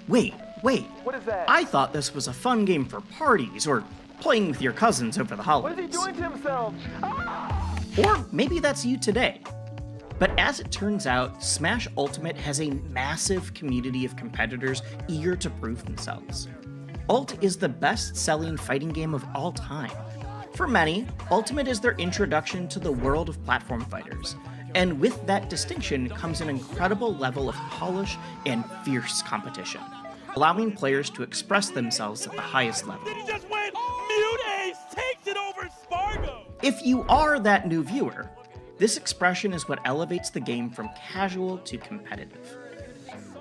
Wait. What is that? I thought this was a fun game for parties or playing with your cousins over the holidays. What is he doing to himself? Ah! Or maybe that's you today. But as it turns out, Smash Ultimate has a massive community of competitors eager to prove themselves. Ult is the best-selling fighting game of all time. For many, Ultimate is their introduction to the world of platform fighters, and with that distinction comes an incredible level of polish and fierce competition, allowing players to express themselves at the highest level. Did he just win? Mute Ace takes it over Spargo! If you are that new viewer, this expression is what elevates the game from casual to competitive.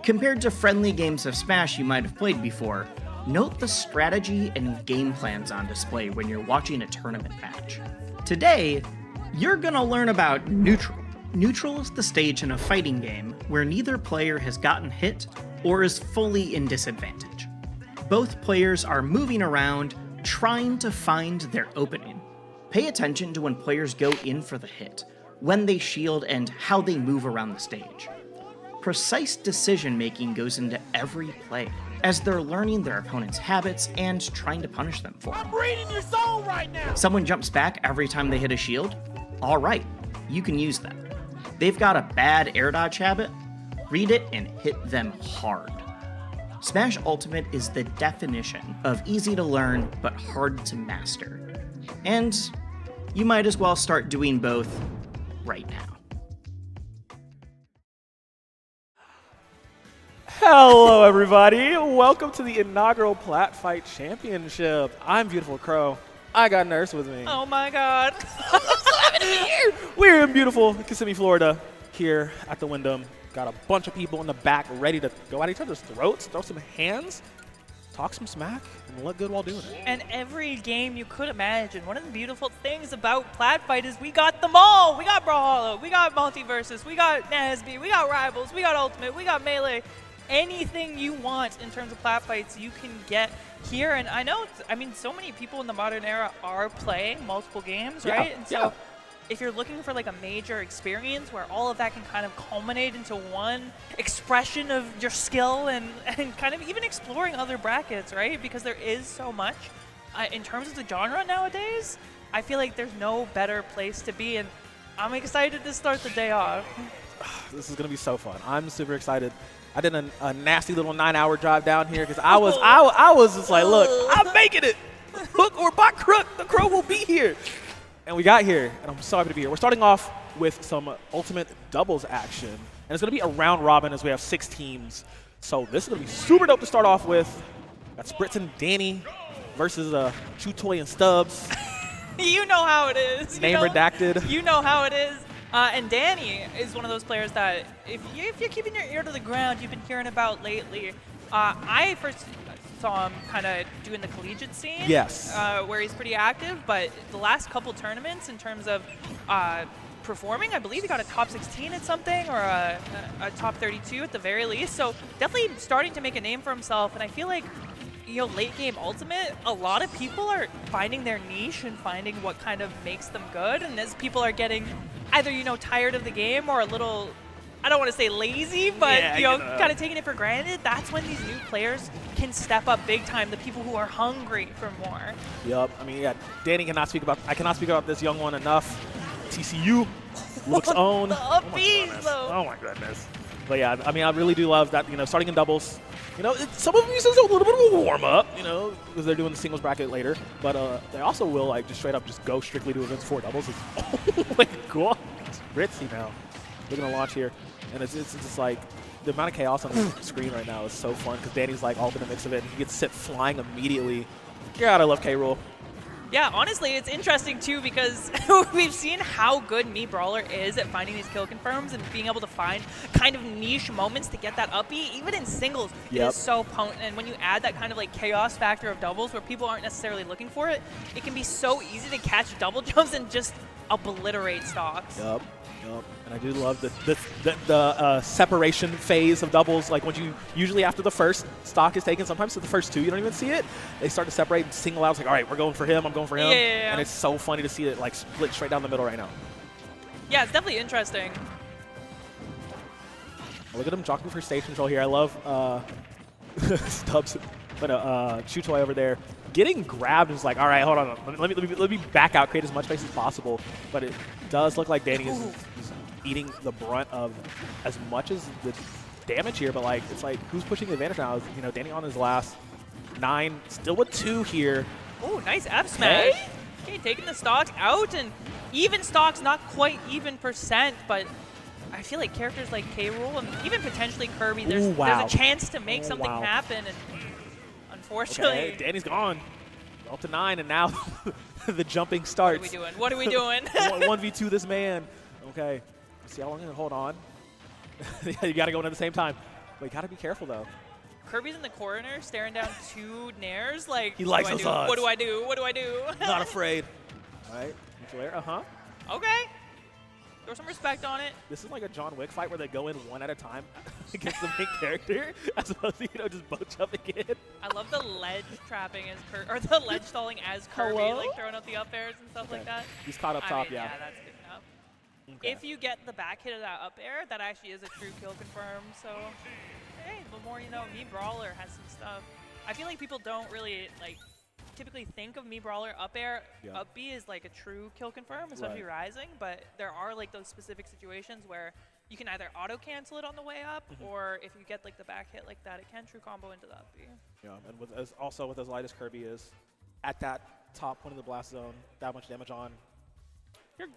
Compared to friendly games of Smash you might have played before, note the strategy and game plans on display when you're watching a tournament match. Today, you're gonna learn about Neutral. Neutral is the stage in a fighting game where neither player has gotten hit or is fully in disadvantage. Both players are moving around, trying to find their opening. Pay attention to when players go in for the hit, when they shield, and how they move around the stage. Precise decision-making goes into every play, as they're learning their opponent's habits and trying to punish them for them. I'm reading your soul right now! Someone jumps back every time they hit a shield? Alright, you can use that. They've got a bad air dodge habit? Read it and hit them hard. Smash Ultimate is the definition of easy to learn but hard to master. And you might as well start doing both right now. Hello everybody, welcome to the inaugural Platfight Championship. I'm Beautiful Crow. I got Nurse with me. Oh my god. We're in beautiful Kissimmee, Florida, here at the Wyndham. Got a bunch of people in the back ready to go at each other's throats, throw some hands, talk some smack, and look good while doing it. And every game you could imagine. One of the beautiful things about Platfight is we got them all. We got Brawlhalla, we got Multiversus, we got Nasby, we got Rivals, we got Ultimate, we got Melee. Anything you want in terms of Platfights you can get here. And I know, so many people in the modern era are playing multiple games, right? Yeah, and so if you're looking for like a major experience where all of that can kind of culminate into one expression of your skill and kind of even exploring other brackets, right? Because there is so much. In terms of the genre nowadays, I feel like there's no better place to be, and I'm excited to start the day off. This is going to be so fun. I'm super excited. I did a nasty little 9-hour drive down here because I was just like, look, I'm making it. Hook or by crook, the Crow will be here. And we got here, and I'm so happy to be here. We're starting off with some Ultimate doubles action, and it's going to be a round robin as we have 6 teams. So this is going to be super dope to start off with. Got Spritz and Danny versus Chutoy and Stubbs. You know how it is. Name redacted. You know how it is. And Danny is one of those players that if you're keeping your ear to the ground, you've been hearing about lately. I first saw him kind of doing the collegiate scene. Yes. Where he's pretty active, but the last couple tournaments in terms of performing, I believe he got a top 16 at something or a top 32 at the very least. So definitely starting to make a name for himself. And I feel like, late game Ultimate, a lot of people are finding their niche and finding what kind of makes them good. And as people are getting either, tired of the game or a little, I don't want to say lazy, but, kind of taking it for granted, that's when these new players can step up big time, the people who are hungry for more. Yup. Danny I cannot speak about this young one enough. TCU looks own. The upbeat, though. Oh my goodness. But yeah, I really do love that, starting in doubles. Some of them use a little bit of a warm-up, because they're doing the singles bracket later. But they also will, just straight up just go strictly to events 4 doubles. Oh my god. It's ritzy now. They're going to launch here. And it's just like, the amount of chaos on the screen right now is so fun, because Danny's all in the mix of it. And he gets sent flying immediately. God, I love K-Rool. Yeah, honestly, it's interesting, too, because we've seen how good Me Brawler is at finding these kill confirms and being able to find kind of niche moments to get that uppie. Even in singles, it is so potent. And when you add that kind of chaos factor of doubles where people aren't necessarily looking for it, it can be so easy to catch double jumps and just obliterate stocks. Yup. And I do love the separation phase of doubles. When you usually after the first stock is taken, sometimes to the first 2 you don't even see it. They start to separate and single out. It's all right, we're going for him. I'm going for him. Yeah. And it's so funny to see it split straight down the middle right now. Yeah, it's definitely interesting. Look at him jockeying for stage control here. I love Stubbs, but Chew Toy over there getting grabbed is like, all right, hold on, let me back out, create as much space as possible. But it does look like Danny is eating the brunt of as much as the damage here. But like, it's like, who's pushing the advantage now? You know, Danny on his last 9, still with 2 here. Oh, nice F smash. Okay, taking the stocks out, and even stocks, not quite even percent, but I feel like characters like K. Rool and even potentially Kirby, there's a chance to make something happen, and unfortunately, okay, Danny's gone. Up to 9, and now the jumping starts. What are we doing? What are we doing? 1v2 this man. Okay, let's see how long he can hold on. You got to go in at the same time. But you got to be careful though. Kirby's in the corner, staring down 2 nairs. Like, he likes those odds. What do I do? What do I do? Not afraid. All right, Okay. Throw some respect on it. This is like a John Wick fight where they go in one at a time against the main character, as opposed to, you know, just both jumping in. I love the ledge trapping as or the ledge stalling as Kirby, like throwing out the up airs and stuff like that. He's caught up top, yeah, that's good enough. Okay. If you get the back hit of that up air, that actually is a true kill confirm. So, hey, the more you know, Me Brawler has some stuff. I feel like people don't really like typically think of Me Brawler up air. Up B is like a true kill confirm, especially Rising, but there are like those specific situations where you can either auto cancel it on the way up, or if you get like the back hit like that, it can true combo into the up B. Yeah, and with as light as Kirby is, at that top point of the blast zone, that much damage on,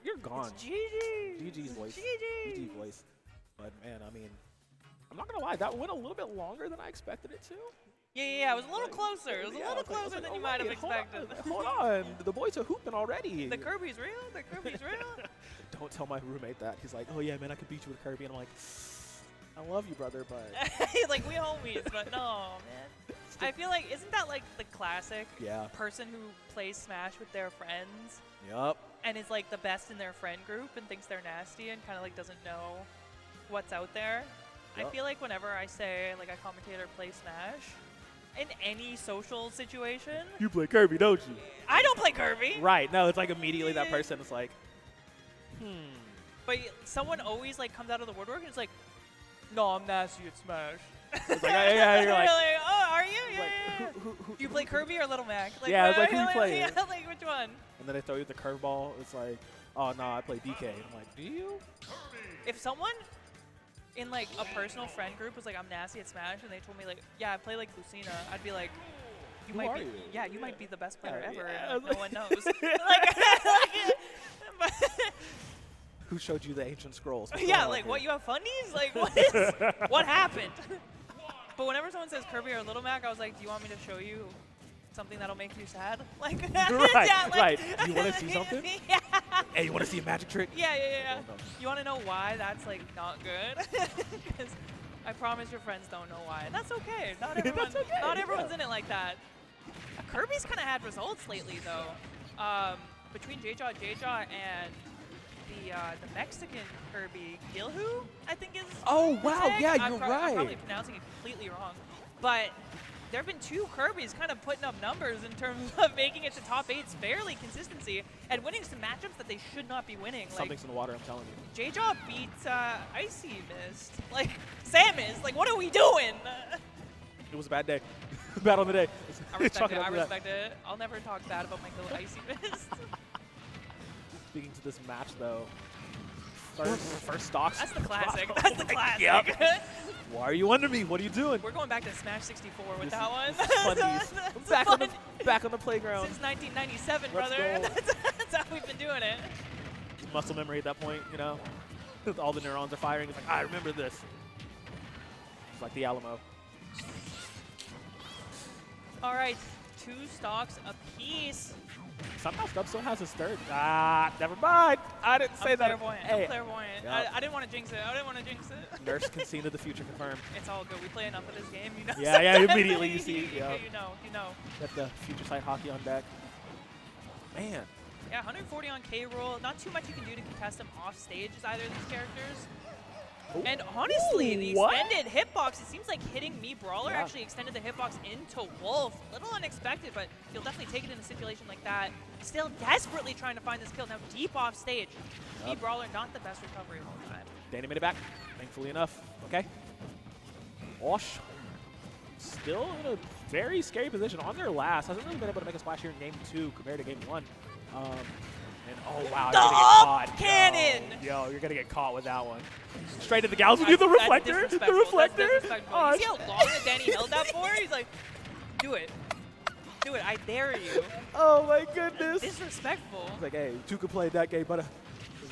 you're gone. It's GG. GG's voice. GG voice. But man, I mean, I'm not gonna lie, that went a little bit longer than I expected it to. Yeah, it was a little closer. It was a little closer than you might have expected. Hold on, the boys are hooping already. The Kirby's real? The Kirby's real? Don't tell my roommate that. He's like, oh yeah, man, I could beat you with Kirby. And I'm like, I love you, brother, but... like, we homies, but no, man. I feel like, isn't that like the classic person who plays Smash with their friends? Yup. And is like the best in their friend group and thinks they're nasty and kind of like doesn't know what's out there? Yep. I feel like whenever I say like I commentate or play Smash, in any social situation... You play Kirby, don't you? I don't play Kirby! Right, no, it's like immediately that person is like, But someone always like comes out of the woodwork and is like, no, I'm nasty at Smash. It's like, yeah, you're like, oh, are you? Yeah, like, yeah. Do you play Kirby or Little Mac? Like, yeah, it's like, who you play? Yeah, like, which one? And then they throw you the curveball. It's like, oh, no, I play DK. And I'm like, do you? If someone in like a personal friend group was like, I'm nasty at Smash, and they told me like, yeah, I play like Lucina, I'd be like, you might be the best player ever, and no one knows. Who showed you the ancient scrolls? Yeah, like what, you have funnies? Like what happened? But whenever someone says Kirby or Little Mac, I was like, do you want me to show you something that'll make you sad? Like, right. You want to see something? Yeah. Hey, you want to see a magic trick? Yeah. You want to know why that's like not good? Because I promise your friends don't know why, and that's okay. Not everyone, not everyone's in it like that. Kirby's kind of had results lately, though. Between J-Jaw and the Mexican Kirby, Gilhu, I think is. Oh wow, yeah, I'm you're right. I'm probably pronouncing it completely wrong, but there have been 2 Kirbys kind of putting up numbers in terms of making it to top 8s fairly consistency and winning some matchups that they should not be winning. Something's in the water, I'm telling you. J-Jaw beats Icy Mist. Like, Samus, like, what are we doing? It was a bad day. Bad on the day. I respect it. I'll never talk bad about my little Icy Mist. Speaking to this match, though, first stocks. That's the classic. That's the classic. Yep. Why are you under me? What are you doing? We're going back to Smash 64 with that one. back on the playground. Since 1997, Let's brother. go. That's how we've been doing it. Muscle memory at that point, you know? All the neurons are firing. It's like, I remember this. It's like the Alamo. All right, 2 stocks apiece. Somehow Stubbs still has his third. Never mind. I didn't say that. I'm clairvoyant. Yep. I didn't want to jinx it. Nurse can see into the future confirmed. It's all good. We play enough of this game, you know. Yeah, immediately you see. You know. Got the future sight hockey on deck. Man. Yeah, 140 on K. Rool. Not too much you can do to contest him off stage as either of these characters. Ooh. And honestly, the extended hitbox, it seems like hitting Me Brawler actually extended the hitbox into Wolf. A little unexpected, but he'll definitely take it in a situation like that. Still desperately trying to find this kill. Now deep off stage. Me Brawler, not the best recovery of all time. Danny made it back, thankfully enough. Okay. Osh. still in a very scary position on their last. Hasn't really been able to make a splash here in game 2 compared to game 1. And oh wow, The you're gonna get caught. cannon! Yo, you're gonna get caught with that one. Straight to the gals with you, the reflector, the reflector. You see how long that Danny held that for? He's like, do it. Do it, I dare you. Oh my goodness. Disrespectful. It's like, hey, two could play that game, but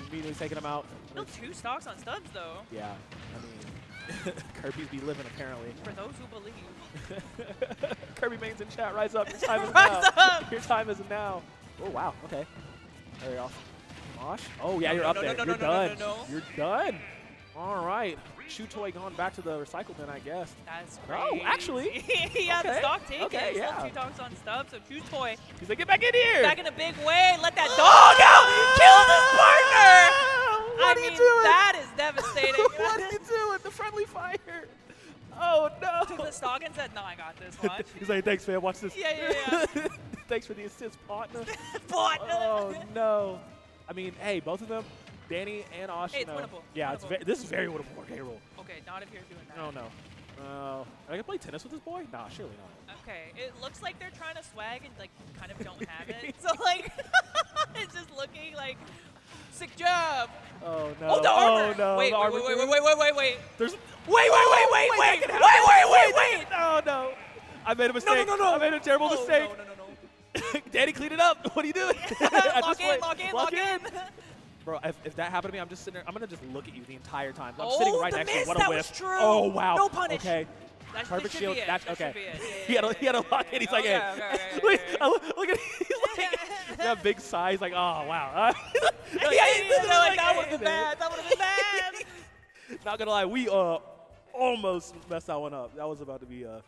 immediately taking him out. No 2 stocks on studs though. Yeah, I mean, Kirby's be living apparently. For those who believe. Kirby mains in chat, rise up. Your time is Rise now. up! Your time is now. Oh wow, okay. There you go. Mosh. Oh yeah, you're up there. You're done. You're done. All right. Shoe toy going back to the recycle bin, I guess. That's crazy. Oh, actually. Yeah, the stock taken. Okay, yeah. Still 2 stocks on stub, so Shoe toy He's like, get back in here. back in a big way. Let that dog out. Kills his partner. What are you mean, doing? that is devastating. What are you doing? The friendly fire. Oh no. Took the stock and said, no, I got this one. He's like, thanks, man. Watch this. Yeah. Thanks for the assist, partner. Partner. Oh no. I mean, hey, both of them, Danny and Osh. Hey, it's winnable. Yeah, Winnable. this is very winnable for K-Roll. Okay, not if you're doing that. No. I can play tennis with this boy? Nah, surely not. Okay, it looks like they're trying to swag and like kind of don't have it. So like, it's just looking like sick job. Oh no. Oh, the armor. Oh no. Wait. The armor Wait. There's. Wait. Oh no. I made a mistake. No. I made a terrible mistake. No. Danny, clean it up. What are you doing? Lock in. Bro, if that happened to me, I'm just sitting there. I'm going to just look at you the entire time. I'm Oh, sitting right the next to you. miss, What a that whiff. was true. Oh, wow. No punish. Okay. That Perfect should shield. be it. That's That okay. should be it. He had a lock in. He's like, Okay, hey. okay. Look at he's like, that big size. He's like, oh, wow. That would have been bad. That would have been bad. Not going to lie. We almost messed that one up. That was about to be That's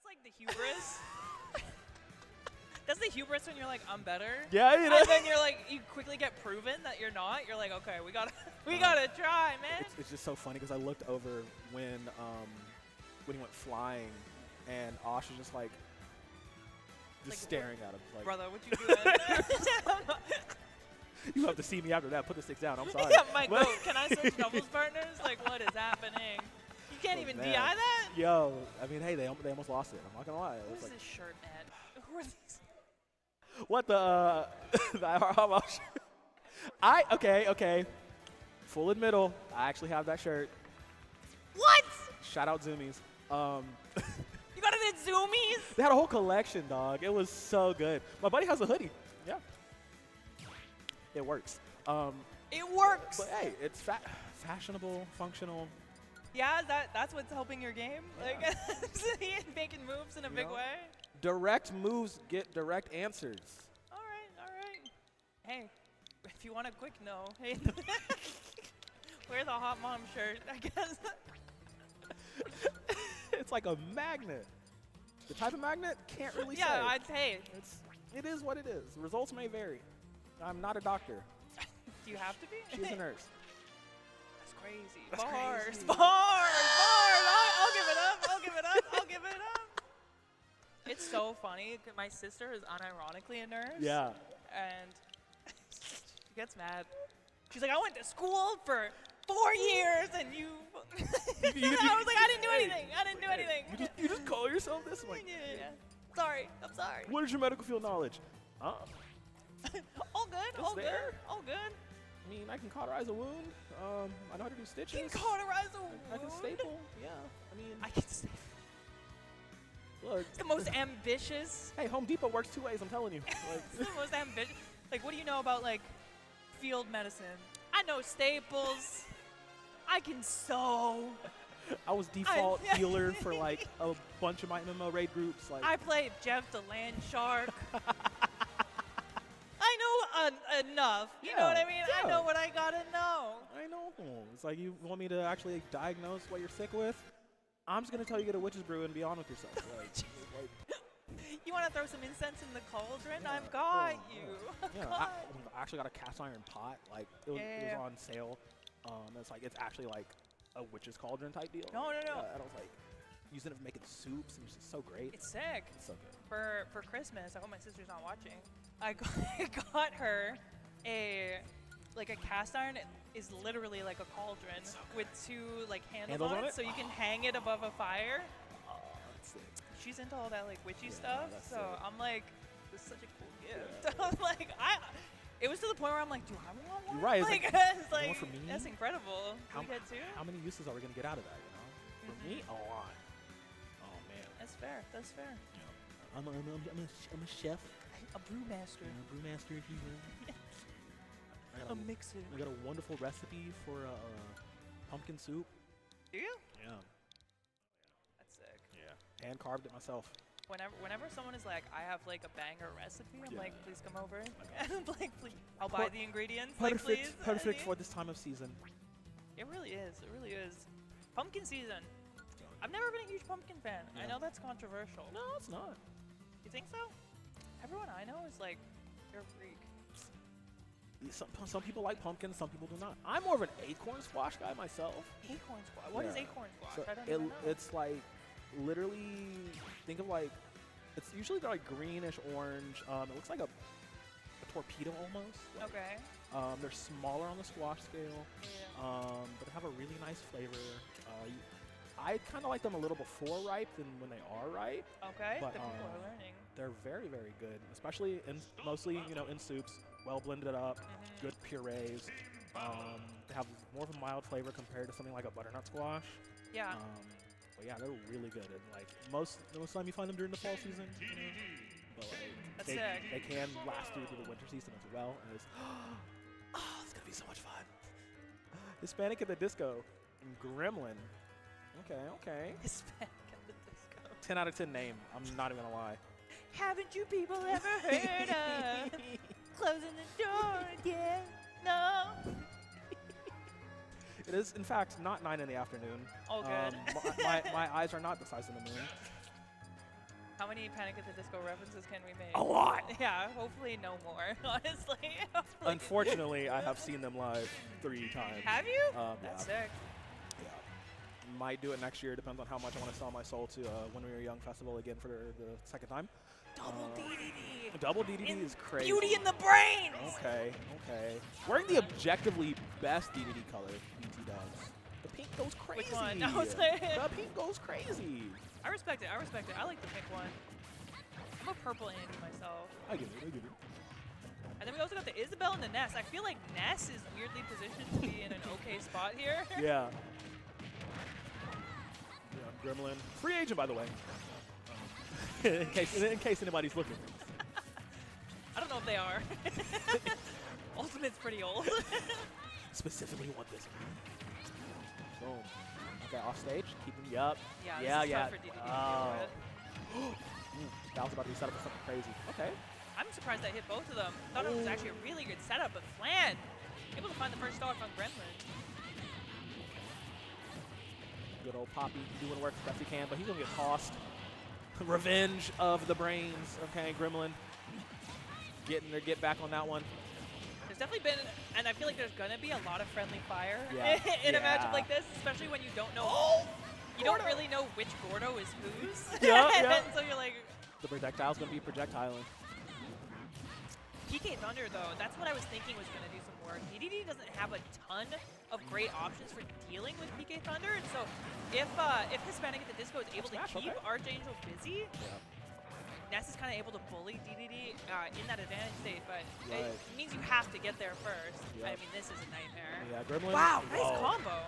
like the hubris. That's the hubris when you're like, I'm better. Yeah, you know. And then you're like, you quickly get proven that you're not. You're like, okay, we gotta try, man. It's just so funny because I looked over when he went flying, and Osh was just like staring at him. Like, brother, what you doing? You have to see me after that. Put the sticks down. I'm sorry. Yeah, Mike, go. Can I switch doubles partners? Like, what is happening? You can't even man. DI that? Yo, I mean, hey, they almost lost it. I'm not gonna lie. It What was is like, this shirt, man? Who are these? what the okay. Full admittal, I actually have that shirt. What? Shout out Zoomies. You got it at Zoomies? They had a whole collection, dog. It was so good. My buddy has a hoodie. Yeah. It works. It works. But hey, it's fashionable, functional. Yeah, that's what's helping your game. Yeah. Like making moves in a big way. Direct moves get direct answers. All right. Hey, if you want a quick no, hey, wear the hot mom shirt, I guess. It's like a magnet. The type of magnet can't really say. Yeah, I'd say. It is what it is. Results may vary. I'm not a doctor. Do you have to be? She's a nurse. That's crazy. That's Bars. crazy. I'll give it up. It's so funny. My sister is unironically a nurse. Yeah. And she gets mad. She's like, I went to school for 4 years, and you. I was like, I didn't do anything. You just call yourself this one. Yeah. Sorry. I'm sorry. What is your medical field knowledge? All good. All good. I mean, I can cauterize a wound. I know how to do stitches. You can cauterize a wound. I can staple. Yeah. I mean, I can staple. Look. It's the most ambitious. Hey, Home Depot works 2 ways. I'm telling you. It's the most ambitious. Like, what do you know about like field medicine? I know staples. I can sew. I was default healer for like a bunch of my MMO raid groups. Like I played Jeff the Land Shark. I know enough. You know what I mean? Yeah. I know what I gotta know. I know. It's like you want me to actually diagnose what you're sick with? I'm just gonna tell you to get a witch's brew and be on with yourself. You want to throw some incense in the cauldron? I've got you. Yeah, I actually got a cast iron pot. Like it was on sale. It's actually like a witch's cauldron type deal. No. And I was like using it for making soups, and it's just so great. It's sick. It's so good. For Christmas, I hope my sister's not watching. I got her a cast iron. is literally like a cauldron with two like handles Handles on on it, it? so you can hang it above a fire. Oh, that's sick. She's into all that like witchy stuff, that's so sick. I'm like, this is such a cool gift. I'm like, it was to the point where I'm like, do I want one? You're right, it's Like, like, it's like one for me? that's incredible. How, We get two. how many uses are we going to get out of that, you know? For me, a lot. Oh, man. That's fair. That's fair. I'm a chef. A brewmaster. Brewmaster, if you will. I got A mixer. I got a wonderful recipe for pumpkin soup. Do you? Yeah. That's sick. Yeah. Hand carved it myself. Whenever someone is like, I have like a banger recipe, I'm Yeah. like, please come over. I'm like, please, I'll buy the ingredients. Like, Perfect. please. Perfect for this time of season. It really is. It really is. Pumpkin season. I've never been a huge pumpkin fan. I Yeah. know that's controversial. No, it's not. You think so? Everyone I know is like, you're a freak. Some people like pumpkins, some people do not. I'm more of an acorn squash guy myself. Acorn squash. What is Yeah. acorn squash? So I don't even know. it's like literally think of like it's usually like greenish orange. It looks like a torpedo almost. Like, Okay. They're smaller on the squash scale, Yeah. but they have a really nice flavor. I kind of like them a little before ripe than when they are ripe. Okay. but, the people are learning. They're very, very good, especially mostly in soups, well blended up, good purees. They have more of a mild flavor compared to something like a butternut squash. Yeah. But yeah, they're really good. And like most of the time you find them during the fall season. You know? But like, That's sick. they can last through the winter season as well. And it's it's gonna be so much fun. Hispanic at the Disco, and Gremlin. Okay. Hispanic at the disco. 10 out of 10 name. I'm not even gonna lie. Haven't you people ever heard of closing the door again? No. It is, in fact, not 9 in the afternoon. Oh, good. My eyes are not the size of the moon. How many Panic at the Disco references can we make? A lot. Yeah, hopefully no more, honestly. Hopefully. Unfortunately, I have seen them live 3 times. Have you? Yeah. That's sick. Yeah. Might do it next year. Depends on how much I want to sell my soul to When We Were Young Festival again for the second time. Double DDD. Double DDD is crazy. Beauty in the brains. Okay. Wearing the objectively best DDD color, BT does. The pink goes crazy. Which one? I was like- The pink goes crazy. I respect it. I like the pink one. I'm a purple Andy myself. I get it. And then we also got the Isabel and the Ness. I feel like Ness is weirdly positioned to be in an okay spot here. Yeah. Gremlin. Free agent, by the way. in case anybody's looking. I don't know if they are. Ultimate's pretty old. Specifically want this. Boom. Okay, off stage. Keep him up. Yeah, this is tough for DDD to deal with. That was about to be set up for something crazy. Okay. I'm surprised I hit both of them. Thought it was actually a really good setup, but Flan able to find the first stock on Gremlin. Good old Poppy doing work as best he can, but he's going to get tossed. Revenge of the brains. Okay, Gremlin getting their get back on that one. There's definitely been, and I feel like there's gonna be a lot of friendly fire Yeah. in a Yeah. matchup like this, especially when you don't know, you don't really know which Gordo is whose. Yeah. And so you're like, The projectile's going to be projectiling. PK Thunder though, that's what I was thinking was gonna do some work. DDD doesn't have a ton of great options for dealing with PK Thunder, and so if Hispanic at the Disco is able to Smash, keep okay. Archangel busy, Yeah. Ness is kind of able to bully DDD in that advantage state, but Right. it means you have to get there first. Yep. I mean, this is a nightmare. Yeah, Gremlin. Wow, nice Whoa. combo.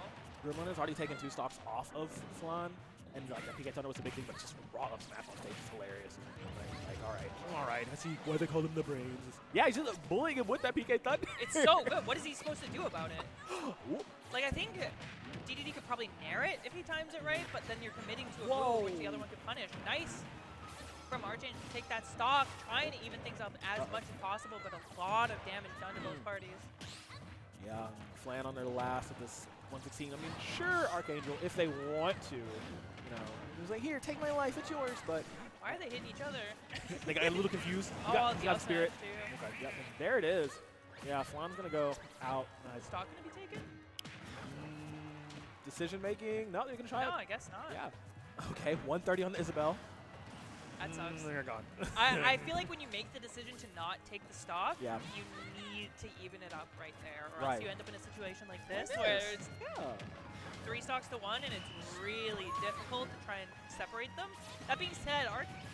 Gremlin has already taken 2 stocks off of Flan, and like that PK Thunder was a big thing, but just raw up smash on stage is hilarious. Like, all right, I see why they call him the brains. Yeah, he's just bullying him with that PK Thunder. It's so good. What is he supposed to do about it? Ooh. Like, I think DDD could probably nair it if he times it right, but then you're committing to a Whoa. move which the other one could punish. Nice from Archangel to take that stock, trying to even things up as much as possible, but a lot of damage done to both parties. Yeah, Flan on their last of this 116. I mean, sure, Archangel, if they want to, you know, he was like, here, take my life, it's yours, but Why are they hitting each other? they got a little confused. Oh, Got the up spirit. smash, too. Okay, yep, and there it is. Yeah, Flan's gonna go out. Nice. Stock gonna be taken? Decision making. No, they're gonna try No, it. I guess not. Yeah. Okay, 130 on the Isabel. That sucks. They're gone. I feel like when you make the decision to not take the stock, Yeah. you need to even it up right there, or Right. else you end up in a situation like this where it's 3 stocks to 1, and it's really difficult to try and separate them. That being said,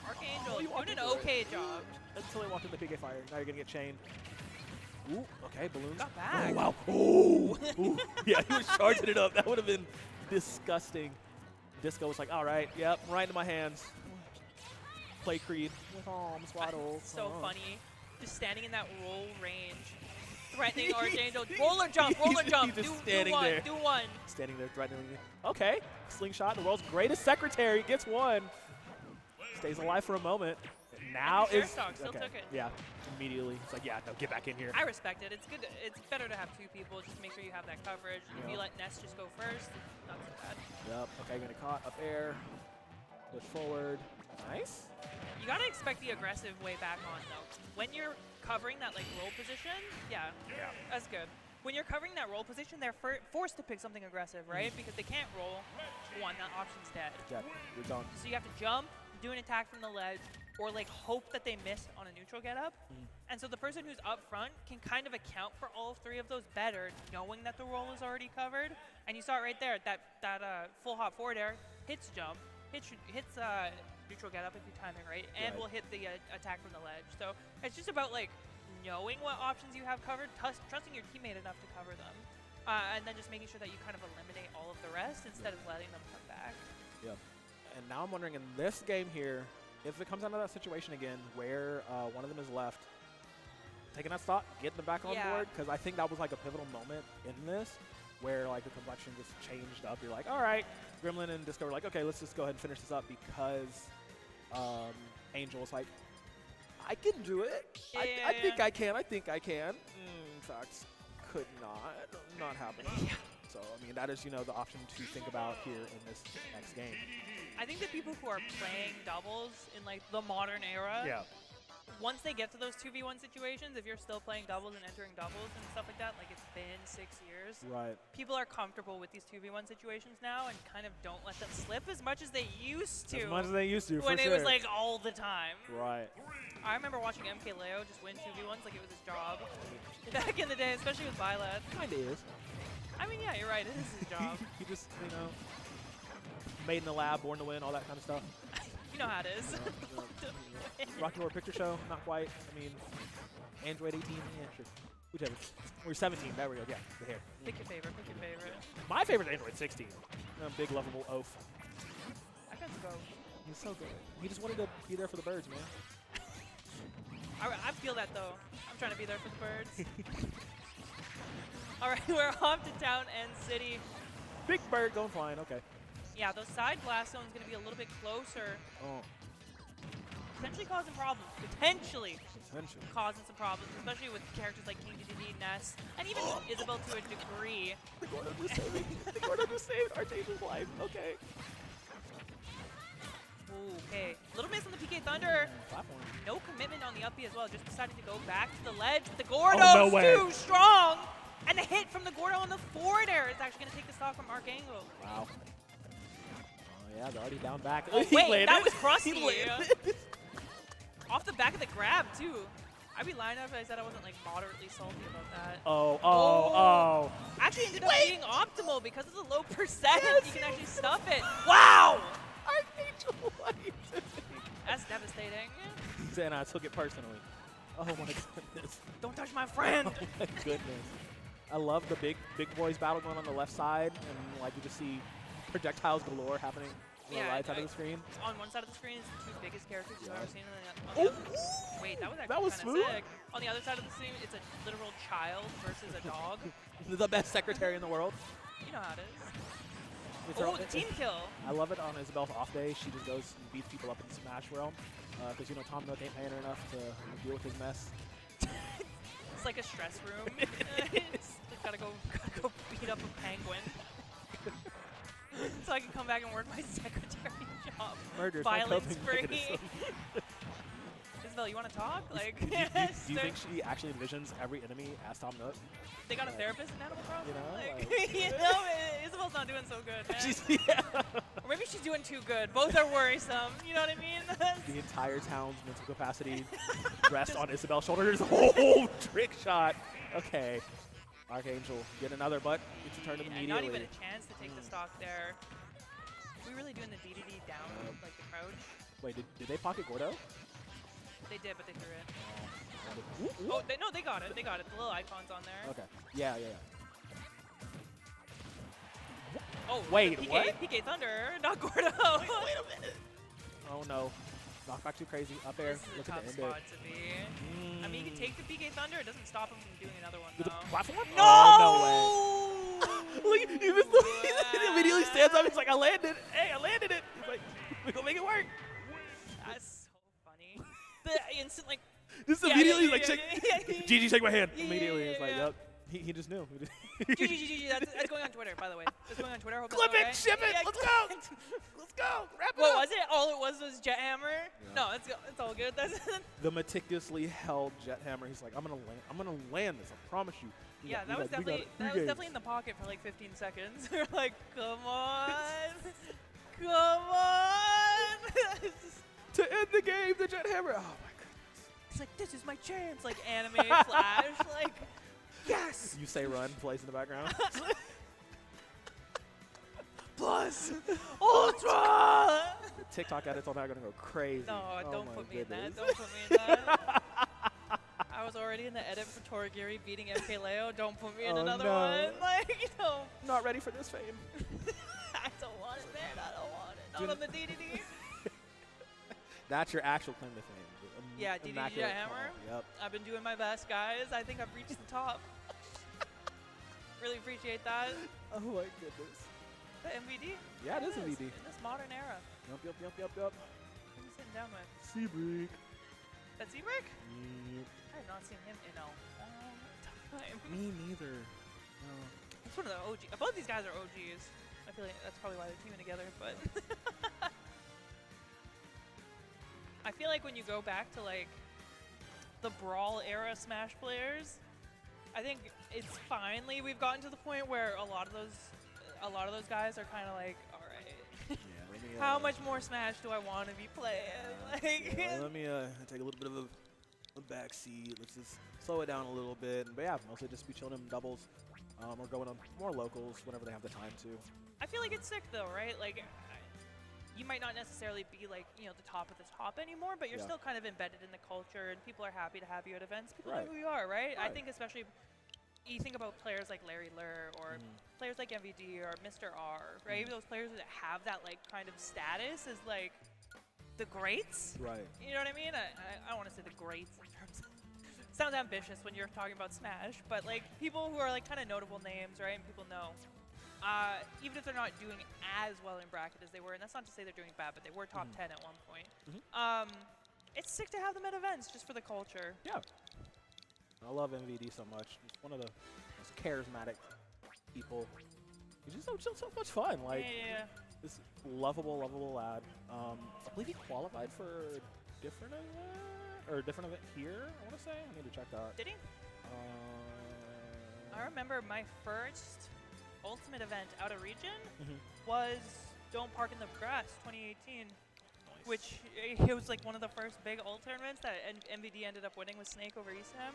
Archangel you walked doing an into it. okay job. Until they walked in the PK fire. Now you're going to get chained. Ooh, okay, balloons. Got back. Oh, wow. Ooh. Ooh. Yeah, he was charging it up. That would have been disgusting. Disco was like, all right, yep, right into my hands. Play Creed with arms swaddle. So funny. Just standing in that roll range, threatening Archangel. Roller jump, roller He's jump. just Do standing one, there. do one. Standing there threatening me. Okay, slingshot, the world's greatest secretary gets one. Stays alive for a moment. Now Share is stock still took it. Yeah, immediately. It's like, yeah, no, get back in here. I respect it. It's good. It's better to have 2 people. Just make sure you have that coverage. If you let Ness just go first, it's not so bad. Yep. Okay, gonna caught up air. Push forward. Nice. You gotta expect the aggressive way back on though. When you're covering that like roll position, yeah, that's good. When you're covering that roll position, they're forced to pick something aggressive, right? Because they can't roll. One, that option's dead. Yeah, you're done. So you have to jump, do an attack from the ledge, or like hope that they miss on a neutral get up. And so the person who's up front can kind of account for all 3 of those better, knowing that the roll is already covered. And you saw it right there, that full hop forward air hits jump, hits neutral get up if you time it right, and will hit the attack from the ledge. So it's just about like knowing what options you have covered, trusting your teammate enough to cover them, and then just making sure that you kind of eliminate all of the rest instead of letting them come back. Yep. And now I'm wondering in this game here, if it comes down to that situation again where one of them is left, taking that stock, getting them back on board, because I think that was like a pivotal moment in this where like the complexion just changed up. You're like, all right, Gremlin and Disco were like, okay, let's just go ahead and finish this up because Angel was like, I can do it. I think I can. I think I can. In fact, could not happen. So, I mean, that is, the option to think about here in this next game. I think the people who are playing doubles in like the modern era, once they get to those 2v1 situations, if you're still playing doubles and entering doubles and stuff like that, like it's been 6 years, right? People are comfortable with these 2v1 situations now and kind of don't let them slip as much as they used to. As much as they used to, when for it sure. was like all the time. Right. I remember watching MK Leo just win 2v1s like it was his job back in the day, especially with Bylad. Kinda is. I mean, yeah, you're right. It is his job. He just, made in the lab, born to win, all that kind of stuff. You know how it is. Rocky Horror Picture Show, not quite. I mean, Android 18, yeah, sure. Whichever. We're 17, there we go, yeah, the hair. Pick your favorite, pick your favorite. My favorite is Android 16. Big, lovable oaf. I got to go. He's so good. He just wanted to be there for the birds, man. I feel that, though. I'm trying to be there for the birds. All right, we're off to Town and City. Big bird going flying, okay. Yeah, those side blast zones going to be a little bit closer. Oh. Potentially causing problems. Potentially Potentially. causing some problems, especially with characters like King DDD, Ness, and even Isabel to a degree. The Gordo just saved The Gordo just saved Archangel's life. Okay. Ooh, okay. Little miss on the PK Thunder. Platform. No commitment on the up B as well. Just deciding to go back to the ledge. The Gordo's no way. too strong. And the hit from the Gordo on the forward air is actually going to take the stock from Archangel. Wow. Oh, yeah, they're already down back. Oh, He wait, landed. that was crusty. He landed. Off the back of the grab, too. I'd be lying if I said I wasn't, like, moderately salty about that. Oh. Actually ended up being optimal because of the low percent. You can actually stuff it. Wow! Archangel wiped. That's devastating. And I took it personally. Oh, my goodness. Don't touch my friend. Oh, my goodness. I love the big boys battle going on the left side, and, like, you just see projectiles galore happening on the right side of the screen. On one side of the screen is the 2 biggest characters you've ever seen. On the other, wait, that was actually kind of smooth. sick. On the other side of the screen, it's a literal child versus a dog. The best secretary in the world. You know how it is. It's the team kill. I love it on Isabel's off day. She just goes and beats people up in the Smash realm. Because, Tom Nook ain't paying her enough to deal with his mess. It's like a stress room. It's gotta go beat up a penguin. So I can come back and work my secretary job. Murder. Violence free. Isabel, you want to talk? Like, do you think she actually envisions every enemy as Tom Nook? They got a therapist in Animal Crossing? You know, Like, like Isabel's not doing so good, man. Or maybe she's doing too good. Both are worrisome. You know what I mean? The entire town's mental capacity rests on Isabel's shoulders. Oh, trick shot. Okay. Archangel, get another butt. It's returned immediately. Not even a chance to take the stock there. Are we really doing the DDD down, like the crouch? Wait, did they pocket Gordo? They did, but they threw it. Ooh, ooh. Oh, no, they got it. They got it. The little icon's on there. Okay. Yeah. Oh, wait, PK, what? PK Thunder, not Gordo. Wait a minute. Oh, no. Knockback too crazy. Up there. This is a Looking tough to end spot it. to be. I mean, you can take the PK Thunder. It doesn't stop him from doing another one, With the though. platform? No! Oh, no way. Look, he immediately stands up. He's like, I landed. Hey, I landed it. He's like, we're going to make it work. That's so funny. The instant, like... Just immediately, like, GG, shake my hand. Immediately, it's like, yeah. yep. He just knew. GG. That's going on Twitter, by the way. That's going on Twitter. Hope Clip that's it, okay. ship it. Yeah, Let's go. Let's go. Wrap it What up. was it? All it was Jet Hammer? Yeah. No, it's all good. That's the meticulously held Jet Hammer. He's like, I'm gonna land this. I promise you. Yeah, that was definitely in the pocket for like 15 seconds. We're like, come on, come on. To end the game, the Jet Hammer. Oh my goodness. It's like, this is my chance. Like anime flash. Like, yes. You say run, plays in the background. Plus Ultra. TikTok edits on that are gonna go crazy. No, oh don't put me in goodness. that. Don't put me in that. I was already in the edit for Toragiri beating MK Leo. Don't put me in another one. Like, no. Not ready for this fame. I don't want it, man. I don't want it. Not on the DDD. That's your actual claim to fame. Yeah, DDD Immaculate Hammer. call. Yep. I've been doing my best, guys. I think I've reached the top. Really appreciate that. Oh my goodness. The MVD? Yeah, it is Yes, MVD. in this modern era. Yep. Who are you sitting down with? Seabreak. That's Seabrick? I have not seen him in a long time. Me neither. No. It's one of the OGs. Both these guys are OGs. I feel like that's probably why they're teaming together, but... I feel like when you go back to like the Brawl era Smash players, I think it's finally we've gotten to the point where a lot of those guys are kind of like, all right, Yeah, how much more Smash do I want to be playing? Like, yeah, let me take a little bit of a back seat. Let's just slow it down a little bit. But yeah, mostly just be chilling in doubles or going on more locals whenever they have the time to. I feel like it's sick though, right? Like, you might not necessarily be like, you know, the top of the top anymore, but you're still kind of embedded in the culture and people are happy to have you at events. People know who you are, right? I think especially you think about players like Larry Lur or players like MVD or Mr. R, right? Those players that have that like kind of status is like the greats. Right. You know what I mean? I don't want to say the greats in terms of sounds ambitious when you're talking about Smash, but like people who are like kind of notable names, right? And people know. Even if they're not doing as well in bracket as they were, and that's not to say they're doing bad, but they were top 10 at one point. It's sick to have them at events just for the culture. Yeah. I love MVD so much. He's one of the most charismatic people. He's just so much fun. Like, this lovable lad. I believe he qualified for a different event here, I want to say. I need to check that. Did he? I remember my first Ultimate event out of region was Don't Park in the Grass 2018, which it was like one of the first big ult tournaments that MVD ended up winning with Snake over Eastham.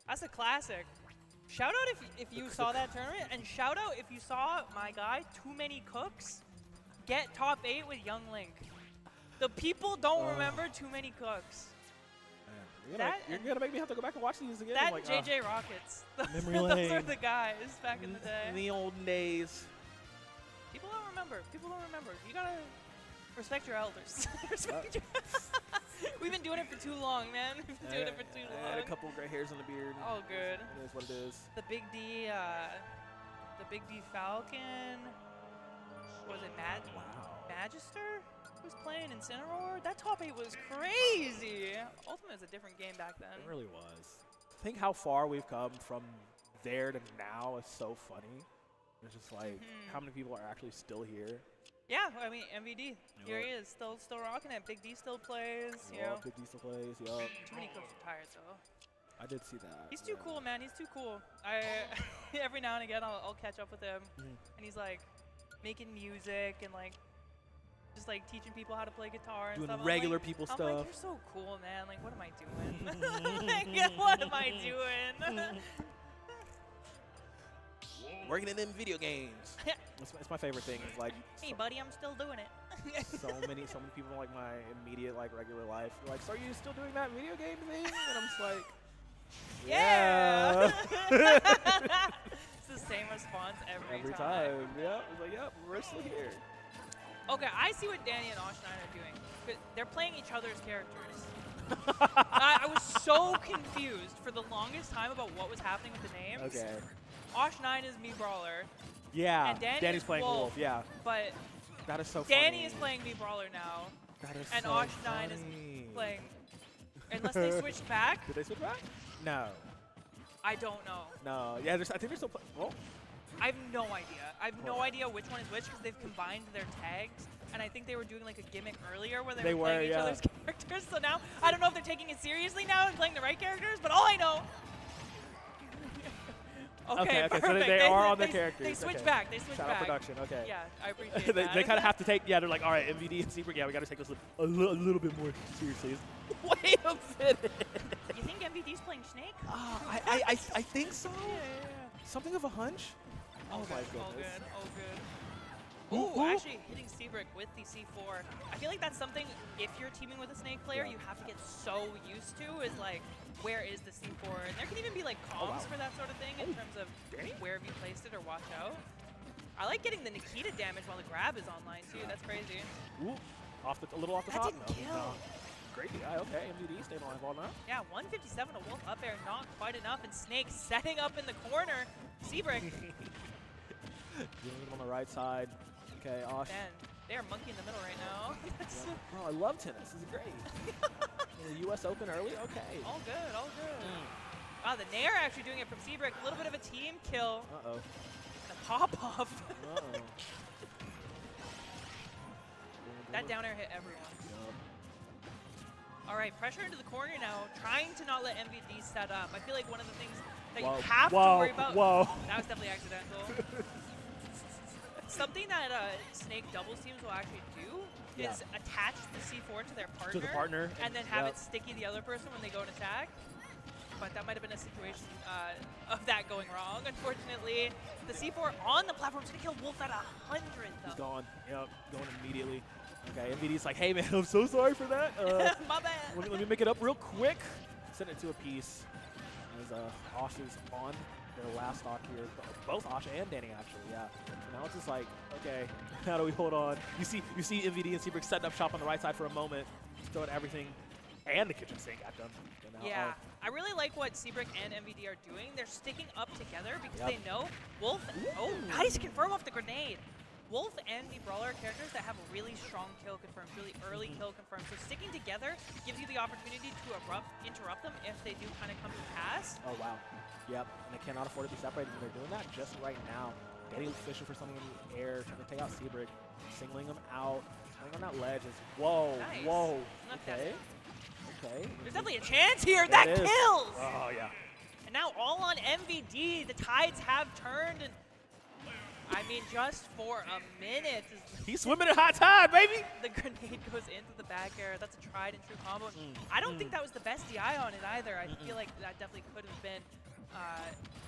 That's a classic. Shout out if you saw that tournament, and shout out if you saw my guy, Too Many Cooks, get top 8 with Young Link. The people don't remember Too Many Cooks. You're gonna make me have to go back and watch these again. That like, JJ Rockets. Memory Those lane. are the guys back in the day. In the old days. People don't remember. People don't remember. You gotta respect your elders. We've been doing it for too long, man. We've been doing it for too long. I had a couple of gray hairs on the beard. Oh, good. It is what it is. The Big D Falcon. Was it Magister? Was playing Incineroar? That top 8 was crazy. Ultimate is a different game back then. It really was. Think how far we've come from there to now is so funny. It's just like how many people are actually still here. Yeah, I mean MVD. Here he is, still rocking it. Big D still plays. You know. Big D still plays. Too many Cooks retired though. I did see that. He's too cool, man. He's too cool. Every now and again I'll catch up with him, and he's like making music and like just like teaching people how to play guitar and Doing stuff. regular people I'm stuff. like, you're so cool, man. Like, what am I doing? Like, what am I doing? Working in them video games. It's my favorite thing. It's like, Hey, buddy, I'm still doing it. so many people in like my immediate like regular life are like, so are you still doing that video game thing? And I'm just like, yeah. It's the same response every time. Yeah, it's like, yep, we're still here. Okay, I see what Danny and Osh9 are doing. They're playing each other's characters. I was so confused for the longest time about what was happening with the names. Okay. Osh9 is Me Brawler. Yeah. And Danny's playing Wolf. Yeah. But that is so funny. Danny is playing Me Brawler now. That is and so Osh9 funny. is playing. Unless they switched back. Did they switch back? No. I don't know. No. Yeah, I think they're still playing. Well, I have no idea. I have no idea which one is which because they've combined their tags. And I think they were doing like a gimmick earlier where they were playing each other's characters. So now, I don't know if they're taking it seriously now and playing the right characters, but all I know. Okay, so perfect. they are on their characters. They switch back. They switch Shout back. out production. Okay. Yeah, I appreciate that. They kind of have to take. Yeah, they're like, all right, MVD and Secret. Yeah, we got to take this a little bit more seriously. Wait a minute. You think MVD's playing Snake? I think so. Yeah. Something of a hunch. Oh my goodness. All good. All good. Ooh, actually hitting Seabrick with the C4. I feel like that's something, if you're teaming with a Snake player, you have to get so used to is like, where is the C4? And there can even be like comms for that sort of thing in terms of where have you placed it or watch out. I like getting the Nikita damage while the grab is online too. That's crazy. Ooh, a little off the that top. Didn't kill. No. Great DI. Okay, MVD staying on ball now. Yeah, 157 to Wolf up air, not quite enough. And Snake setting up in the corner. Seabrick. Doing it on the right side. Okay, Osh. Man, they are monkey in the middle right now. Oh, I love tennis. This is great. The U.S. Open early? Okay. All good, all good. Wow, the Nair actually doing it from Seabrick. A little bit of a team kill. Uh-oh. And a pop-off. Uh-oh. That down air hit everyone. Yep. All right, pressure into the corner now, trying to not let MVD set up. I feel like one of the things that Whoa. you have to worry about. Whoa. That was definitely accidental. Something that Snake doubles teams will actually do is attach the C4 to their partner. To the partner. And then have it sticky the other person when they go and attack. But that might have been a situation of that going wrong. Unfortunately, the C4 on the platform is going to kill Wolf at 100, though. He's gone. Yep, going immediately. Okay, MVD's like, hey, man, I'm so sorry for that. My bad. Let me make it up real quick. Send it to a piece. As Osh is on their last stock here. Both Osh and Danny, actually, yeah. So now it's just like, okay, how do we hold on? You see MVD and Seabrick setting up shop on the right side for a moment, throwing everything and the kitchen sink at them. Yeah, I really like what Seabrick and MVD are doing. They're sticking up together because they know Wolf. Oh, nice confirm off the grenade. Wolf and the Brawler are characters that have a really strong kill confirms, really early kill confirms. So sticking together gives you the opportunity to interrupt them if they do kind of come to pass. Oh, wow. Yep, and they cannot afford to be separated. And they're doing that just right now. Danny fishing for something in the air, trying to take out Seabrick, singling him out, trying on that ledge. Whoa, Nice. whoa. Not Okay. Okay. There's definitely a chance here. That kills! Oh, yeah. And now all on MVD. The tides have turned. And I mean, just for a minute. He's swimming in hot tide, baby! The grenade goes into the back air. That's a tried and true combo. I don't think that was the best DI on it either. I feel like that definitely could have been,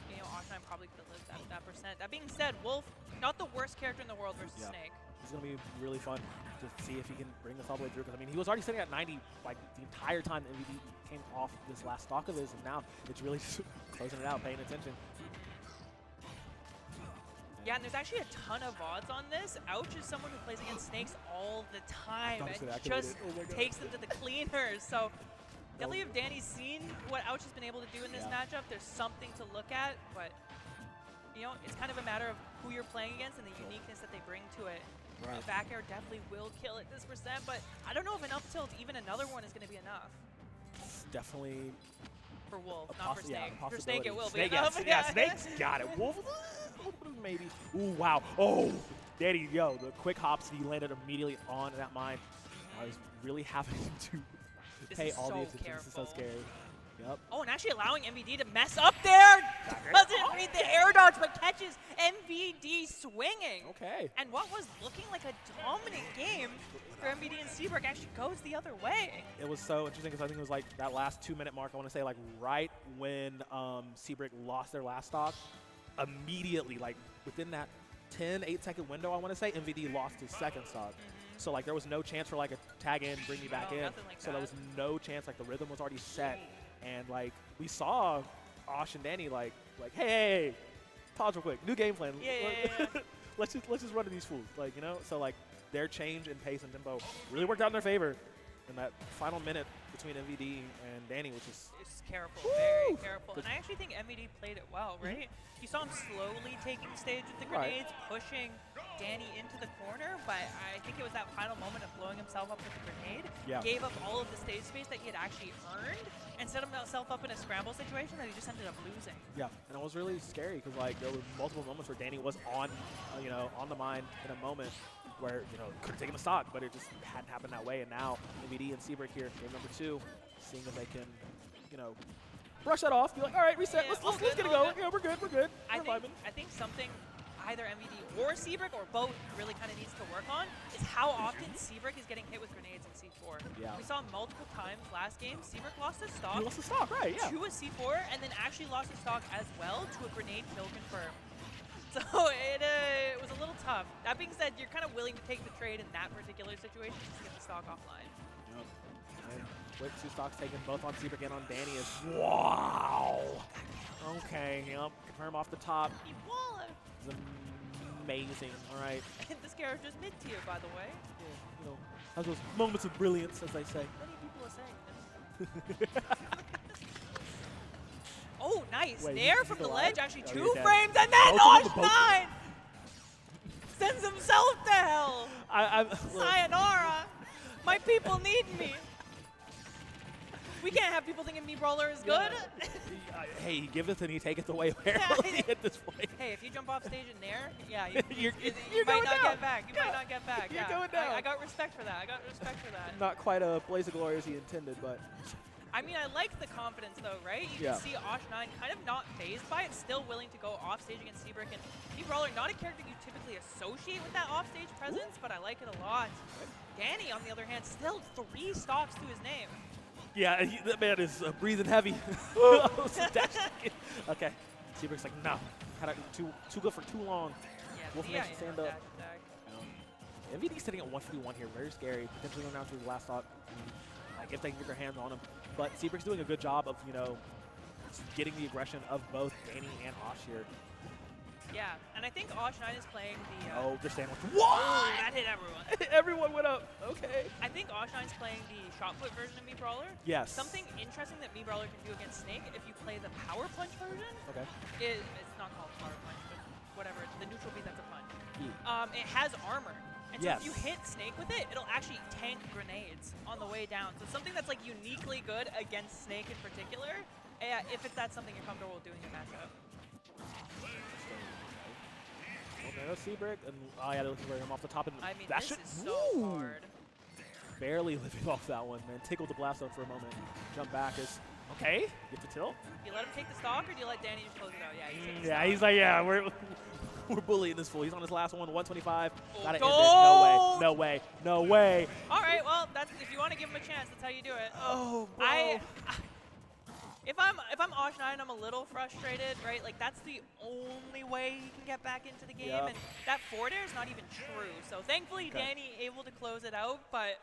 you know, Osh9 probably could have lived that percent. That being said, Wolf, not the worst character in the world versus Snake. It's going to be really fun to see if he can bring this all the way through. Because, I mean, he was already sitting at 90 like the entire time that MVD came off this last stock of his. And now it's really just closing it out, paying attention. Yeah, and there's actually a ton of VODs on this. Ouch is someone who plays against Snakes all the time and just takes them to the cleaners. So definitely if Danny's seen what Ouch has been able to do in this matchup, there's something to look at. But, you know, it's kind of a matter of who you're playing against and the uniqueness that they bring to it. Right. Back air definitely will kill at this percent, but I don't know if an up tilt, even another one, is going to be enough. It's definitely for Wolf, not for Snake. Yeah, for Snake, it will Snake, be enough. Yeah, Snake's got it. Wolf, maybe. Ooh, wow. Oh, Danny, yo, the quick hops, he landed immediately on that mine. I was really having to pay all the attention. This is so scary. Yep. Oh, and actually allowing MVD to mess up there. Doesn't read the air dodge, but catches MVD swinging. Okay. And what was looking like a dominant game for MVD and Seabrook actually goes the other way. It was so interesting because I think it was like that last 2-minute mark, I want to say, like right when Seabrook lost their last stock, immediately, like within that 8-second window, I want to say, MVD lost his second stock. So like there was no chance for like a tag in, bring me back in. Nothing like so that. there was no chance, like the rhythm was already set. And like we saw Osh and Danny like hey, pause real quick, new game plan. Yeah. let's just run to these fools, like, you know. So like their change in pace and tempo really worked out in their favor in that final minute between MVD and Danny, which is It's careful, very careful. And I actually think MVD played it well, right? You saw him slowly taking stage with the grenades, pushing Danny into the corner, but I think it was that final moment of blowing himself up with the grenade. Yeah. Gave up all of the stage space that he had actually earned and set himself up in a scramble situation that he just ended up losing. Yeah, and it was really scary because like there were multiple moments where Danny was on, on the mine in a moment where, could have taken a stock, but it just hadn't happened that way. And now MVD and Seabrook here, game number 2, seeing if they can, brush that off, be like, all right, reset, Yeah, let's get it going. Yeah, we're good. I We're vibing. think something either MVD or Seabrook or both really kind of needs to work on is how often Seabrook is getting hit with grenades in C4. Yeah. We saw multiple times last game, Seabrook lost his stock. He lost the stock, right, yeah. To a C4, and then actually lost his stock as well to a grenade kill confirm. So it was a little tough. That being said, you're kind of willing to take the trade in that particular situation just to get the stock offline. Yep. And quick 2 stocks taken both on Seabrook and on Danny is wow. Okay, yep. Confirm off the top. He won. It's amazing. All right. And this character's mid-tier, by the way. Yeah, has those moments of brilliance, as they say. Many people are saying this. Oh, nice. Wait, Nair he's from the still ledge, alive? actually Oh, 2 he's dead. frames, and then Both of them, Osh9 sends himself to hell. Look, Sayonara. My people need me. We can't have people thinking me brawler is good. hey, he giveth and he taketh away apparently at this point. Hey, if you jump off stage in Nair, yeah, You're you might going not down. get back. You might not get back. You're yeah. going down. I got respect for that. Not quite a blaze of glory as he intended, but I mean, I like the confidence, though, right? You Yeah. can see Osh9 kind of not phased by it, still willing to go off stage against Seabrook. And B-Brawler, not a character you typically associate with that off-stage presence, but I like it a lot. Danny, on the other hand, still 3 stocks to his name. yeah, that man is breathing heavy. Okay, Seabrook's like, no, too good for too long. Yeah, Wolf yeah, Nation stand yeah, up. MVD's sitting at 151 here, very scary. Potentially going down to his last stock, like if they can get their hands on him. But Seabrook's doing a good job of, getting the aggression of both Danny and Osh here. Yeah, and I think Osh9 is playing the... Oh, they're standing with Whoa, that hit everyone. Everyone went up. Okay. I think Osh9 is playing the shot put version of Me-Brawler. Yes. Something interesting that Me-Brawler can do against Snake, if you play the Power Punch version, Okay. it's not called Power Punch, but whatever, the neutral beat that's a punch. Yeah. It has armor. And so Yes. if you hit Snake with it, it'll actually tank grenades on the way down. So something that's like uniquely good against Snake in particular, if that's something you're comfortable with doing in matchup. Okay, that's Seabrook, and they're looking for him off the top. And I mean, that this should, is so hard. Barely living off that one, man. Tickled the blast zone for a moment. Jump back is okay. Get the tilt. Do you let him take the stock, or do you let Danny just close it out? Yeah, he takes the Yeah, stock. he's like, yeah, we're bullying this fool. He's on his last one, 125. Oh, Gotta end it. don't! No way. No way. All right, well, that's if you want to give him a chance, that's how you do it. Oh, bro. If I'm Osh9, I'm a little frustrated, right? Like that's the only way he can get back into the game, Yep. and that forward air is not even true. So thankfully, Okay. Danny able to close it out, but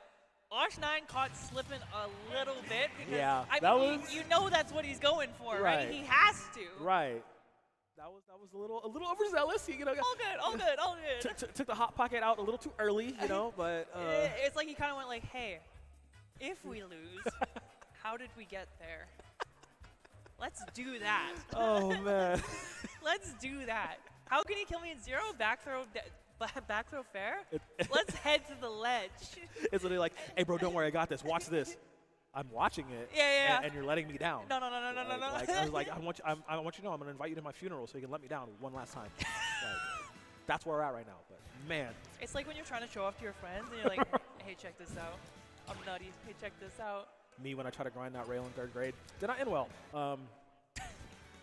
Osh9 caught slipping a little bit because Yeah, I that mean, was- you know that's what he's going for, right? Right. He has to. Right. That was a little overzealous. All good. Took the hot pocket out a little too early, but It's like he kind of went like, hey, if we lose, how did we get there? Let's do that. oh man. Let's do that. How can he kill me in 0? Back throw fair? It- Let's head to the ledge. It's literally like, hey bro, don't worry, I got this. Watch this. I'm watching it. Yeah. And you're letting me down. No. Like, I was like, I want you to know I'm gonna invite you to my funeral so you can let me down one last time. Like, that's where we're at right now. But man, It's like when you're trying to show off to your friends and you're like, hey, check this out. I'm nutty. Hey, check this out. me when I try to grind that rail in 3rd grade. Did not end well.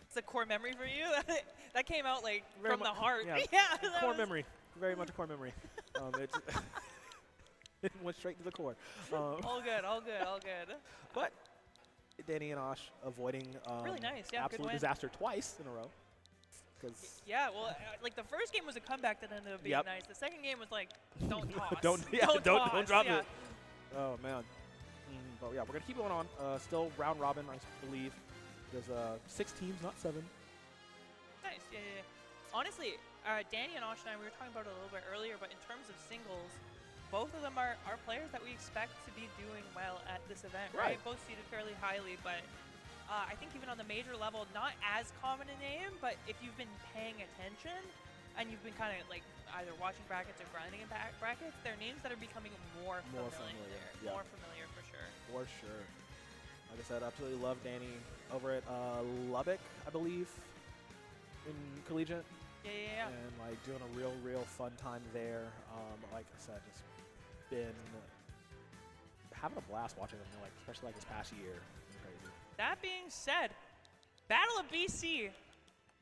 It's a core memory for you. That came out like Very from the heart. Yeah, that core was- memory. Very much a core memory. It went straight to the core. All good, all good, all good. But Danny and Osh avoiding Really nice, yeah, good absolute win. disaster twice in a row. Yeah, well, like the first game was a comeback that ended up being Yep. nice. The second game was like, don't toss. don't toss, drop yeah. it. Oh man. But yeah, we're gonna keep going on. Still round robin, I believe. There's 6 teams, not 7. Nice, yeah. Honestly, Danny and Osh and I, we were talking about it a little bit earlier, but in terms of singles, both of them are players that we expect to be doing well at this event, right? Both seated fairly highly, but I think even on the major level, not as common a name, but if you've been paying attention and you've been kind of like either watching brackets or grinding in brackets, they're names that are becoming more familiar. Yeah. More familiar for sure. For sure. Like I said, I absolutely love Danny over at Lubbock, I believe, in collegiate. Yeah. And like doing a real fun time there. Like I said, just been having a blast watching them, like especially like this past year. It's crazy. That being said, Battle of BC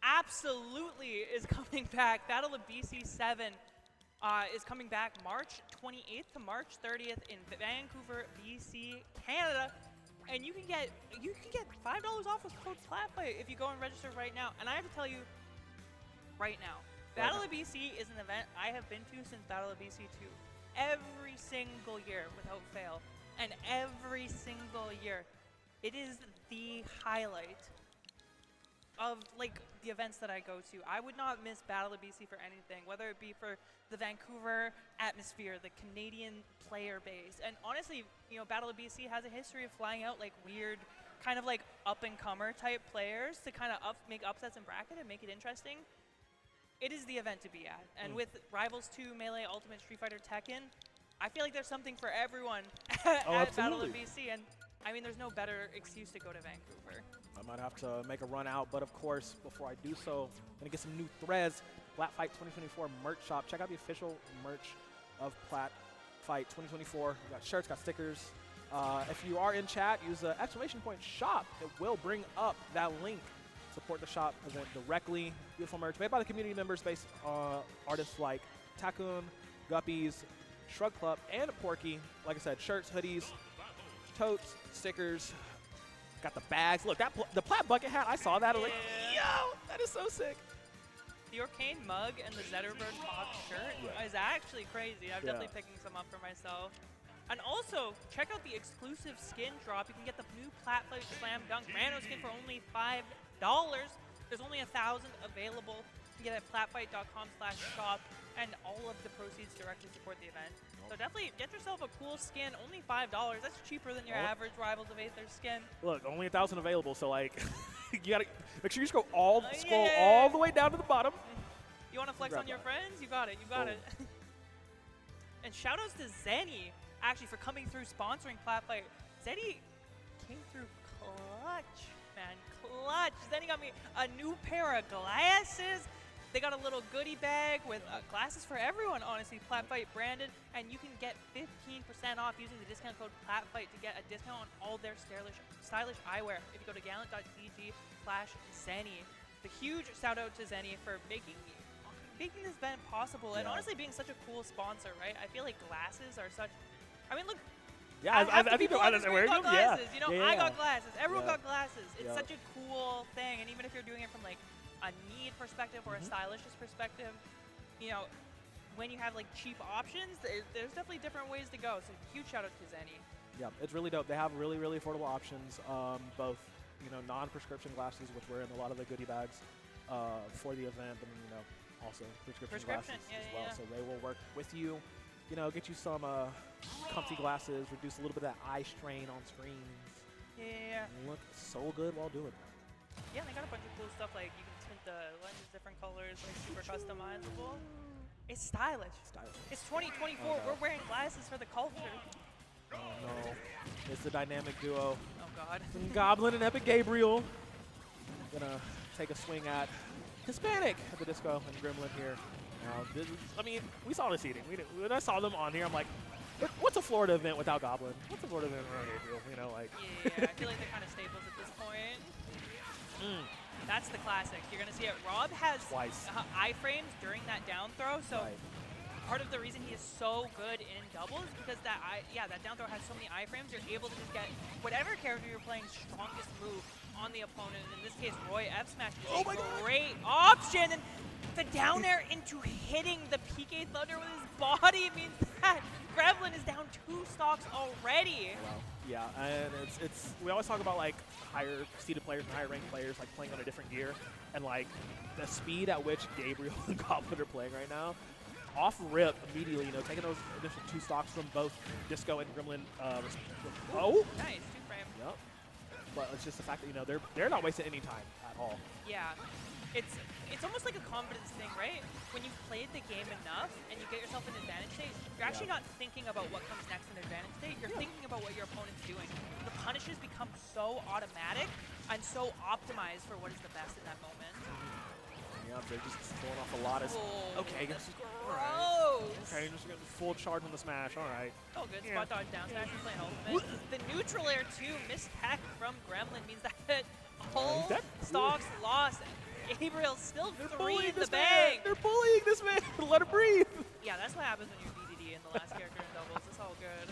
absolutely is coming back. Battle of BC 7 is coming back March 28th to March 30th in Vancouver, BC, Canada. And you can get $5 off with code Platfight if you go and register right now. And I have to tell you, right now, Battle of BC is an event I have been to since Battle of BC 2 every single year without fail. And every single year, it is the highlight of like the events that I go to. I would not miss Battle of BC for anything, whether it be for the Vancouver atmosphere, the Canadian player base. And honestly, you know, Battle of BC has a history of flying out like weird, kind of like up-and-comer type players to kind of make upsets in bracket and make it interesting. It is the event to be at. And with Rivals 2, Melee, Ultimate, Street Fighter, Tekken, I feel like there's something for everyone at Battle of BC. And I mean, there's no better excuse to go to Vancouver. I might have to make a run out, but of course, before I do so, I'm gonna get some new threads. Platfight 2024 merch shop. Check out the official merch of Platfight 2024. We got shirts, got stickers. If you are in chat, use the !shop. It will bring up that link. Support the shop event directly. Beautiful merch made by the community members, based artists like Takun, Guppies, Shrug Club, and Porky. Like I said, shirts, hoodies, totes, stickers. Got the bags. Look, the Plat bucket hat. I saw that. I was like, yo, that is so sick. The Orcane mug and the Zetterbird pop shirt is actually crazy. I'm definitely picking some up for myself. And also, check out the exclusive skin drop. You can get the new Platfight Slam Dunk Rando skin for only $5. There's only 1,000 available. You can get it at platfight.com/shop, and all of the proceeds directly support the event. So definitely get yourself a cool skin. Only $5. That's cheaper than your average Rivals of Aether skin. Look, only 1,000 available, so like, you gotta make sure you scroll all the way down to the bottom. You want to flex on your friends? You got it. You got it. And shout outs to Zenny, actually, for coming through sponsoring Platfight. Zenny came through clutch, man, clutch. Zenny got me a new pair of glasses. They got a little goodie bag with glasses for everyone, honestly, Platfight branded, and you can get 15% off using the discount code Platfight to get a discount on all their stylish eyewear if you go to gallant.cg/Zenny. The huge shout out to Zenny for making this event possible, and honestly being such a cool sponsor, right? I feel like glasses are such, I mean, look, yeah, I think people on the screen got glasses. You know, yeah. I got glasses. Everyone got glasses. It's Yeah. such a cool thing, and even if you're doing it from like a need perspective or a stylish perspective, you know, when you have like cheap options, there's definitely different ways to go. So huge shout out to Zenny. Yeah, it's really dope. They have really affordable options, both, you know, non-prescription glasses, which were in a lot of the goodie bags for the event, and, you know, also prescription glasses as well. Yeah. So they will work with you, you know, get you some comfy glasses, reduce a little bit of that eye strain on screens. Yeah. And look so good while doing it. Yeah, and they got a bunch of cool stuff, like you can tint the lenses different colors, like super customizable. It's stylish. It's 2024. Oh, no. We're wearing glasses for the culture. Oh no, it's the dynamic duo. Oh God. Goblin and Epic Gabriel. Gonna take a swing at Hispanic at the disco and Gremlin here. Now, I mean, we saw the seating. When I saw them on here, I'm like, What's a Florida event without Goblin? What's a Florida event without Gabriel? You know, like. Yeah, I feel like they're kind of staples at this point. That's the classic. You're going to see it. Rob has Twice. iframes during that down throw, so part of the reason he is so good in doubles is because that down throw has so many iframes. You're able to just get whatever character you're playing strongest move on the opponent. In this case, Roy F smash is a great option. And the down air into hitting the PK Thunder with his body means that Gremlin is down 2 stocks already. Wow. Yeah, and it's we always talk about like higher seeded players and higher ranked players like playing on a different gear, and like the speed at which Gabriel and Goblin are playing right now. Off rip immediately, you know, taking those initial 2 stocks from both Disco and Gremlin. Nice, 2 frame. Yep. But it's just the fact that, you know, they're not wasting any time at all. Yeah. It's almost like a confidence thing, right? When you've played the game enough and you get yourself in advantage state, you're actually not thinking about what comes next in advantage state. You're thinking about what your opponent's doing. The punishes become so automatic and so optimized for what is the best in that moment. Yeah, they're just throwing off a lot of. Okay, that's just gross. Okay, just getting full charge on the smash. All right. Oh, good spot dodge down smash. He's playing ultimate. The neutral air 2 mistech from Gremlin means that whole stocks lost. Gabriel's still 3 in the bag. They're bullying this man. Let him breathe. Yeah, that's what happens when you're DDD in the last character in doubles. It's all good.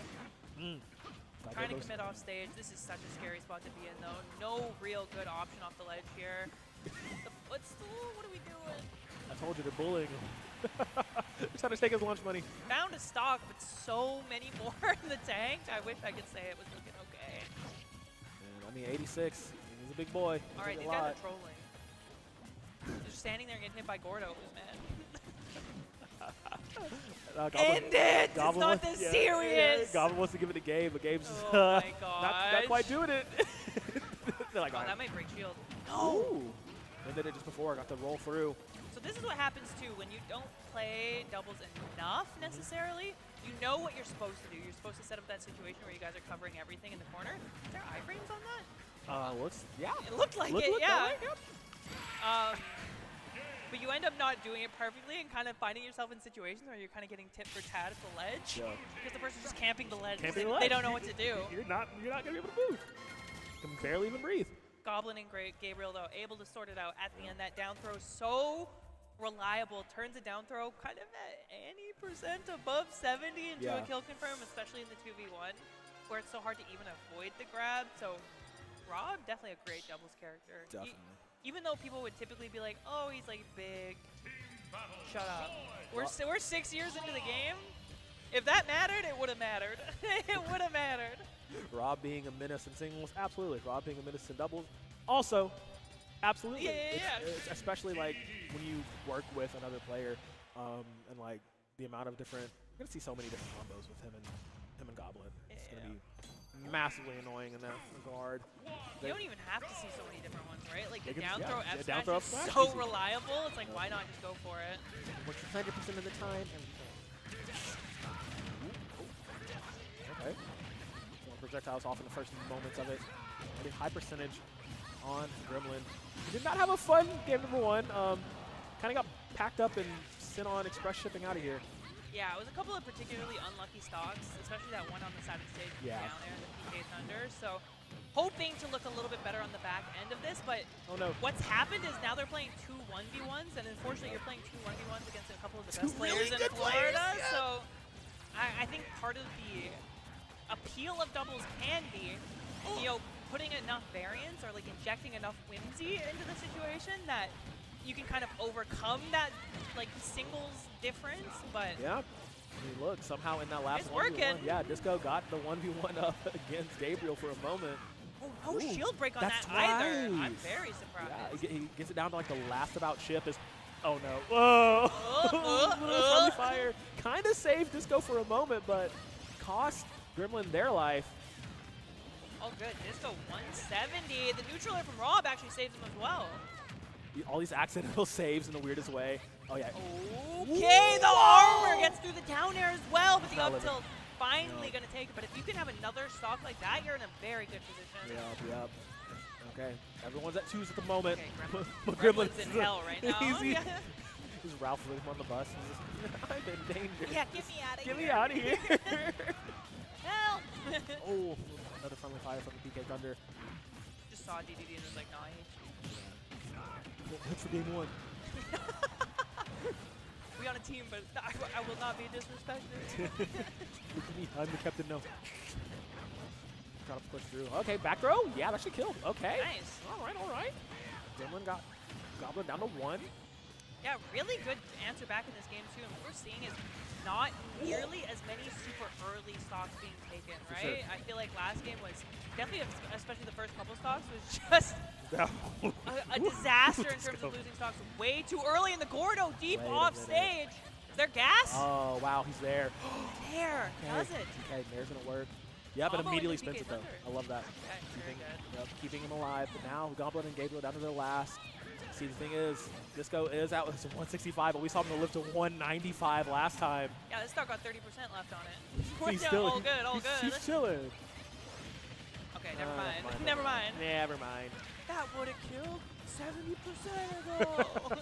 Trying to commit off stage. This is such a scary spot to be in, though. No real good option off the ledge here. The footstool? What are we doing? I told you they're bullying him. Just trying to take his lunch money. Found a stock, but so many more in the tank. I wish I could say it was looking okay. And I mean, 86. He's a big boy. All right, these guys are trolling. They're standing there getting hit by Gordo. Who's mad? End it! It's not this serious! Goblin wants to give it to Gabe, but Gabe's my gosh. not quite doing it. They're like, oh, that might break shield. No! And did it just before, got to roll through. So this is what happens too when you don't play doubles enough necessarily. You know what you're supposed to do. You're supposed to set up that situation where you guys are covering everything in the corner. Is there iframes on that? Yeah. It looked like it, yeah. But you end up not doing it perfectly and kind of finding yourself in situations where you're kind of getting tit for tat at the ledge because the person's just camping the ledge. They don't know what to do. You're not going to be able to move. You can barely even breathe. Goblin and Gabriel, though, able to sort it out at the end. That down throw so reliable. Turns a down throw kind of at any percent above 70 into a kill confirm, especially in the 2v1, where it's so hard to even avoid the grab. So Rob, definitely a great doubles character. Definitely. Even though people would typically be like, oh, he's like big. Shut up. We're 6 years into the game. If that mattered, it would have mattered. It would have mattered. Rob being a menace in singles, absolutely. Rob being a menace in doubles, also, absolutely. It's especially like when you work with another player, and like the amount of different. You're gonna see so many different combos with him and Goblin. It's gonna be massively annoying in that regard. You don't even have to see so many different ones, right? Like the can, down throw F down throw smash is so reliable. It's like, why not just go for it? Works 100% of the time. Okay. Projectiles off in the first moments of it. Getting high percentage on Gremlin. He did not have a fun game number 1. Kind of got packed up and sent on express shipping out of here. Yeah, it was a couple of particularly unlucky stocks, especially that one on the side of the stage down there in the PK Thunder. So hoping to look a little bit better on the back end of this, but what's happened is now they're playing 2 1v1s, and unfortunately you're playing 2 1v1s against a couple of the best players in Florida. So I think part of the appeal of doubles can be, you know, putting enough variance or like injecting enough whimsy into the situation that you can kind of overcome that like singles difference. But yeah, I mean, look, somehow in that last it's working. Yeah, Disco got the 1v1 up against Gabriel for a moment. Oh, no shield break on that either. I'm very surprised. Yeah, he gets it down to like the last about chip is. Oh no! Whoa! Friendly fire kind of saved Disco for a moment, but cost Gremlin their life. Oh, good. Disco 170. The neutral air from Rob actually saves him as well. All these accidental saves in the weirdest way. Oh, yeah. Okay, the armor gets through the down air as well, but the up tilt finally going to take it. But if you can have another stock like that, you're in a very good position. Yep. Okay, everyone's at 2s at the moment. Okay, Gremlin's in hell right now. Just Ralph with him on the bus. He's just, I'm in danger. Yeah, get me out of here. Get me out of here. Help! Oh, another friendly fire from the PK Thunder. Just saw DDD and was like, nah, I hate you. What's for game 1? We on a team, but I will not be disrespected. Look at me, I'm the captain now. Trying to push through. Okay, back throw. Yeah, that should kill. Okay. Nice. All right, all right. Gremlin got Goblin down to 1. Yeah, really good answer back in this game, too. And what we're seeing is not nearly as many super early stocks being taken, right? Sure. I feel like last game was definitely, especially the first couple stocks, was just a disaster in terms of losing stocks way too early. And the Gordo deep off stage. Is there gas? Oh, wow, he's there. There, does it. Okay, Nair's going to work. Yeah, but Combo immediately into spins PK it, though. Thunder. I love that. Okay, very good. Yep, keeping him alive. But now Goblin and Gabriel down to their last. See, the thing is, Disco is out with 165, but we saw him live to 195 last time. Yeah, this stock got 30% left on it. We're He's down, still all good, all good. He's chilling. Okay, never mind. Never mind. Never mind. That would have killed 70% ago.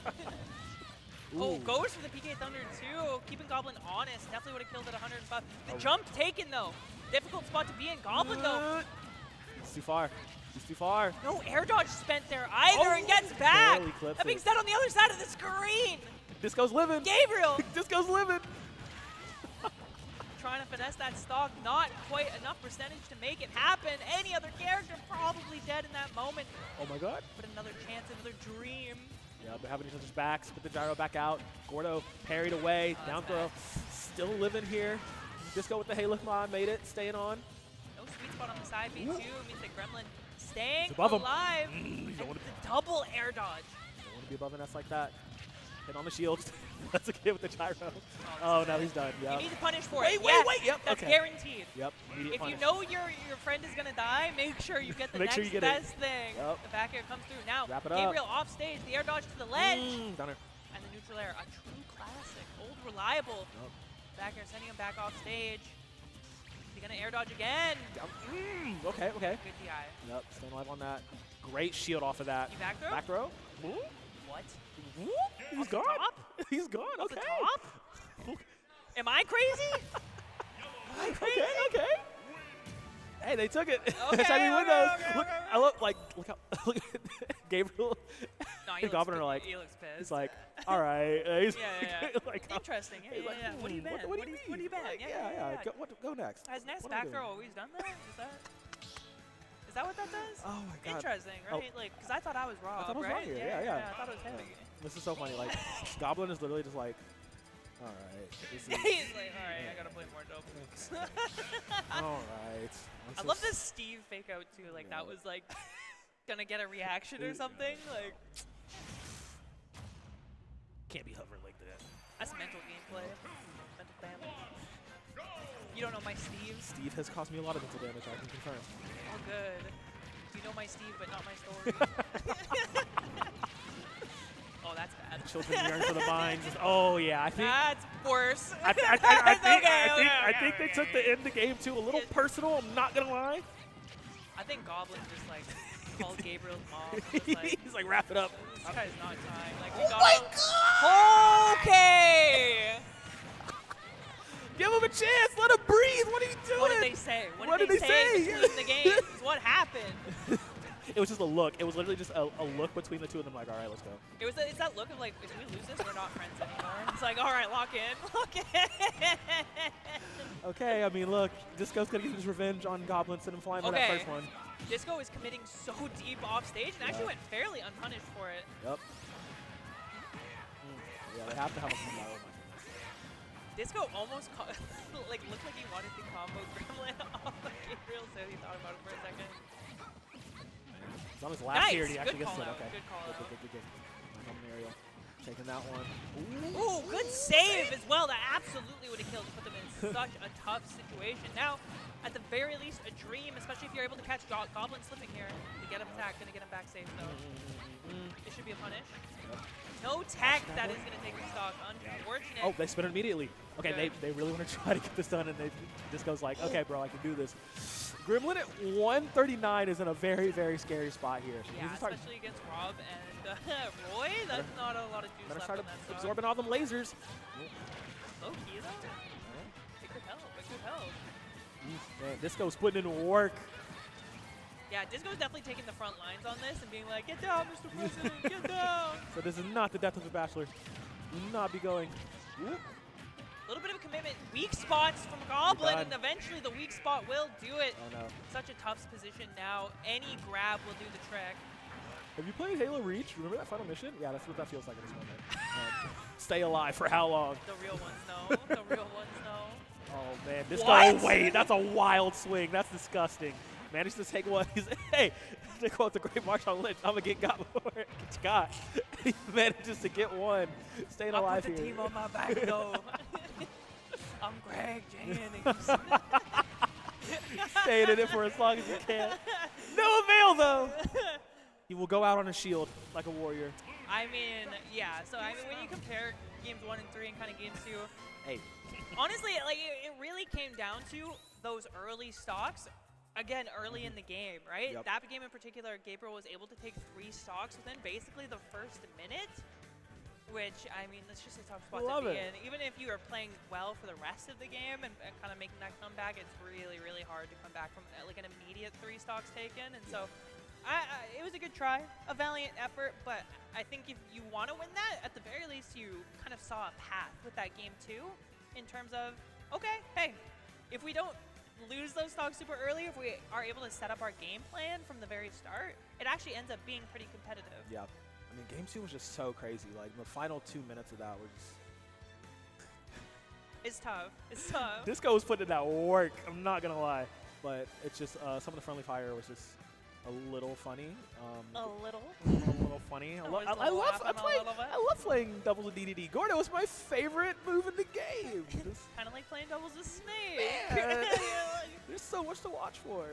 Oh, goes for the PK Thunder too. Keeping Goblin honest. Definitely would have killed at 105. The jump taken though. Difficult spot to be in. Goblin though. It's too far. He's too far. No air dodge spent there either and gets back. Barely clips That being it. said, on the other side of the screen, Disco's living. Gabriel Disco's living. trying to finesse that stock. Not quite enough percentage to make it happen. Any other character probably dead in that moment. Oh my god. But another chance, another dream. Yeah, they're having each other's backs. Put the gyro back out. Gordo parried away. Down throw. Still living here. Disco with the Halo Mod made it. Staying on. No sweet spot on the side B2 means that Gremlin staying above him. alive. You don't And wanna- the double air dodge. Don't want to be above an S like that. Hit on the shield. That's a kid with the gyro. Oh, now he's done. You Yep. need to punish for Wait, it. wait, Yes, wait. Yep, that's okay. guaranteed. Yep. Immediate If you punish. know your friend is gonna die, make sure you get the Make next sure you get it. best thing. Yep. The back air comes through. Now, Wrap it up. Gabriel off stage, the air dodge to the ledge. Downer. And the neutral air, a true classic, old reliable. Yep. Back air sending him back off stage. He's gonna air dodge again. Down. Okay, okay. Good DI. Yep, staying alive on that. Great shield off of that. You back throw? Back throw. What? He's Off the gone. top? He's gone. Off Okay. the top? Am I crazy? Am I crazy? Okay, okay. Hey, they took it. Okay, That's how we win those. okay, Look, okay. I look like look how look at Gabriel No, he and Goblin are like, he looks pissed. he's like, all right. He's Yeah. like, Interesting. Yeah, he's yeah, like, yeah. What do you ban? What do you What do you ban? Like, Yeah, yeah, yeah, yeah. Go next. Has Ness What am I back throw doing? always done that? Is that what that does? Oh my god. Interesting, right? Like, because I thought I was Rob, thought it was right? Rob here. Yeah. I thought it was him. This is so funny. Like, Goblin is literally just like, all right. This is, He's like, all right, I gotta play more doubles. all right. I love this Steve fake out too. Like that was like gonna get a reaction or something. Like Can't be hovering like that. that's mental gameplay, mental damage. You don't know my Steve? Steve has caused me a lot of mental damage, I can confirm. Oh, good. You know my Steve, but not my story. Oh, that's bad. Children yearn for the mines. Oh yeah, I think. That's worse. I think Okay, they took the end of game 2 a little personal. I'm not gonna lie. I think Goblin just like called Gabriel's mom. Was like, He's like, wrap it up. this guy's not trying. Like, we got Okay. Give him a chance. Let him breathe. What are you doing? What did they say? What did they say? between the games? What happened? It was just a look. It was literally just a look between the two of them. Like, all right, let's go. It's that look of like, if we lose this, we're not friends anymore. It's like, all right, lock in, lock in. Okay, I mean, look, Disco's gonna get his revenge on Goblin, send him flying for that Okay. first one. Disco is committing so deep off stage and actually went fairly unpunished for it. Yep. Yeah, they have to have a combo. Oh my goodness. Disco almost like looked like he wanted to combo Gremlin off of Gabriel, so he thought about it for a second. It's on his last Nice. tier, and he actually Good gets it. call out. Okay. Good call out. Good. Back on the aerial. Taking that one. Ooh, good save as well. That absolutely would have killed to put them in such a tough situation. Now, at the very least, a dream, especially if you're able to catch Goblin slipping here to get him attacked. Gonna get him back safe though. It should be a punish. No tech that is gonna take the stock. Unfortunate. Oh, they spin it immediately. Okay, Good. they really want to try to get this done, and Disco's like, okay, bro, I can do this. Gremlin at 139 is in a very, very scary spot here. Yeah, especially against Rob and Roy. That's not a lot of juice left start on that stock. absorbing all them lasers. Low key though. It could help. It could help. Man, Disco's putting in work. Yeah, Disco's definitely taking the front lines on this and being like, get down, Mr. President, get down. So this is not the death of the Bachelor. Will not be going. Whoop. A little bit of a commitment. Weak spots from Goblin, and eventually the weak spot will do it. Oh no. Such a tough position now. Any grab will do the trick. Have you played Halo Reach? Remember that final mission? Yeah, that's what that feels like in this moment. Stay alive for how long? The real ones know. The real ones know. Oh man, this What? guy, wait, that's a wild swing. That's disgusting. Managed to take one. He's, hey, they quote the great Marshawn Lynch, I'm gonna get got before it gets got. He manages to get one. Staying alive I put the here. team on my back though. I'm Greg Jennings. Staying in it for as long as you can. No avail though. He will go out on a shield like a warrior. I mean, yeah. So I mean, when you compare games 1 and 3 and kind of game 2, Hey. honestly, like it really came down to those early stocks. Again, early in the game, right? Yep. That game in particular, Gabriel was able to take 3 stocks within basically the first minute, which, I mean, that's just a tough spot Love to be it. in. Even if you are playing well for the rest of the game and kind of making that comeback, it's really, really hard to come back from like an immediate 3 stocks taken. And so it was a good try, a valiant effort, but I think if you want to win that, at the very least, you kind of saw a path with that game too, in terms of, okay, hey, if we don't lose those stocks super early, if we are able to set up our game plan from the very start, it actually ends up being pretty competitive. Yeah. I mean, game 2 was just so crazy. Like, the final 2 minutes of that were just... It's tough. It's tough. Disco was putting in that work, I'm not going to lie. But it's just, some of the friendly fire was just a little funny. A little. A little funny. I love playing doubles with DDD. Gordo was my favorite move in the game. Kind of like playing doubles with Snake. Man, there's so much to watch for.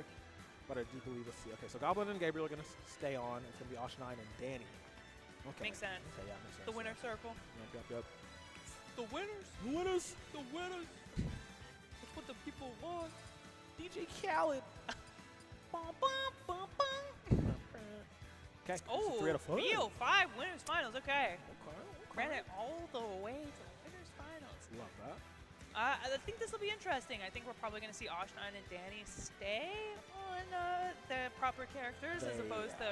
But I do believe, let's see. Okay, so Goblin and Gabriel are going to stay on. It's going to be Osh9 and Danny. Okay. Makes sense. Okay, yeah, makes sense. The winner circle. Yep. The winners. The winners. The winners. That's what the people want. DJ Khaled. Bum, bum, bum, bum. Okay. Oh, Three out of 4. VO5 winners finals. Okay. Okay. Ran it all the way to the winners finals. Love that. I think this will be interesting. I think we're probably going to see Osh9 and Danny stay on the proper characters as opposed to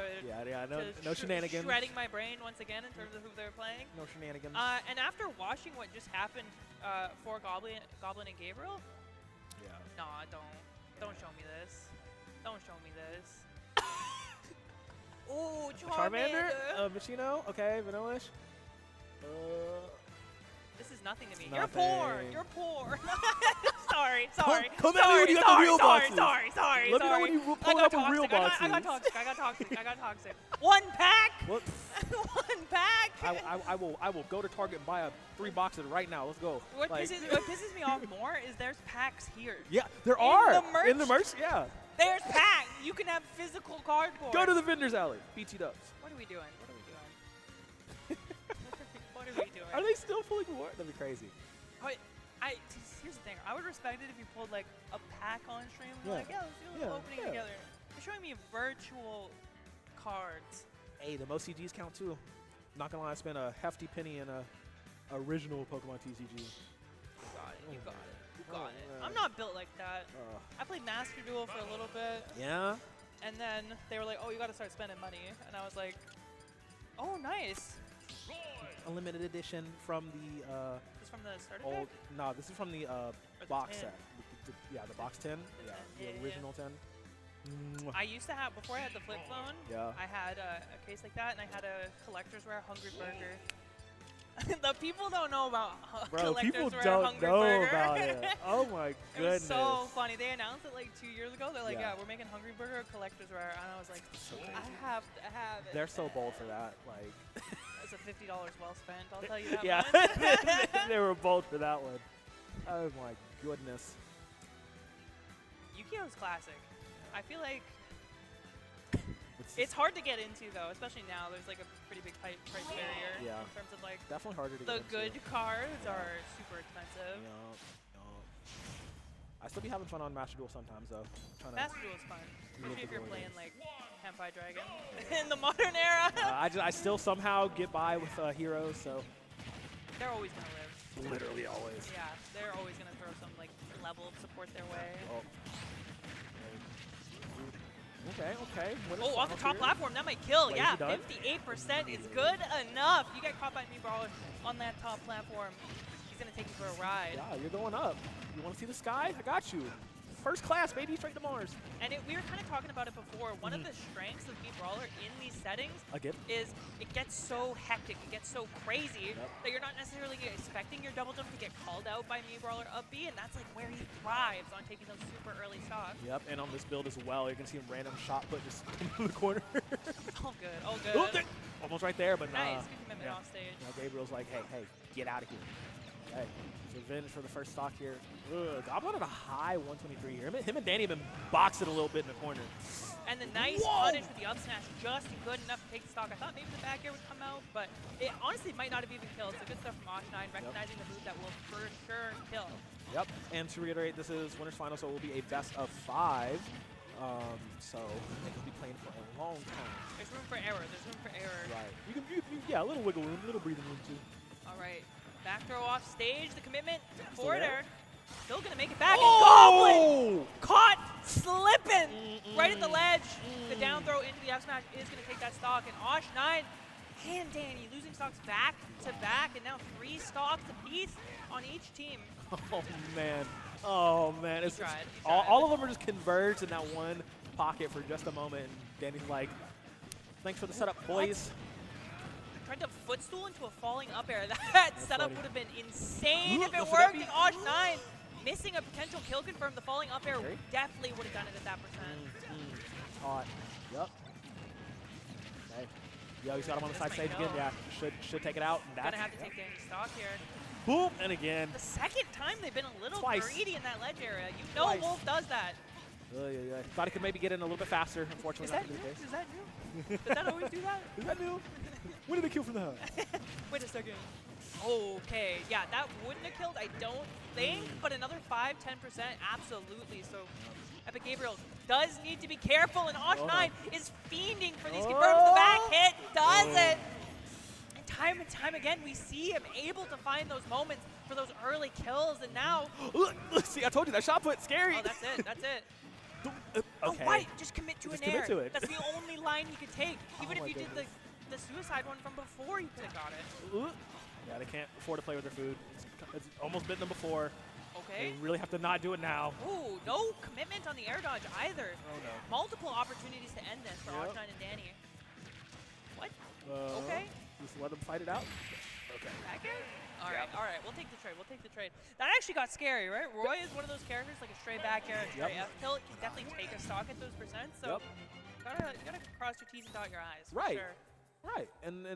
no shenanigans. shredding my brain once again in terms of who they're playing. No shenanigans. And after watching what just happened for Goblin and Gabriel, yeah. nah, don't show me this. Don't show me this. Ooh, Charmander. Machino. Okay, Vanillish. This is nothing to me. Nothing. You're poor. You're poor. sorry. Come at me when you got the real boxes. Sorry. Let me know when you pull up with real boxes. I got toxic. One pack. What? One pack. I will go to Target and buy 3 boxes right now. Let's go. What pisses me off more is there's packs here. Yeah, there are. The merch? In the merch, yeah. There's packs. You can have physical cardboard. Go to the vendor's alley. BT Dubs. What are we doing? What are we doing? Are they still pulling more? That'd be crazy. Here's the thing. I would respect it if you pulled like a pack on stream. And Yeah. Like, yeah, let's do a little opening together. You're showing me virtual cards. Hey, the most CGs count too. Not gonna lie, I spent a hefty penny in a original Pokemon TCG. You got it. I'm not built like that. I played Master Duel for a little bit. Yeah. And then they were like, oh, you got to start spending money. And I was like, oh, nice. A limited edition from the This is from the starter old. deck? No, this is from the the box 10. set. Yeah, the box 10. The 10, The original 10. Mwah. I used to have, before I had the flip phone, Yeah. I had a case like that, and I had a collector's rare Hungry Burger. The people don't know about Bro, people collector's rare don't Hungry know Burger. about it. Oh my It goodness. was so funny. They announced it like 2 years ago. They're like, Yeah. yeah, we're making Hungry Burger a collector's rare. And I was like, So I crazy. have to have it. They're so bold for that. Like, It's a $50 well spent, I'll tell you that yeah, much. they were bold for that one. Oh my goodness. Yu-Gi-Oh's classic. I feel like it's hard to get into though, especially now. There's like a pretty big price barrier Yeah. in terms of like Definitely harder to the get into. good cards are super expensive. Yeah. I still be having fun on Master Duel sometimes, though. Master Duel is fun, especially if you're glory playing like Campfire Dragon in the modern era. I still somehow get by with heroes, so. They're always going to live. Literally always. Yeah, they're always going to throw some like level of support their way. Oh. Okay, okay. Oh, off the top platform, that might kill. Wait, yeah, is he done? 58% is good enough. You get caught by me, bro, on that top platform. He's going to take you for a ride. Yeah, you're going up. You want to see the sky? I got you. First class, baby, straight to Mars. And we were kind of talking about it before. One of the strengths of Mii Brawler in these settings is it gets so hectic, it gets so crazy that you're not necessarily expecting your double jump to get called out by Mii Brawler up B, and that's like where he thrives on taking those super early stocks. Yep, and on this build as well, you're going to see him random shot put just in the corner. All good, all good. Oh, almost right there, but nice, good commitment off stage. Now Gabriel's like, hey, get out of here. Okay, revenge for the first stock here. Ugh, Goblin at a high 123 here. Him and Danny have been boxing a little bit in the corner. And the nice punish with the up smash, just good enough to take the stock. I thought maybe the back air would come out, but it honestly might not have even killed. So good stuff from Osh9, recognizing the move that will for sure kill. Yep, and to reiterate, this is Winners Final, so it will be a best of 5. So they could be playing for a long time. There's room for error. There's room for error. Right. You can yeah, a little wiggle room, a little breathing room too. All right. Back throw off stage. The commitment forward air. Still going to make it back. Oh! And Goblin caught slipping right at the ledge. The down throw into the F smash is going to take that stock. And Osh9 and Danny losing stocks back to back. And now 3 stocks apiece on each team. Oh, man. Oh, man. It's tried. All of them are just converged in that one pocket for just a moment. And Danny's like, thanks for the setup, boys. Tried to footstool into a falling up air. That setup would have been insane if it Listen, worked. And Osh9 missing a potential kill confirm. The falling up air definitely would have done it at that percent. Hot. Yep. Okay. Yo, he's got him on the side stage again. Yeah, should take it out. And that's gonna have to take Danny's stock here. Boom, and again. The second time they've been a little Twice. greedy in that ledge area. You know Wolf does that. Thought he could maybe get in a little bit faster. Unfortunately, Is that not the new? case. Is that new? Does that always do that? Is that new? When did they kill from the hub? Wait a second. Okay, yeah, that wouldn't have killed, I don't think, but another 5–10%, absolutely. So Epic Gabriel does need to be careful, and Osh9 is fiending for these confirms. The back hit does it. And time again, we see him able to find those moments for those early kills, and now... See, I told you, that shot put scary. Oh, that's it, that's it. Okay. Oh, right, just commit to an air. Commit to it. That's the only line he could take. Even if you did the suicide one from before, you could have got it. Yeah, they can't afford to play with their food. It's almost bitten them before. Okay. They really have to not do it now. Ooh, no commitment on the air dodge either. Oh, no. Multiple opportunities to end this for Osh9 and Danny. What? Okay. Just let them fight it out. Okay. Back air? All right, we'll take the trade, we'll take the trade. That actually got scary, right? Roy is one of those characters, like a stray back air, a stray F tilt, can definitely take a stock at those percents, so you gotta cross your T's and dot your I's, for sure. Right, and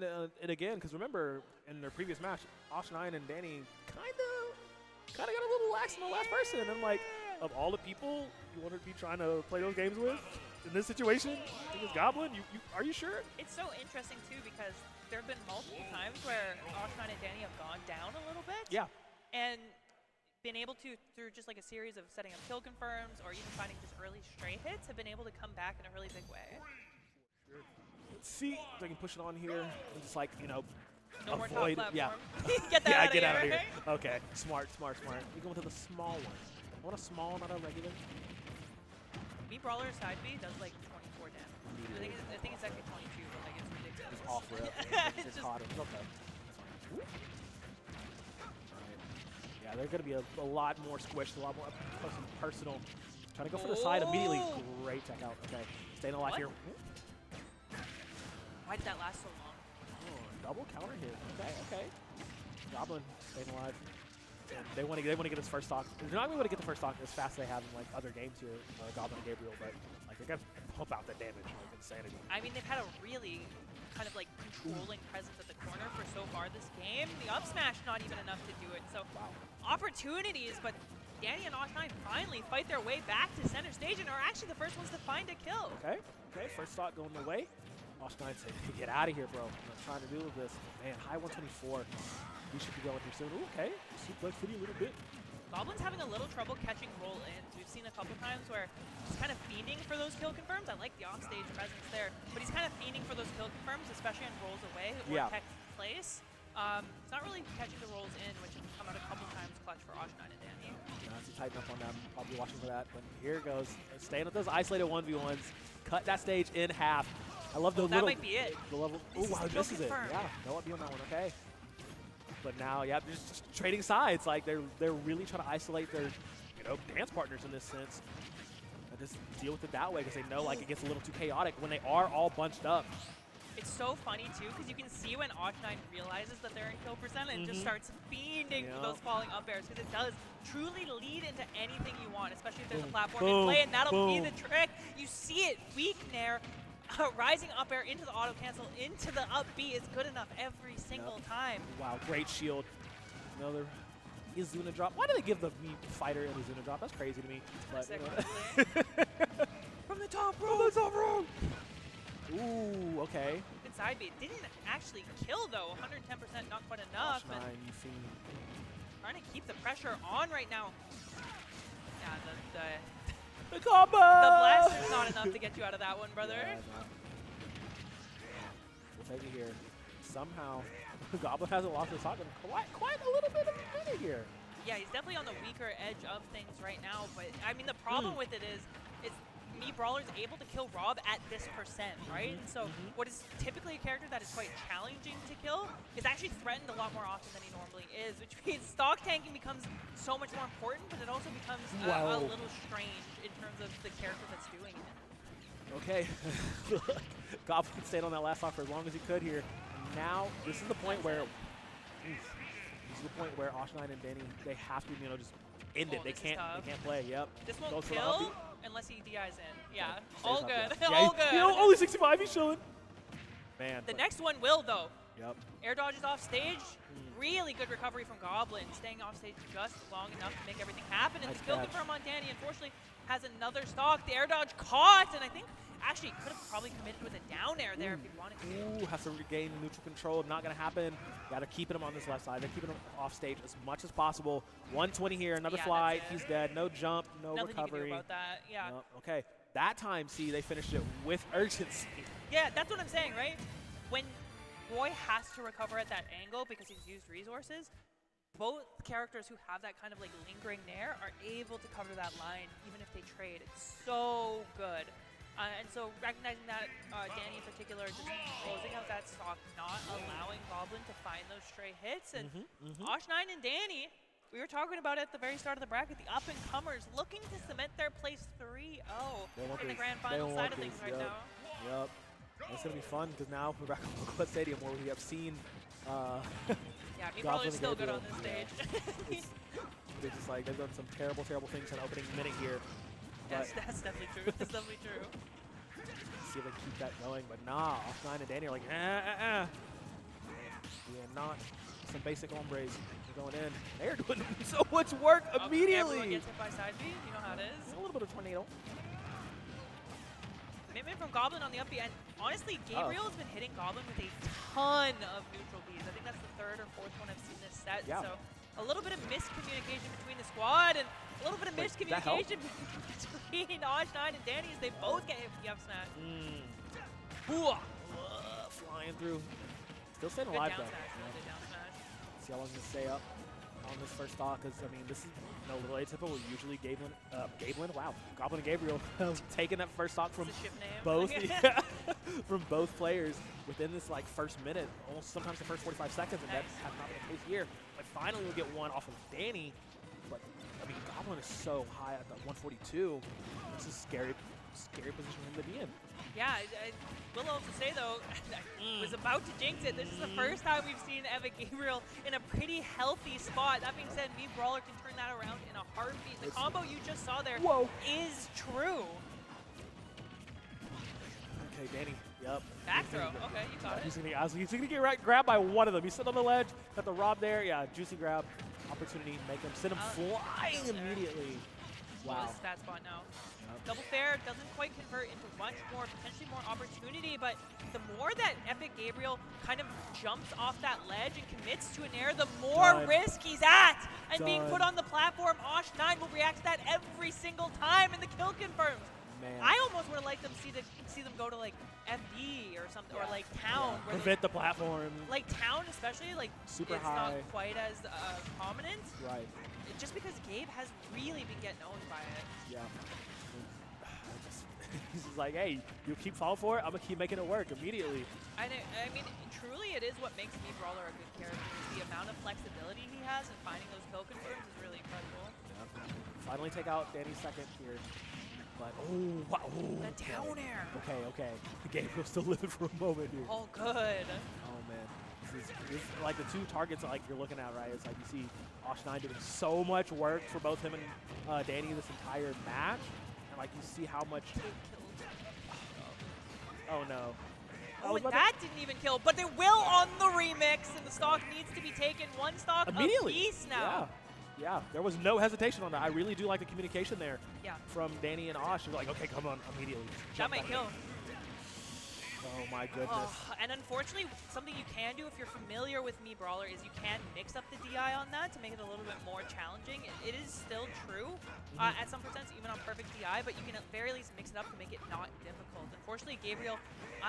again, because remember, in their previous match, Osh9 and Danny kind of got a little lax in the last person, and I'm like, of all the people you want to be trying to play those games with, in this situation, in this Goblin, are you sure? It's so interesting, too, because there have been multiple times where Osh9 and Danny have gone down a little bit. Yeah. And been able to, through just like a series of setting up kill confirms or even finding just early stray hits, have been able to come back in a really big way. Let's see if they can push it on here and just like, no avoid. more top Yeah. Get that get out of here. here. Okay. Smart. You go into the small one. I want a small, not a regular. Mii Brawler side B does like 24 damage. I think it's actually 22, but like it's ridiculous. Just off rip. It's just just caught him. Okay. Right. Yeah, they're going to be a lot more squished, a lot more up close and personal. Trying to go for the side immediately. Great tech out. Okay. Staying alive here. Why did that last so long? Oh, double counter hit. Okay. Goblin staying alive. And they want to get his first stock. They're not going to get the first stock as fast as they have in like other games here, Goblin and Gabriel, but like they're going to pump out that damage like insanity. I mean, they've had a really kind of like controlling presence at the corner for so far this game. The up smash not even enough to do it. So opportunities, but Danny and Osh9 finally fight their way back to center stage and are actually the first ones to find a kill. Okay. First stock going the way. Osh9 said, get out of here, bro. I'm not trying to deal with this. Man, high 124. We should be going here soon. Ooh, okay. Suplex City a little bit. Goblin's having a little trouble catching roll-ins. We've seen a couple times where he's kind of fiending for those kill confirms. I like the offstage presence there, but he's kind of fiending for those kill confirms, especially on rolls away or tech place. It's not really catching the rolls in, which can come out a couple times clutch for Osh9 and Danny. Yeah, has to tighten up on them. Probably watching for that. But here it goes. Staying with those isolated 1v1s. Cut that stage in half. I love the little. That might be it. The level. Oh wow, this is it. Yeah, no upbeat on that one. Okay. But now, yeah, they're just trading sides. Like they're really trying to isolate their, dance partners in this sense, and just deal with it that way because they know like it gets a little too chaotic when they are all bunched up. It's so funny, too, because you can see when Osh9 realizes that they're in kill percent and just starts fiending for those falling up airs, because it does truly lead into anything you want, especially if there's a platform in play, and that'll be the trick. You see it, weak nair, rising up air into the auto cancel, into the up B is good enough every single time. Wow, great shield. Another Izuna drop. Why do they give the fighter an Izuna drop? That's crazy to me. But, From the top row! From the top row! Ooh, okay. Good side B. Didn't actually kill, though. 110%, not quite enough. Osh9, you see. Trying to keep the pressure on right now. Yeah, the combo! The blaster's not enough to get you out of that one, brother. Yeah, no. We'll take it here. Somehow, Goblin hasn't lost his shotgun quite a little bit of a minute here. Yeah, he's definitely on the weaker edge of things right now, but I mean, the problem with it is me Brawler's able to kill Rob at this percent, right? And so what is typically a character that is quite challenging to kill is actually threatened a lot more often than he normally is, which means stock tanking becomes so much more important, but it also becomes a little strange in terms of the character that's doing it. Okay, Goblin stayed on that last stock for as long as he could here. Now, this is the point where Osh9 and Danny, they have to, just end it. They can't play. Yep. This won't kill unless he DIs in. Yeah. All good. Yeah, all good. Only 65. He's chilling. Man. The next one will though. Yep. Air dodges off stage. Really good recovery from Goblin, staying off stage just long enough to make everything happen. And the kill confirm on Danny, unfortunately, has another stock. The air dodge caught, and I think actually could have probably committed with a down air there if he wanted to. Has to regain neutral control. Not going to happen. Got to keep him on this left side. They're keeping him off stage as much as possible. 120 here, another flight. He's dead. No jump, no Nothing recovery. You can do about that. Yeah. No. Okay. That time, see, they finished it with urgency. Yeah, that's what I'm saying, right? When Roy has to recover at that angle because he's used resources, both characters who have that kind of like lingering nair are able to cover that line even if they trade. It's so good. And so recognizing that, Danny in particular, just closing out that stock, not allowing Goblin to find those stray hits. And Osh9 and Danny, we were talking about it at the very start of the bracket, the up-and-comers looking to cement their place 3-0 in the grand final side of things right now. Yep. It's going to be fun because now we're back on Plat Stadium where we have seen yeah, me Brawler's still good on this stage. They're just like, they've done some terrible, terrible things in the opening minute here. That's definitely true. That's definitely true. See if they can keep that going, but nah, Osh9 and Danny are like, Yeah, not some basic hombres. They're going in. They're doing so much work immediately. Everyone gets hit by side B. You know how it is. A little bit of tornado. Commitment from Goblin on the up B, and honestly, Gabriel has been hitting Goblin with a ton of neutral Bs. I think that's the third or fourth one I've seen this set. Yeah. So a little bit of miscommunication between the squad, and a little bit of miscommunication between Osh9 and Danny as they both get hit with the up smash. Flying through. Still staying alive though. See how long he can stay up on this first stock, because I mean this is a little atypical. Usually Goblin, and Gabriel taking that first stock from both from both players within this like first minute, almost sometimes the first 45 seconds, and that has not been the case here. But finally we'll get one off of Danny. But I mean Goblin is so high at the 142. This is scary position for him to be in. Yeah, I will also say though, I was about to jinx it. This is the first time we've seen Eva Gabriel in a pretty healthy spot. That being said, me Brawler can turn that around in a heartbeat. The combo you just saw there is true. Okay, Danny. Yep. Back throw. Okay, you got it. He's gonna get grabbed by one of them. He's sitting on the ledge. Got the rob there. Yeah, juicy grab. Opportunity. Make him send him flying immediately. Wow. Stat spot now. Yep. Double fair doesn't quite convert into much more, potentially more opportunity, but the more that Epic Gabriel kind of jumps off that ledge and commits to an air, the more risk he's at. And being put on the platform, Osh9 will react to that every single time, and the kill confirms. Man. I almost would have liked them see them go to like FD or something, or like Town. Where Prevent the platform. like Town especially, like Super it's high. not quite as prominent. Right. Just because Gabe has really been getting owned by it. Yeah. He's just like, hey, you keep falling for it, I'm going to keep making it work immediately. I mean, truly it is what makes me Brawler a good character. Is the amount of flexibility he has and finding those kill confirms is really incredible. Yeah. Finally take out Danny's second here. But, oh, wow. The down air. Okay. The game will still living for a moment here. Oh, good. Oh, man. This is like the two targets that, like you're looking at, right? It's like you see Osh9 doing so much work for both him and Danny this entire match. And like you see how much... Oh, no. Oh, and that didn't even kill, but it will on the remix, and the stock needs to be taken one stock immediately. apiece now. Yeah, there was no hesitation on that. I really do like the communication there from Danny and Osh. They're like, okay, come on, immediately. That might kill. Oh my goodness. Oh, and unfortunately, something you can do if you're familiar with Me Brawler is you can mix up the DI on that to make it a little bit more challenging. It is still true at some percents, even on perfect DI, but you can at very least mix it up to make it not difficult. Unfortunately, Gabriel,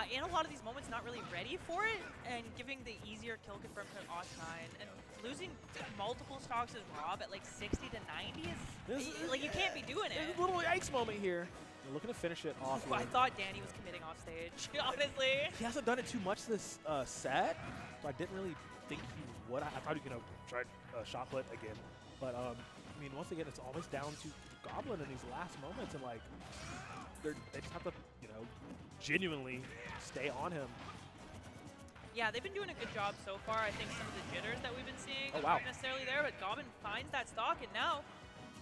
in a lot of these moments, not really ready for it, and giving the easier kill confirm to Osh9, and losing multiple stocks as Rob at like 60 to 90 is, like, you can't be doing it. There's a little yikes moment here. We're looking to finish it off. I thought Danny was committing off stage, honestly. He hasn't done it too much this set, so I didn't really think he would. I thought he could try shot put again. But, I mean, once again, it's always down to Goblin in these last moments, and, like, they just have to, you know, genuinely stay on him. Yeah, they've been doing a good job so far. I think some of the jitters that we've been seeing wow. aren't necessarily there, but Goblin finds that stock, and now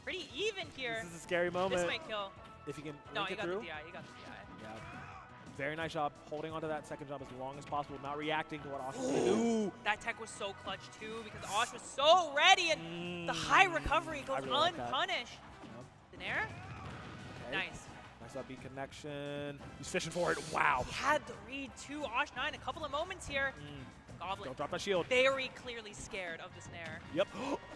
pretty even here. This is a scary moment. This might kill. If you can No, link you it got through. the DI. You got the DI. Yeah. Very nice job holding onto that second jump as long as possible, not reacting to what Osh is doing. That tech was so clutch, too, because Osh was so ready, and the high recovery goes really unpunished. Yep. Daenair? Okay. Nice. Nice up B connection. He's fishing for it. Wow. He had the read to Osh9 a couple of moments here. Goblin. Don't drop that shield. Very clearly scared of this Nair. Yep.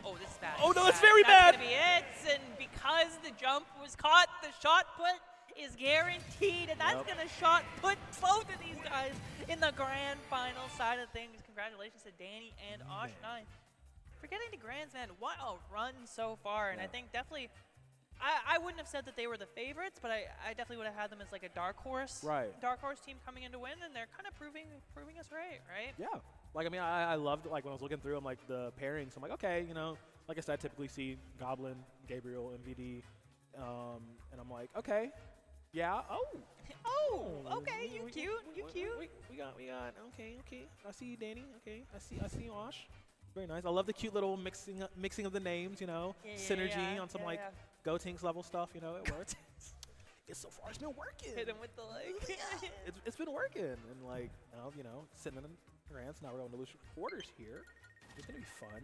Oh, this is bad. Oh, no, This that's is very bad. That's going to be it. And because the jump was caught, the shot put is guaranteed. And that's going to shot put both of these guys in the grand final side of things. Congratulations to Danny and Osh9. For getting to grands, man, what a run so far. And I think definitely, I wouldn't have said that they were the favorites, but I definitely would have had them as like a dark horse. Right. Dark horse team coming in to win, and they're kind of proving us right? Yeah. Like, I mean, I loved, like, when I was looking through them, like, the pairings. I'm like, okay, you know, like I said, I typically see Goblin, Gabriel, MVD, and I'm like, okay, yeah, Oh, okay, you cute. We got, okay. I see you, Danny. Okay, I see you, Osh. Very nice. I love the cute little mixing of the names, you know, synergy on some like Gotenks level stuff, you know, it works. So far, it's been working. Hit him with the leg. It's been working, and like now, you know, sitting in the grants. Now we're going to lose quarters here. It's gonna be fun.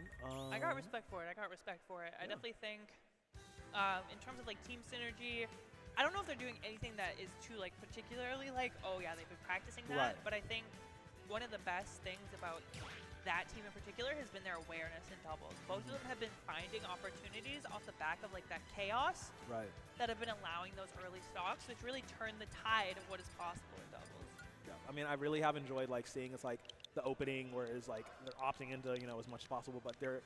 I got respect for it. I definitely think, in terms of like team synergy, I don't know if they're doing anything that is too like particularly like, oh yeah, they've been practicing that. Right. But I think one of the best things about that team in particular has been their awareness in doubles. Both of them have been finding opportunities off the back of like that chaos that have been allowing those early stocks, which really turned the tide of what is possible in doubles. Yeah, I mean, I really have enjoyed like seeing it's like the opening where it's like they're opting into, you know, as much as possible, but their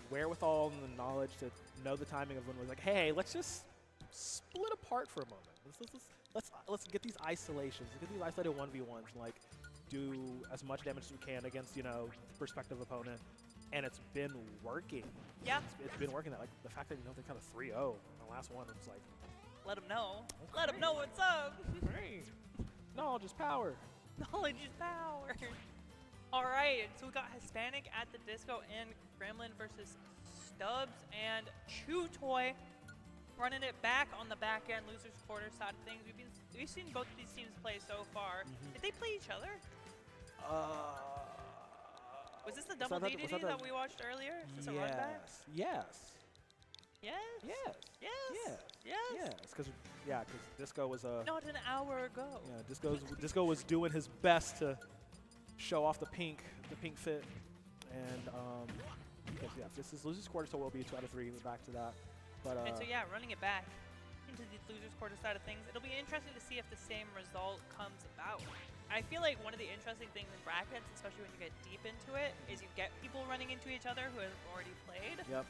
wherewithal and the knowledge to know the timing of when we're like, hey, let's just split apart for a moment. Let's get these isolations, let's get these isolated 1v1s, and like do as much damage as we can against, you know, prospective opponent, and it's been working. Yeah, it's been working. That like the fact that, you know, they kind of 3-0 the last one, it's like, let them know. Okay. Let them know what's up. Great. Knowledge is power. Knowledge is power. All right, so we got Hispanic at the Disco and Gremlin versus Stubbs and Chew Toy running it back on the back end, losers quarter side of things. We've seen both of these teams play so far. Did they play each other? Was this the double DDD that we watched earlier? Is this a run back? Yes. Yes. Yes. Yes. Yes. Yes. Yes. Because Disco was Not an hour ago. yeah, Disco was doing his best to show off the pink fit, and yeah, if this is losers quarter, so we'll be 2 out of 3. We're back to that, but And so yeah, running it back into the losers quarter side of things, it'll be interesting to see if the same result comes about. I feel like one of the interesting things in brackets, especially when you get deep into it, is you get people running into each other who have already played. Yep.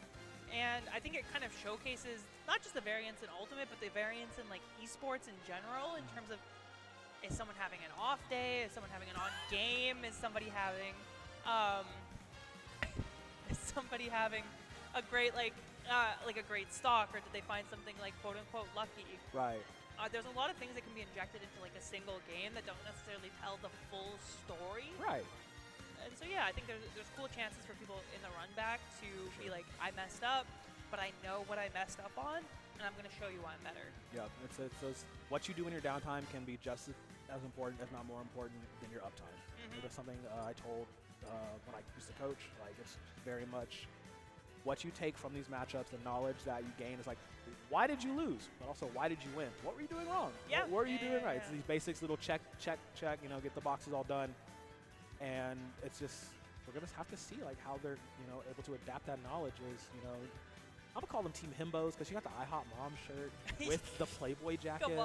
And I think it kind of showcases not just the variance in Ultimate, but the variance in like esports in general in terms of, is someone having an off day? Is someone having an on game? Is somebody having a great like a great stock, or did they find something like quote unquote lucky? Right. There's a lot of things that can be injected into like a single game that don't necessarily tell the full story. Right. And so yeah, I think there's cool chances for people in the run back to be like, I messed up, but I know what I messed up on, and I'm going to show you why I'm better. Yeah, it's those, what you do in your downtime can be just as important, if not more important, than your uptime. It was something I told when I used to coach. Like, it's very much what you take from these matchups, the knowledge that you gain is like, why did you lose? But also, why did you win? What were you doing wrong? Yeah. What were you doing right? Yeah. It's these basics, little check, get the boxes all done. And it's just, we're going to have to see like how they're, able to adapt that knowledge is, I'm going to call them Team Himbos because you got the IHOP mom shirt with the Playboy jacket.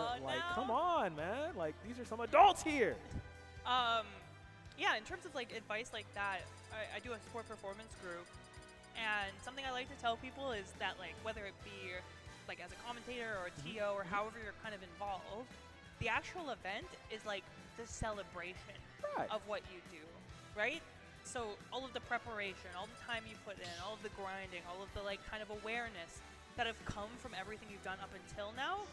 Come on, man. Like, these are some adults here. Yeah, in terms of like advice like that, I do a sport performance group, and something I like to tell people is that like whether it be like as a commentator or a TO or however you're kind of involved, the actual event is like the celebration of what you do, right? So all of the preparation, all the time you put in, all of the grinding, all of the like kind of awareness that have come from everything you've done up until now,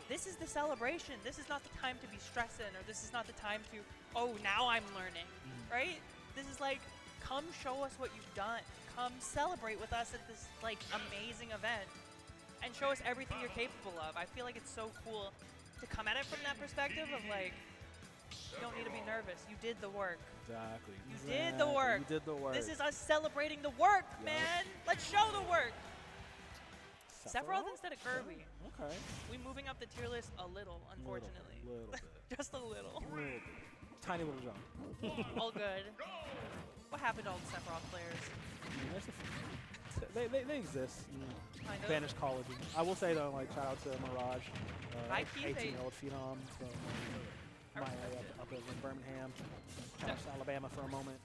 this is the celebration. This is not the time to be stressing, or this is not the time to, oh, now I'm learning, right? This is like, come show us what you've done. Come celebrate with us at this like amazing event and show us everything you're capable of. I feel like it's so cool to come at it from that perspective of like, you don't need to be nervous. You did the work. Exactly. You did the work. You did the work. This is us celebrating the work, man. Let's show the work. Sephiroth instead of Kirby. Okay. We moving up the tier list a little, unfortunately. Little bit. Just a little. Tiny little jump. All good. What happened to all the Sephiroth players? They exist. Kind of. Banished college. I will say though, like shout out to Mirage, High-key, 18-year-old phenom from my area up in Birmingham. Shout out to Alabama for a moment.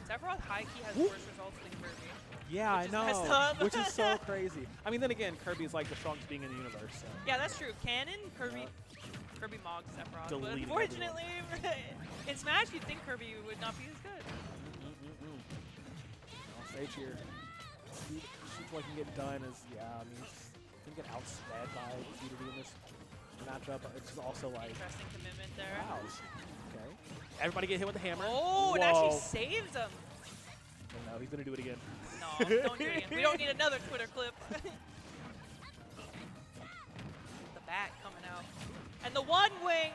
Sephiroth high-key has worse results than Kirby. Yeah, I Which is messed know. up. Which is so crazy. I mean, then again, Kirby is like the strongest being in the universe. So. Yeah, that's true. Canon, Kirby mogs Sephiroth. But Deleting unfortunately, in Smash, you'd think Kirby would not be as good. Stage here. Shoot what can get done is, I mean, can get outsped by DDD in this matchup. But it's just also like, Interesting commitment there. wow. Okay. Everybody get hit with the hammer. Oh, and actually saves him. No, he's going to do it again. No, don't do it again. We don't need another Twitter clip. The bat coming out. And the one wing,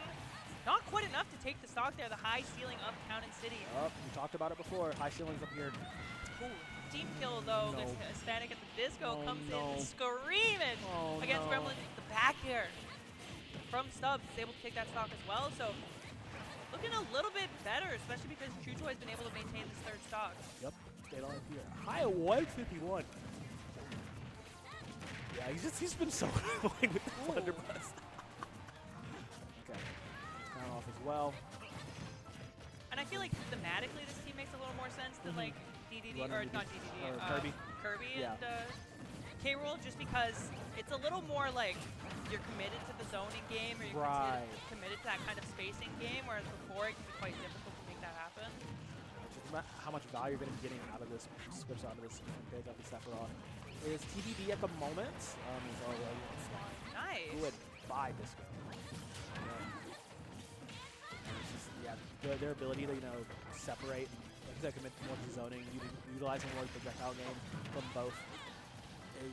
not quite enough to take the stock there. The high ceiling of Town & City. Oh, we talked about it before. High ceilings up here. Ooh, team kill though. No. There's Hispanic at the disco comes no. in screaming against no. Gremlin. The back air from Stubbs is able to take that stock as well. So looking a little bit better, especially because Chucho has been able to maintain this third stock. Yep, stayed on here. High at 151. Yeah, he's been so annoying with the Thunderburst. Okay, he's down off as well. And I feel like thematically this team makes a little more sense than like DDD, or not DDD, Kirby. Kirby Yeah. and K-Rool, just because it's a little more like you're committed to the zoning game, or you're committed to that kind of spacing game, whereas before it can be quite difficult to make that happen. How much value you're going to be getting out of this switch out of this pick up the Sephiroth is TBD at the moment. Nice. Good bye, Disco. Their ability to separate, like I said, commit more to zoning, utilizing more projectile game from both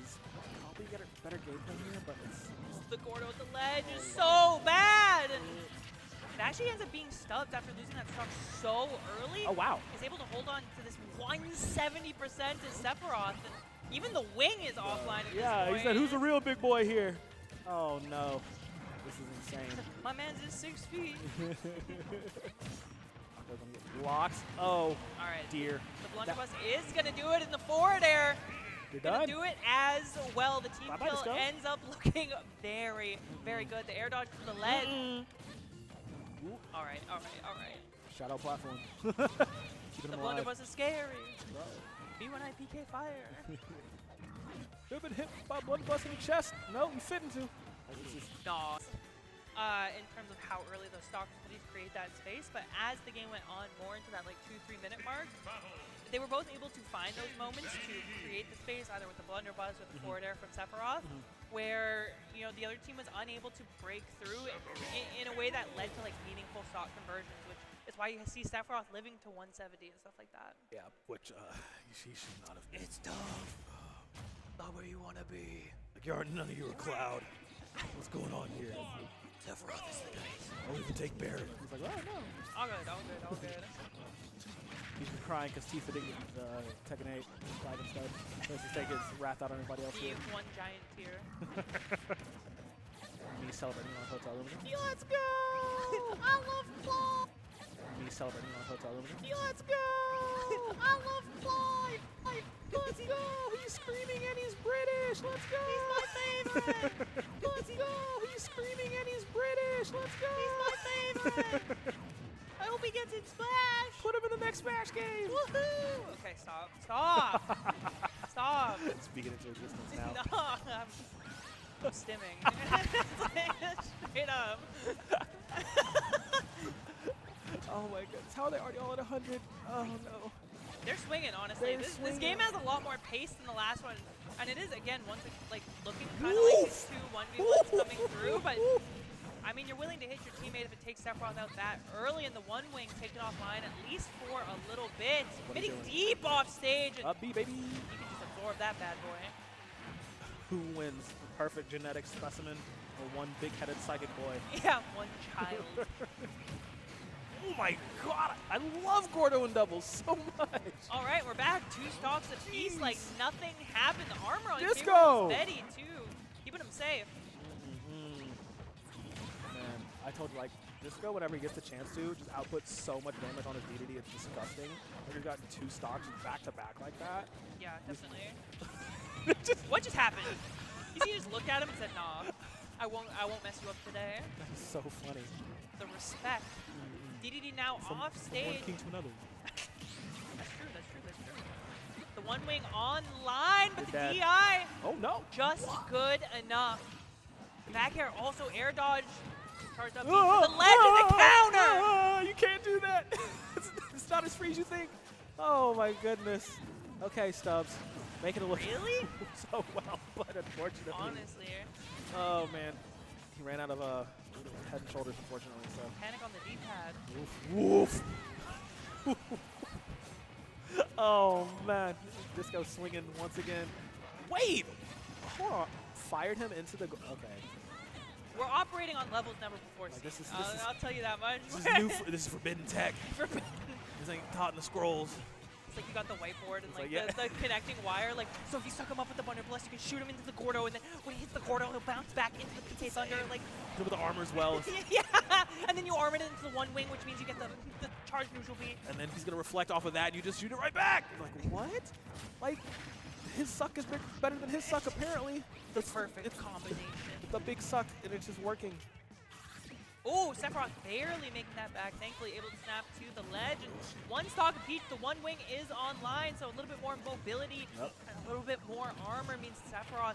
is probably get a better gameplay here, but it's the Gordo at the ledge is so bad. It actually ends up being Stubbs after losing that stock so early. Oh, wow. Is able to hold on to this 170% to Sephiroth. And Even the wing is offline at this Yeah, point. he said, who's the real big boy here? Oh, no. This is insane. My man's just 6 feet. They're going to get blocks. Oh, All right. dear. The blunderbuss is going to do it in the forward air. You're Gonna done. do it as well. The team Bye-bye, kill Disco. ends up looking very, very good. The air dodge to the ledge. Ooh. All right, all right, all right. Shout out platform. The Keeping them alive. blunderbuss is scary. Bro. B1I PK fire. You've been hit by blunderbuss in the chest. No, you fit into. No. In terms of how early those stock abilities create that space, but as the game went on more into that like 2-3 minute mark, they were both able to find those moments to create the space, either with the blunderbuss or the forward air from Sephiroth, where the other team was unable to break through in a way that led to like meaningful stock conversions, which is why you see Sephiroth living to 170 and stuff like that. Yeah, which she should not have. It's tough. Not where you want to be. Like none of you are Cloud. What's going on here? Sephiroth is the dice. I'll even take Barret. He's like, oh no. All good, all good, all good. He's been crying because Tifa didn't get Tekken 8 flag instead. So he's take his wrath out on everybody else He here. is one giant tear. Me celebrating on a hotel room. Let's go! I love Plat! Me celebrating on a hotel room. Let's go! I love Plat! Let's go! He's screaming and he's British. Let's go! He's my favorite! Let's go! He's screaming and he's British. Let's go! He's my favorite! I hope he gets in Smash! Put him in the next Smash game. Woohoo! Okay, stop. Stop! Stop! Speaking into existence now. No, I'm stimming. Straight up. Oh my goodness, how are they already all at 100? Oh no. They're swinging, honestly. They're This swinging. game has a lot more pace than the last one. And it is, again, like looking kind of like these 2 1v1s coming through. But, I mean, you're willing to hit your teammate if it takes Sephiroth out that early. And the one wing taken offline at least for a little bit. Hitting deep off stage. And Up B, baby. you can just absorb that bad boy. Who wins? The perfect genetic specimen or one big-headed psychic boy? Yeah, one child. Oh my god, I love Gordo in doubles so much. All right, we're back. 2 stocks apiece, like nothing happened. The armor on Disco! Gabriel is steady too, keeping him safe. Man, I told you, like, Disco, whenever he gets the chance to, just outputs so much damage on his DDD, it's disgusting. Like, he's got 2 stocks back-to-back like that. Yeah, definitely. What just happened? You see, he just looked at him and said, "Nah, I won't mess you up today." That is so funny. The respect. DDD now From off one stage. king to another. That's true. That's true. That's true. The one wing online, but the Dead. DI Oh no. just good enough. Back air also air dodge. Charged up. The Oh, ledge and the counter. oh, you can't do that. It's not as free as you think. Oh my goodness. Okay, Stubbs. Making it look Really? so well, but unfortunately. Honestly. Oh man. He ran out of head and shoulders, unfortunately. So. Panic on the D-pad. Woof. Oh man. Disco swinging once again. Wait. Hold on. Fired him into the. Okay. We're operating on levels never before seen. this is- I'll tell you that much. This is new. This is forbidden tech. This ain't taught in the scrolls. It's like you got the whiteboard and like, like, the connecting wire. Like, so if you suck him up with the blunderbuss, you can shoot him into the Gordo, and then when he hits the Gordo, he'll bounce back into the PK Thunder. Like, With the armor as well. yeah, and then you arm it into the one wing, which means you get the charge neutral beat. And then he's gonna reflect off of that, and you just shoot it right back. You're like, what? Like, his suck is better than his suck, apparently. The perfect combination. The big suck, and it's just working. Oh, Sephiroth barely making that back. Thankfully able to snap to the ledge. And 1 stock apiece. The one wing is online, so a little bit more mobility and a little bit more armor means Sephiroth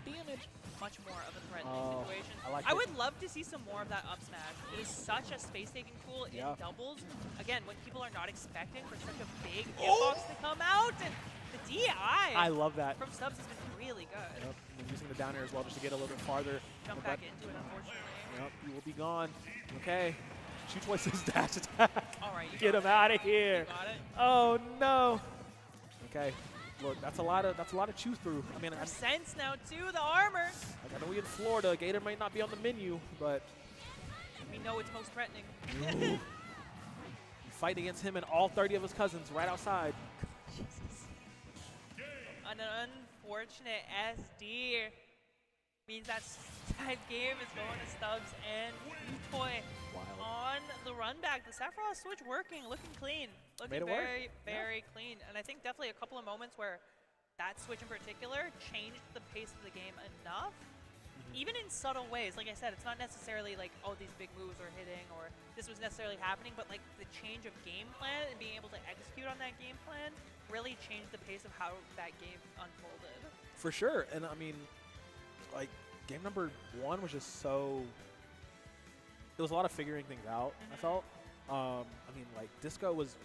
damage much more of a threatening situation. I would love to see some more of that up smash. It is such a space-taking tool in doubles. Again, when people are not expecting for such a big hitbox to come out, and the DI I love that. from Stubbs has been really good. Yep. And using the down air as well just to get a little bit farther. Jump back into it, unfortunately. Yep, you will be gone. Okay. Shoot twice his dash attack. All right, you Get got him it. out of here. You got it. Oh no. Okay. Look, that's a lot of chew through. I mean, Sense now too, the armor. I know we in Florida. Gator might not be on the menu, but We know it's most threatening. you fight against him and all 30 of his cousins right outside. An unfortunate SD means that game is going to Stubbs and Toy on the run back. The Sephiroth switch working, looking clean. Looking very clean. And I think definitely a couple of moments where that switch in particular changed the pace of the game enough. Even in subtle ways. Like I said, it's not necessarily like, oh, these big moves are hitting or this was necessarily happening, but like the change of game plan and being able to execute on that game plan really changed the pace of how that game unfolded. For sure. And I mean, like, game number 1 was just so... It was a lot of figuring things out, I felt. I mean, like, Disco was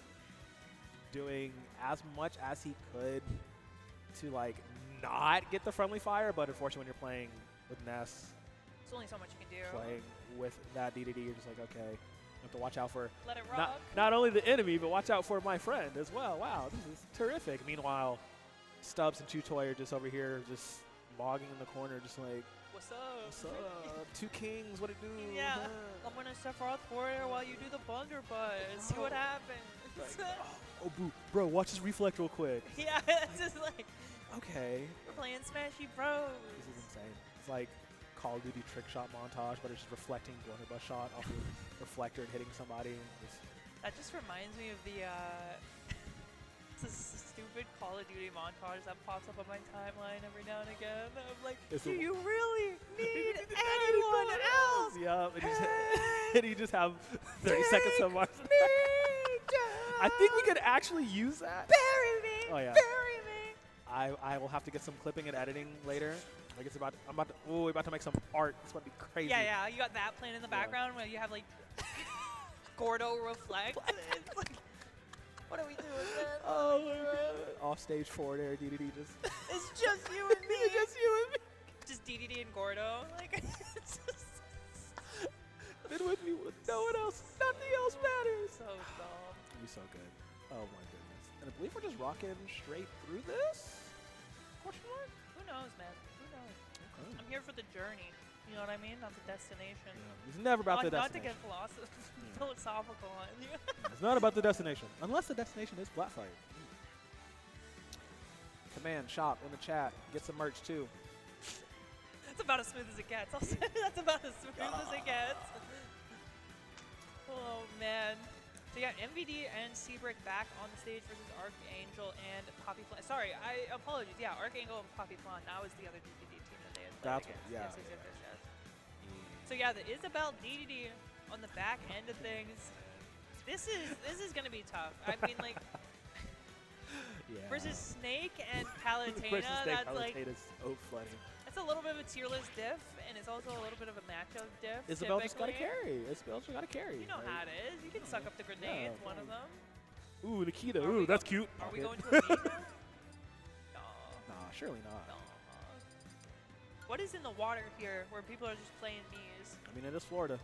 doing as much as he could to, like, not get the friendly fire, but unfortunately when you're playing with Ness, there's only so much you can do. Playing with that DDD, you're just like, okay, you have to watch out for Let it rock. Not only the enemy, but watch out for my friend as well. Wow, this is terrific. Meanwhile, Stubbs and Chutoy are just over here, just bogging in the corner, just like, what's up? What's up? Two kings, what it do? Yeah, I'm gonna Sephiroth forward while you do the blunder buzz. See what happens. Like, oh, boo, bro, watch this reflect real quick. Yeah, it's just like, okay. We're playing Smashy Bros. This is insane. It's like Call of Duty trick shot montage, but it's just reflecting blunderbuss shot off the reflector and hitting somebody. That just reminds me of the this stupid Call of Duty montage that pops up on my timeline every now and again. I'm like, do you really need anyone else? Yeah, and you just have 30 seconds of Mars. I think we could actually use that. Bury me. Oh yeah. Bury me. I will have to get some clipping and editing later. Like we're about to make some art. It's about to be crazy. Yeah. You got that playing in the background where you have like Gordo reflect. It's like, what are we doing, man? Oh my god. Off stage forward air DDD just. It's just you and me. Just you and me. Just DDD and Gordo. Like, it's just. Been with me with no one else. Nothing else matters. So dumb. It'll be so good. Oh my goodness. And I believe we're just rocking straight through this? Question mark? Who knows, man? Who knows? Okay. I'm here for the journey. You know what I mean? Not the destination. Yeah. It's never about the destination. Not to get philosophical on you. It's not about the destination. Unless the destination is Platfight. Command, shop, in the chat. Get some merch too. That's about as smooth as it gets. I'll say that's about as smooth as it gets. Oh, man. So yeah, MVD and Seabrick back on the stage versus Archangel and Poppy Flan. Sorry, I apologize. Yeah, Archangel and Poppy Flan. That was the other DDD team that they had played That's against. What, yeah. Yes. So yeah, the Isabel DDD on the back end of things. This is gonna be tough. I mean, like, yeah. versus Snake and Palutena. Versus Snake, that's Palutena like. is so funny. It's a little bit of a tier list diff, and it's also a little bit of a matchup diff. Isabel just got to carry. Isabel just got to carry. You know how it is. You can suck up the grenades, one of them. Ooh, Nikita. Ooh, that's cute. Are we going to a meet now? No. Nah, surely not. No. What is in the water here where people are just playing Mii's? I mean, it is Florida.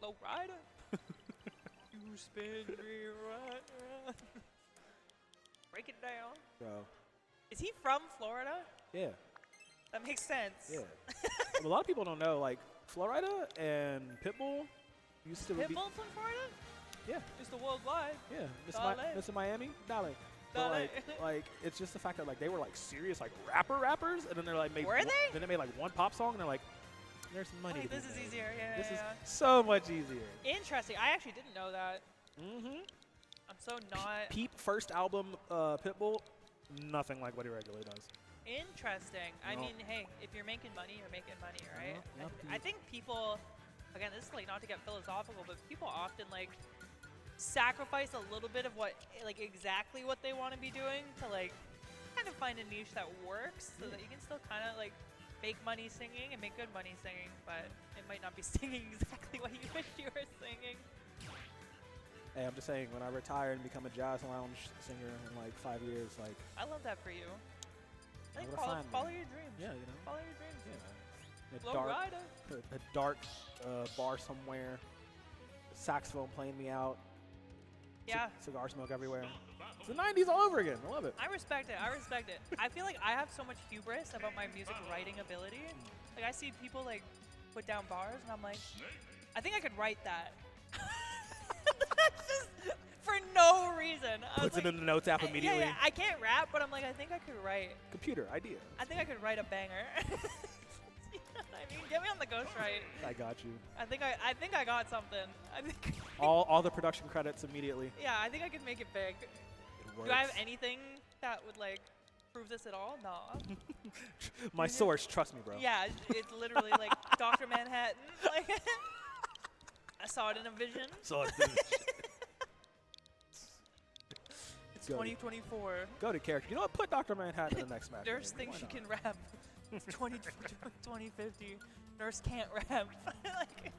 Low rider. You spin me right. Break it down. Bro. Is he from Florida? Yeah. That makes sense. Yeah. A lot of people don't know, like, Florida and Pitbull used to be... Pitbull from Florida? Yeah. Just a worldwide. Yeah. Mr. Miami? Dale. But like, it's just the fact that, like, they were, like, serious, like, rappers, and then they're, like, Were they? Then they made, like, one pop song, and they're like, there's some money. Like, this is easier. Yeah. This is so much easier. Interesting. I actually didn't know that. Mm-hmm. I'm so not... Peep first album, Pitbull, nothing like what he regularly does. Interesting. I mean, hey, if you're making money, you're making money, right? Yep. I think people, again, this is like not to get philosophical, but people often like sacrifice a little bit of what, like exactly what they want to be doing to like kind of find a niche that works so that you can still kind of like make money singing and make good money singing, but it might not be singing exactly what you wish you were singing. Hey, I'm just saying, when I retire and become a jazz lounge singer in like 5 years, like... I love that for you. I think follow your dreams. Yeah, you know. Follow your dreams. Yeah. A dark bar somewhere. Saxophone playing me out. Yeah. Cigar smoke everywhere. It's the 90s all over again. I love it. I respect it. I feel like I have so much hubris about my music writing ability. Like, I see people like put down bars, and I'm like, I think I could write that. That's just for no reason. I Puts was it in the notes app immediately. Yeah, I can't rap, but I'm like, I think I could write. Computer idea. I think I could write a banger. You know what I mean, get me on the ghostwrite. I got you. I think I got something. I think. All the production credits immediately. Yeah, I think I could make it big. It works. Do I have anything that would like prove this at all? No. My source, trust me, bro. Yeah, it's literally like Dr. Manhattan. Like, I saw it in a vision. So It's 2024. Go to character. You know what? Put Dr. Manhattan in the next match. Nurse maybe. thinks she Why can rap. It's 2050. Nurse can't rap. Like,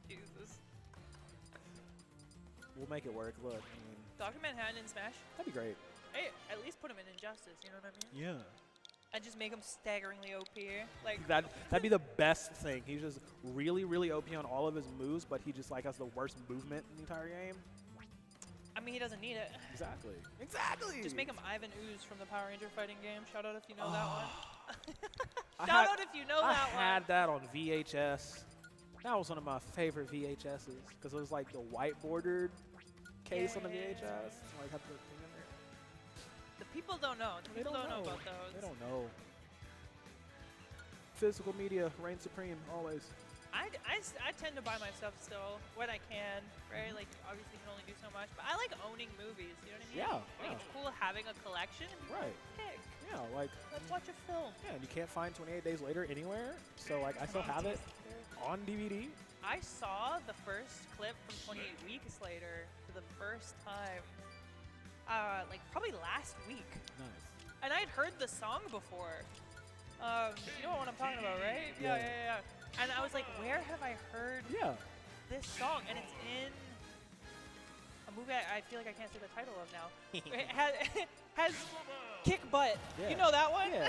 Jesus. We'll make it work. Look, I mean, Dr. Manhattan in Smash. that'd be great. Hey, at least put him in Injustice. You know what I mean? Yeah. And just make him staggeringly OP. Like That'd be the best thing. He's just really, really OP on all of his moves, but he just like has the worst movement in the entire game. I mean, he doesn't need it. Exactly. Exactly. Just make him Ivan Ooze from the Power Ranger fighting game. Shout out if you know that one. Shout out if you know that one. I had that on VHS. That was one of my favorite VHSs because it was like the white bordered case on the VHS. Like had the thing in there. The people don't know. The people don't know about those. They don't know. Physical media reigns supreme always. I tend to buy my stuff still when I can, right? Like, obviously you can only do so much, but I like owning movies, you know what I mean? Yeah. I think it's cool having a collection and be Right. like, hey, Yeah, like let's watch a film. yeah, and you can't find 28 Days Later anywhere. So like I still have it on DVD. I saw the first clip from 28 Weeks Later for the first time, like probably last week. Nice. And I'd heard the song before. You know what I'm talking about, right? Yeah. And I was like, where have I heard this song? And it's in a movie I feel like I can't say the title of now. It has Kick Butt. Yeah. You know that one? Yeah.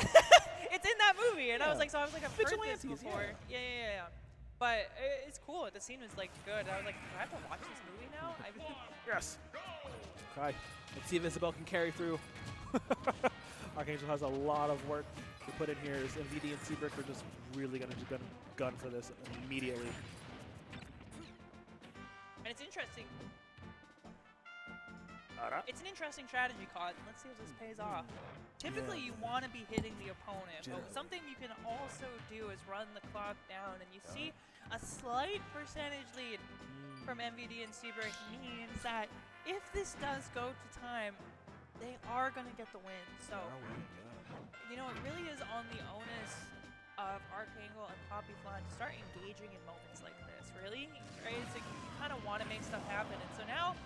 It's in that movie. And I was Yeah. like, I've heard this Vigilantes, before. Yeah. But it's cool. The scene was like good. I was like, do I have to watch this movie now? Yes. Okay. Let's see if Isabel can carry through. Archangel has a lot of work to put in here. Is MVD and Seabrick are just really going to gun for this immediately. And it's interesting. It's an interesting strategy, COD. Let's see if this pays off. Typically, you want to be hitting the opponent, but something you can also do is run the clock down, and you see a slight percentage lead from MVD and Seabrick means that if this does go to time, they are going to get the win. So, you know, it really is on the onus of Archangel and Poppy Flan to start engaging in moments like this, really. Right? It's like you kind of want to make stuff happen. And so now,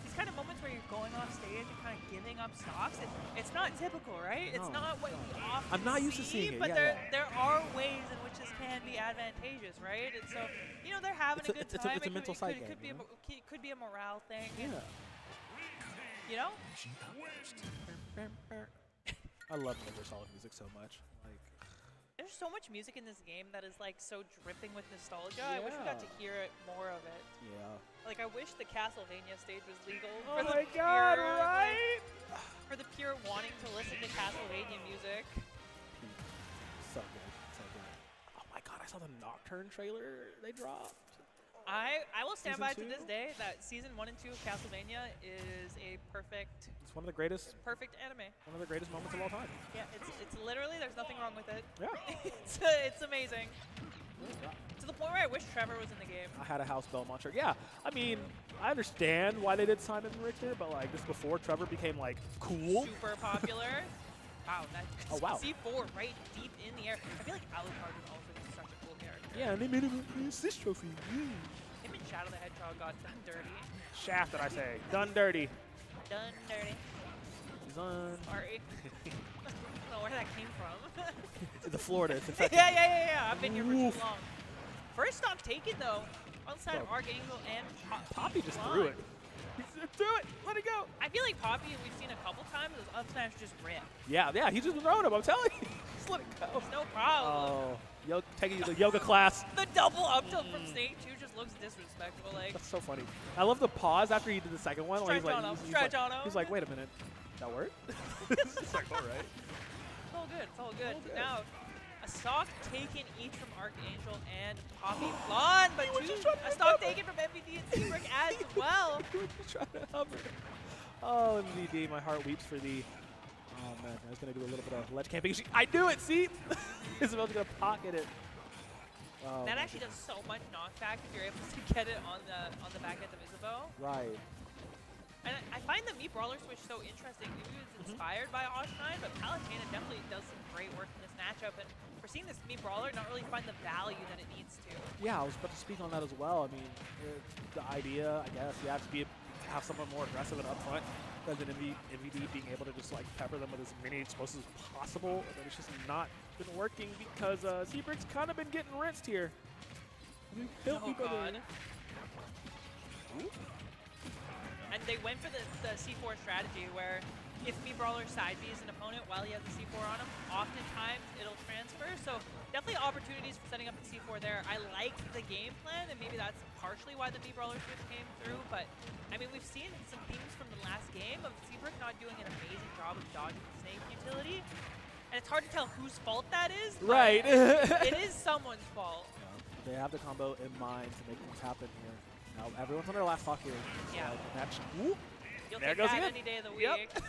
these kind of moments where you're going off stage and kind of giving up stocks, it's not typical, right? It's not what we often I'm not used to seeing it. But there are ways in which this can be advantageous, right? And so, you know, they're having a good time. It's a mental side game. It could be a morale thing. Yeah. You know? I love Universal music so much. Like, there's so much music in this game that is like so dripping with nostalgia. I wish we got to hear it more of it. yeah. Like I wish the Castlevania stage was legal. Oh for the my God, pure, right? like, for the pure wanting to listen to Castlevania music. So good. So good. Oh my God, I saw the Nocturne trailer they dropped. I will stand Season by 2? to this day that season 1 and 2 of Castlevania is a perfect It's one of the greatest anime. One of the greatest moments of all time. Yeah, it's literally there's nothing wrong with it. Yeah. it's amazing. To the point where I wish Trevor was in the game. I had a house Belmont shirt. Yeah, I mean, I understand why they did Simon and Richter, but like just before Trevor became like cool. Super popular. Wow, that wow. C4 right deep in the air. I feel like Alucard is also just such a cool character. Yeah, and they made him an assist trophy. Him and Shadow the Hedgehog got done dirty. Shafted, I say. Done dirty. Done dirty. Done. Sorry. I don't know where that came from. The Florida. It's infected. Yeah. I've been here for too long. First stop taken though. Outside of Archangel and Poppy just threw it. He threw it. Let it go. I feel like Poppy, we've seen a couple times, those up smash just rip. Yeah, he's just been throwing him. I'm telling you. Just let it go. No problem. Oh, taking the yoga class. The double up tilt from Snake 2 just looks disrespectful. Like, That's so funny. I love the pause after he did the second one. Stretch on him. Stretch on him. He's like, wait a minute. That worked? It's like, all right. It's all good. It's all good. Now, a stock taken each from Archangel and Poppy Flan, but a stock taken from MVD and Seabrick as well. Just trying to hover. Oh, MVD, my heart weeps for thee. Oh man, I was gonna do a little bit of ledge camping. I knew it. See, Isabel's gonna pocket it. Oh, that actually does so much knockback if you're able to get it on the back end of Isabel. Right. And I find the Mii Brawler switch so interesting. Maybe it's inspired by Osh9, but Palutena definitely does some great work in this matchup. And we're seeing this Mii Brawler not really find the value that it needs to. Yeah, I was about to speak on that as well. I mean, the idea, I guess, you have to have someone more aggressive and upfront than MVD being able to just like pepper them with as many explosives as possible. But it's just not been working because Seabrick's kind of been getting rinsed here. Oh god. And they went for the C4 strategy where if Mii Brawler side Bs an opponent while he has the C4 on him, oftentimes it'll transfer. So definitely opportunities for setting up the C4 there. I like the game plan, and maybe that's partially why the Mii Brawler switch came through. But I mean, we've seen some themes from the last game of Seabrick not doing an amazing job of dodging the snake utility. And it's hard to tell whose fault that is. Right. It is someone's fault. Yeah, they have the combo in mind to make things happen here. Now everyone's on their last stock here. Yeah. Match. Whoop. You'll There take goes that again. any day of the week. Yep.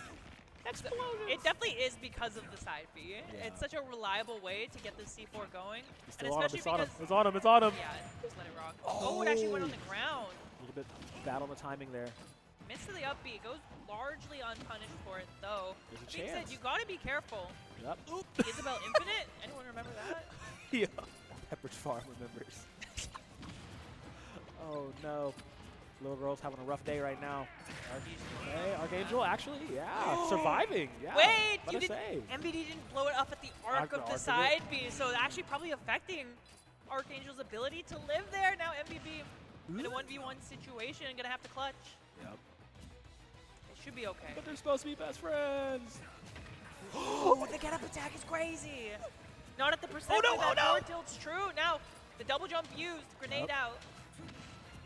It definitely is because of the side B. Yeah. It's such a reliable way to get the C4 going. He's still and on him. especially It's on him. because It's on him. It's on him. yeah, just let it rock. Oh, it actually went on the ground. A little bit bad on the timing there. Missed to the up B. Goes largely unpunished for it, though. There's a Being said, chance. you gotta be careful. Yep. Oop. Isabel Infinite? Anyone remember that? Yeah. Pepperidge Farm remembers. Oh no. Little girl's having a rough day right now. Okay, Archangel actually, yeah, surviving. Yeah. Wait, what you a did, save. MVD didn't blow it up at the arc of the side B, so actually probably affecting Archangel's ability to live there. Now MVP in a 1v1 situation, gonna have to clutch. Yep. It should be okay. But they're supposed to be best friends. Oh, the get-up attack is crazy. Not at the percent that forward tilt's true. Now, the double jump used, grenade out.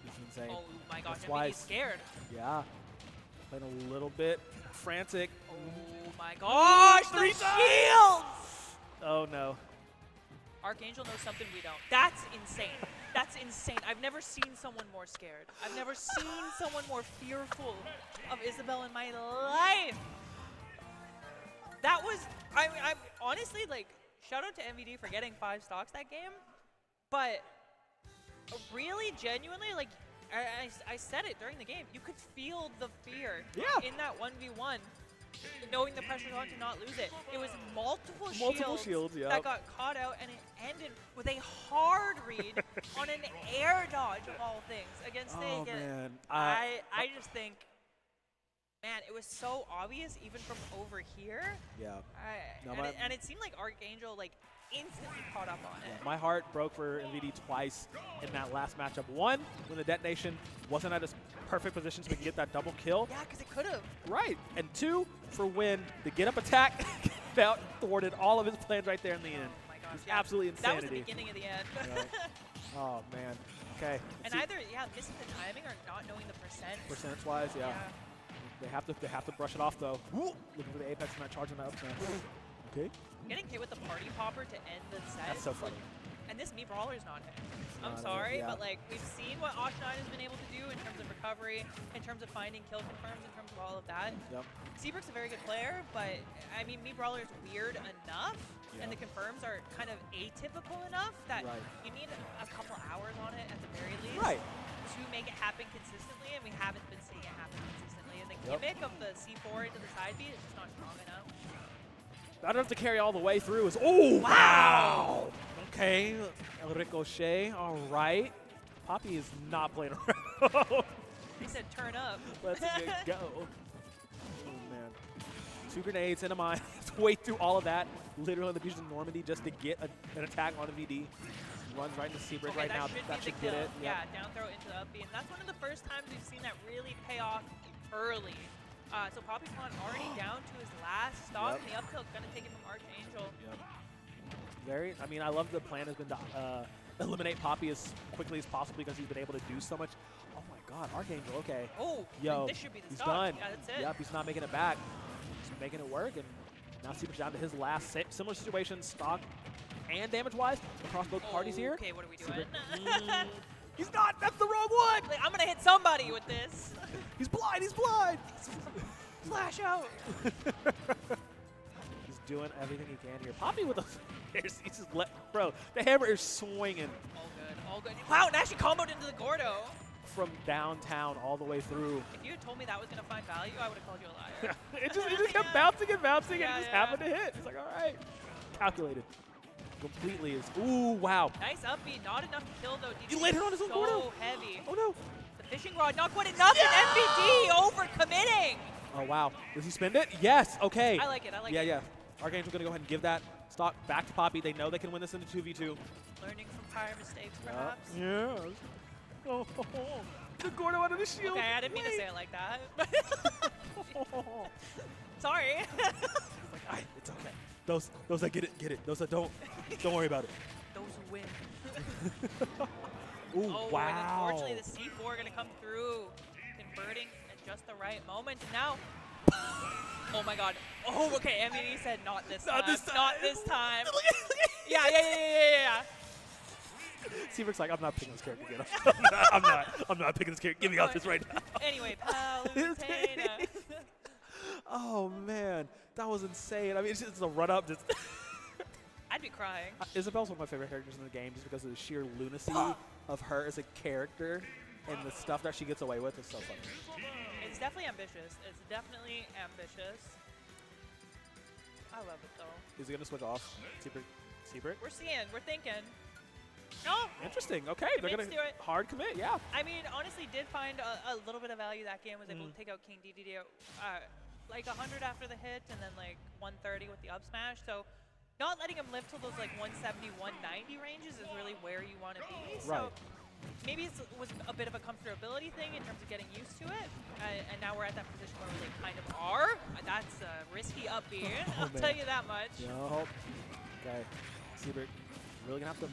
This is insane. Oh my gosh, That's MVD's scared. Yeah. Playing a little bit frantic. Oh my gosh, the shields! Oh no. Archangel knows something we don't. That's insane. That's insane. I've never seen someone more scared. I've never seen someone more fearful of Isabel in my life. That was, I'm honestly like, shout out to MVD for getting 5 stocks that game. But really, genuinely, like, I said it during the game, you could feel the fear in that 1v1. Knowing the pressure's on to not lose it. It was multiple shields that got caught out, and it ended with a hard read on an air dodge of all things against Snake. Man. I just think, man, it was so obvious even from over here. Yeah. And it seemed like Archangel like instantly caught up on it. Yeah, my heart broke for MVD twice in that last matchup. One, when the detonation wasn't at its perfect position so we can get that double kill. Yeah, because it could have. Right. And two, for when the get-up attack thwarted all of his plans right there in the end. Oh my gosh, It was absolutely insanity. That was the beginning of the end. Oh, man. Okay. And either, missing the timing or not knowing the percent. Percentage-wise, yeah. They have to brush it off, though. Ooh, looking for the apex and not charging that up smash. Okay. Getting hit with the party popper to end the set. That's so funny. And this Mii Brawler is not hit. I'm sorry, but like we've seen what Osh9 has been able to do in terms of recovery, in terms of finding kill confirms, in terms of all of that. Yep. Seabrick's a very good player, but I mean Mii Brawler is weird enough, and the confirms are kind of atypical enough that you need a couple hours on it at the very least to make it happen consistently, and we haven't been seeing it happen consistently. And the gimmick of the C4 into the side B is just not strong enough. Not enough to carry all the way through. Is wow! Okay, El Ricochet. All right. Poppy is not playing around. He said turn up. Let's get go. Oh, man. 2 grenades and a mine. Wait through all of that. Literally on the beach of Normandy just to get an attack on the VD. Runs right into Seabrick right now. That should get it. Yeah, down throw into the up B. And that's one of the first times we've seen that really pay off early. So Poppy's already down to his last stock, and the up tilt is going to take it from Archangel. I mean, I love the plan has been to eliminate Poppy as quickly as possible because he's been able to do so much. Oh my God, Archangel, okay. Oh, yo, this should be the he's stock. done. Yeah, that's it. Yep, he's not making it back. He's making it work, and now Seabrick's down to his last similar situation, stock and damage-wise across both parties here. Okay, what are we doing? He's not. That's the wrong one. Like, I'm gonna hit somebody with this. He's blind. He's blind. Flash out. He's doing everything he can here. Poppy with those hairs. He's just bro, the hammer is swinging All good. All good. Wow, and actually comboed into the Gordo. from downtown all the way through. If you had told me that was going to find value, I would have called you a liar. it just kept bouncing and bouncing, Yeah, and it just yeah. happened to hit. It's like, all right. Calculated. Completely is. Ooh, wow. Nice upbeat. Not enough to kill, though. He landed on his own so Gordo. heavy. Oh, no. The fishing rod, not quite enough. And MVD overcommitting. Oh, wow. Does he spend it? Yes. Okay. I like it. I like Yeah, it. yeah. Archangel going to go ahead and give that stock back to Poppy. They know they can win this into 2v2. Learning from prior mistakes, perhaps. Yeah. Oh, the Gordo out of the shield. Okay, I didn't mean to say it like that. Sorry. Like, it's okay. Those that get it. Those that don't worry about it. Those who win. Ooh, Oh, wow. and unfortunately the C4 going to come through, converting at just the right moment. And now, oh my god. Oh, okay, MVD said not this time. Not this time. Not this time. Look at Yeah. Seabrick's like, I'm not picking this character again. I'm not picking this character. Get me off this right now. Anyway, Palutena. Oh, man. That was insane. I mean, it's just a run-up. Just I'd be crying. Isabel's one of my favorite characters in the game just because of the sheer lunacy of her as a character and the stuff that she gets away with is so funny. It's definitely ambitious. It's definitely ambitious. I love it, though. Is he going to switch off? Seabrick? We're thinking. No. Interesting. Okay. They're Commits going to it. hard commit. Yeah. I mean, honestly, did find a little bit of value that game. Was able to take out King DDD like 100 after the hit, and then like 130 with the up smash. So not letting him live till those like 170, 190 ranges is really where you want to be. So Right. maybe it was a bit of a comfortability thing in terms of getting used to it. And now we're at that position where we kind of are. That's a risky up B. I'll tell you that much. Nope. Okay. Seabrick really going to have to,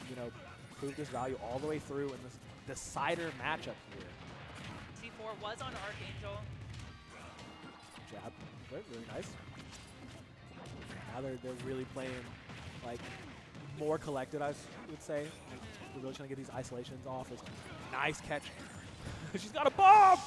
prove this value all the way through in this decider matchup here. C4 was on Archangel. Jab. Good, really nice. Now they're really playing like more collected, I would say. They're really trying to get these isolations off. It's nice catch. She's got a bomb!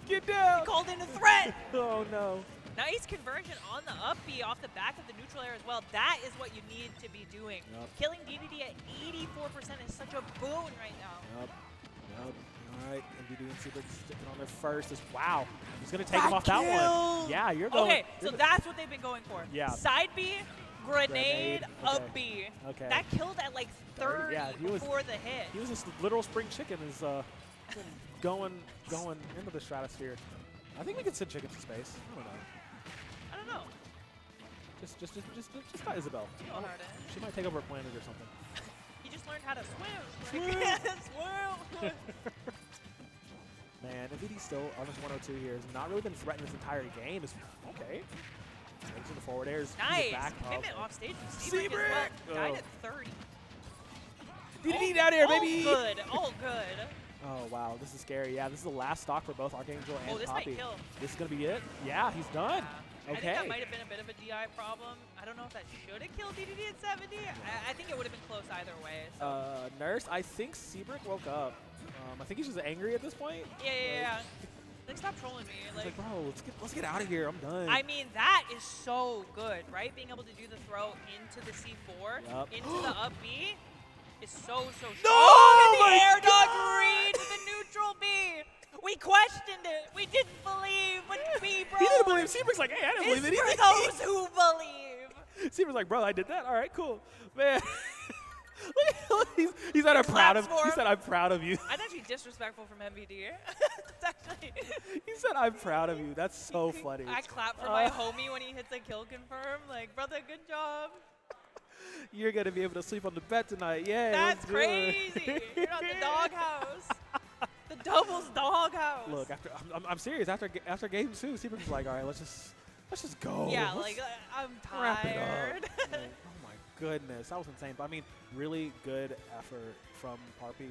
Get down! Called in a threat! Oh no. Nice conversion on the up B off the back of the neutral air as well. That is what you need to be doing. Yep. Killing DDD at 84% is such a boon right now. Yep. All right, MVD and Seabrick sticking on their first. Wow, he's going to take him off that one. Yeah, you're going. Okay, so that's what they've been going for. Yeah. Side B, grenade, up okay. B. Okay. That killed at like 30 Yeah, he was- before the hit. He was this literal spring chicken is going into the stratosphere. I think we could send chickens to space. I don't know. I don't know. Just not Isabel. Go hard in. She might take over a planet or something. He just learned how to swim. Swim. Swim. Man, MVD still on his 102 here has not really been threatened this entire game. It's okay. Into the forward airs. Nice. Back. Commitment Oh. off stage from Seabrick as Seabrick! well. Died Oh. at 30. DDD down here, all baby! good. All good. Oh, wow. This is scary. Yeah, this is the last stock for both Archangel and Oh, this might Poppy. kill. This is going to be it? Yeah, he's done. I think Okay. that might have been a bit of a DI problem. I don't know if that should have killed DDD at 70. I think it would have been close either way. So. Nurse, I think Seabrick woke up. I think he's just angry at this point. Yeah. Like, stop trolling me. He's Like, like, bro, let's get out of here. I'm done. I mean, that is so good, right? Being able to do the throw into the C4, Yup. into the up B is so strong. No! Oh, and My the air dog God! read to the neutral B. We questioned it. We didn't believe. But B, bro. He didn't believe. Seabrick's like, hey, I didn't It's believe it for either. those who believe. Seabrick's like, bro, I did that. All right, cool. Man. He said, I'm proud of Claps for He him. said, I'm proud of you. That's actually disrespectful from MVD. That's actually. He said, I'm proud of you. That's so funny. I clap for my homie when he hits a kill confirm. Like, brother, good job. You're going to be able to sleep on the bed tonight. Yeah. That's crazy. You're not the doghouse. The doubles doghouse. Look, I'm serious. After game 2, Seabrick's like, all right, let's just go. Yeah, Let's like I'm wrap it up. tired. Like, oh my goodness, that was insane. But I mean, really good effort from Poppy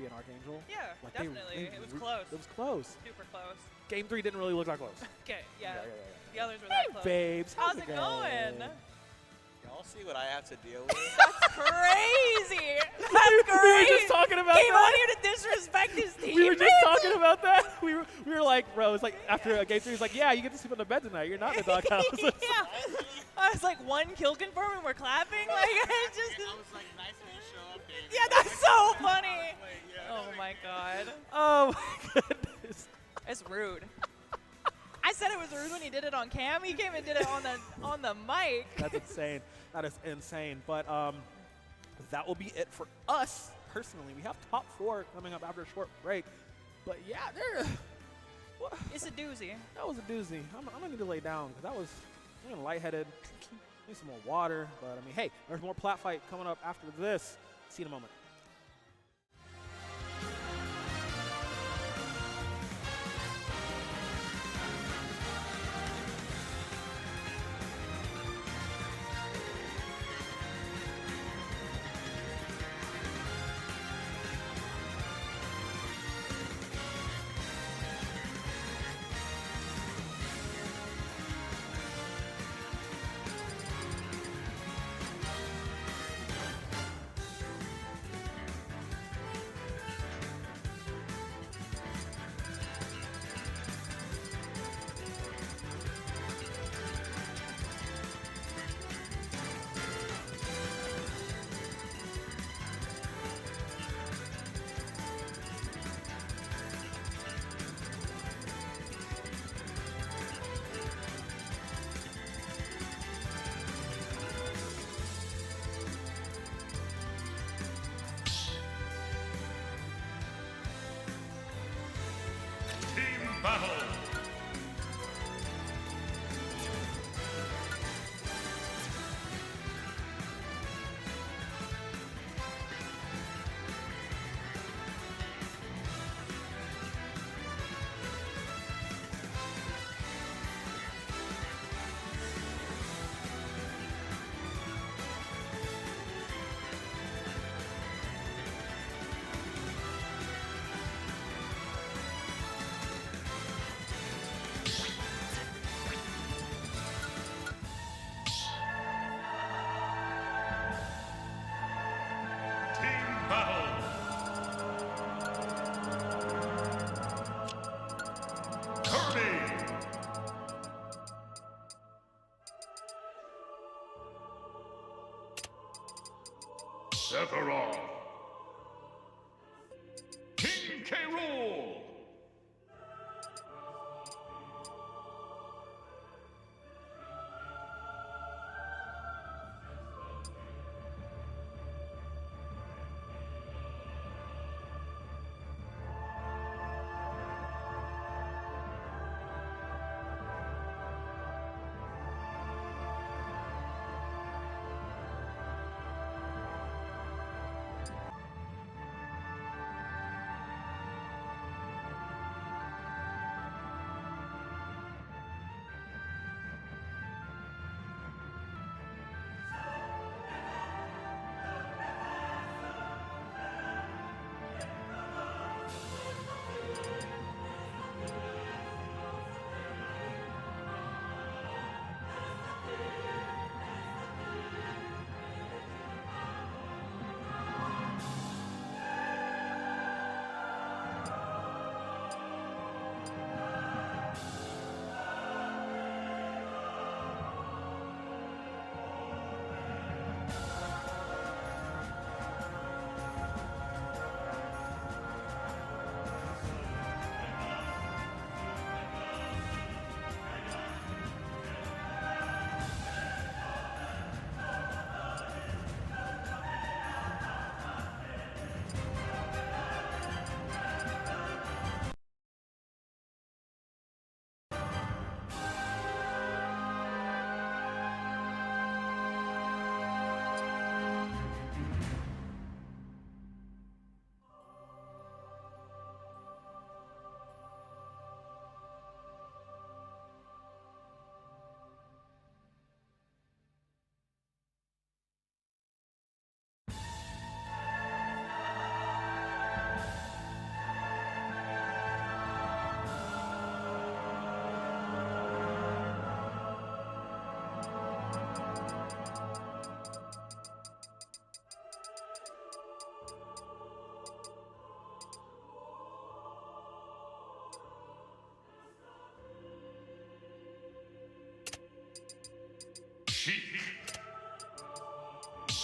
and Archangel. Yeah, Like, definitely. It was close. It was close. Super close. Game 3 didn't really look that close. Okay, yeah. Yeah. The others were that close. Babes, How's it going? Y'all see what I have to deal with? That's crazy. That's We were crazy. just talking about Came on that. here to disrespect his team. We were just talking about that. we were like, bro, it's like after a game 3, he's like, yeah, you get to sleep in the bed tonight. You're not in the doghouse. Yeah. I was like, 1 kill confirmed and we're clapping. Like, it just. I was like, nice when you show up, David. Yeah, that's so funny. Wait, yeah. Oh my god. Oh my goodness. It's rude. I said it was rude when he did it on cam. He came and did it on the mic. That's insane. That is insane. But that will be it for us personally. We have top 4 coming up after a short break. But yeah, It's a doozy. that was a doozy. I'm gonna need to lay down because I'm getting lightheaded. Need some more water. But I mean, hey, there's more Platfight coming up after this. See you in a moment. Sephiroth. King K. Rool.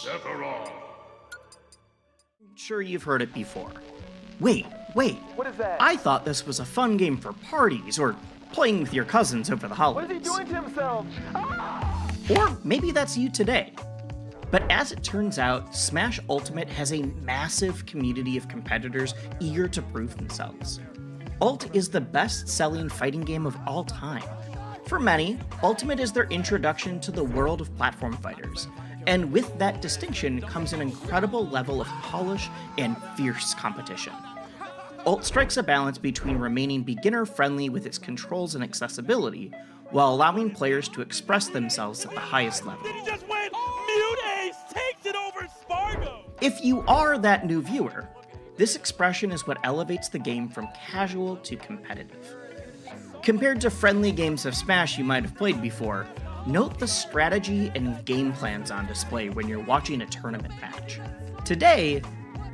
Sephiroth. Sure, you've heard it before. Wait. What is that? I thought this was a fun game for parties or playing with your cousins over the What is he holidays. doing to himself? Ah! Or maybe that's you today. But as it turns out, Smash Ultimate has a massive community of competitors eager to prove themselves. Ult is the best-selling fighting game of all time. For many, Ultimate is their introduction to the world of platform fighters, and with that distinction comes an incredible level of polish and fierce competition. Ult strikes a balance between remaining beginner-friendly with its controls and accessibility, while allowing players to express themselves at the highest level. Did he just win? Mute Ace takes it over Spargo. If you are that new viewer, this expression is what elevates the game from casual to competitive. Compared to friendly games of Smash you might have played before, note the strategy and game plans on display when you're watching a tournament match. Today,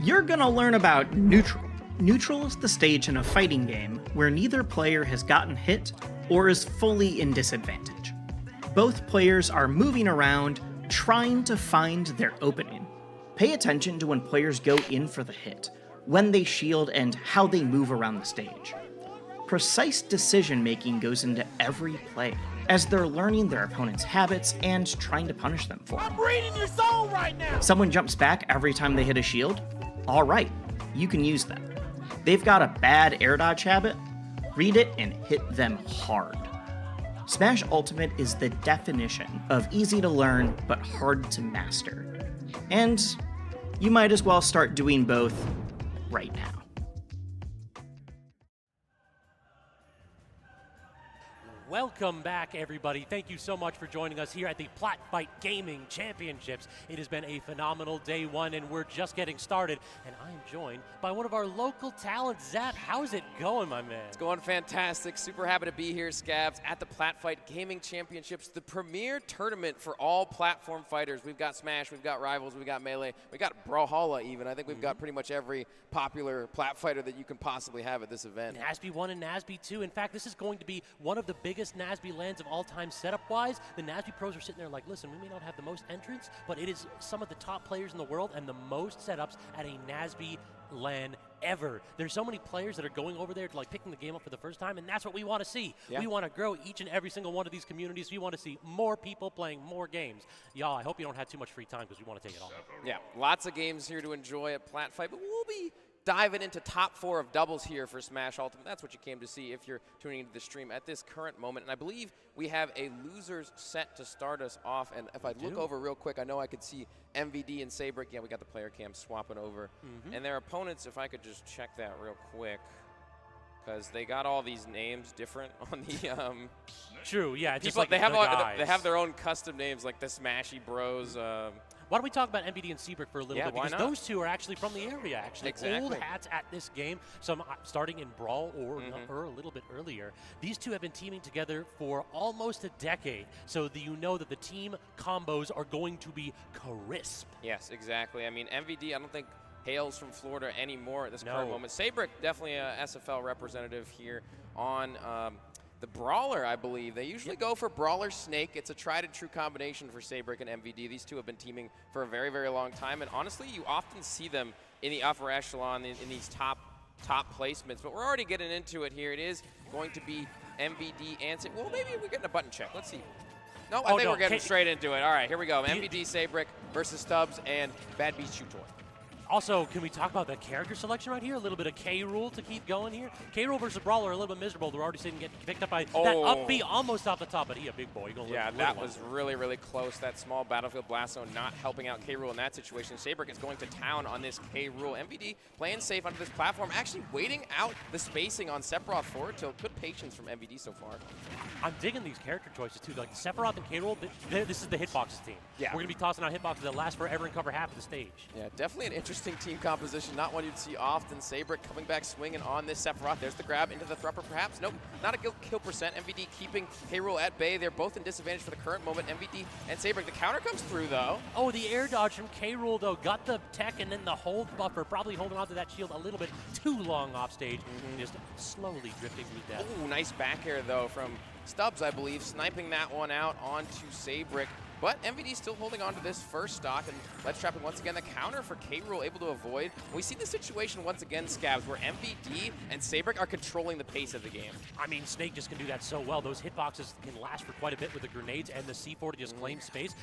you're gonna learn about Neutral. Neutral is the stage in a fighting game where neither player has gotten hit or is fully in disadvantage. Both players are moving around, trying to find their opening. Pay attention to when players go in for the hit, when they shield, and how they move around the stage. Precise decision-making goes into every play, as they're learning their opponent's habits and trying to punish them for them. I'm reading your soul right now. Someone jumps back every time they hit a shield? Alright, you can use them. They've got a bad air dodge habit? Read it and hit them hard. Smash Ultimate is the definition of easy to learn but hard to master. And you might as well start doing both right now. Welcome back, everybody. Thank you so much for joining us here at the Platfight Gaming Championships. It has been a phenomenal day one, and we're just getting started. And I'm joined by one of our local talents, Zap. How's it going, my man? It's going fantastic. Super happy to be here, Scabs, at the Platfight Gaming Championships, the premier tournament for all platform fighters. We've got Smash, we've got Rivals, we've got Melee, we've got Brawlhalla even. I think we've got pretty much every popular plat fighter that you can possibly have at this event. NASB 1 and NASB 2. In fact, this is going to be one of the biggest NASB lands of all time setup-wise. The NASB pros are sitting there like, listen, we may not have the most entrants, but it is some of the top players in the world and the most setups at a NASB LAN ever. There's so many players that are going over there to like picking the game up for the first time, and that's what we want to see. Yeah. We want to grow each and every single one of these communities. We want to see more people playing more games. Y'all, I hope you don't have too much free time because we want to take it all. Yeah, lots of games here to enjoy at Platfight, but we'll be diving into top 4 of doubles here for Smash Ultimate. That's what you came to see if you're tuning into the stream at this current moment. And I believe we have a losers set to start us off. And if I look over real quick, I know I could see MVD and Sabrick. Yeah, we got the player cam swapping over. And their opponents, if I could just check that real quick, because they got all these names different on the True, yeah. Just people, like they have their own custom names, like the Smashy Bros. Why don't we talk about MVD and Seabrick for a little bit? Because those two are actually from the area, actually. Exactly. Old hats at this game, some starting in Brawl or a little bit earlier. These two have been teaming together for almost a decade, so that you know that the team combos are going to be crisp. Yes, exactly. I mean, MVD, I don't think hails from Florida anymore at this current moment. Sabrick, definitely a SFL representative here on the Brawler, I believe. They usually go for Brawler Snake. It's a tried and true combination for Sabrick and MVD. These two have been teaming for a very, very long time. And honestly, you often see them in the upper echelon in these top placements. But we're already getting into it here. It is going to be MVD and Sabrick. Well, maybe we're getting a button check. Let's see. No, I think we're getting straight into it. All right, here we go. MVD Sabrick versus Stubbs and Bad Beast Chew Toy. Also, can we talk about the character selection right here? A little bit of K-Rool to keep going here. K-Rool versus Brawler are a little bit miserable. They're already seeing get picked up by that up B almost off the top, but he a big boy. Yeah, that was really, really close. That small Battlefield Blast Zone not helping out K-Rool in that situation. Sabrick is going to town on this K-Rool. MVD playing safe under this platform, actually waiting out the spacing on Sephiroth forward tilt. Good patience from MVD so far. I'm digging these character choices too. Like Sephiroth and K-Rool, this is the hitboxes team. Yeah. We're going to be tossing out hitboxes that last forever and cover half of the stage. Yeah, definitely an interesting team composition. Not one you'd see often. Sabrick coming back swinging on this Sephiroth. There's the grab into the Thrupper perhaps. Nope, not a kill percent. MVD keeping K-Rool at bay. They're both in disadvantage for the current moment. MVD and Sabrick. The counter comes through though. Oh, the air dodge from K-Rool though. Got the tech and then the hold buffer. Probably holding onto that shield a little bit too long off stage. Just slowly drifting through death. Ooh, nice back air though from Stubbs, I believe. Sniping that one out onto Sabrick. But MVD still holding on to this first stock, and Ledge trapping once again. The counter for K-Rool able to avoid. We see the situation once again, Scabs, where MVD and Sabrick are controlling the pace of the game. I mean, Snake just can do that so well. Those hitboxes can last for quite a bit with the grenades and the C4 to just claim space.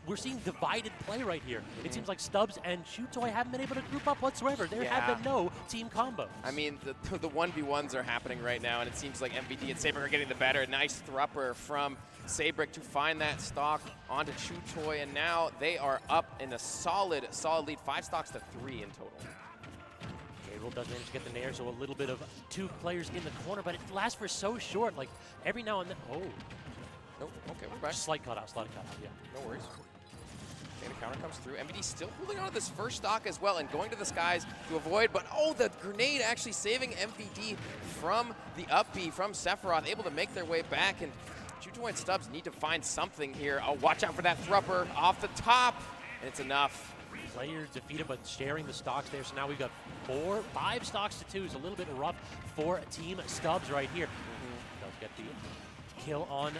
We're seeing divided play right here. It seems like Stubbs and Shoetoy haven't been able to group up whatsoever. There have been no team combos. I mean, the 1v1s are happening right now, and it seems like MVD and Sabrick are getting the better. Nice thrupper from Sabrick to find that stock onto Shoetoy, and now they are up in a solid lead, 5 stocks to 3 in total. K-Rool does manage to get the nair, so a little bit of 2 players in the corner, but it lasts for so short. Like every now and then. Oh. Nope. Okay, we're back. Slight cutout, yeah. No worries. Okay, the counter comes through. MVD still holding on to this first stock as well and going to the skies to avoid, but oh, the grenade actually saving MVD from the up B from Sephiroth, able to make their way back, and Shoetoy and Stubbs need to find something here. Oh, watch out for that thrupper off the top, and it's enough. Player defeated, but sharing the stocks there. So now we've got 5 stocks to 2. It's a little bit rough for Team Stubbs right here. Does get the kill on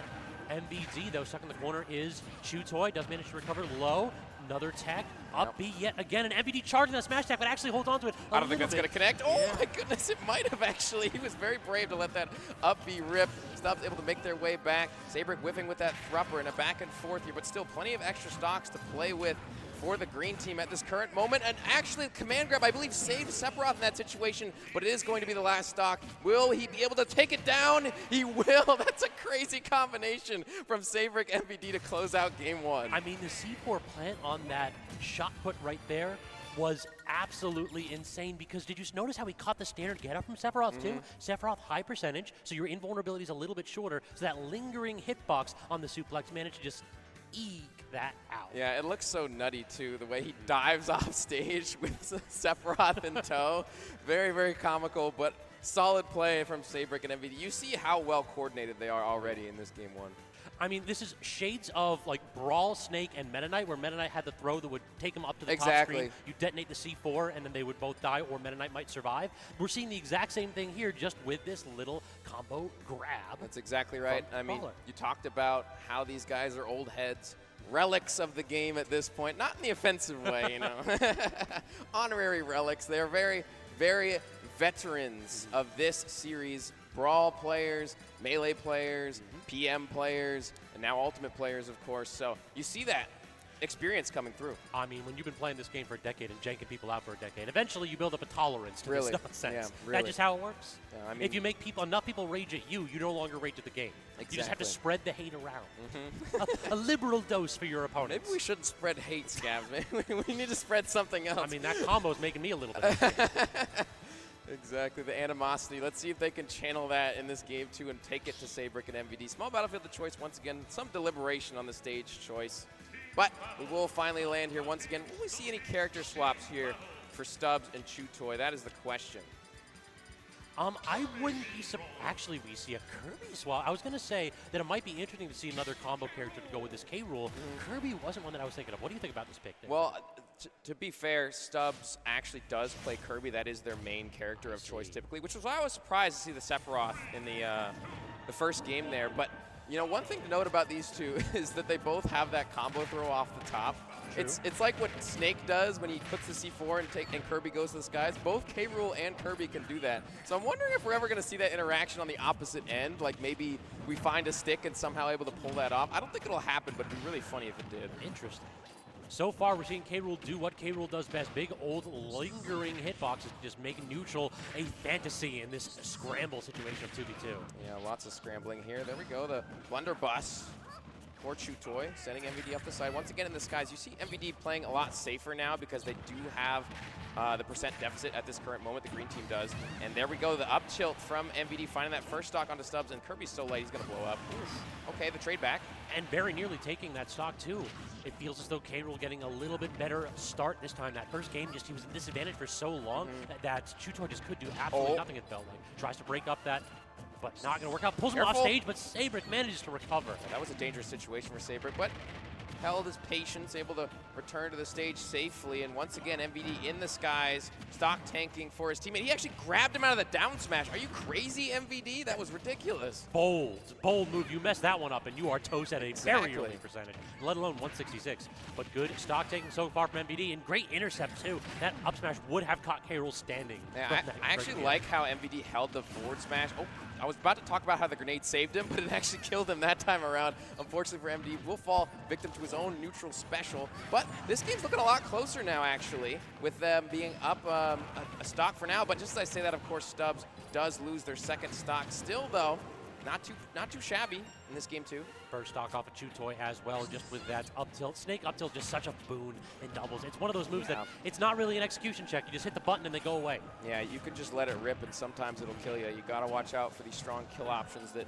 MVD, though. Stuck in the corner is Shoetoy. Does manage to recover low. Another tech. Up B yet again. And MVD charging that smash attack, but actually holds on to it. I don't think that's going to connect. Oh my goodness, it might have actually. He was very brave to let that up B rip. Stubbs able to make their way back. Sabrick whiffing with that thrupper and a back and forth here, but still plenty of extra stocks to play with for the green team at this current moment. And actually, command grab, I believe, saved Sephiroth in that situation, but it is going to be the last stock. Will he be able to take it down? He will. That's a crazy combination from Sabrick MVD to close out game 1. I mean, the C4 plant on that shot put right there was absolutely insane, because did you notice how he caught the standard get up from Sephiroth too? Sephiroth high percentage, so your invulnerability is a little bit shorter, so that lingering hitbox on the suplex managed to just eke that out. Yeah, it looks so nutty too, the way he dives off stage with Sephiroth in tow. Very, very comical, but solid play from Sabrick and MVD. You see how well coordinated they are already in this game 1. I mean, this is shades of like Brawl, Snake, and Meta Knight, where Meta Knight had the throw that would take him up to the top screen. You detonate the C4, and then they would both die, or Meta Knight might survive. We're seeing the exact same thing here, just with this little combo grab. That's exactly right. I mean, you talked about how these guys are old heads, relics of the game at this point, not in the offensive way, you know. Honorary relics. They're very, very veterans of this series. Brawl players, Melee players, PM players, and now Ultimate players, of course. So you see that experience coming through. I mean, when you've been playing this game for a decade and janking people out for a decade, eventually you build up a tolerance to this nonsense. Yeah, really. That's just how it works. Yeah, I mean, if you make enough people rage at you, you no longer rage at the game. Exactly. You just have to spread the hate around. A liberal dose for your opponents. Maybe we shouldn't spread hate, Scabs. Maybe we need to spread something else. I mean, that combo's making me a little bit Exactly, the animosity. Let's see if they can channel that in this game 2 and take it to Sabrick and MVD. Small battlefield of choice once again. Some deliberation on the stage choice. But we will finally land here once again. Will we see any character swaps here for Stubbs and Shoetoy? That is the question. I wouldn't be surprised. Actually, we see a Kirby swap. I was going to say that it might be interesting to see another combo character to go with this K-Rool. Kirby wasn't one that I was thinking of. What do you think about this pick, Dave? Well, to be fair, Stubbs actually does play Kirby. That is their main character of choice typically, which was why I was surprised to see the Sephiroth in the first game there. But, you know, one thing to note about these two is that they both have that combo throw off the top. It's like what Snake does when he puts the C4 and Kirby goes to the skies. Both K-Rool and Kirby can do that. So I'm wondering if we're ever going to see that interaction on the opposite end. Like maybe we find a stick and somehow able to pull that off. I don't think it'll happen, but it'd be really funny if it did. Interesting. So far, we're seeing K-Rool do what K-Rool does best. Big, old, lingering hitboxes, just making neutral a fantasy in this scramble situation of 2v2. Yeah, lots of scrambling here. There we go, the blunderbuss for Shoetoy, sending MVD up the side. Once again in the skies, you see MVD playing a lot safer now because they do have the percent deficit at this current moment. The green team does. And there we go, the up tilt from MVD, finding that first stock onto Stubbs, and Kirby's so late, he's going to blow up. Okay, the trade back. And very nearly taking that stock, too. It feels as though K-Rool getting a little bit better start this time. That first game, just he was at disadvantage for so long that Shoetoy just could do absolutely nothing, it felt like. Tries to break up that, but not going to work out. Pulls him off stage, but Sabrick manages to recover. Yeah, that was a dangerous situation for Sabrick, but held his patience, able to return to the stage safely. And once again, MVD in the skies, stock tanking for his teammate. He actually grabbed him out of the down smash. Are you crazy, MVD? That was ridiculous. Bold move. You messed that one up, and you are toast at a very early percentage, let alone 166. But good stock taking so far from MVD, and great intercept, too. That up smash would have caught K. Rool standing. Yeah, I actually like how MVD held the forward smash. Oh, I was about to talk about how the grenade saved him, but it actually killed him that time around. Unfortunately for MVD, will fall victim to his own neutral special. But this game's looking a lot closer now, actually, with them being up a stock for now. But just as I say that, of course, Stubbs does lose their second stock. Still, though, not too shabby in this game, too. First stock off of Chew Toy as well, just with that up tilt. Snake up tilt, just such a boon in doubles. It's one of those moves that it's not really an execution check. You just hit the button and they go away. Yeah, you can just let it rip, and sometimes it'll kill you. You got to watch out for these strong kill options that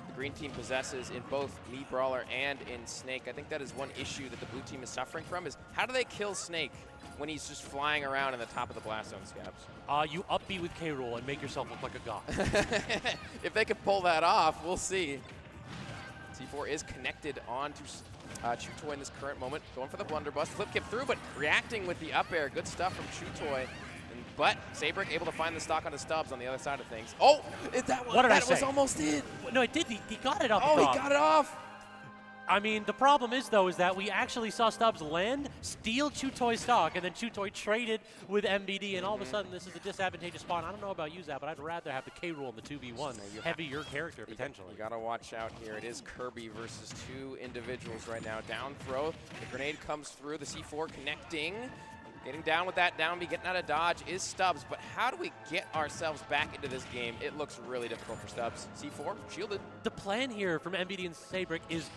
the green team possesses in both Mii Brawler and in Snake. I think that is one issue that the blue team is suffering from, is how do they kill Snake when he's just flying around in the top of the blast zone, Scabs? You up B with K. Rool and make yourself look like a god. If they can pull that off, we'll see. C4 is connected onto Chew Toy in this current moment. Going for the blunderbuss. Flip kick through, but reacting with the up air. Good stuff from Chew Toy. But Sabrick able to find the stock onto Stubbs on the other side of things. Oh, that was almost it. No, it did. He got it off. Oh, he got it off. I mean, the problem is, though, is that we actually saw Stubbs land, steal Chew Toy stock, and then Chew Toy traded with MVD, and all of a sudden this is a disadvantageous spawn. I don't know about you, Zap, but I'd rather have the K. Rool in the 2v1. Heavy your character, potentially. You got to watch out here. It is Kirby versus two individuals right now. Down throw. The grenade comes through. The C4 connecting. Getting down with that down B, getting out of dodge is Stubbs, but how do we get ourselves back into this game? It looks really difficult for Stubbs. C4, shielded. The plan here from MVD and Sabrick is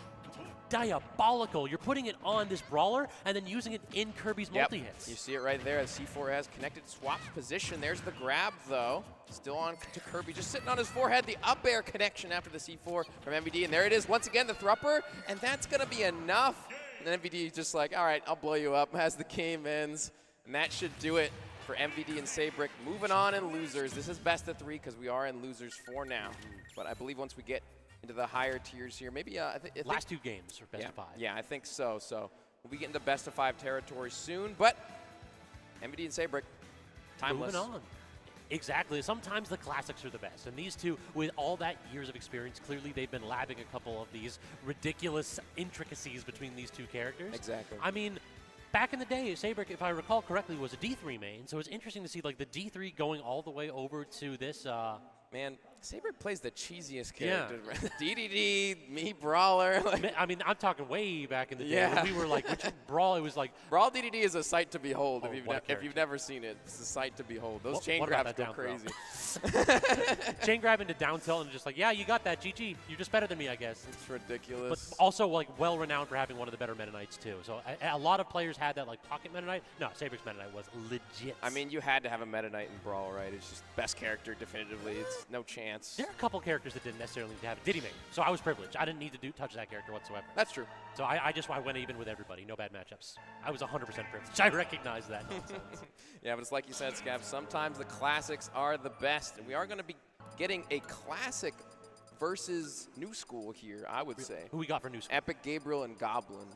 diabolical. You're putting it on this brawler and then using it in Kirby's multi-hits. You see it right there. The C4 has connected, swaps position. There's the grab, though. Still on to Kirby, just sitting on his forehead. The up air connection after the C4 from MVD, and there it is once again, the thrupper, and that's going to be enough. And then MVD is just like, all right, I'll blow you up as the game ends. And that should do it for MVD and Sabrick. Moving on in losers. This is best of 3 because we are in losers 4 now. But I believe once we get into the higher tiers here, maybe I think last 2 games are best of 5. Yeah, I think so. So we'll be getting to best of 5 territory soon. But MVD and Sabrick, timeless. Moving on. Exactly. Sometimes the classics are the best. And these two, with all that years of experience, clearly they've been labbing a couple of these ridiculous intricacies between these two characters. Exactly. I mean, back in the day, Sabrick, if I recall correctly, was a D3 main. So it's interesting to see like the D3 going all the way over to this. Man, Sabrick plays the cheesiest character. Yeah. DDD, Mii Brawler. I mean, I'm talking way back in the day. Yeah. We were like, which Brawl, it was like. Brawl DDD is a sight to behold if you've never seen it. It's a sight to behold. Those chain grabs go crazy. Chain grab into down tilt and just like, yeah, you got that, GG. You're just better than me, I guess. It's ridiculous. But also like well-renowned for having one of the better Meta Knights too. So a lot of players had that like pocket Meta Knight. No, Sabrick's Meta Knight was legit. I mean, you had to have a Meta Knight in Brawl, right? It's just best character definitively. It's no chance. There are a couple characters that didn't necessarily need to have it. Diddy main. So I was privileged. I didn't need to touch that character whatsoever. That's true. So I went even with everybody. No bad matchups. I was 100% privileged. I recognize that nonsense. Yeah, but it's like you said, Scab, sometimes the classics are the best. And we are going to be getting a classic versus new school here, I would say. Who we got for new school? Epic Gabriel and Goblin.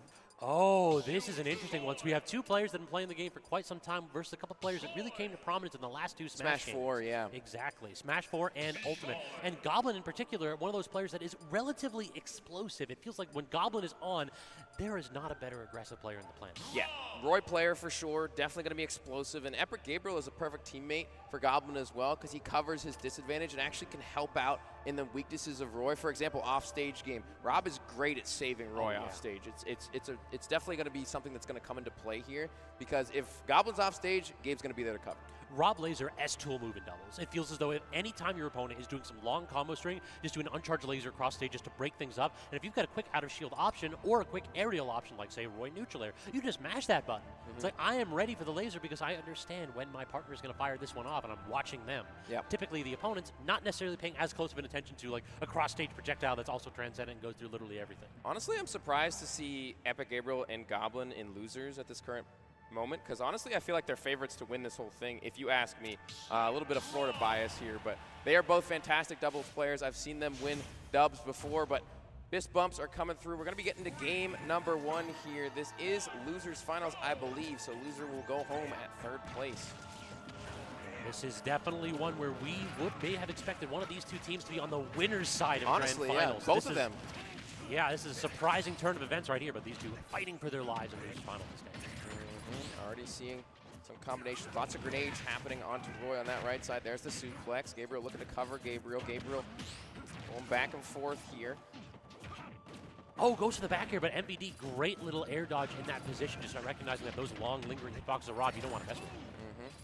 Oh, this is an interesting one. So we have 2 players that have been playing the game for quite some time versus a couple players that really came to prominence in the last 2 Smash games. 4, yeah. Exactly. Smash 4 and Ultimate. And Goblin in particular, one of those players that is relatively explosive. It feels like when Goblin is on, there is not a better aggressive player in the planet. Yeah. Roy player for sure. Definitely going to be explosive. And Epic Gabriel is a perfect teammate for Goblin as well because he covers his disadvantage and actually can help out in the weaknesses of Roy. For example, off-stage game. Rob is great at saving Roy off stage. It's definitely going to be something that's going to come into play here because if Goblin's off stage, Gabe's going to be there to cover. Rob Laser S-tool move in doubles. It feels as though if any time your opponent is doing some long combo string, just do an uncharged laser across stage just to break things up. And if you've got a quick out of shield option or a quick aerial option like, say, Roy neutral air, you just mash that button. It's like, I am ready for the laser because I understand when my partner is going to fire this one off and I'm watching them. Yep. Typically, the opponent's not necessarily paying as close of an attention to like a cross-stage projectile that's also transcendent and goes through literally everything. Honestly, I'm surprised to see Epic Gabriel and Goblin in losers at this current moment because honestly I feel like they're favorites to win this whole thing if you ask me. A little bit of Florida bias here, but they are both fantastic doubles players. I've seen them win dubs before, but Fist bumps are coming through. We're going to be getting to game number 1 here. This is losers finals, I believe, so loser will go home at 3rd place. This is definitely one where we may have expected one of these two teams to be on the winner's side of Honestly, grand finals. Both of them. Yeah, this is a surprising turn of events right here, but these two fighting for their lives in this final stage. Already seeing some combinations. Lots of grenades happening onto Roy on that right side. There's the suplex. Gabriel looking to cover Gabriel. Gabriel going back and forth here. Oh, goes to the back here, but MVD, great little air dodge in that position, just recognizing that those long, lingering hitboxes of Rod, you don't want to mess with.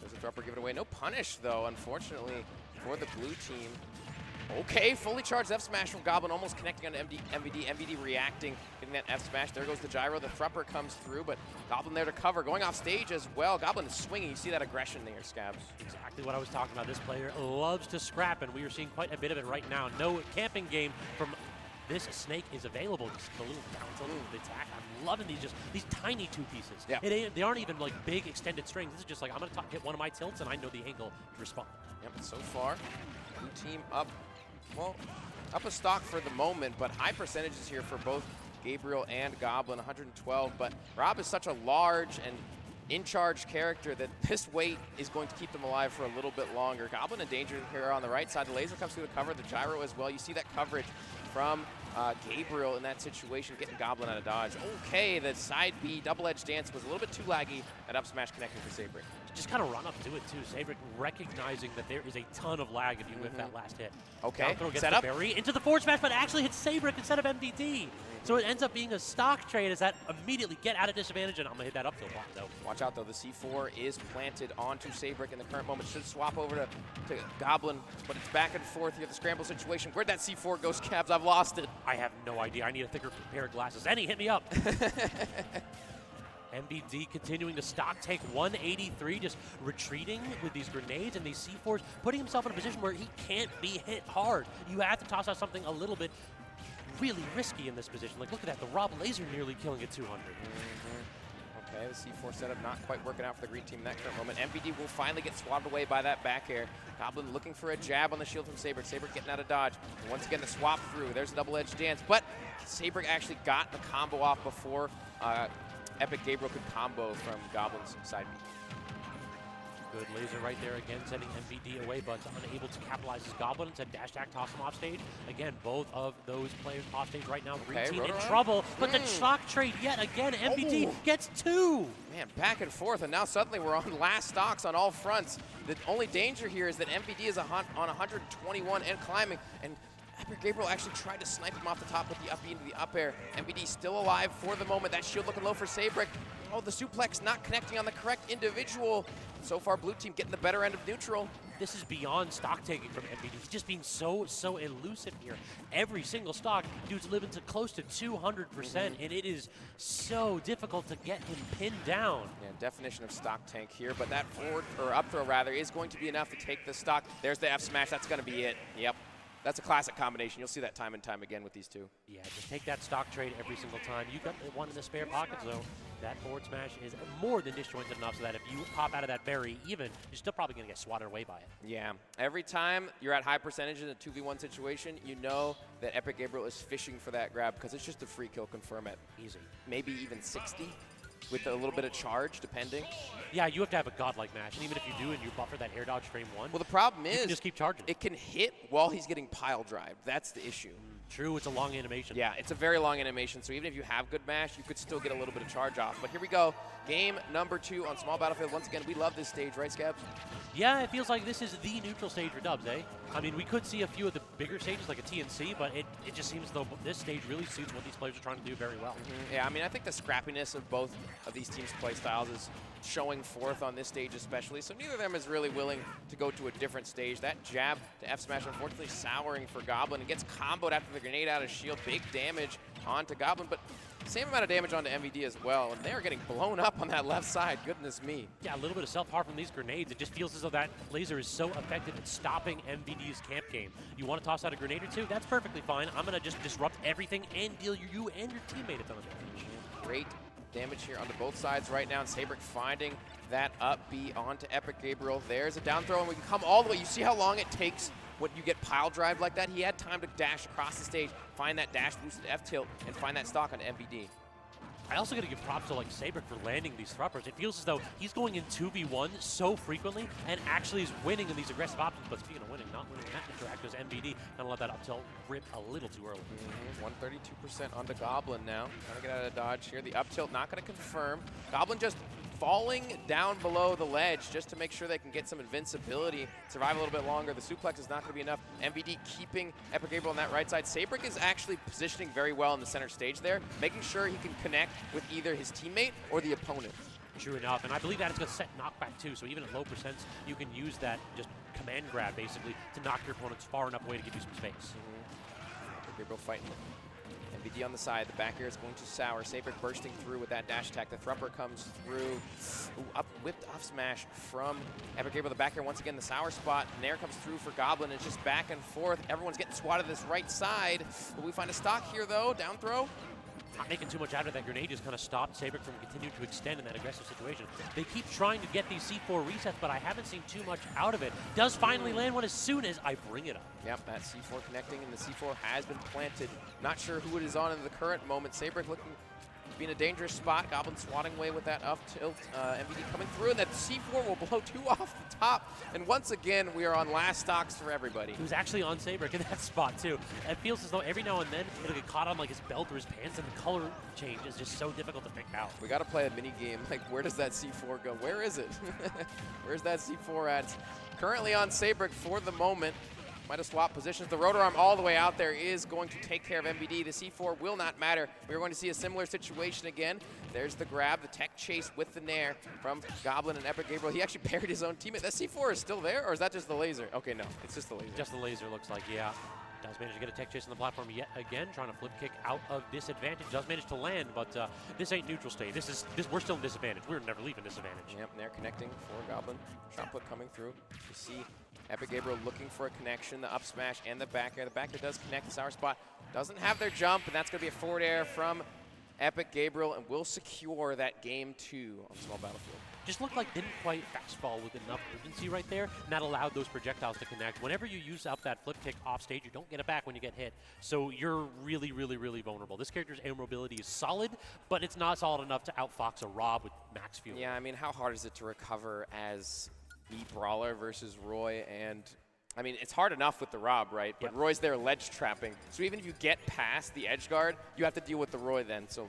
There's a dropper given away. No punish, though, unfortunately, for the blue team. Okay, fully charged F smash from Goblin, almost connecting on MVD. MVD reacting, getting that F smash. There goes the gyro. The thrupper comes through, but Goblin there to cover. Going off stage as well. Goblin is swinging. You see that aggression there, Scabs. Exactly what I was talking about. This player loves to scrap, and we are seeing quite a bit of it right now. No camping game from this snake is available. Just a little down tilt with the attack. I'm loving these tiny two pieces. Yeah. They aren't even like big extended strings. This is just like I'm gonna hit one of my tilts and I know the angle to respond. Yep, so far, blue team up a stock for the moment, but high percentages here for both Gabriel and Goblin, 112. But Rob is such a large and in-charge character that this weight is going to keep them alive for a little bit longer. Goblin in danger here on the right side. The laser comes through the cover, the gyro as well. You see that coverage from Gabriel in that situation, getting Goblin out of dodge. Okay, the side B double-edged dance was a little bit too laggy. That up smash connecting for Sabrick. Just kind of run up to it too. Sabrick recognizing that there is a ton of lag if you whip that last hit. Okay, down throw gets set the up. Berry into the forward smash, but actually hits Sabrick instead of MVD. So it ends up being a stock trade as that immediately get out of disadvantage, and I'm going to hit that up tilt block though. Watch out though, the C4 is planted onto Sabrick in the current moment. Should swap over to Goblin, but it's back and forth here, the scramble situation. Where'd that C4 go, Scabs? I've lost it. I have no idea. I need a thicker pair of glasses. And he hit me up. MBD continuing to stock take 183, just retreating with these grenades and these C4s, putting himself in a position where he can't be hit hard. You have to toss out something a little bit really risky in this position. Like, look at that, the Rob laser nearly killing at 200. Okay, the C4 setup not quite working out for the green team in that current moment. MVD will finally get swabbed away by that back air. Goblin looking for a jab on the shield from Sabrick. Sabrick getting out of dodge. And once again, the swap through. There's a double-edged dance, but Sabrick actually got the combo off before Epic Gabriel could combo from Goblin's side B. Good laser right there again, sending MVD away, but unable to capitalize his Goblin. Instead, dash attack, toss him off stage. Again, both of those players off stage right now. Green team in trouble, but the shock trade yet again. MVD gets 2. Man, back and forth, and now suddenly we're on last stocks on all fronts. The only danger here is that MVD is on 121 and climbing, and Epic Gabriel actually tried to snipe him off the top with the up B into the up air. MVD still alive for the moment. That shield looking low for Sabrick. Oh, the suplex not connecting on the correct individual. So far, blue team getting the better end of neutral. This is beyond stock taking from MVD. He's just being so elusive here. Every single stock, dude's living to close to 200%, and it is so difficult to get him pinned down. Yeah, definition of stock tank here, but that forward, or up throw rather, is going to be enough to take the stock. There's the F smash, that's gonna be it. Yep. That's a classic combination. You'll see that time and time again with these two. Yeah, just take that stock trade every single time. You got one in the spare pocket, so that forward smash is more than disjointed enough so that if you pop out of that berry even, you're still probably going to get swatted away by it. Yeah. Every time you're at high percentage in a 2v1 situation, you know that Epic Gabriel is fishing for that grab because it's just a free kill confirm at easy. Maybe even 60 with a little bit of charge, depending. Yeah, you have to have a godlike mash, and even if you do and you buffer that air dodge frame 1, well, the problem is you can just keep charging. It can hit while he's getting pile drived. That's the issue. True, it's a long animation. Yeah, it's a very long animation, so even if you have good mash, you could still get a little bit of charge off. But here we go, game number 2 on Small Battlefield. Once again, we love this stage, right, Scabs? Yeah, it feels like this is the neutral stage for dubs, eh? I mean, we could see a few of the bigger stages like a TNC, but it just seems as though this stage really suits what these players are trying to do very well. Yeah, I mean, I think the scrappiness of both of these teams' play styles is showing forth on this stage especially, so neither of them is really willing to go to a different stage. That jab to F smash unfortunately souring for Goblin. It gets comboed after the grenade out of shield. Big damage onto Goblin, but same amount of damage onto MVD as well, and they're getting blown up on that left side. Goodness me. Yeah, a little bit of self-harm from these grenades. It just feels as though that laser is so effective at stopping MVD's camp game. You want to toss out a grenade or two? That's perfectly fine. I'm going to just disrupt everything and deal you and your teammate a ton of damage. Great damage here onto both sides right now, and Sabrick finding that up B onto Epic Gabriel. There's a down throw, and we can come all the way. You see how long it takes when you get pile drive like that, he had time to dash across the stage, find that dash boosted F tilt, and find that stock on MVD. I also got to give props to like Sabric for landing these thruppers. It feels as though he's going in 2v1 so frequently and actually is winning in these aggressive options. But speaking of winning, not winning that interact as MVD, gonna let that up tilt rip a little too early. 132% onto Goblin now. Trying to get out of dodge here. The up tilt not going to confirm. Goblin just falling down below the ledge just to make sure they can get some invincibility, survive a little bit longer. The suplex is not going to be enough. MVD keeping Epic Gabriel on that right side. Sabric is actually positioning very well in the center stage there, making sure he can connect with either his teammate or the opponent. True enough, and I believe that it's going to set knockback too, so even at low percents, you can use that just command grab basically to knock your opponents far enough away to give you some space. Epic Gabriel fighting. MVD on the side, the back air is going to sour. Sabric bursting through with that dash attack. The Thrupper comes through. Ooh, up whipped off smash from Epic Gabriel. The back air once again, the sour spot. Nair comes through for Goblin. It's just back and forth. Everyone's getting swatted this right side. Will we find a stock here though? Down throw? Not making too much out of that grenade, just kind of stopped Sabric from continuing to extend in that aggressive situation. They keep trying to get these C4 resets, but I haven't seen too much out of it. Does finally land one as soon as I bring it up. Yep, that C4 connecting, and the C4 has been planted. Not sure who it is on in the current moment. Sabric looking to be in a dangerous spot. Goblin swatting away with that up tilt. MVD coming through, and that C4 will blow 2 off the top. And once again, we are on last stocks for everybody. He was actually on Sabric in that spot too. It feels as though every now and then it'll get caught on like his belt or his pants, and the color change is just so difficult to pick out. We got to play a mini game. Like, where does that C4 go? Where is it? Where's that C4 at? It's currently on Sabric for the moment. Might have swapped positions. The rotor arm all the way out there is going to take care of MVD. The C4 will not matter. We're going to see a similar situation again. There's the grab, the tech chase with the Nair from Goblin and Epic Gabriel. He actually buried his own teammate. That C4 is still there, or is that just the laser? Okay, no, it's just the laser. Just the laser looks like, yeah. Does manage to get a tech chase on the platform yet again, trying to flip kick out of disadvantage. Does manage to land, but this ain't neutral state. We're still in disadvantage. We're never leaving disadvantage. Yep, Nair connecting for Goblin. Shot put coming through. You see Epic Gabriel looking for a connection, the up smash and the back air. The back air does connect, the sour spot doesn't have their jump, and that's going to be a forward air from Epic Gabriel, and will secure that game 2 on Small Battlefield. Just looked like didn't quite fast fall with enough urgency right there, and that allowed those projectiles to connect. Whenever you use up that flip kick off stage, you don't get it back when you get hit. So you're really, really, really vulnerable. This character's air mobility is solid, but it's not solid enough to outfox a Rob with max fuel. Yeah, I mean, how hard is it to recover as the Brawler versus Roy? And I mean, it's hard enough with the Rob, right? But Yep. Roy's there ledge trapping. So even if you get past the edge guard, you have to deal with the Roy then. So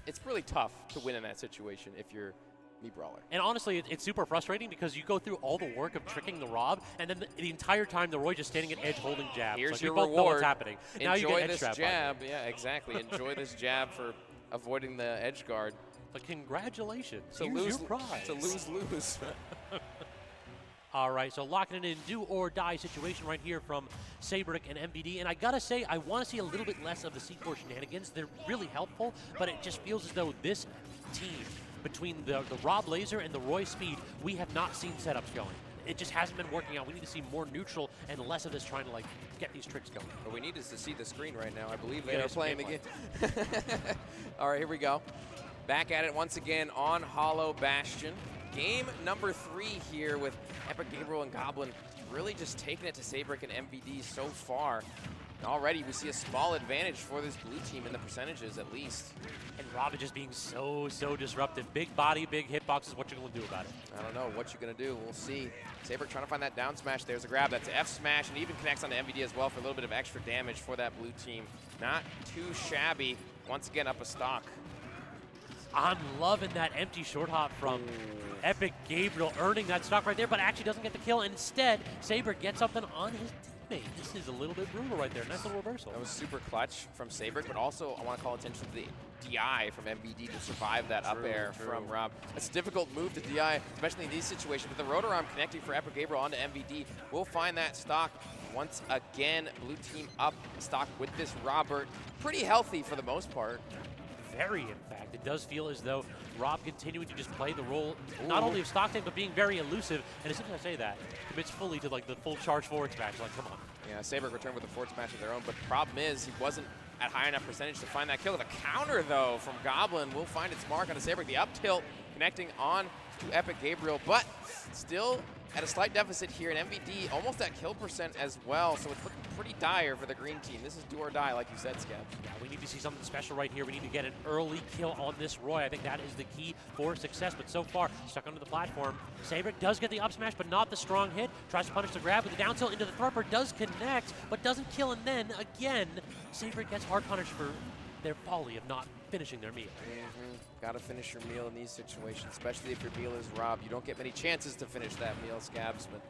it's really tough to win in that situation if you're me Brawler. And honestly, it's super frustrating because you go through all the work of tricking the Rob, and then the entire time the Roy just standing at edge holding jab. Here's like, your we both reward. know what's happening. Now you Enjoy get this edge jab. Yeah, exactly. Enjoy this jab for avoiding the edge guard. But congratulations. So Here's your prize. It's a lose-lose. All right, so locking it in, do or die situation right here from Sabric and MVD. And I gotta say, I want to see a little bit less of the C4 shenanigans. They're really helpful, but it just feels as though this team, between the Rob Laser and the Roy Speed, we have not seen setups going. It just hasn't been working out. We need to see more neutral and less of this trying to like get these tricks going. What we need is to see the screen right now. I believe they Yeah, are playing the game. All right, here we go. Back at it once again on Hollow Bastion. Game number 3 here with Epic Gabriel and Goblin really just taking it to Sabric and MVD so far. And already we see a small advantage for this blue team in the percentages at least. And Rob is just being so disruptive. Big body, big hitboxes. What you gonna do about it? I don't know what you're gonna do. We'll see. Sabric trying to find that down smash. There's a grab. That's F smash, and even connects onto MVD as well for a little bit of extra damage for that blue team. Not too shabby. Once again, up a stock. I'm loving that empty short hop from Epic Gabriel, earning that stock right there, but actually doesn't get the kill. And instead, Sabric gets something on his teammate. This is a little bit brutal right there. Nice little reversal. That was super clutch from Sabric, but also I want to call attention to the DI from MVD to survive that up air from Rob. It's a difficult move to DI, especially in these situations. But the rotor arm connecting for Epic Gabriel onto MVD will find that stock. Once again, blue team up stock with this Robert. Pretty healthy for the most part. Very, in fact. It does feel as though Rob continuing to just play the role, not only of Stockton, but being very elusive. And as soon as I say that, commits fully to like the full charge forward smash. Like, come on. Yeah, Sabric returned with a forward smash of their own, but the problem is he wasn't at high enough percentage to find that kill. The counter, though, from Goblin will find its mark on the Sabric. The up tilt connecting on to Epic Gabriel, but still at a slight deficit here, and MVD almost at kill percent as well, so it's looking pretty dire for the green team. This is do or die, like you said, Scabs. Yeah, we need to see something special right here. We need to get an early kill on this Roy. I think that is the key for success, but so far, stuck under the platform. Sabrick does get the up smash, but not the strong hit. Tries to punish the grab with the down tilt into the thrower, does connect, but doesn't kill, and then, again, Sabrick gets hard punished for their folly of not finishing their meal. Got to finish your meal in these situations, especially if your meal is robbed. You don't get many chances to finish that meal, Scabs, but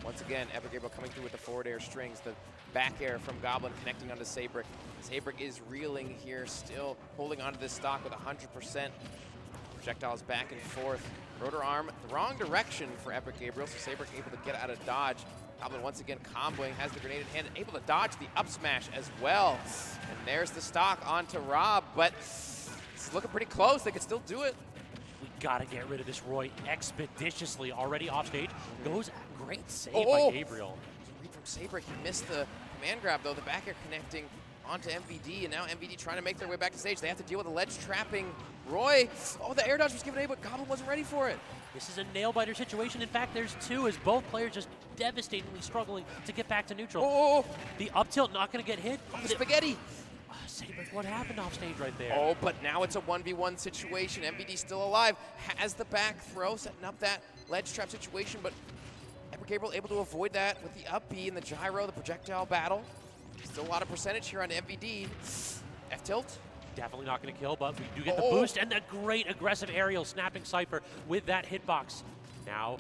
once again, Epic Gabriel coming through with the forward air strings, the back air from Goblin connecting onto Sabrick. Sabrick is reeling here, still holding onto this stock with 100%. Projectiles back and forth. Rotor arm, the wrong direction for Epic Gabriel, so Sabrick able to get out of dodge. Goblin once again comboing, has the grenade in hand, and able to dodge the up smash as well. And there's the stock onto Rob, but this is looking pretty close. They could still do it. We gotta get rid of this Roy expeditiously. Already off stage. Goes great save by Gabriel. Read from Sabrick, he missed the command grab though. The back air connecting onto MVD, and now MVD trying to make their way back to stage. They have to deal with a ledge trapping Roy. Oh, the air dodge was given away, but Goblin wasn't ready for it. This is a nail-biter situation. In fact, there's two as both players just devastatingly struggling to get back to neutral. Oh! The up tilt not going to get hit. Oh, the spaghetti! Sabrick, what happened off stage right there? Oh, but now it's a 1v1 situation. MVD still alive, has the back throw, setting up that ledge trap situation, but Epic Gabriel able to avoid that with the up B and the gyro, the projectile battle. Still a lot of percentage here on MVD. F-tilt. Definitely not going to kill, but we do get the boost and the great aggressive aerial snapping Cypher with that hitbox. Now,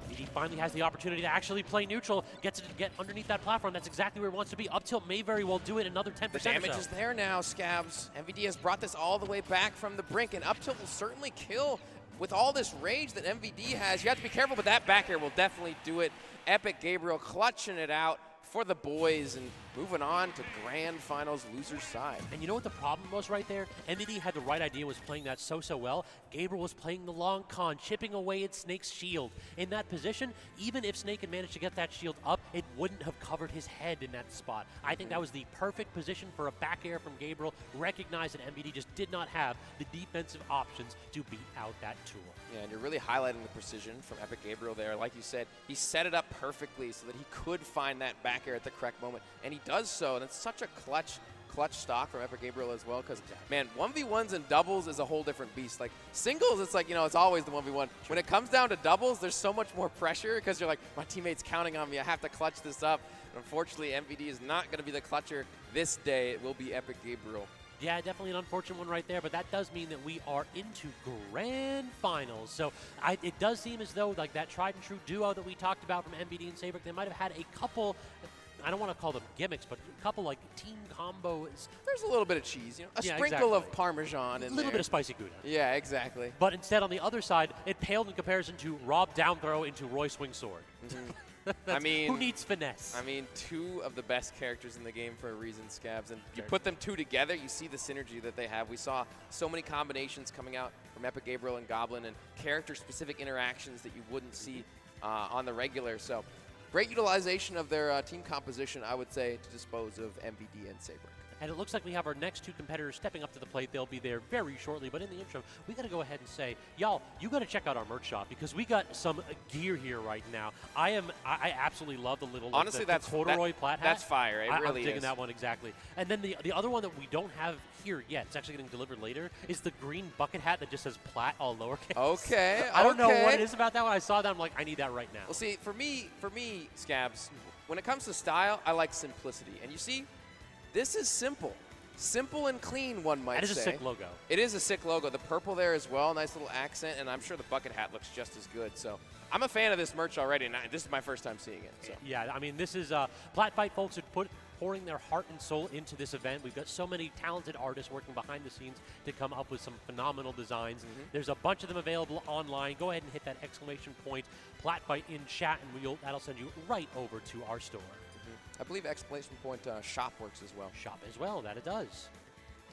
MVD finally has the opportunity to actually play neutral, gets it to get underneath that platform. That's exactly where he wants to be. Up tilt may very well do it another 10%. The damage is there now, Scabs. MVD has brought this all the way back from the brink, and up tilt will certainly kill with all this rage that MVD has. You have to be careful, but that back air will definitely do it. Epic Gabriel clutching it out for the boys and moving on to grand finals loser's side. And you know what the problem was right there? MVD had the right idea, was playing that so well. Gabriel was playing the long con, chipping away at Snake's shield. In that position, even if Snake had managed to get that shield up, it wouldn't have covered his head in that spot. I think that was the perfect position for a back air from Gabriel. Recognized that MVD just did not have the defensive options to beat out that tool. Yeah, and you're really highlighting the precision from Epic Gabriel there. Like you said, he set it up perfectly so that he could find that back air at the correct moment, and he does so, and it's such a clutch stock from Epic Gabriel as well, because, man, 1v1s and doubles is a whole different beast. Like, singles, it's like, you know, it's always the 1v1. When it comes down to doubles, there's so much more pressure because you're like, my teammate's counting on me. I have to clutch this up. And unfortunately, MVD is not going to be the clutcher this day. It will be Epic Gabriel. Yeah, definitely an unfortunate one right there, but that does mean that we are into grand finals. So it does seem as though, like, that tried and true duo that we talked about from MVD and Sabrick, they might have had a couple, I don't want to call them gimmicks, but a couple, like, team combos. There's a little bit of cheese, you know, a sprinkle of Parmesan in a little bit of spicy Gouda. Yeah, exactly. But instead, on the other side, it paled in comparison to Rob down throw into Roy swing sword. I mean, who needs finesse? I mean, two of the best characters in the game for a reason, Scabs. And you put them two together, you see the synergy that they have. We saw so many combinations coming out from Epic Gabriel and Goblin, and character-specific interactions that you wouldn't see on the regular. So, great utilization of their team composition, I would say, to dispose of MVD and Sabrick. And it looks like we have our next two competitors stepping up to the plate. They'll be there very shortly. But in the intro, we got to go ahead and say, y'all, you got to check out our merch shop because we got some gear here right now. I absolutely love the little honestly the corduroy Plat hat. That's fire. It really I'm digging is. that one exactly. And then the other one that we don't have here yet, it's actually getting delivered later, is the green bucket hat that just says Plat all lowercase. Okay. I don't know what it is about that one. I saw that. I'm like, I need that right now. Well, see, for me, Scabs, when it comes to style, I like simplicity. And you see, this is simple. Simple and clean, one might say. That is a sick logo. It is a sick logo. The purple there as well, nice little accent, and I'm sure the bucket hat looks just as good. So I'm a fan of this merch already, and this is my first time seeing it. So. Yeah, I mean, this is Platfight folks who pouring their heart and soul into this event. We've got so many talented artists working behind the scenes to come up with some phenomenal designs. There's a bunch of them available online. Go ahead and hit that exclamation point, Platfight in chat, and that'll send you right over to our store. I believe exclamation point shop works as well. Shop as well, that it does.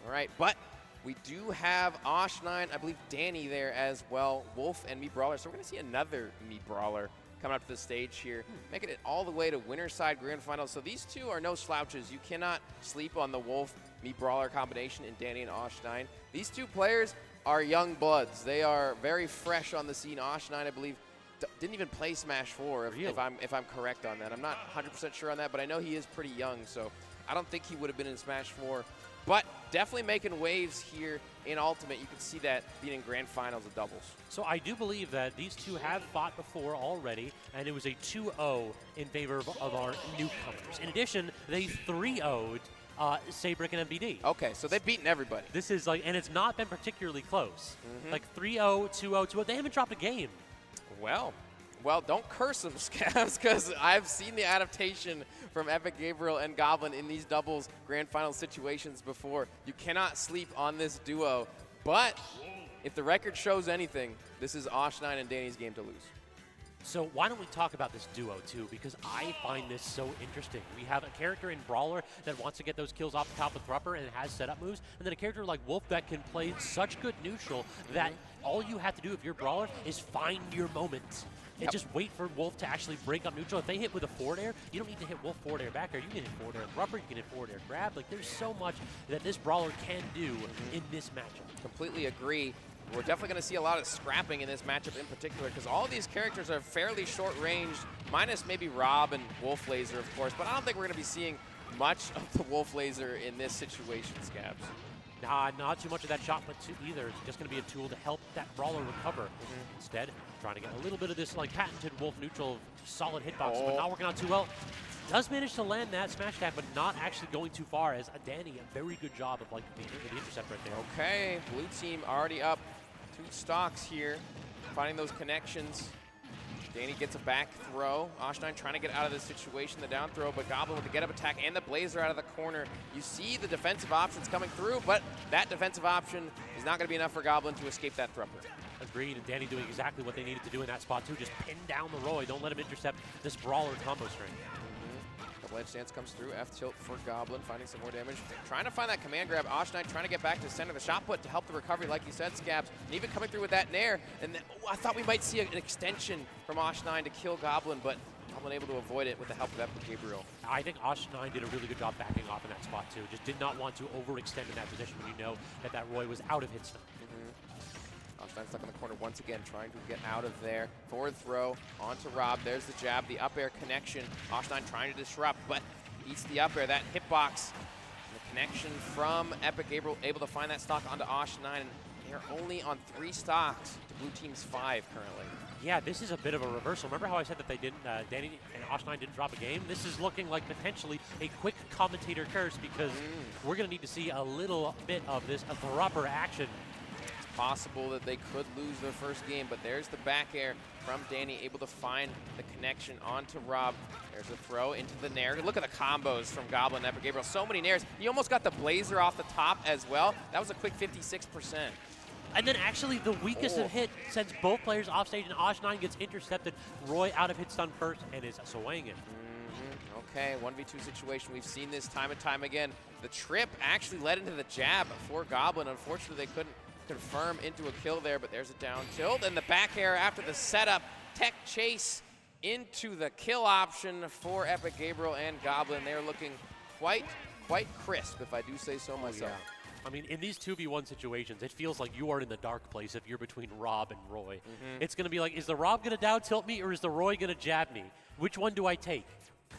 All right, but we do have Osh9, I believe Danny there as well, Wolf and Me Brawler. So we're going to see another Me Brawler coming up to the stage here, making it all the way to Winterside Grand Finals. So these two are no slouches. You cannot sleep on the Wolf Me Brawler combination in Danny and Osh9. These two players are young bloods. They are very fresh on the scene. Osh9, I believe, didn't even play Smash 4, if I'm correct on that. I'm not 100% sure on that, but I know he is pretty young, so I don't think he would have been in Smash 4. But definitely making waves here in Ultimate. You can see that being in Grand Finals of doubles. So I do believe that these two have fought before already, and it was a 2-0 in favor of our newcomers. In addition, they 3-0'd Sabrick and MVD. Okay, so they've beaten everybody. This is like, and it's not been particularly close. Like 3-0, 2-0, 2-0. They haven't dropped a game. Well, don't curse them, Scabs, because I've seen the adaptation from Epic Gabriel and Goblin in these doubles grand final situations before. You cannot sleep on this duo, but if the record shows anything, this is Osh9 and Danny's game to lose. So why don't we talk about this duo too, because I find this so interesting. We have a character in Brawler that wants to get those kills off the top with Thrupper and has setup moves, and then a character like Wolf that can play such good neutral that all you have to do if you're Brawler is find your moment. And just wait for Wolf to actually break up neutral. If they hit with a forward air, you don't need to hit Wolf forward air back air. You can hit forward air Thrupper, you can hit forward air grab. Like, there's so much that this Brawler can do in this matchup. Completely agree. We're definitely going to see a lot of scrapping in this matchup in particular because all of these characters are fairly short-ranged, minus maybe Rob and Wolf Laser, of course, but I don't think we're going to be seeing much of the Wolf Laser in this situation, Scabs. Nah, not too much of that shot, but either. It's just going to be a tool to help that Brawler recover. Instead, trying to get a little bit of this like patented Wolf neutral solid hitbox, but not working out too well. Does manage to land that smash attack, but not actually going too far as Danny, a very good job of like the intercept right there. Okay, blue team already up 2 stocks here, finding those connections. Danny gets a back throw. Osh9 trying to get out of this situation, the down throw, but Goblin with the get-up attack and the Blazer out of the corner. You see the defensive options coming through, but that defensive option is not going to be ledge for Goblin to escape that Thrupper. Agreed, and Danny doing exactly what they needed to do in that spot too. Just pin down the Roy. Don't let him intercept this Brawler combo string. The ledge stance comes through. F tilt for Goblin, finding some more damage. Trying to find that command grab. Osh9 trying to get back to the center of the shot put to help the recovery, like you said, Scabs. And even coming through with that nair. And then, I thought we might see an extension from Osh9 to kill Goblin, but Goblin able to avoid it with the help of Epic Gabriel. I think Osh9 did a really good job backing off in that spot too. Just did not want to overextend in that position when you know that that Roy was out of hit stun. Osh9 stuck in the corner once again, trying to get out of there. Forward throw onto Rob. There's the jab, the up air connection. Osh9 trying to disrupt, but eats the up air. That hitbox, the connection from Epic Gabriel, able to find that stock onto Osh9. And they're only on 3 stocks to blue team's 5 currently. Yeah, this is a bit of a reversal. Remember how I said that they didn't, Danny and Osh9 didn't drop a game? This is looking like potentially a quick commentator curse because we're going to need to see a little bit of this Thrupper action. Possible that they could lose their first game, but there's the back air from Danny, able to find the connection onto Rob. There's a throw into the nair. Look at the combos from Goblin and Epic Gabriel. So many nairs. He almost got the Blazer off the top as well. That was a quick 56%. And then actually the weakest of hit sends both players off stage, and Osh9 gets intercepted. Roy out of hit stun first and is swinging. Okay, 1v2 situation. We've seen this time and time again. The trip actually led into the jab for Goblin. Unfortunately, they couldn't confirm into a kill there, but there's a down tilt and the back air after the setup. Tech chase into the kill option for Epic Gabriel and Goblin. They're looking quite crisp, if I do say so myself. I mean, in these 2v1 situations, it feels like you are in the dark place if you're between Rob and Roy. It's going to be like, is the Rob going to down tilt me or is the Roy going to jab me? Which one do I take?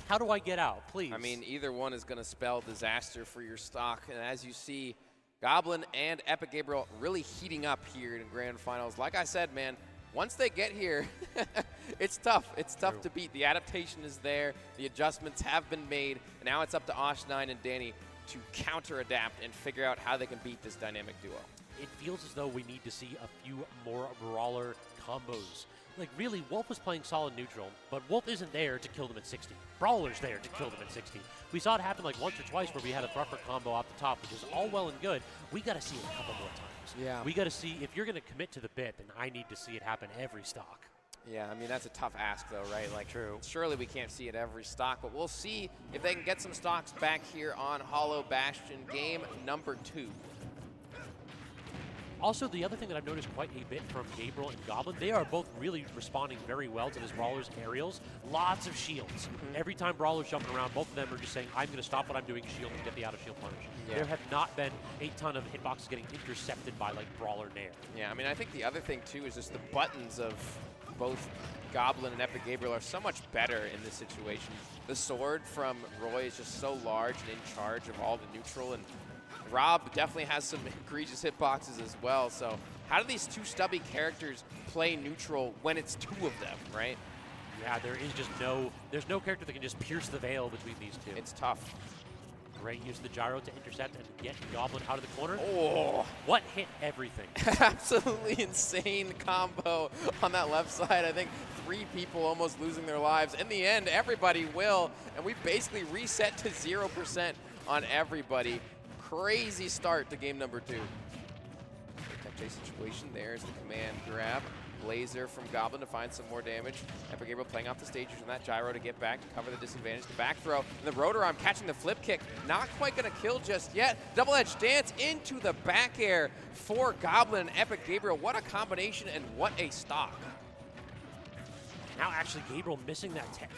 How do I get out, please? I mean, either one is going to spell disaster for your stock, and as you see, Goblin and Epic Gabriel really heating up here in Grand Finals. Like I said, man, once they get here, it's tough. It's tough to beat. The adaptation is there. The adjustments have been made. And now it's up to Osh9 and Danny to counter-adapt and figure out how they can beat this dynamic duo. It feels as though we need to see a few more Brawler combos. Like, really, Wolf was playing solid neutral, but Wolf isn't there to kill them at 60. Brawler's there to kill them at 60. We saw it happen like once or twice where we had a Thrupper combo off the top, which is all well and good. We got to see it a couple more times. Yeah. We got to see, if you're going to commit to the bit, then I need to see it happen every stock. Yeah, I mean, that's a tough ask, though, right? Like, surely we can't see it every stock, but we'll see if they can get some stocks back here on Hollow Bastion, game number 2. Also, the other thing that I've noticed quite a bit from Gabriel and Goblin, they are both really responding very well to this Brawler's aerials. Lots of shields. Every time Brawler's jumping around, both of them are just saying, I'm going to stop what I'm doing, shield, and get the out-of-shield punish. There have not been a ton of hitboxes getting intercepted by, like, Brawler Nair. Yeah, I mean, I think the other thing, too, is just the buttons of both Goblin and Epic Gabriel are so much better in this situation. The sword from Roy is just so large and in charge of all the neutral, and Rob definitely has some egregious hitboxes as well. So how do these two stubby characters play neutral when it's two of them, right? Yeah, there's no character that can just pierce the veil between these two. It's tough. Great use of the gyro to intercept and get Goblin out of the corner. Oh! What hit everything? Absolutely insane combo on that left side. I think 3 people almost losing their lives. In the end, everybody will, and we basically reset to 0% on everybody. Crazy start to game number 2. Tech chase situation. There's the command grab. Laser from Goblin to find some more damage. Epic Gabriel playing off the stage using that gyro to get back to cover the disadvantage. The back throw. And the rotor arm catching the flip kick. Not quite going to kill just yet. Double-edged dance into the back air for Goblin and Epic Gabriel. What a combination and what a stock. Now actually Gabriel missing that tech,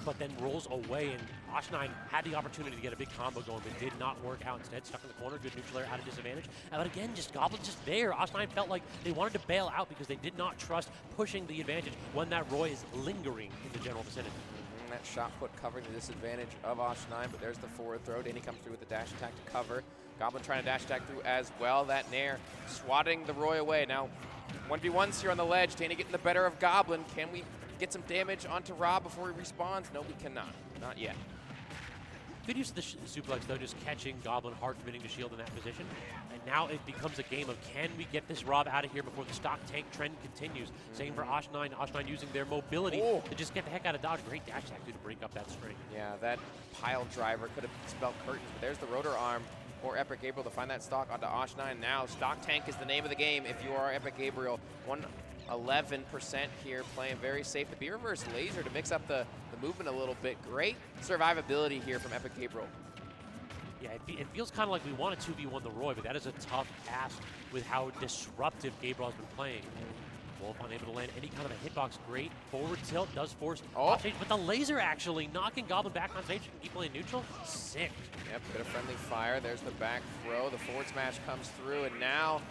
but then rolls away, and Osh9 had the opportunity to get a big combo going, but did not work out. Instead, stuck in the corner, good neutral air, out of disadvantage. But again, just Goblin just there. Osh9 felt like they wanted to bail out because they did not trust pushing the advantage when that Roy is lingering in the general vicinity. That shot put covering the disadvantage of Osh9, but there's the forward throw. Danny comes through with the dash attack to cover. Goblin trying to dash attack through as well. That Nair swatting the Roy away. Now, 1v1s here on the ledge. Danny getting the better of Goblin. Can we get some damage onto Rob before he respawns? No, we cannot. Not yet. Good use of the suplex, though, just catching Goblin, hard committing to shield in that position. And now it becomes a game of, can we get this Rob out of here before the stock tank trend continues? Same for Osh9. Osh9 using their mobility to just get the heck out of dodge. Great dash attack to break up that string. Yeah, that pile driver could have spelled curtains, but there's the rotor arm for Epic Gabriel to find that stock onto Osh9. Now, stock tank is the name of the game if you are Epic Gabriel. 11% here, playing very safe. The B-reverse laser to mix up the movement a little bit. Great survivability here from Epic Gabriel. Yeah, it feels kind of like we want to 2v1 the Roy, but that is a tough ask with how disruptive Gabriel has been playing. Wolf unable to land any kind of a hitbox. Great forward tilt, does force off stage, but the laser actually knocking Goblin back on stage. Keep playing neutral. Sick. Yep, bit of friendly fire. There's the back throw. The forward smash comes through, and now,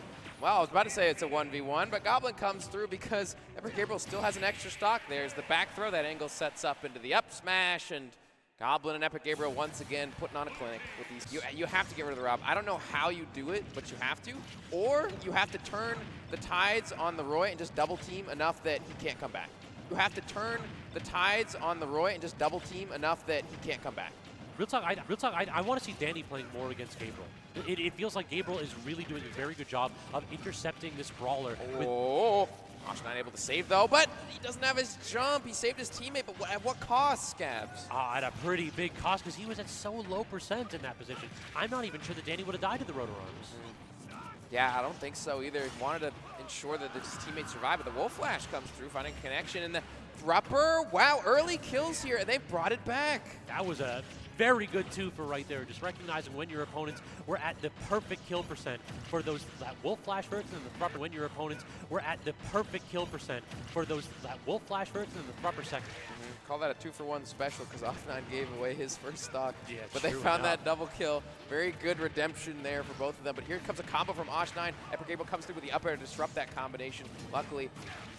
well, I was about to say it's a 1v1, but Goblin comes through because Epic Gabriel still has an extra stock. There's the back throw. That angle sets up into the up smash, and Goblin and Epic Gabriel once again putting on a clinic with these. You have to get rid of the Rob. I don't know how you do it, but you have to. Or you have to turn the tides on the Roy and just double team enough that he can't come back. You have to turn the tides on the Roy and just double team enough that he can't come back. Real talk, I want to see Danny playing more against Gabriel. It feels like Gabriel is really doing a very good job of intercepting this brawler. Oh, Osh9 able to save though, but he doesn't have his jump. He saved his teammate, but at what cost, Scabs? At a pretty big cost because he was at so low percent in that position. I'm not even sure that Danny would have died to the rotor arms. Yeah, I don't think so either. He wanted to ensure that his teammates survive, but the Wolf Flash comes through, finding connection, and the Thrupper, wow, early kills here, and they brought it back. That was a very good two for right there, just recognizing when your opponents were at the perfect kill percent for those, that Wolf Flash first and the Thrupper, when your opponents were at the perfect kill percent for those, that Wolf Flash first and the Thrupper second. Call that a 2-for-1 special because Off9 gave away his first stock, yeah, but they found that double kill. Very good redemption there for both of them, but here comes a combo from Osh9. Epic Gabriel comes through with the up air to disrupt that combination, luckily.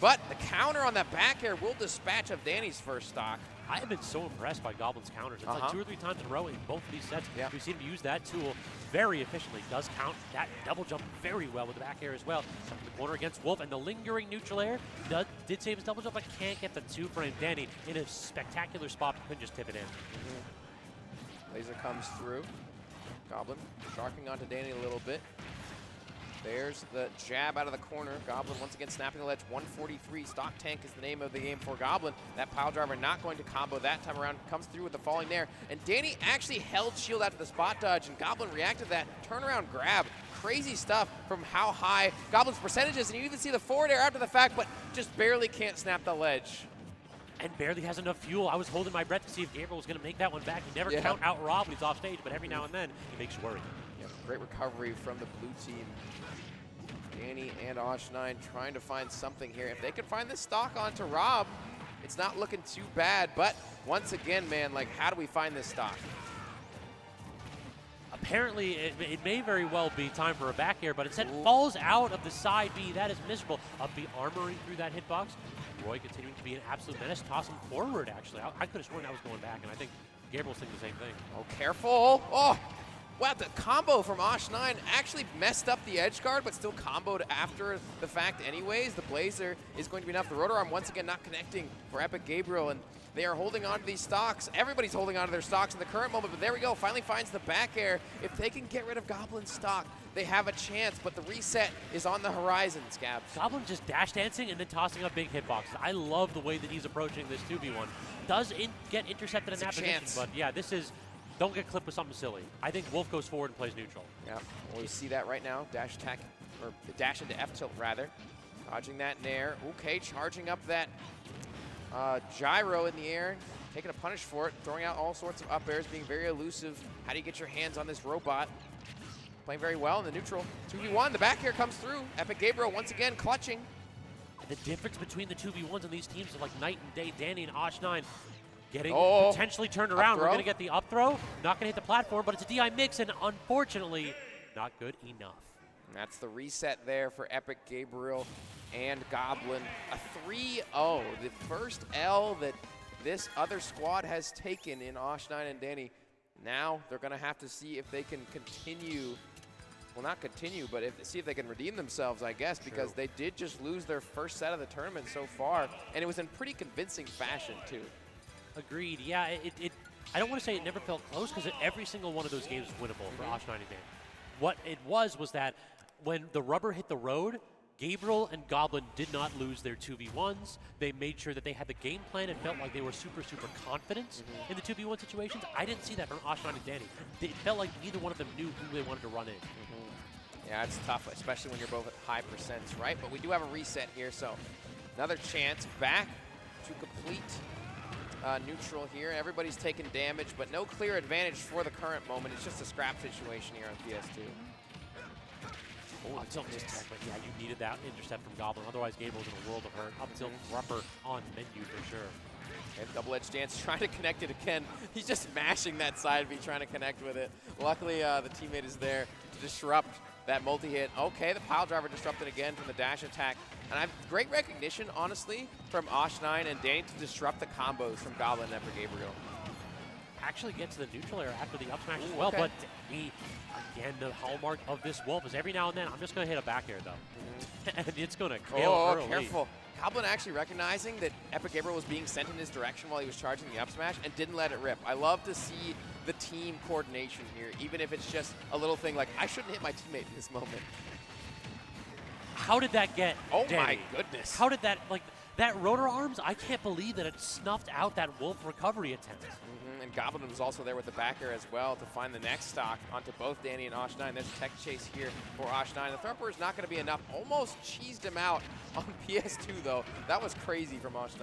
But the counter on that back air will dispatch of Danny's first stock. I have been so impressed by Goblin's counters. It's like 2 or 3 times in a row in both of these sets. We've seen him use that tool very efficiently. Does count that double jump very well with the back air as well. Stuck in the corner against Wolf, and the lingering neutral air did save his double jump, but can't get the 2 frame. Danny in a spectacular spot, but couldn't just tip it in. Laser comes through. Goblin sharking onto Danny a little bit. There's the jab out of the corner. Goblin once again snapping the ledge. 143. Stock tank is the name of the game for Goblin. That pile driver not going to combo that time around. Comes through with the falling there. And Danny actually held shield after the spot dodge, and Goblin reacted to that turnaround grab. Crazy stuff from how high Goblin's percentage is. And you even see the forward air after the fact, but just barely can't snap the ledge. And barely has enough fuel. I was holding my breath to see if Gabriel was going to make that one back. He never count out Rob when he's off stage, but every now and then he makes you worry. Great recovery from the blue team. Danny and Osh9 trying to find something here. If they can find this stock onto Rob, it's not looking too bad. But once again, man, like, how do we find this stock? Apparently, it may very well be time for a back air, but instead falls out of the side B. That is miserable. Up B armoring through that hitbox. Roy continuing to be an absolute menace. Toss him forward, actually. I could have sworn that was going back, and I think Gabriel's thinking the same thing. Oh, careful. Oh, wow, the combo from Osh9 actually messed up the edge guard, but still comboed after the fact anyways. The Blazer is going to be enough. The rotor arm once again not connecting for Epic Gabriel, and they are holding on to these stocks. Everybody's holding on to their stocks in the current moment, but there we go. Finally finds the back air. If they can get rid of Goblin's stock, they have a chance, but the reset is on the horizon, Scabs. Goblin just dash dancing and then tossing up big hitboxes. I love the way that he's approaching this 2v1. Does get intercepted in that position, but yeah, this is, don't get clipped with something silly. I think Wolf goes forward and plays neutral. Yeah, well, you see that right now. Dash attack, or dash into F-tilt rather. Dodging that nair. Okay, charging up that gyro in the air, taking a punish for it, throwing out all sorts of up airs, being very elusive. How do you get your hands on this robot? Playing very well in the neutral. 2v1, the back air comes through. Epic Gabriel once again clutching. The difference between the 2v1s on these teams is like night and day. Danny and Osh9 getting potentially turned around. We're going to get the up throw. Not going to hit the platform, but it's a DI mix, and unfortunately, not good enough. And that's the reset there for Epic Gabriel and Goblin. A 3-0, the first L that this other squad has taken in Osh9 and Danny. Now they're going to have to see if they can continue, well, not continue, but see if they can redeem themselves, I guess, because they did just lose their first set of the tournament so far, and it was in pretty convincing fashion, too. Agreed. Yeah, I don't want to say it never felt close, because every single one of those games was winnable for Osh9 and Danny. What it was that when the rubber hit the road, Gabriel and Goblin did not lose their 2v1s. They made sure that they had the game plan and felt like they were super, super confident in the 2v1 situations. I didn't see that from Osh9 and Danny. It felt like neither one of them knew who they wanted to run in. Yeah, it's tough, especially when you're both at high percents, right? But we do have a reset here, so another chance back to complete neutral here. Everybody's taking damage, but no clear advantage for the current moment. It's just a scrap situation here on PS2. Oh, up tilt just tech, but yeah, you needed that intercept from Goblin. Otherwise, Gabriel's in a world of hurt. Up tilt rubber on menu for sure. And double-edged dance trying to connect it again. He's just mashing that side B, trying to connect with it. Luckily, the teammate is there to disrupt that multi-hit. Okay, the pile driver disrupted again from the dash attack. And I've great recognition, honestly, from Osh9 and Danny to disrupt the combos from Goblin and Epic Gabriel. Actually gets to the neutral air after the up smash as well, but again, the hallmark of this Wolf is every now and then, I'm just going to hit a back air, though. And it's going to kill early. Careful. Goblin actually recognizing that Epic Gabriel was being sent in his direction while he was charging the up smash and didn't let it rip. I love to see the team coordination here, even if it's just a little thing like, I shouldn't hit my teammate in this moment. How did that get Danny? My goodness. How did that, like, that rotor arms, I can't believe that it snuffed out that Wolf recovery attempt. And Goblin was also there with the backer as well to find the next stock onto both Danny and Osh9. There's a tech chase here for Osh9. The thrower is not going to be enough. Almost cheesed him out on PS2, though. That was crazy from Osh9.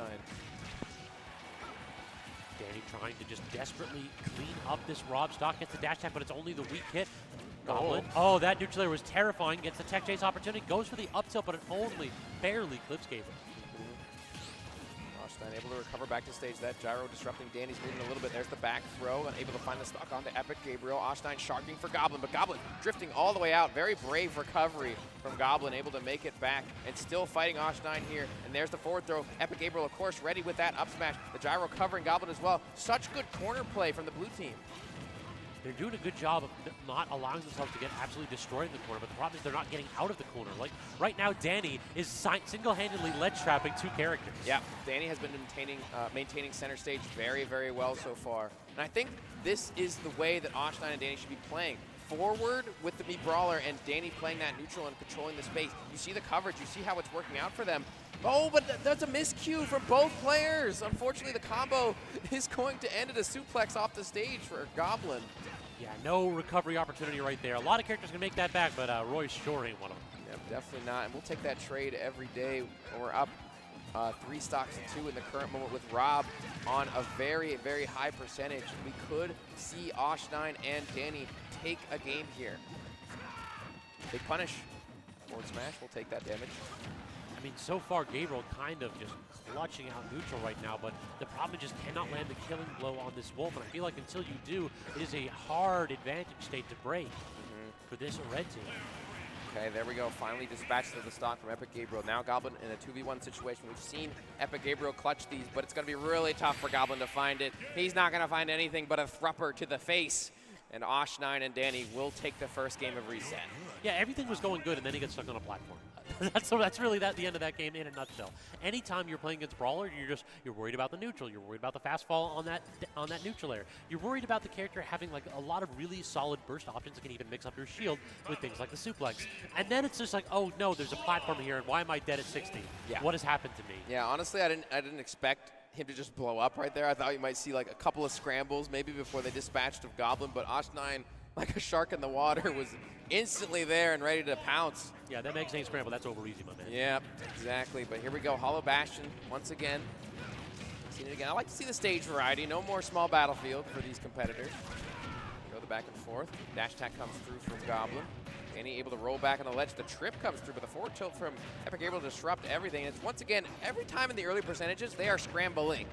Danny trying to just desperately clean up this Rob stock. Gets the dash attack, but it's only the weak hit. Goblin. Oh, that neutral air was terrifying. Gets the tech chase opportunity. Goes for the up tilt, but it only barely clips Gabriel. Osh9 able to recover back to stage. That gyro disrupting Danny's moving a little bit. There's the back throw, and able to find the stock onto Epic Gabriel. Osh9 sharking for Goblin, but Goblin drifting all the way out. Very brave recovery from Goblin, able to make it back, and still fighting Osh9 here. And there's the forward throw. Epic Gabriel, of course, ready with that up smash. The gyro covering Goblin as well. Such good corner play from the blue team. They're doing a good job of not allowing themselves to get absolutely destroyed in the corner, but the problem is they're not getting out of the corner. Like, right now, Danny is single-handedly ledge trapping two characters. Yeah, Danny has been maintaining center stage very, very well so far. And I think this is the way that Osh9 and Danny should be playing. Forward with the Meat Brawler and Danny playing that neutral and controlling the space. You see the coverage, you see how it's working out for them. Oh, but that's a miscue from both players. Unfortunately, the combo is going to end at a suplex off the stage for Goblin. Yeah, no recovery opportunity right there. A lot of characters can make that back, but Roy sure ain't one of them. Yep, definitely not. And we'll take that trade every day when we're up 3 stocks to 2 in the current moment with Rob on a very, very high percentage. We could see Osh9 and Danny take a game here. Big punish. Forward smash, we'll take that damage. I mean, so far, Gabriel kind of just clutching out neutral right now, but the problem is just cannot land the killing blow on this Wolf, and I feel like until you do, it is a hard advantage state to break for this red team. Okay, there we go. Finally dispatched to the stock from Epic Gabriel. Now Goblin in a 2v1 situation. We've seen Epic Gabriel clutch these, but it's going to be really tough for Goblin to find it. He's not going to find anything but a thrupper to the face. And Osh9 and Danny will take the first game of reset. Yeah, everything was going good, and then he gets stuck on a platform. that's really the end of that game in a nutshell. Anytime you're playing against Brawler, you're worried about the neutral. You're worried about the fast fall on that neutral layer. You're worried about the character having like a lot of really solid burst options that can even mix up your shield with things like the suplex. And then it's just like, oh no, there's a platform here, and why am I dead at 60? Yeah. What has happened to me? Yeah, honestly, I didn't expect him to just blow up right there. I thought you might see like a couple of scrambles maybe before they dispatched of Goblin, but Osh9, like a shark in the water, was instantly there and ready to pounce. Yeah, that makes any scramble. That's over easy, my man. Yep, exactly. But here we go. Hollow Bastion once again. Seen it again. I like to see the stage variety. No more small battlefield for these competitors. Go the back and forth. Dash attack comes through from Goblin. Danny able to roll back on the ledge. The trip comes through, but the forward tilt from Epic able to disrupt everything. And it's once again, every time in the early percentages, they are scrambling.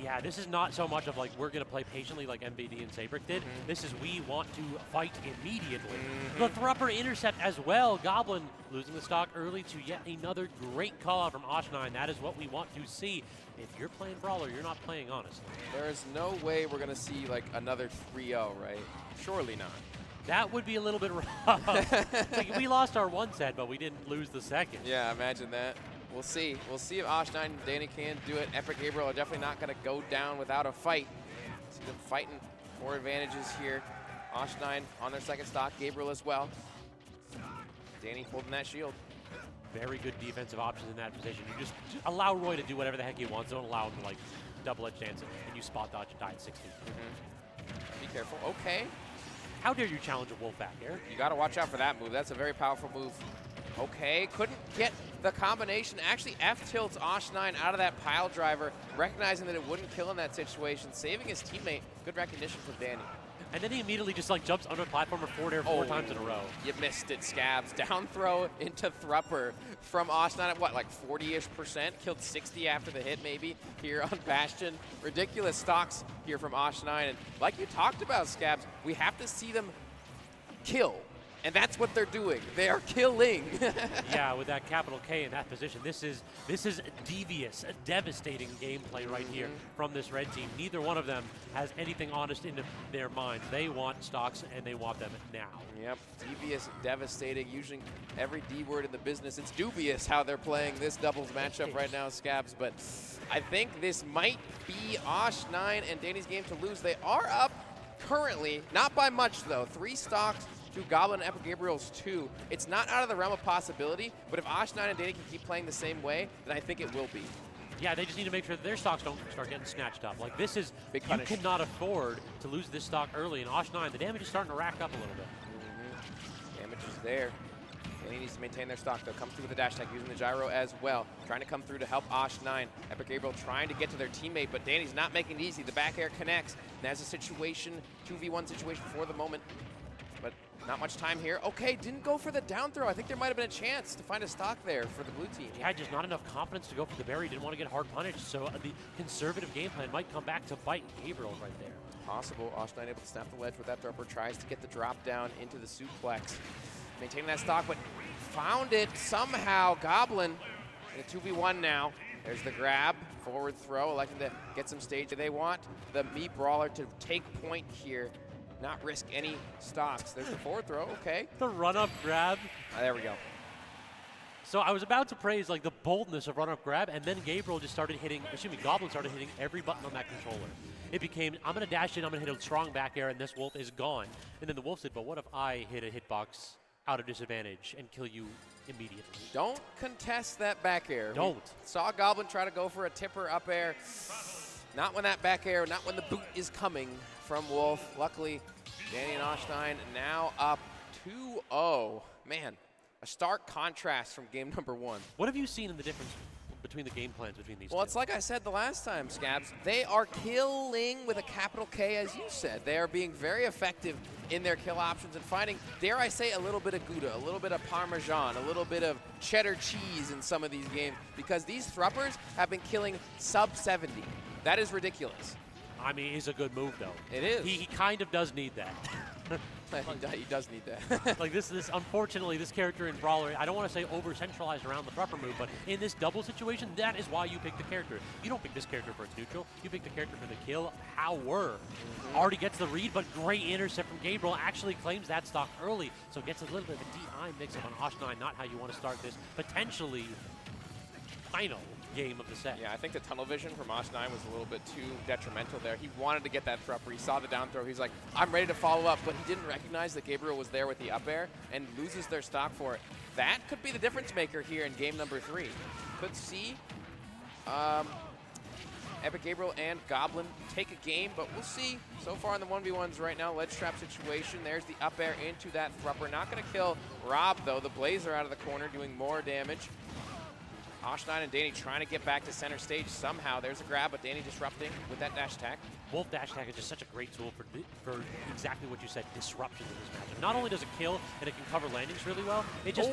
Yeah, this is not so much of like we're going to play patiently like MVD and Sabrick did. This is we want to fight immediately. The Thrupper intercept as well. Goblin losing the stock early to yet another great call out from Osh9. That is what we want to see. If you're playing Brawler, you're not playing honestly. There is no way we're going to see like another 3-0, right? Surely not. That would be a little bit rough. Like, we lost our one set, but we didn't lose the second. Yeah, imagine that. We'll see. We'll see if Osh9 and Danny can do it. Epic Gabriel are definitely not going to go down without a fight. See them fighting for advantages here. Osh9 on their second stock. Gabriel as well. Danny holding that shield. Very good defensive options in that position. You just allow Roy to do whatever the heck he wants. Don't allow him to like double-edge dance it, and you spot dodge and die at 60. Be careful. Okay. How dare you challenge a wolf back air? You got to watch out for that move. That's a very powerful move. Okay, couldn't get the combination. Actually, F-tilts Osh9 out of that pile driver, recognizing that it wouldn't kill in that situation, saving his teammate. Good recognition from Danny. And then he immediately just like jumps under a platform or forward air four times in a row. You missed it, Scabs. Down throw into Thrupper from Osh9 at what, like 40-ish%? Killed 60 after the hit maybe here on Bastion. Ridiculous stocks here from Osh9. And like you talked about, Scabs, we have to see them kill. And that's what they're doing. They are killing. Yeah, with that capital K in that position. This is devious, devastating gameplay right here from this red team. Neither one of them has anything honest in their minds. They want stocks, and they want them now. Yep, devious, devastating. Using every D word in the business. It's dubious how they're playing this doubles matchup right now, Scabs. But I think this might be Osh9 and Danny's game to lose. They are up currently, not by much though. 3 stocks to Goblin and Epic Gabriel's 2. It's not out of the realm of possibility, but if Osh9 and Danny can keep playing the same way, then I think it will be. Yeah, they just need to make sure that their stocks don't start getting snatched up. Like this is, Big you punish. cannot afford to lose this stock early. And Osh9, the damage is starting to rack up a little bit. Damage is there. Danny needs to maintain their stock though. Come through with the dash attack, using the gyro as well. Trying to come through to help Osh9. Epic Gabriel trying to get to their teammate, but Danny's not making it easy. The back air connects. And that's a situation, 2v1 situation for the moment. But not much time here. Okay, didn't go for the down throw. I think there might have been a chance to find a stock there for the blue team. Yeah, just not enough confidence to go for the berry. Didn't want to get hard punished, so the conservative game plan might come back to bite Gabriel right there. Possible. Osh9 able to snap the ledge with that thrower. Tries to get the drop down into the suplex. Maintaining that stock, but found it somehow. Goblin in a 2v1 now. There's the grab, forward throw, electing to get some stage. They want the Meat Brawler to take point here, not risk any stocks. There's the forward throw, okay. The run-up grab. There we go. So I was about to praise like the boldness of run-up grab, and then Gabriel just started hitting, Goblin started hitting every button on that controller. It became, I'm gonna dash in, I'm gonna hit a strong back air, and this wolf is gone. And then the wolf said, but what if I hit a hitbox out of disadvantage and kill you immediately? Don't contest that back air. Don't. We saw Goblin try to go for a tipper up air. Not when that back air, not when the boot is coming from Wolf. Luckily, Danny and Osh9 now up 2-0. Man, a stark contrast from game number 1. What have you seen in the difference between the game plans between these two? Well, it's like I said the last time, Scabs. They are killing with a capital K, as you said. They are being very effective in their kill options and finding, dare I say, a little bit of Gouda, a little bit of Parmesan, a little bit of cheddar cheese in some of these games, because these Thruppers have been killing sub 70. That is ridiculous. I mean, it's a good move, though. It is. He kind of does need that. He does need that. Like this, unfortunately, this character in Brawler, I don't want to say over-centralized around the prepper move, but in this double situation, that is why you pick the character. You don't pick this character for its neutral. You pick the character for the kill. Power. Already gets the read, but great intercept from Gabriel. Actually claims that stock early, so gets a little bit of a DI mix-up on Osh9. Not how you want to start this potentially final game of the set. Yeah, I think the tunnel vision from Osh9 was a little bit too detrimental there. He wanted to get that thrower. He saw the down throw. He's like, I'm ready to follow up, but he didn't recognize that Gabriel was there with the up air and loses their stock for it. That could be the difference maker here in game number 3. Could see Epic Gabriel and Goblin take a game, but we'll see. So far in the 1v1s right now, ledge trap situation. There's the up air into that thropper. Not going to kill Rob, though. The Blazer out of the corner doing more damage. Osh9 and Danny trying to get back to center stage somehow. There's a grab, but Danny disrupting with that dash attack. Wolf dash attack is just such a great tool for exactly what you said, disruption in this matchup. Not only does it kill and it can cover landings really well, it just,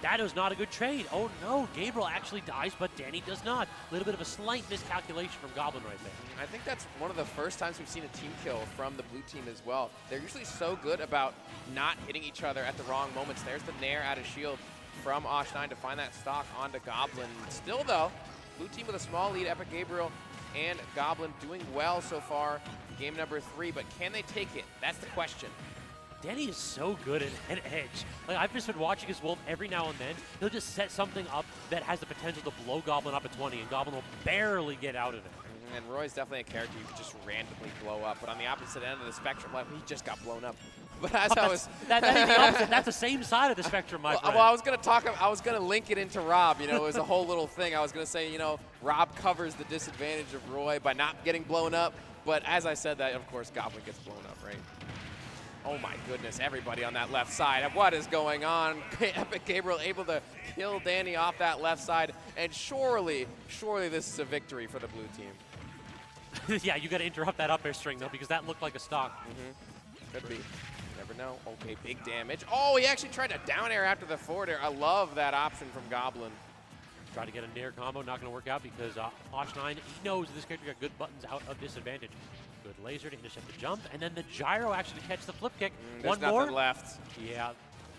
that is not a good trade. Oh no, Gabriel actually dies, but Danny does not. A little bit of a slight miscalculation from Goblin right there. I think that's one of the first times we've seen a team kill from the blue team as well. They're usually so good about not hitting each other at the wrong moments. There's the Nair out of shield from Osh9 to find that stock onto Goblin. Still though, blue team with a small lead, Epic Gabriel and Goblin doing well so far. Game number 3, but can they take it? That's the question. Danny is so good at edge. Like, I've just been watching his Wolf every now and then. He'll just set something up that has the potential to blow Goblin up at 20, and Goblin will barely get out of it. And Roy's definitely a character you could just randomly blow up, but on the opposite end of the spectrum, like, he just got blown up. But as I was, that is the opposite. That's the same side of the spectrum, my friend. Well, I was gonna link it into Rob. You know, it was a whole little thing. I was gonna say, you know, Rob covers the disadvantage of Roy by not getting blown up. But as I said that, of course, Goblin gets blown up, right? Oh my goodness, everybody on that left side. What is going on? Epic Gabriel able to kill Danny off that left side, and surely this is a victory for the blue team. Yeah, you got to interrupt that up air string though, because that looked like a stock. Could be. Never know. Okay, big damage. Oh, he actually tried to down air after the forward air. I love that option from Goblin. Try to get a Nair combo, not going to work out because Osh9, he knows this character got good buttons out of disadvantage. Good laser to intercept the jump, and then the gyro actually to catch the flip kick. One more. Nothing left. Yeah.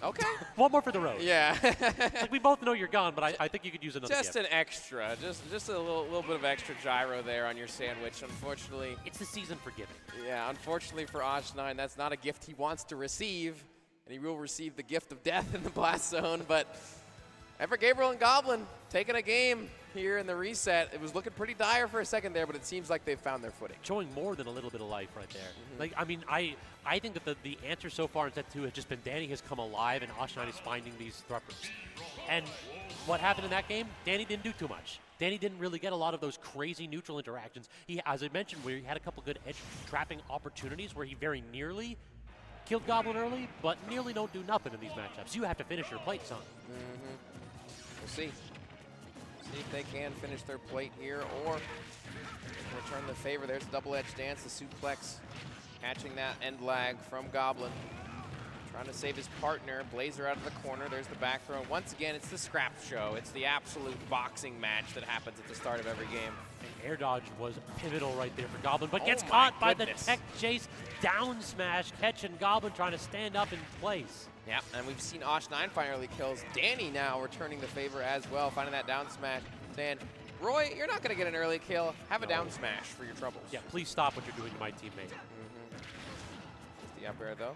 Okay. One more for the road. Yeah. Like, we both know you're gone, but I think you could use another Just gift. an extra. Just a little bit of extra gyro there on your sandwich. Unfortunately. It's the season for giving. Yeah, unfortunately for Osh9, that's not a gift he wants to receive. And he will receive the gift of death in the blast zone. But Epic Gabriel and Goblin taking a game here in the reset. It was looking pretty dire for a second there, but it seems like they've found their footing. Showing more than a little bit of life right there. Like, I mean, I think that the answer so far in set 2 has just been Danny has come alive and Osh9 is finding these thruppers. And what happened in that game? Danny didn't do too much. Danny didn't really get a lot of those crazy neutral interactions. He, as I mentioned, where he had a couple good edge trapping opportunities where he very nearly killed Goblin early, but nearly don't do nothing in these matchups. You have to finish your plate, son. We'll see. See if they can finish their plate here or return the favor. There's a double-edged dance, the suplex, catching that end lag from Goblin. Trying to save his partner. Blazer out of the corner. There's the back throw. Once again, it's the scrap show. It's the absolute boxing match that happens at the start of every game. And air dodge was pivotal right there for Goblin, but gets caught by the tech chase. Down smash, catching Goblin trying to stand up in place. Yeah, and we've seen Osh9 finally kills. Danny now returning the favor as well, finding that down smash. Saying, Roy, you're not going to get an early kill. Have a down smash for your troubles. Yeah, please stop what you're doing to my teammate. There's the up air, though.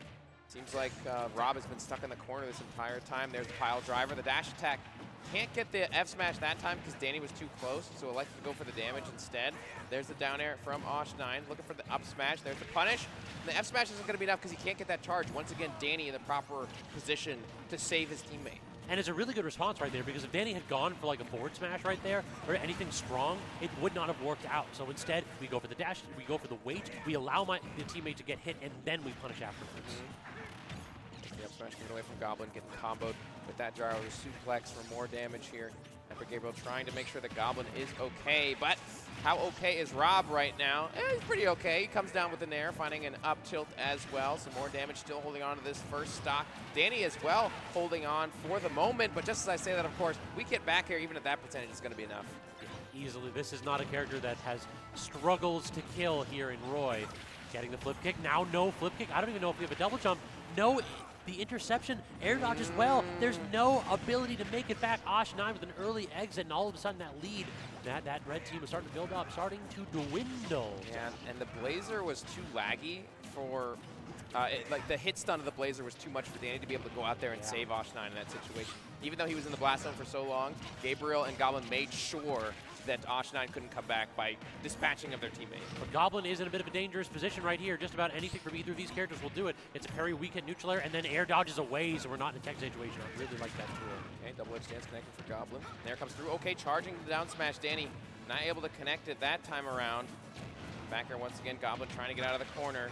Seems like Rob has been stuck in the corner this entire time. There's the pile driver. The dash attack can't get the F smash that time because Danny was too close, so elected to go for the damage instead. There's the down air from Osh9, looking for the up smash. There's the punish. And the F smash isn't going to be enough because he can't get that charge. Once again, Danny in the proper position to save his teammate. And it's a really good response right there because if Danny had gone for like a forward smash right there or anything strong, it would not have worked out. So instead, we go for the dash, we go for the weight, we allow the teammate to get hit, and then we punish afterwards. The up smash getting away from Goblin, getting comboed with that gyro, the suplex for more damage here. Epic Gabriel trying to make sure that Goblin is okay, but how okay is Rob right now? He's pretty okay. He comes down with the Nair, finding an up tilt as well. Some more damage, still holding on to this first stock. Danny as well holding on for the moment, but just as I say that, of course, we get back here, even at that percentage, it's going to be enough. Yeah, easily. This is not a character that has struggles to kill here in Roy. Getting the flip kick. Now no flip kick. I don't even know if we have a double jump. No, the interception. Air dodge as well. There's no ability to make it back. Osh9 with an early exit, and all of a sudden that lead, that red team is starting to build up, starting to dwindle. Yeah, and the Blazer was too laggy for, like the hit stun of the Blazer was too much for Danny to be able to go out there and save Osh9 in that situation. Even though he was in the blast zone for so long, Gabriel and Goblin made sure that Osh9 couldn't come back by dispatching of their teammate. But Goblin is in a bit of a dangerous position right here. Just about anything from either of these characters will do it. It's a parry weak at neutral air, and then air dodges away, so we're not in a tech situation. I really like that tool. Okay, double edge stance connecting for Goblin. There comes through. Okay, charging the down smash. Danny not able to connect it that time around. Back here once again, Goblin trying to get out of the corner.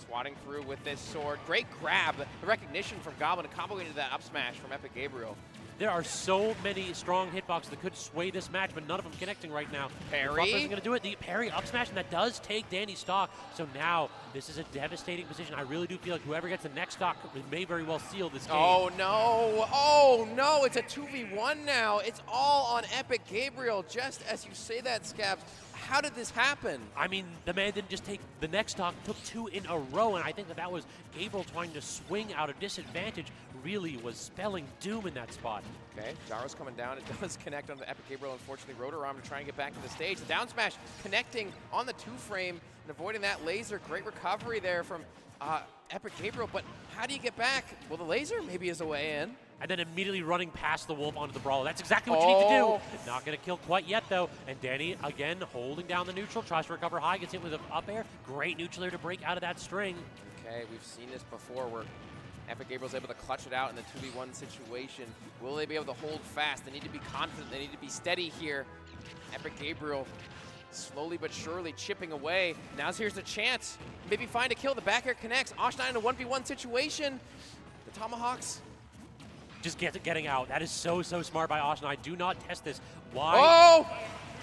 Swatting through with this sword. Great grab. The recognition from Goblin to combo into that up smash from Epic Gabriel. There are so many strong hitboxes that could sway this match, but none of them connecting right now. Parry. Isn't going to do it. The parry up smash, and that does take Danny's stock. So now this is a devastating position. I really do feel like whoever gets the next stock may very well seal this game. Oh no! Oh no! It's a 2v1 now. It's all on Epic Gabriel. Just as you say that, Scabs. How did this happen? I mean, the man didn't just take the next stock, took 2 in a row, and I think that was Gabriel trying to swing out of disadvantage. Really was spelling doom in that spot. Okay, Jaro's coming down. It does connect on the Epic Gabriel. Unfortunately, Rotorom to try and get back to the stage. The down smash connecting on the 2-frame and avoiding that laser. Great recovery there from Epic Gabriel, but how do you get back? Well, the laser maybe is a way in. And then immediately running past the Wolf onto the Brawler. That's exactly what you need to do. Not going to kill quite yet, though. And Danny, again, holding down the neutral, tries to recover high, gets hit with an up air. Great neutral air to break out of that string. Okay, we've seen this before where Epic Gabriel's able to clutch it out in the 2v1 situation. Will they be able to hold fast? They need to be confident. They need to be steady here. Epic Gabriel slowly but surely chipping away. Now here's the chance. Maybe find a kill. The back air connects. Osh9 in a 1v1 situation. The Tomahawks. Just getting out. That is so smart by Osh9. Do not test this. Why? Oh!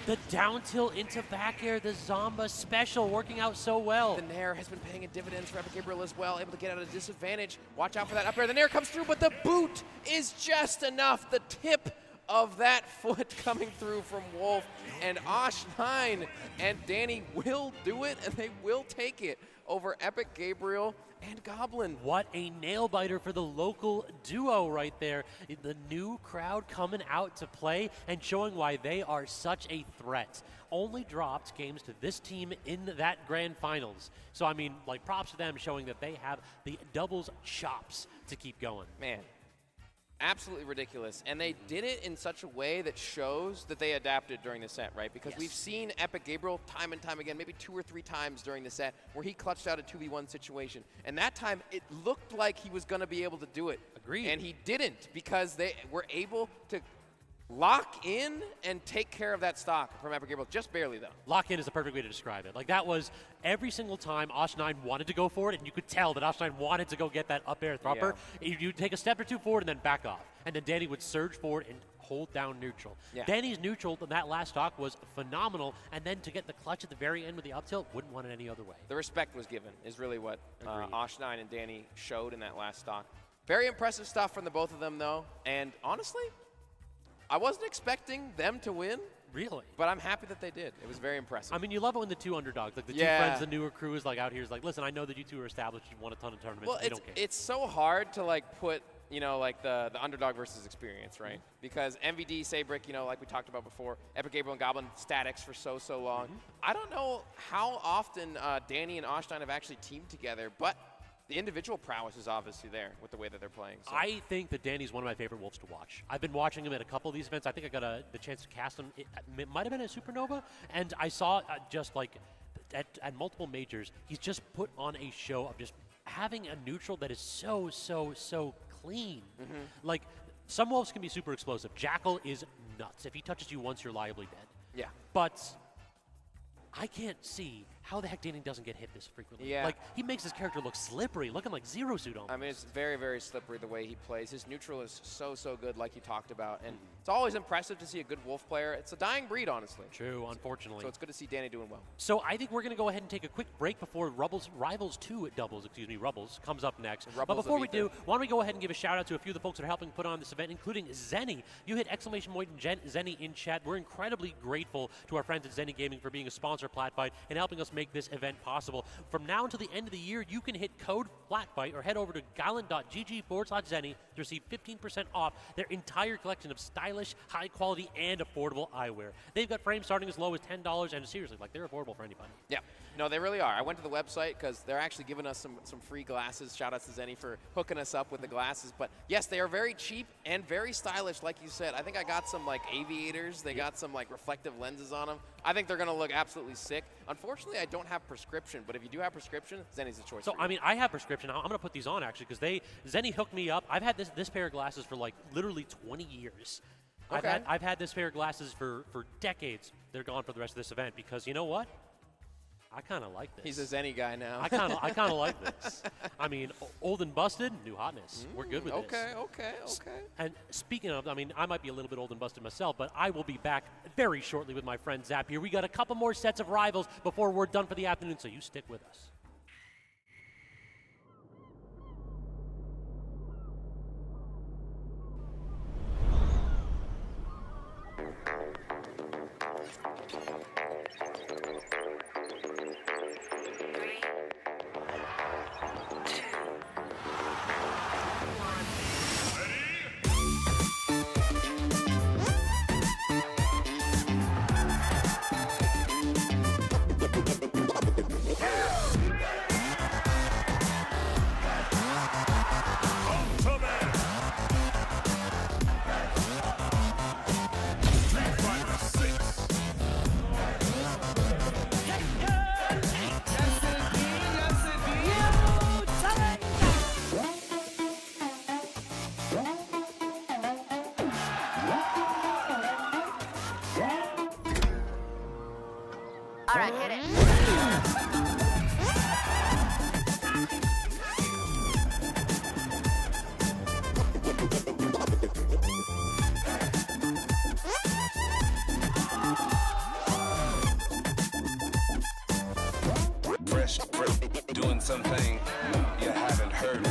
The down tilt into back air, the Zomba special working out so well. The Nair has been paying dividends for Epic Gabriel as well, able to get out of disadvantage. Watch out for that up air. The Nair comes through, but the boot is just enough. The tip of that foot coming through from Wolf, and Osh9 and Danny will do it, and they will take it over Epic Gabriel and Goblin. What a nail biter for the local duo right there. The new crowd coming out to play and showing why they are such a threat. Only dropped games to this team in that grand finals. So I mean, like, props to them showing that they have the doubles chops to keep going. Man, absolutely ridiculous. And they did it in such a way that shows that they adapted during the set, right? Because we've seen Epic Gabriel time and time again, maybe 2 or 3 times during the set, where he clutched out a 2v1 situation. And that time, it looked like he was going to be able to do it. Agreed. And he didn't, because they were able to lock in and take care of that stock from Epic Gabriel, just barely though. Lock in is the perfect way to describe it. Like, that was every single time Osh9 wanted to go for it, and you could tell that Osh9 wanted to go get that up air thropper. You'd take a step or 2 forward and then back off. And then Danny would surge forward and hold down neutral. Danny's neutral in that last stock was phenomenal, and then to get the clutch at the very end with the up tilt, wouldn't want it any other way. The respect was given is really what Osh9 and Danny showed in that last stock. Very impressive stuff from the both of them though, and honestly, I wasn't expecting them to win. Really? But I'm happy that they did. It was very impressive. I mean, you love it when the 2 underdogs, like the 2 friends, the newer crew is like out here is like, listen, I know that you 2 are established, you won a ton of tournaments, well, they don't care. It's so hard to like put, you know, like the underdog versus experience, right? Because MVD, Sabrick, you know, like we talked about before, Epic Gabriel and Goblin statics for so long. I don't know how often Danny and Osh9 have actually teamed together, but the individual prowess is obviously there with the way that they're playing. So. I think that Danny's one of my favorite Wolves to watch. I've been watching him at a couple of these events. I think I got the chance to cast him. It might have been at Supernova, and I saw just like at multiple majors, he's just put on a show of just having a neutral that is so clean. Like, some Wolves can be super explosive. Jackal is nuts. If he touches you once, you're liably dead. Yeah. But I can't see how the heck Danny doesn't get hit this frequently. Yeah. Like, he makes his character look slippery, looking like Zero Suit almost. I mean, it's very slippery the way he plays. His neutral is so good, like you talked about. And it's always impressive to see a good Wolf player. It's a dying breed, honestly. True, unfortunately. So it's good to see Danny doing well. So I think we're going to go ahead and take a quick break before Rivals 2 doubles, Rubbles, comes up next. But before we do, why don't we go ahead and give a shout out to a few of the folks that are helping put on this event, including Zenny. You hit !Zenny in chat. We're incredibly grateful to our friends at Zenny Gaming for being a sponsor of Platfight and helping us make this event possible. From now until the end of the year, you can hit code Platfight or head over to gallant.gg/Zenny to receive 15% off their entire collection of stylish, high-quality, and affordable eyewear. They've got frames starting as low as $10, and seriously, like, they're affordable for anybody. Yeah, no, they really are. I went to the website because they're actually giving us some free glasses. Shout out to Zenny for hooking us up with the glasses. But yes, they are very cheap and very stylish, like you said. I think I got some like aviators. They got some like reflective lenses on them. I think they're going to look absolutely sick. Unfortunately, I don't have prescription, but if you do have prescription, Zenny's a choice. So, I mean, I have prescription. I'm going to put these on, actually, because Zenny hooked me up. I've had this pair of glasses for, like, literally 20 years. Okay. I've had this pair of glasses for decades. They're gone for the rest of this event because, you know what? I kind of like this. He's a Zenny guy now. I kind of like this. I mean, old and busted, new hotness. We're good with this. Okay. And speaking of, I mean, I might be a little bit old and busted myself, but I will be back very shortly with my friend Zap here. We got a couple more sets of rivals before we're done for the afternoon, so you stick with us. All right, hit it. Fresh, doing something you haven't heard.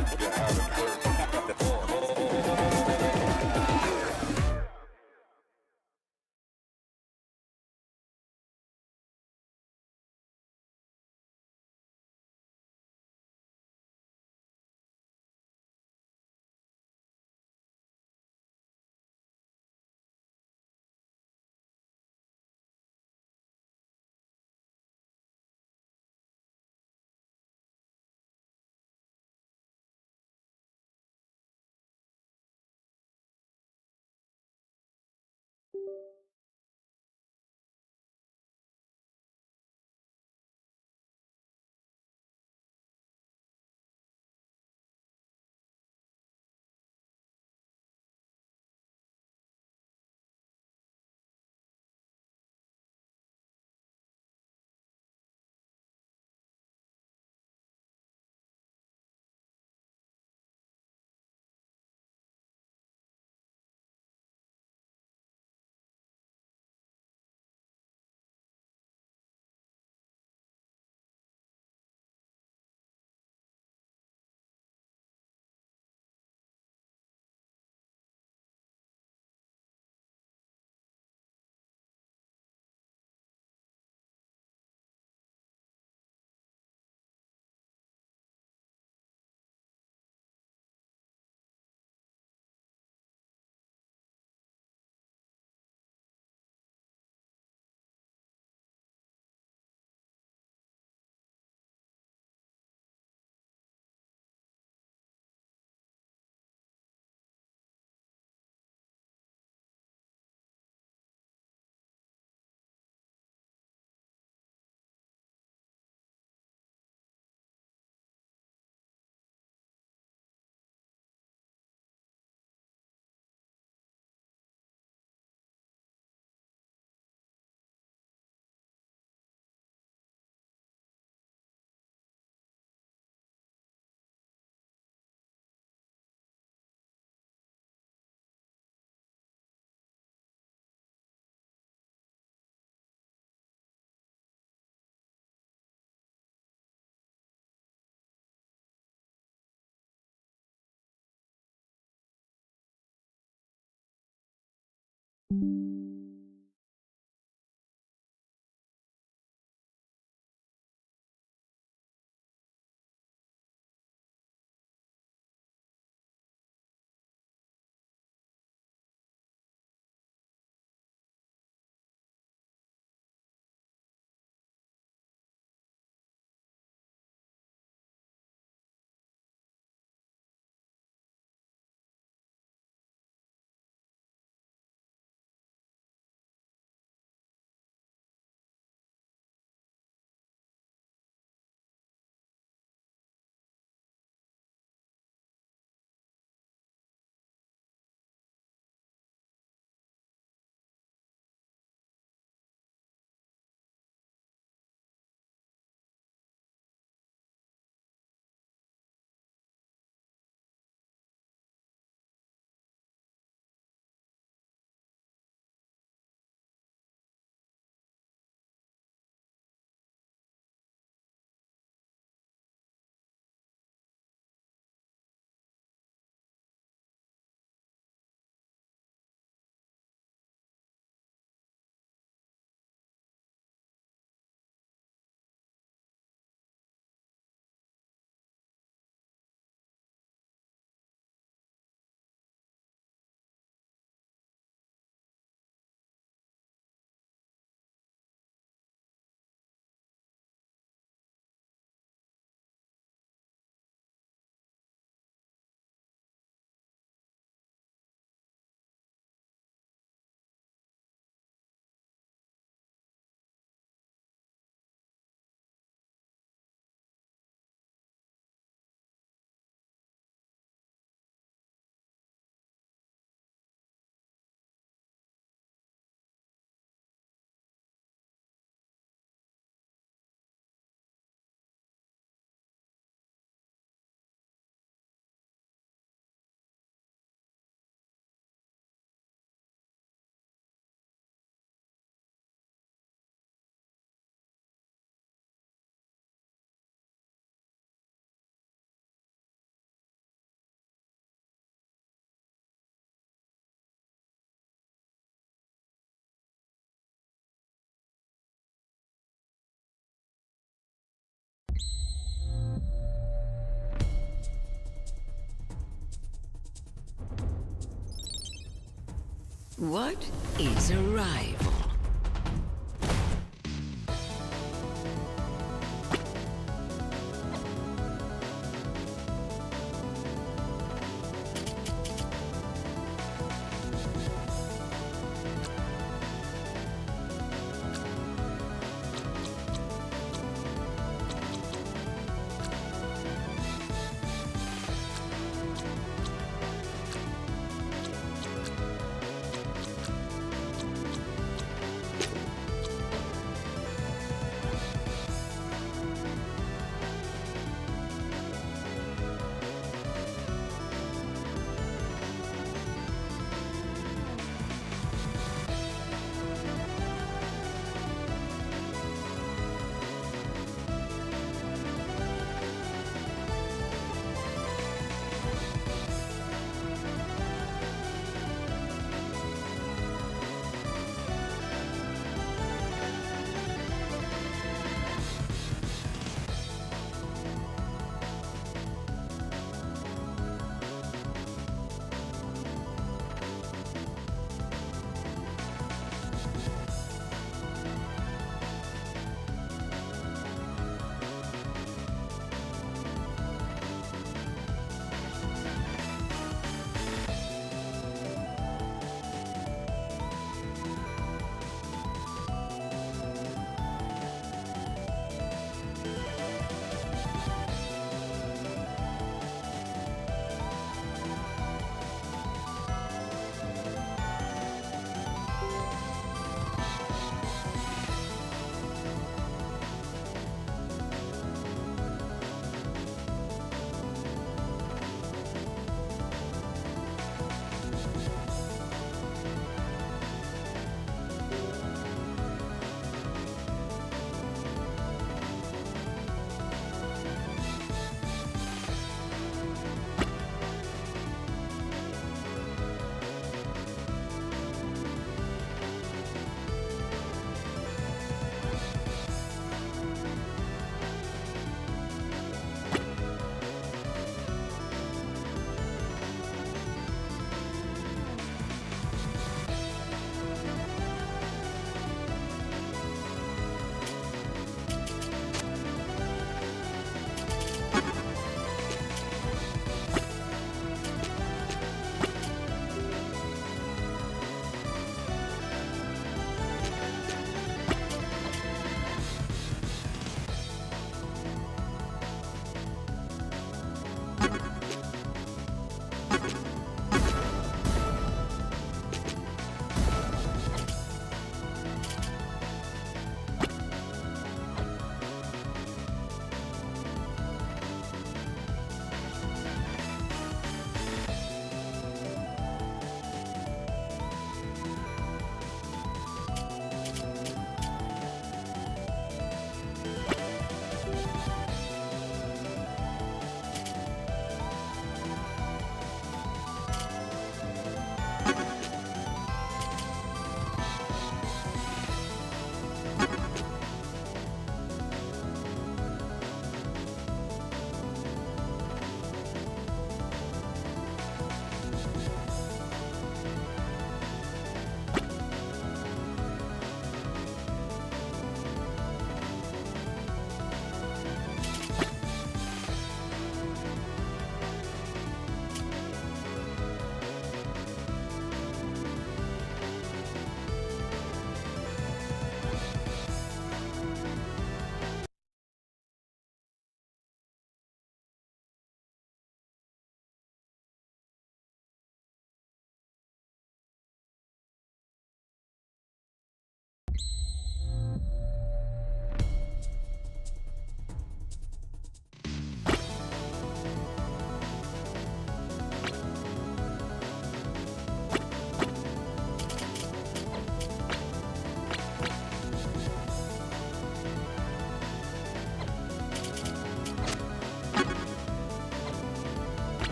What is a rival?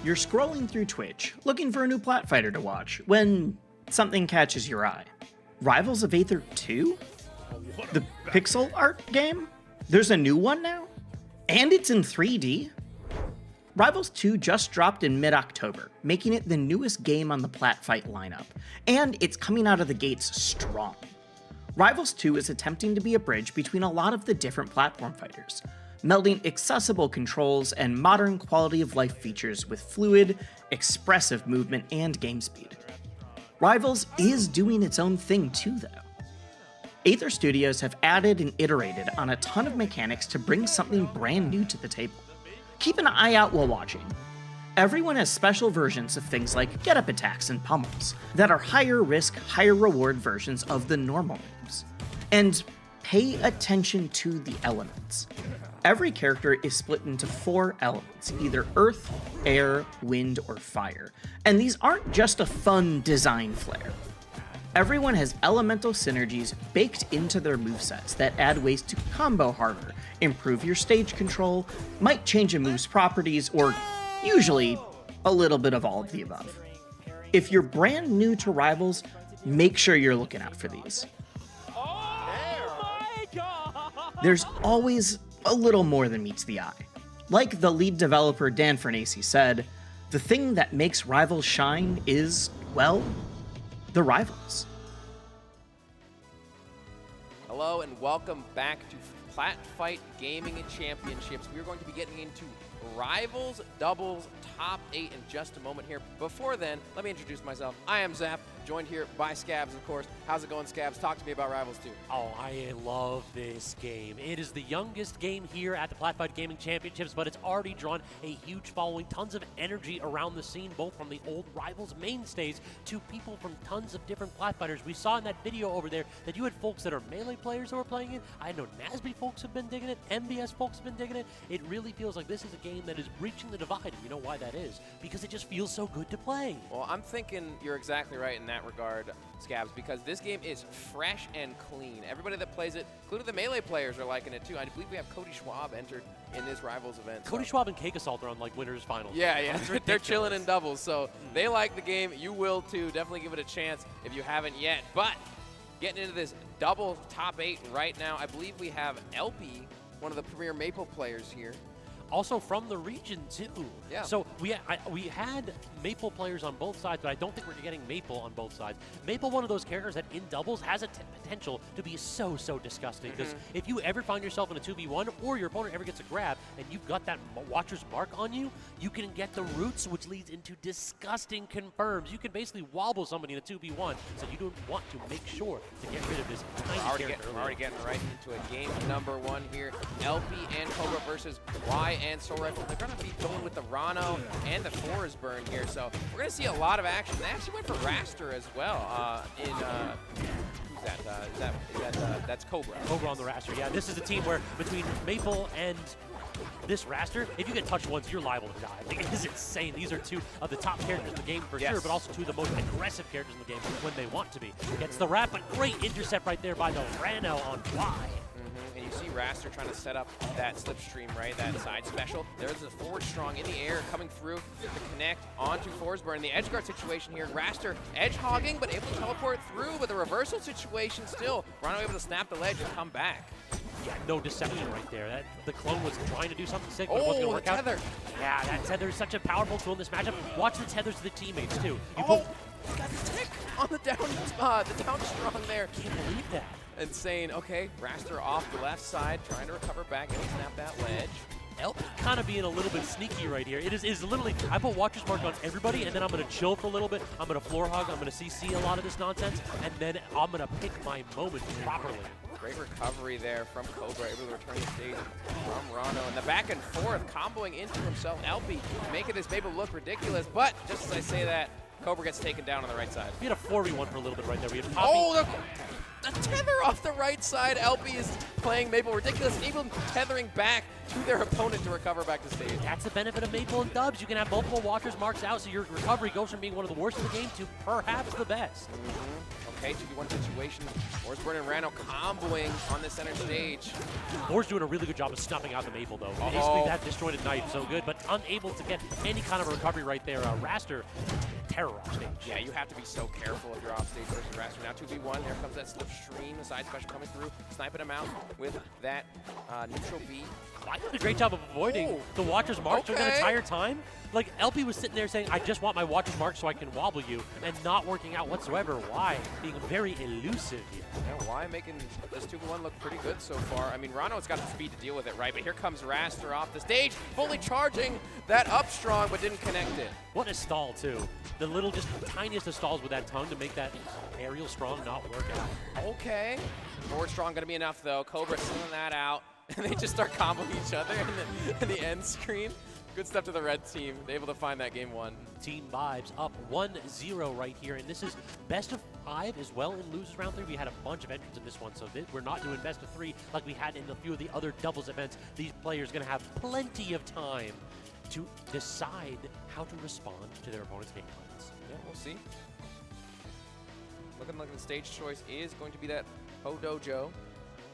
You're scrolling through Twitch, looking for a new Plat fighter to watch, when something catches your eye. Rivals of Aether 2? The pixel art game? There's a new one now? And it's in 3D? Rivals 2 just dropped in mid-October, making it the newest game on the Platfight lineup, and it's coming out of the gates strong. Rivals 2 is attempting to be a bridge between a lot of the different platform fighters, melding accessible controls and modern quality of life features with fluid, expressive movement and game speed. Rivals is doing its own thing too, though. Aether Studios have added and iterated on a ton of mechanics to bring something brand new to the table. Keep an eye out while watching. Everyone has special versions of things like get-up attacks and pummels that are higher risk, higher reward versions of the normal moves. And pay attention to the elements. Every character is split into 4 elements, either earth, air, wind, or fire. And these aren't just a fun design flair. Everyone has elemental synergies baked into their movesets that add ways to combo harder, improve your stage control, might change a move's properties, or usually a little bit of all of the above. If you're brand new to Rivals, make sure you're looking out for these. There's always a little more than meets the eye. Like the lead developer Dan Fernacey said, the thing that makes Rivals shine is, well, the Rivals. Hello and welcome back to Platfight Gaming and Championships. We're going to be getting into Rivals Doubles Top 8 in just a moment here. Before then, let me introduce myself. I am Zap, joined here by Scabs, of course. How's it going, Scabs? Talk to me about Rivals 2. Oh, I love this game. It is the youngest game here at the Platfight Gaming Championships, but it's already drawn a huge following, tons of energy around the scene, both from the old Rivals mainstays to people from tons of different Plat fighters. We saw in that video over there that you had folks that are Melee players who are playing it. I know NASB folks have been digging it, MBS folks have been digging it. It really feels like this is a game that is breaching the divide, and you know why that is? Because it just feels so good to play. Well, I'm thinking you're exactly right in that regard, Scabs, because this game is fresh and clean. Everybody that plays it, including the Melee players, are liking it too. I believe we have Cody Schwab entered in this Rivals event. Cody Schwab and Cake Assault are on like winners finals. Yeah. They're chilling in doubles, so they like the game. You will too. Definitely give it a chance if you haven't yet. But getting into this double top 8 right now, I believe we have LP, one of the premier Maple players here. Also from the region too. Yeah. So we had Maple players on both sides, but I don't think we're getting Maple on both sides. Maple, one of those characters that in doubles has a potential to be so disgusting. Because if you ever find yourself in a 2v1 or your opponent ever gets a grab and you've got that Watcher's Mark on you, you can get the roots, which leads into disgusting confirms. You can basically wobble somebody in a 2v1, so you don't want to make sure to get rid of this tiny character. We're already getting right into a game number 1 here. LP and Cobra versus Y and Soul Rifle. They're going to be going with the Rano and the Burn here, so we're going to see a lot of action. They actually went for Raster as well that's Cobra. Cobra on the Raster, yeah. This is a team where between Maple and this Raster, if you get touched once, you're liable to die. Like, it is insane. These are 2 of the top characters in the game for sure, but also 2 of the most aggressive characters in the game when they want to be. Gets the wrap, but great intercept right there by the Rano on Y. And you see Raster trying to set up that slipstream, right? That side special. There's a forward strong in the air coming through to connect onto Forsberg. The edge guard situation here. Raster edge hogging, but able to teleport through with a reversal situation still. Rano able to snap the ledge and come back. Yeah, no deception right there. The clone was trying to do something sick, but it wasn't going to work out. Yeah, that tether is such a powerful tool in this matchup. Watch the tethers to the teammates too. You got the tick on the down strong there. Can't believe that. And saying, okay, Raster off the left side, trying to recover back and snap that ledge. LP kind of being a little bit sneaky right here. It is literally, I put Watcher's Mark on everybody, and then I'm going to chill for a little bit. I'm going to floor hog. I'm going to CC a lot of this nonsense, and then I'm going to pick my moment properly. Great recovery there from Cobra, able to return the stage from Rano. And the back and forth, comboing into himself. LP making this Maple look ridiculous, but just as I say that, Cobra gets taken down on the right side. We had a 4v1 for a little bit right there. We had Poppy. Oh, the tether off the right side. LP is playing Maple ridiculous, even tethering back to their opponent to recover back to stage. That's the benefit of Maple and Dubs. You can have multiple watchers marks out, so your recovery goes from being one of the worst in the game to perhaps the best. Okay, 2v1 situation. Forsburn and Rano comboing on the center stage. Bor's doing a really good job of snuffing out the Maple, though. Basically, that disjointed knife so good, but unable to get any kind of a recovery right there. Raster, terror off stage. Yeah, you have to be so careful if you're off stage versus Raster. Now 2v1, here comes that slipstream, the side special coming through, sniping him out with that neutral B. I did a great job of avoiding the Watcher's Mark during that entire time. Like, LP was sitting there saying, I just want my Watcher's Mark so I can wobble you, and not working out whatsoever. Why? Being very elusive here. Yeah, why making this 2v1 look pretty good so far? I mean, Rano's got the speed to deal with it, right? But here comes Raster off the stage, fully charging that up strong, but didn't connect it. What a stall, too. The little, just tiniest of stalls with that tongue to make that aerial strong not work out. Okay. Forward strong gonna be enough, though. Cobra sealing that out. And they just start comboing each other in the end screen. Good stuff to the red team. They're able to find that game one. Team Vibes up 1-0 right here. And this is best of 5 as well in losers round 3. We had a bunch of entrants in this one, so we're not doing best of 3 like we had in a few of the other doubles events. These players are going to have plenty of time to decide how to respond to their opponent's game plans. Yeah, we'll see. Looking like the stage choice is going to be that Ho Dojo.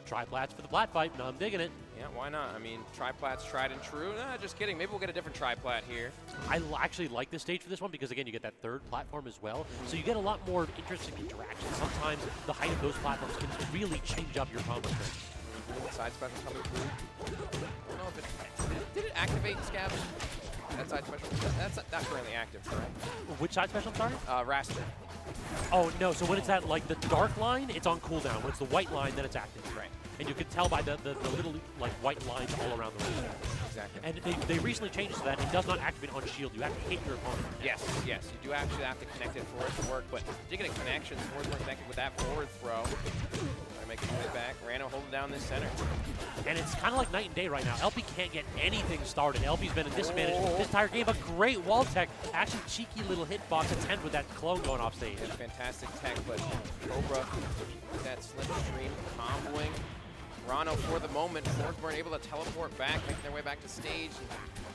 Try Plats for the Platfight. No, I'm digging it. Yeah, why not? I mean, Tri-Plat's tried and true. Nah, just kidding. Maybe we'll get a different Tri-Plat here. I actually like this stage for this one because, again, you get that third platform as well. So you get a lot more interesting interactions. Sometimes the height of those platforms can really change up your combo strength. Side special coming through. I don't know if it did it activate Scab? That side special, that's not currently active, correct? Which side special, I'm sorry? Raster. Oh, no, so when it's at, like, the dark line, it's on cooldown. When it's the white line, then it's active. Right. And you can tell by the little, like, white lines all around the room. Exactly. And they recently changed it so that it does not activate on shield. You have to hit your opponent. Yes, yes. You do actually have to connect it for it to work, but you're getting connections. Forward more connected with that forward throw. Make it way back. Rano holding down this center. And it's kind of like night and day right now. LP can't get anything started. LP's been in disadvantage this entire game. A great wall tech. Actually, cheeky little hitbox attempt with that clone going off stage. Yeah, fantastic tech, but Cobra, that slipstream comboing. Rano for the moment. Forsburn able to teleport back, making their way back to stage.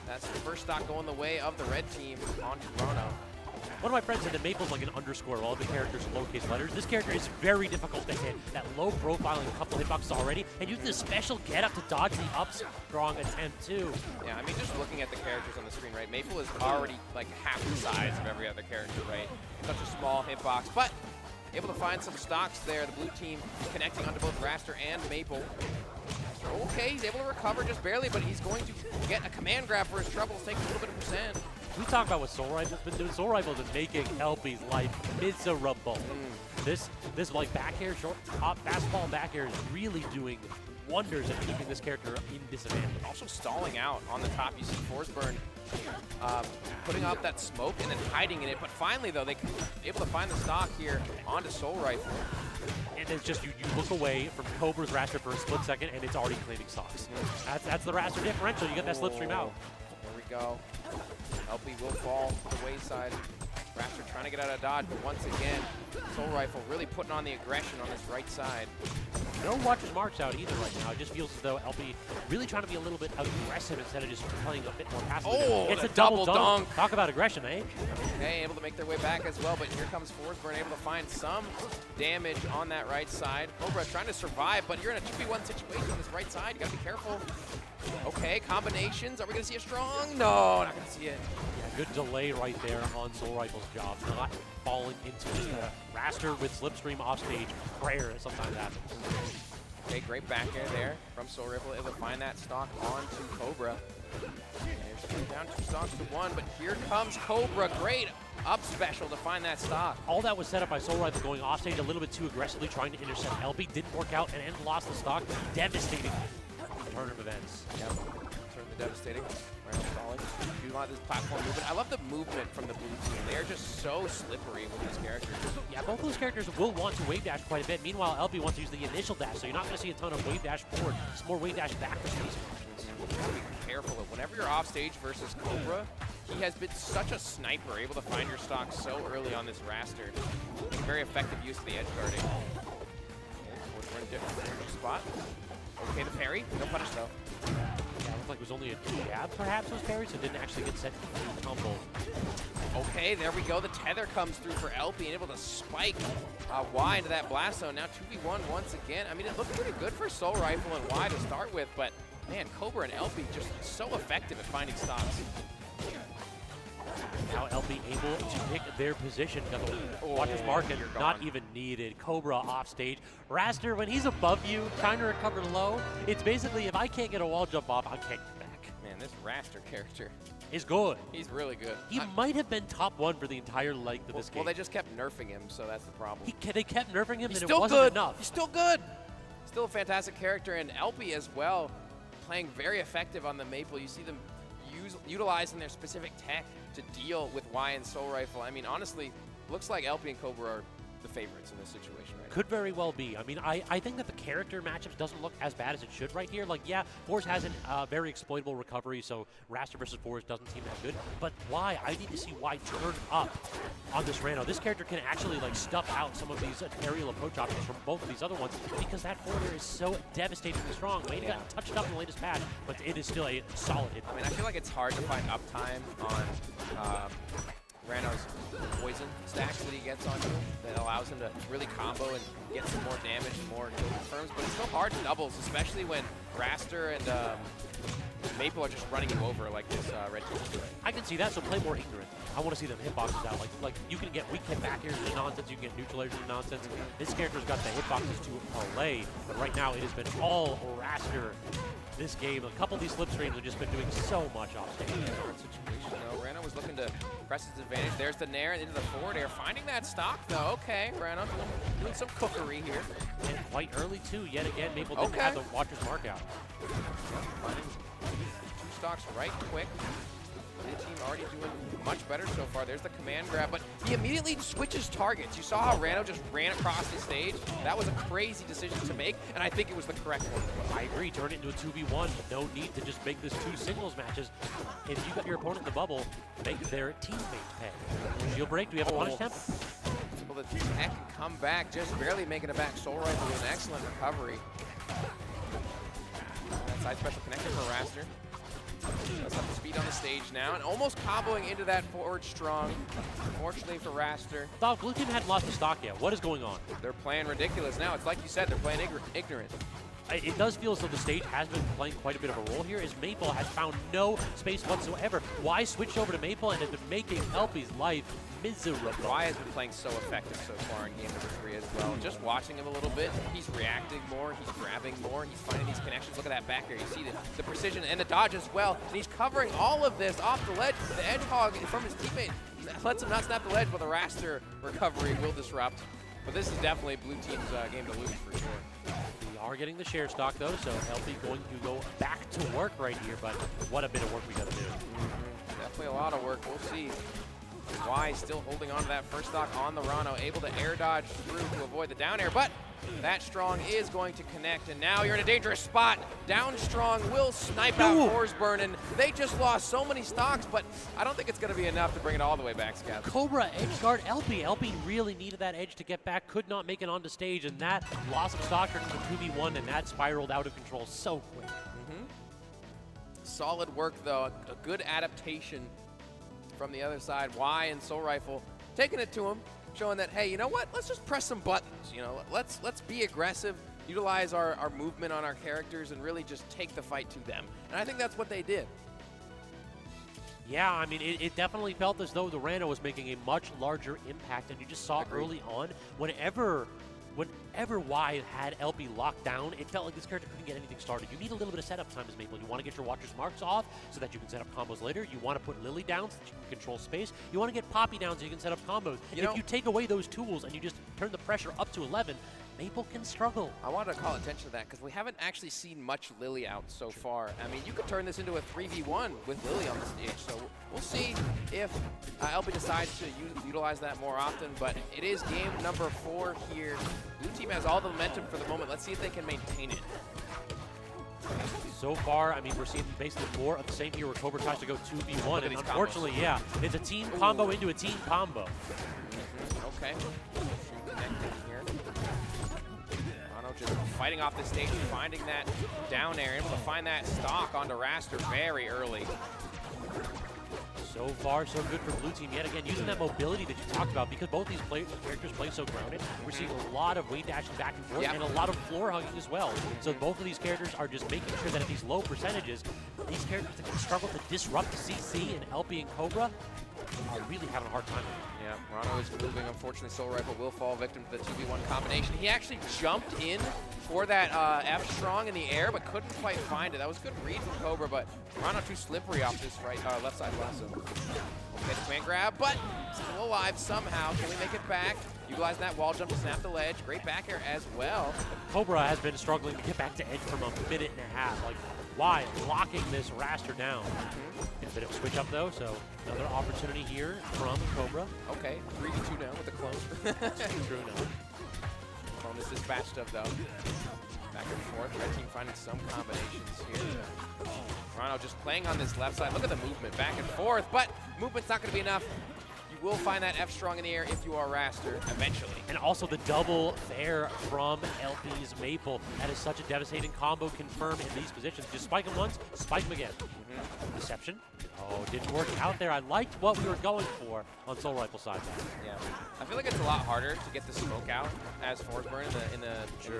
That's the first stock going the way of the red team onto Rano. One of my friends said that Maple's like an underscore, all the characters in lowercase letters. This character is very difficult to hit. That low profile and a couple hitboxes already, and use this special get up to dodge the up strong attempt too. Yeah, I mean, just looking at the characters on the screen, right? Maple is already like half the size of every other character, right? Such a small hitbox, but able to find some stocks there. The blue team connecting onto both Raster and Maple. Okay, he's able to recover just barely, but he's going to get a command grab for his troubles, taking a little bit of percent. We talk about what Soul Rifle's been doing. Soul Rifle's been making LP's life miserable. This like back air, short top fastball back air is really doing wonders at keeping this character in disadvantage. Also stalling out on the top. You see Forsburn putting up that smoke and then hiding in it. But finally, though, they able to find the stock here onto Soul Rifle. And it's just you look away from Cobra's Raster for a split second, and it's already claiming stocks. That's the Raster differential. You get that slipstream out. There we go. LP will fall to the wayside. Raster trying to get out of dodge, but once again, Soul Rifle really putting on the aggression on this right side. No Watcher's Marks out either right now. It just feels as though LP really trying to be a little bit aggressive instead of just playing a bit more passively. Oh, it's a double dunk. Talk about aggression, eh? Okay, able to make their way back as well, but here comes Forsburn able to find some damage on that right side. Cobra trying to survive, but you're in a 2v1 situation on this right side. You gotta be careful. Okay, combinations. Are we gonna see a strong? No, not gonna see it. Yeah, good delay right there on Soul Rifle's job. Not falling into the Raster with slipstream off stage. Prayer sometimes happens. Okay, great back air there from Soul Rifle, able to find that stock onto Cobra. There's down 2 stocks to 1, but here comes Cobra. Great up special to find that stock. All that was set up by Soul Rifle going off stage a little bit too aggressively, trying to intercept LP. Didn't work out and lost the stock. Devastating turn of events. Yep, certainly devastating. Right, stalling. Do a lot of this platform movement. I love the movement from the blue team. They are just so slippery with these characters. Yeah, both those characters will want to wave dash quite a bit. Meanwhile, LP wants to use the initial dash, so you're not going to see a ton of wave dash forward. It's more wave dash back for these options. You gotta be careful. Whenever you're off stage versus Cobra, He has been such a sniper, able to find your stock so early on this raster. Very effective use of the edge guarding. We're in a different spot. Okay, the parry. No punish, though. Yeah, it looked like it was only a jab, perhaps, was parried, so it didn't actually get set to tumble. Okay, there we go. The tether comes through for LP and able to spike Y into that blast zone. Now 2v1 once again. I mean, it looked pretty good for Soul Rifle and Y to start with, but man, Cobra and LP just so effective at finding stocks. Now LP able to pick their position. Got the Watcher's Mark and not even needed. Cobra off stage. Raster, when he's above you, trying to recover low, it's basically if I can't get a wall jump off, I'll kick back. Man, this Raster character is good. He's really good. He might have been top 1 for the entire length of this game. Well, they just kept nerfing him, so that's the problem. They kept nerfing him, He's and still it wasn't good. enough. He's still good. Still a fantastic character, and LP as well, playing very effective on the Maple. You see them utilizing their specific tech to deal with Y and Soul Rifle. I mean, honestly, looks like LP and Cobra are the favorites in this situation right now. Could very well be. I mean, I think that the character matchups doesn't look as bad as it should right here. Like, yeah, Force has a very exploitable recovery, so Raster versus Force doesn't seem that good. But Y, I need to see Y turn up on this Rano. This character can actually, like, stuff out some of these aerial approach options from both of these other ones because that forwarder is so devastatingly strong. Wayne got touched up in the latest patch, but it is still a solid hit. I mean, I feel like it's hard to find uptime on Rano's poison stacks that he gets on you that allows him to really combo and get some more damage and more kill confirms, but it's still hard to doubles, especially when Raster and Maple are just running you over like this red team. I can see that, so play more ignorant. I want to see them hitboxes out. Like you can get weak hit back here to nonsense, you can get neutralizers to nonsense. This character's got the hitboxes to play, but right now it has been all Raster this game. A couple of these slipstreams have just been doing so much off stage. Rano was looking to press his advantage. There's the Nair into the forward air. Finding that stock, though. Okay, Rano doing some cookery here. And quite early, too. Yet again, Maple didn't have the Watcher's Mark out. Finding 2 stocks right quick. The team already doing much better so far. There's the command grab, but he immediately switches targets. You saw how Rano just ran across the stage. That was a crazy decision to make, and I think it was the correct one. I agree. Turn it into a 2v1. No need to just make this 2 singles matches. If you got your opponent in the bubble, make their teammates pay. Shield break. Do we have a punish temp? Well, the tech can come back, just barely making it back. Soul Rifle with an excellent recovery. That side special connected for Raster. Let's have the speed on the stage now, and almost comboing into that forward strong. Fortunately for Raster. Thought blue team hadn't lost the stock yet. What is going on? They're playing ridiculous now. It's like you said, they're playing ignorant. It does feel as though the stage has been playing quite a bit of a role here, as Maple has found no space whatsoever. Y switched over to Maple and has been making LP's life miserable. Y has been playing so effective so far in game number 3 as well. Just watching him a little bit, he's reacting more, he's grabbing more, he's finding these connections. Look at that back air. You see the precision and the dodge as well. And he's covering all of this off the ledge. The edge hog from his teammate lets him not snap the ledge, but the Raster recovery will disrupt. But this is definitely blue team's game to lose for sure. We are getting the share stock though, so LP going to go back to work right here, but what a bit of work we got to do. Definitely a lot of work. We'll see. Y still holding on to that first stock on the Rano, able to air dodge through to avoid the down air, but that strong is going to connect, and now you're in a dangerous spot. Down strong will snipe out Forsburn, and they just lost so many stocks, but I don't think it's going to be enough to bring it all the way back, Scott. Cobra edge guard LP. LP really needed that edge to get back, could not make it onto stage, and that loss of stock turned into 2v1, and that spiraled out of control so quick. Solid work, though. A good adaptation from the other side. Y and Soul Rifle taking it to him, showing that, hey, you know what? Let's just press some buttons. You know, let's be aggressive, utilize our movement on our characters, and really just take the fight to them. And I think that's what they did. Yeah, I mean, it definitely felt as though the Rano was making a much larger impact, and you just saw early on, whenever Y had LP locked down, it felt like this character couldn't get anything started. You need a little bit of setup time as Maple. You want to get your Watcher's Marks off so that you can set up combos later. You want to put Lily down so that you can control space. You want to get Poppy down so you can set up combos. If you take away those tools and you just turn the pressure up to 11, Maple can struggle. I wanted to call attention to that because we haven't actually seen much Lily out so far. I mean, you could turn this into a 3v1 with Lily on the stage, so we'll see if LP decides to utilize that more often, but it is game number 4 here. Blue team has all the momentum for the moment. Let's see if they can maintain it. So far, I mean, we're seeing basically more of the same here where Cobra tries to go 2v1, and unfortunately, yeah, it's a team combo into a team combo. Okay. Connecting here. Rano just fighting off the stage, finding that down air, able to find that stock onto Raster very early. So far, so good for blue team. Yet again, using that mobility that you talked about, because both these characters play so grounded, we're seeing a lot of weight dashing back and forth and a lot of floor hugging as well. So both of these characters are just making sure that at these low percentages, these characters that can struggle to disrupt CC and LP and Cobra are really having a hard time. Yeah, Rano is moving. Unfortunately, Soul Rifle will fall victim to the 2v1 combination. He actually jumped in for that F strong in the air, but couldn't quite find it. That was a good read from Cobra, but Rano too slippery off this left side lasso. Okay, the command grab, but still alive somehow. Can we make it back? Utilizing that wall jump to snap the ledge. Great back air as well. Cobra has been struggling to get back to edge from a minute and a half. Like, why? Locking this Raster down. A bit of a switch up though, so another opportunity here from Cobra. Okay, 3v2 now with the clone. True enough. Clone is dispatched of though. Back and forth, red team finding some combinations here. Rano just playing on this left side. Look at the movement back and forth, but movement's not going to be enough. You will find that F strong in the air if you are Raster eventually. And also the double fair from LP's Maple. That is such a devastating combo confirmed in these positions. Just spike him once, spike him again. Deception. Oh, didn't work out there. I liked what we were going for on Soul Rifle side. Yeah, I feel like it's a lot harder to get the smoke out as Forsburn in the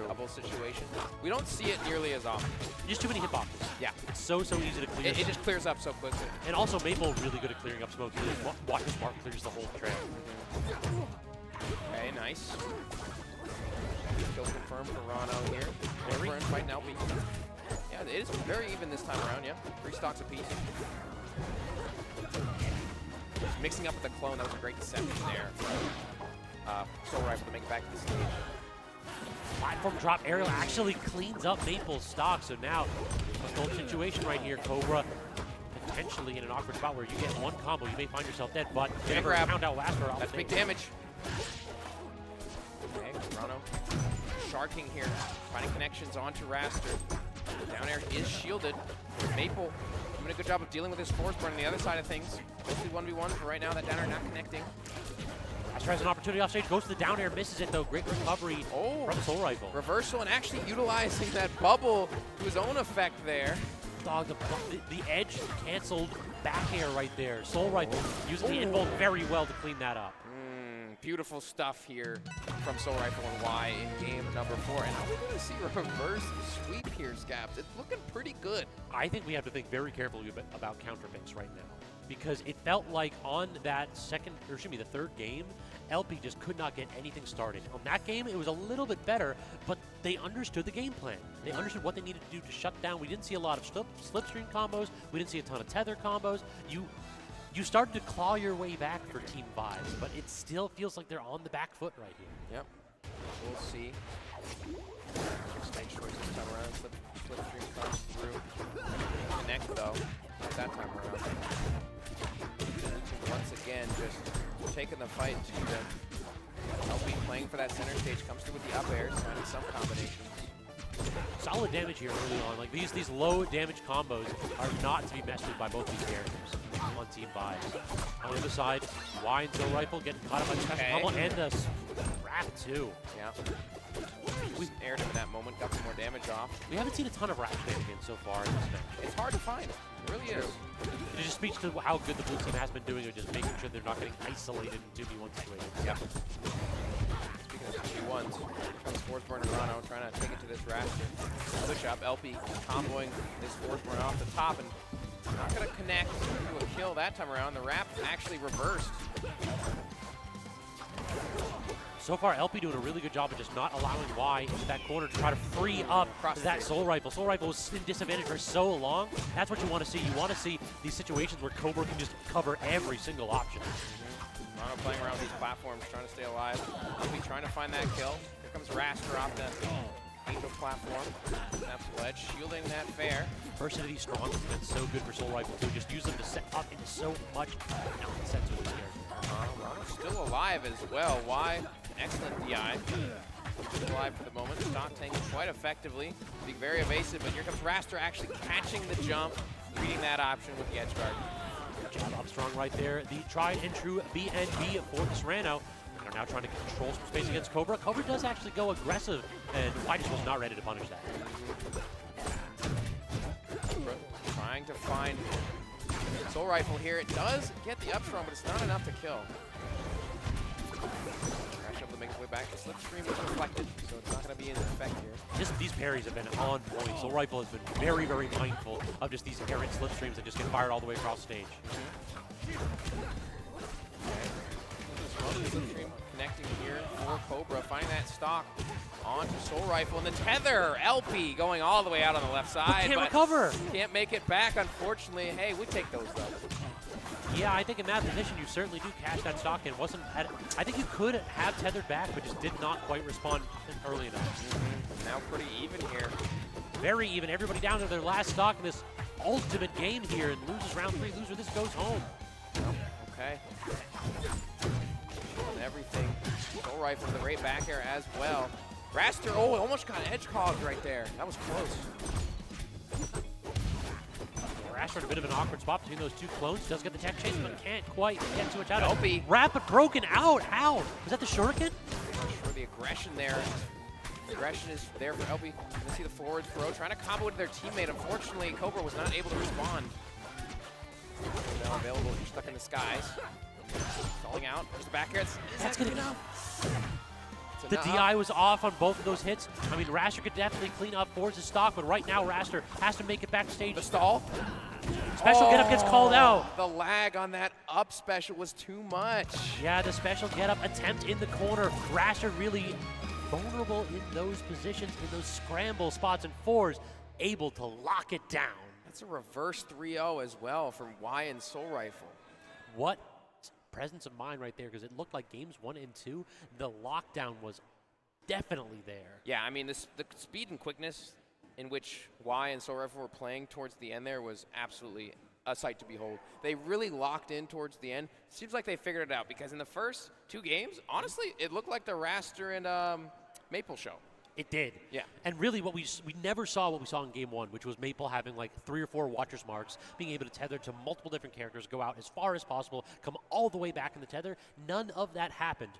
double situation. We don't see it nearly as often. Just too many hitboxes. Yeah. It's so easy to clear. It just clears up so quickly. And also Maple really good at clearing up smoke. Watch his mark clears the whole trail. Okay, nice. Kill confirmed for Rano here. Forsburn fighting LP. Yeah, it is very even this time around, yeah. 3 stocks apiece. Just mixing up with the clone, that was a great deception there from Soul Rifle to make it back to the stage. Platform drop aerial actually cleans up Maple's stock, so now a gold situation right here. Cobra potentially in an awkward spot where you get one combo, you may find yourself dead, but never count out last for that's big damage. Okay, Rano sharking here, finding connections onto Raster. Down air is shielded. Maple doing a good job of dealing with his Forsburn on the other side of things. Mostly 1v1 for right now. That down air not connecting. Raster has an opportunity off stage, goes to the down air, misses it though. Great recovery from Soul Rifle. Reversal and actually utilizing that bubble to his own effect there. Dog, the edge canceled back air right there. Soul Rifle using the invoke very well to clean that up. Beautiful stuff here from Soul Rifle and Y in game number 4. And we're going to see a reverse sweep here, Scaps. It's looking pretty good. I think we have to think very carefully about counter picks right now, because it felt like on that the third game, LP just could not get anything started. On that game, it was a little bit better, but they understood the game plan. They understood what they needed to do to shut down. We didn't see a lot of slipstream combos. We didn't see a ton of tether combos. You started to claw your way back for Team Vibes, but it still feels like they're on the back foot right here. Yep. We'll see. Stage choice this time around. Slipstream comes through. Connect though. Not that time around. Once again, just taking the fight to the LP playing for that center stage. Comes through with the up airs, finding some combinations. Solid damage here early on. Like these low damage combos are not to be messed with by both these characters on Team Vibes. On the other side, Y and Soul Rifle getting caught up by the special combo and the wrap too. Yeah. We aired him in that moment, got some more damage off. We haven't seen a ton of wrap shenanigans so far in this match. It's hard to find. It really is. It just speaks to how good the blue team has been doing of just making sure they're not getting isolated in 2v1 situations. Yep. Speaking of 2v1s, here comes Forsburn and Rano trying to take it to this Raster. Push up, LP comboing this Forsburn off the top and not going to connect to a kill that time around. The wrap actually reversed. So far, LP doing a really good job of just not allowing Y into that corner to try to free up that Soul Rifle. Soul Rifle was in disadvantage for so long. That's what you want to see. You want to see these situations where Cobra can just cover every single option. Rano playing around with these platforms, trying to stay alive. LP trying to find that kill. Here comes Raster off the Angel platform. Snaps the ledge, shielding that fair. Versity strong, that's so good for Soul Rifle too. Just use them to set up into so much nonsense with this character. Rano's still alive as well. Y, excellent DI. alive for the moment. Stock tanking quite effectively, being very evasive, but here comes Raster actually catching the jump, reading that option with the edge guard. Good job, Upstrong right there. The tried and true BNB for the Serrano. They're now trying to control some space against Cobra. Cobra does actually go aggressive, and White was not ready to punish that. Trying to find Soul Rifle here. It does get the Upstrong, but it's not enough to kill. Crash up to make his way back. The Slipstream was reflected, so it's not going to be in effect here. These parries have been on point. Soul Rifle has been very, very mindful of just these errant Slipstreams that just get fired all the way across stage. Slipstream connecting here for Cobra, finding that stock onto Soul Rifle, and the tether, LP going all the way out on the left side. Can't recover. Can't make it back, unfortunately. Hey, we take those though. Yeah, I think in that position you certainly do cash that stock in. I think you could have tethered back, but just did not quite respond early enough. Now pretty even here. Very even. Everybody down to their last stock in this ultimate game here, and loses round 3. Loser, this goes home. Okay. And everything. Soul Rifle with the right back air as well. Raster, oh, almost got edge cogged right there. That was close. Raster in a bit of an awkward spot between those two clones. Does get the tech chase, but can't quite get too much out of it. Rapid broken out. How? Was that the shuriken? For the aggression there. The aggression is there for LB. You can see the forwards throw, trying to combo into their teammate. Unfortunately, Cobra was not able to respond. Now available, you're stuck in the skies. Stalling out. There's the back air. That's good enough. The DI was off on both of those hits. I mean, Raster could definitely clean up Force's stock, but right now Raster has to make it backstage. The stall. Special getup gets called out. The lag on that up special was too much. Yeah, the special getup attempt in the corner. Raster really vulnerable in those positions, in those scramble spots, and Fours able to lock it down. That's a reverse 3-0 as well from Y and Soul Rifle. What presence of mind right there, because it looked like games 1 and 2, the lockdown was definitely there. Yeah, I mean, the speed and quickness in which Y and Soul Rifle were playing towards the end there was absolutely a sight to behold. They really locked in towards the end. Seems like they figured it out, because in the first 2 games, honestly, it looked like the Raster and Maple show. It did. Yeah. And really we never saw what we saw in game 1, which was Maple having like 3 or 4 Watcher's Marks, being able to tether to multiple different characters, go out as far as possible, come all the way back in the tether. None of that happened.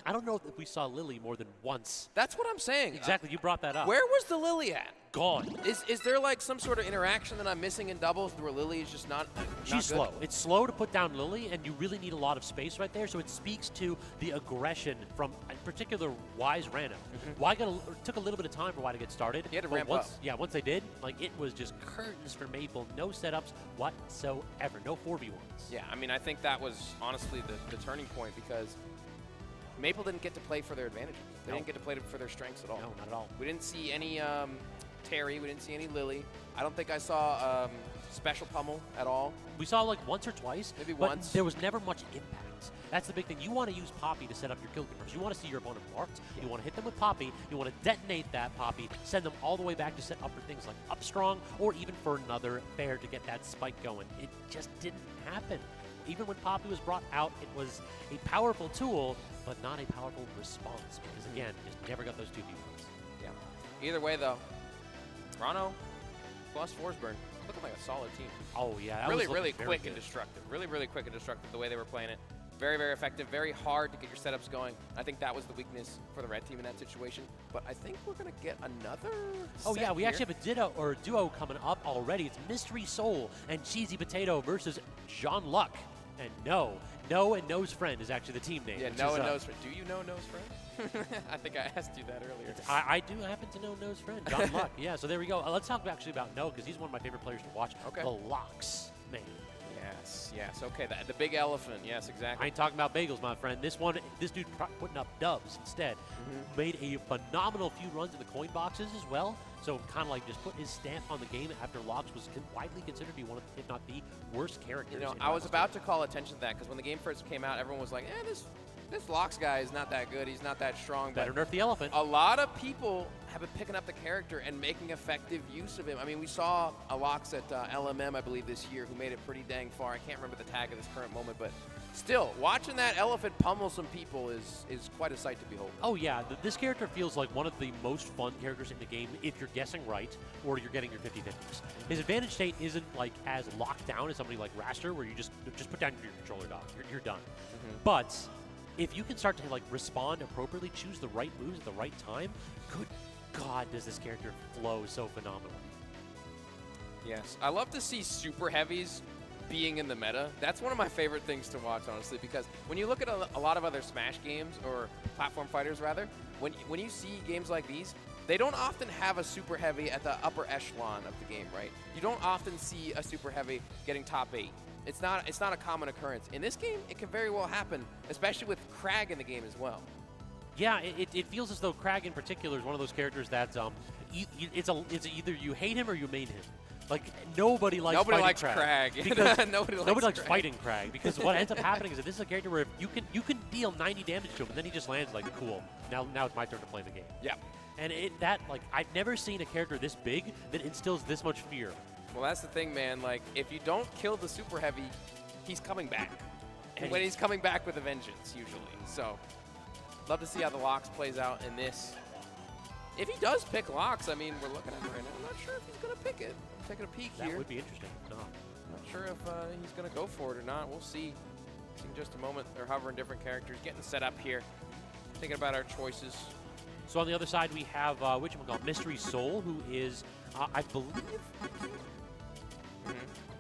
I don't know if we saw Lily more than once. That's what I'm saying. Exactly, you brought that up. Where was the Lily at? Gone. Is there like some sort of interaction that I'm missing in doubles where Lily is just not She's slow. It's slow to put down Lily, and you really need a lot of space right there, so it speaks to the aggression from, in particular, Y's Rana. Y took a little bit of time for Y to get started. He had to ramp up. Yeah, once they did, like, it was just curtains for Maple. No setups whatsoever. No 4v1s. Yeah, I mean, I think that was honestly the turning point, because Maple didn't get to play for their advantages. They didn't get to play for their strengths at all. No, not at all. We didn't see any Terry. We didn't see any Lily. I don't think I saw special pummel at all. We saw like once or twice. Maybe but once. There was never much impact. That's the big thing. You want to use Poppy to set up your kill confirms. You want to see your opponent marked. Yeah. You want to hit them with Poppy. You want to detonate that Poppy, send them all the way back to set up for things like Upstrong, or even for another bear to get that spike going. It just didn't happen. Even when Poppy was brought out, it was a powerful tool, but not a powerful response, because again, just never got those 2 viewpoints. Yeah. Either way, though, Toronto plus Forsburn looking like a solid team. Oh, yeah. That really, was really very quick good. and destructive. Really, really quick and destructive the way they were playing it. Very, very effective. Very hard to get your setups going. I think that was the weakness for the red team in that situation. But I think we're going to get another Oh, yeah. We here. actually have a duo coming up already. It's Mystery Soul and Cheesy Potato versus John Luck. And No and No's Friend is actually the team name. Yeah, No and No's Friend. Do you know No's Friend? I think I asked you that earlier. I do happen to know No's Friend, John Luck. Yeah, so there we go. Let's talk actually about No, because he's one of my favorite players to watch. Okay. The Locks, man. Yes. Okay, the big elephant. Yes, exactly. I ain't talking about bagels, my friend. This dude putting up dubs instead. Made a phenomenal few runs in the coin boxes as well. So kind of like just put his stamp on the game after Locks was widely considered to be one of, if not the worst characters. You know, I was about to call attention to that, because when the game first came out, everyone was like, this Locks guy is not that good. He's not that strong. Better nerf the elephant. A lot of people have been picking up the character and making effective use of him. I mean, we saw Alox at LMM, I believe, this year, who made it pretty dang far. I can't remember the tag at this current moment, but still, watching that elephant pummel some people is quite a sight to behold. Oh yeah, this character feels like one of the most fun characters in the game if you're guessing right or you're getting your 50-50s. His advantage state isn't like as locked down as somebody like Raster, where you just put down your controller dog, you're done. But if you can start to like respond appropriately, choose the right moves at the right time, good God, does this character flow so phenomenally. Yes, I love to see super heavies being in the meta. That's one of my favorite things to watch, honestly, because when you look at a lot of other Smash games, or platform fighters rather, when you see games like these, they don't often have a super heavy at the upper echelon of the game, right? You don't often see a super heavy getting top 8. It's not a common occurrence. In this game, it can very well happen, especially with Crag in the game as well. Yeah, it feels as though Crag in particular is one of those characters that it's either you hate him or you main him. Like, nobody likes Crag. Because nobody likes Crag. fighting Crag. Because what ends up happening is that this is a character where you can deal 90 damage to him, and then he just lands like, cool, now it's my turn to play the game. Yeah. And I've never seen a character this big that instills this much fear. Well, that's the thing, man. Like, if you don't kill the super heavy, he's coming back. And when he's coming back with a vengeance, usually. So, love to see how the Lox plays out in this. If he does pick Lox, I mean, we're looking at it right now. I'm not sure if he's going to pick it. Taking a peek here. That would be interesting. No. Not sure if he's going to go for it or not. We'll see. In just a moment. They're hovering different characters, getting set up here. Thinking about our choices. So on the other side, we have Mystery Soul, who is, I believe.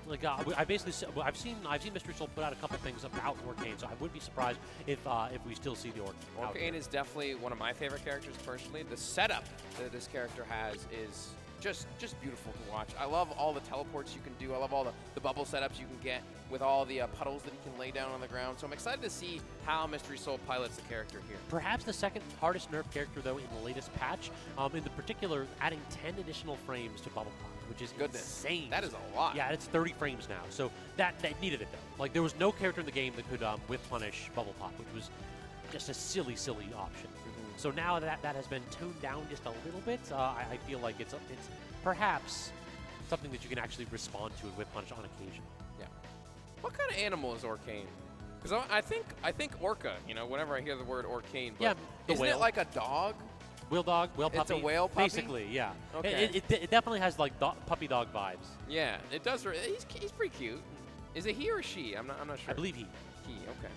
Like I've seen Mystery Soul put out a couple things about Orcane, so I wouldn't be surprised if we still see the Orcane is definitely one of my favorite characters personally. The setup that this character has is just beautiful to watch. I love all the teleports you can do. I love all the bubble setups you can get with all the puddles that he can lay down on the ground. So I'm excited to see how Mystery Soul pilots the character here. Perhaps the second hardest nerf character, though, in the latest patch, in the particular adding 10 additional frames to Bubble Pop, which is insane. That is a lot. Yeah, it's 30 frames now. So that needed it, though. Like, there was no character in the game that could whiff punish Bubble Pop, which was just a silly option. So now that has been toned down just a little bit, I feel like it's perhaps something that you can actually respond to with Punch on occasion. Yeah. What kind of animal is Orcane? Because I think Orca, whenever I hear the word Orcane. But yeah, the isn't whale. it like a dog? Whale puppy. It's a whale puppy? Basically, yeah. Okay. It definitely has like puppy dog vibes. Yeah, it does. He's pretty cute. Is it he or she? I'm not sure. I believe he. He, okay.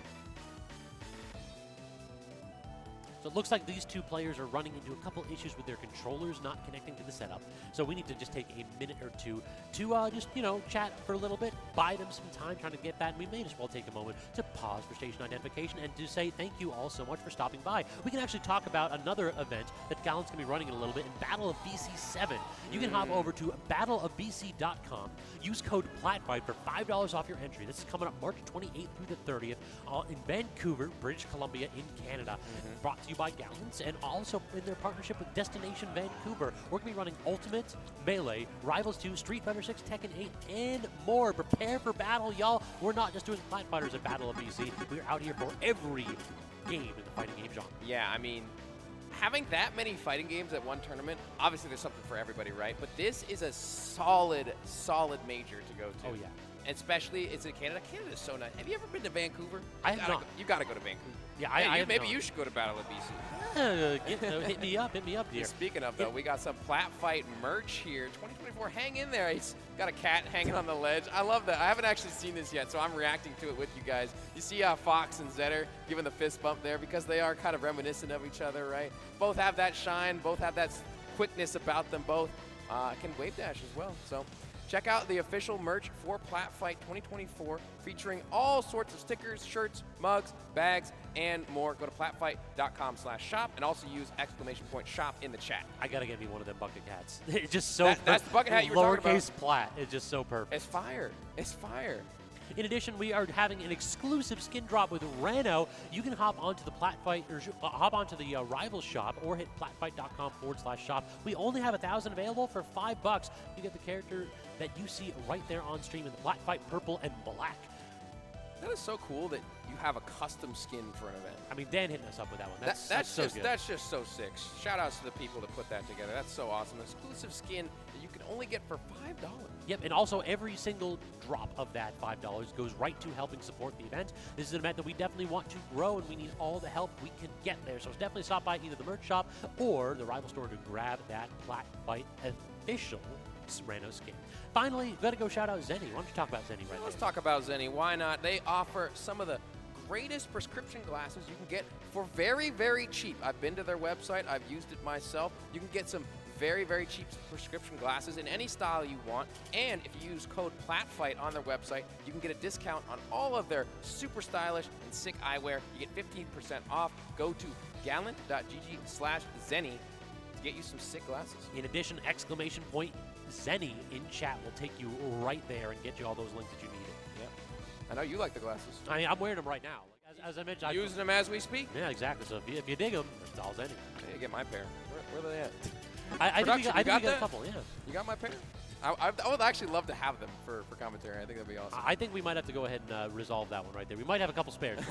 So it looks like these two players are running into a couple issues with their controllers not connecting to the setup. So we need to just take a minute or two to just, chat for a little bit, buy them some time trying to get that. And we may as well take a moment to pause for station identification and to say thank you all so much for stopping by. We can actually talk about another event that Gallant's going to be running in a little bit in Battle of BC 7. You can hop over to battleofbc.com, use code Platfight for $5 off your entry. This is coming up March 28th through the 30th in Vancouver, British Columbia in Canada. Brought to you by Gallants, and also in their partnership with Destination Vancouver. We're going to be running Ultimate, Melee, Rivals 2, Street Fighter 6, Tekken 8, and more. Prepare for battle, y'all. We're not just doing Plat Fighters at Battle of BC. We're out here for every game in the fighting game genre. Yeah, I mean, having that many fighting games at one tournament, obviously there's something for everybody, right? But this is a solid major to go to. Oh, yeah. Especially, it's in Canada. Canada's so nice. Have you ever been to Vancouver? I have not. You got to go to Vancouver. Yeah, maybe you should go to Battle of BC. Hit me up, dear. Speaking of, though, we got some Platfight merch here. 2024, hang in there. He's got a cat hanging on the ledge. I love that. I haven't actually seen this yet, so I'm reacting to it with you guys. You see Fox and Zetter giving the fist bump there because they are kind of reminiscent of each other, right? Both have that shine. Both have that quickness about them. Both can wave dash as well. So check out the official merch for Platfight 2024, featuring all sorts of stickers, shirts, mugs, bags, and more. Go to platfight.com/shop and also use !shop in the chat. I gotta get me one of them bucket hats. It's just so that's the bucket hat you were talking about. Lowercase Plat. It's just so perfect. It's fire. It's fire. In addition, we are having an exclusive skin drop with Rano. You can hop onto the Platfight or hop onto the Rivals shop or hit platfight.com/shop. We only have 1,000 available for $5. You get the character that you see right there on stream in the Platfight purple and black. That is so cool that you have a custom skin for an event. I mean, Dan hitting us up with that one. That's so just good. That's just so sick. Shout outs to the people that put that together. That's so awesome. An exclusive skin that you can only get for $5. Yep, and also every single drop of that $5 goes right to helping support the event. This is an event that we definitely want to grow, and we need all the help we can get there. So definitely stop by either the merch shop or the Rival store to grab that Platfight official Rando skin. Finally, gotta go shout out Zenny. Why don't you talk about Zenny right now? Let's talk about Zenny. Why not? They offer some of the greatest prescription glasses you can get for very, very cheap. I've been to their website. I've used it myself. You can get some very, very cheap prescription glasses in any style you want. And if you use code PLATFIGHT on their website, you can get a discount on all of their super stylish and sick eyewear. You get 15% off. Go to gallant.gg/Zenny to get you some sick glasses. In addition, ! Zenny in chat will take you right there and get you all those links that you needed. Yeah. I know you like the glasses. I'm wearing them right now. Like, as I mentioned, using them as we speak. Yeah, exactly. So if you dig them, that's all Zenny. I get my pair. Where are they at? I think we got a couple. Yeah. You got my pair? I would actually love to have them for commentary. I think that'd be awesome. I think we might have to go ahead and resolve that one right there. We might have a couple spares.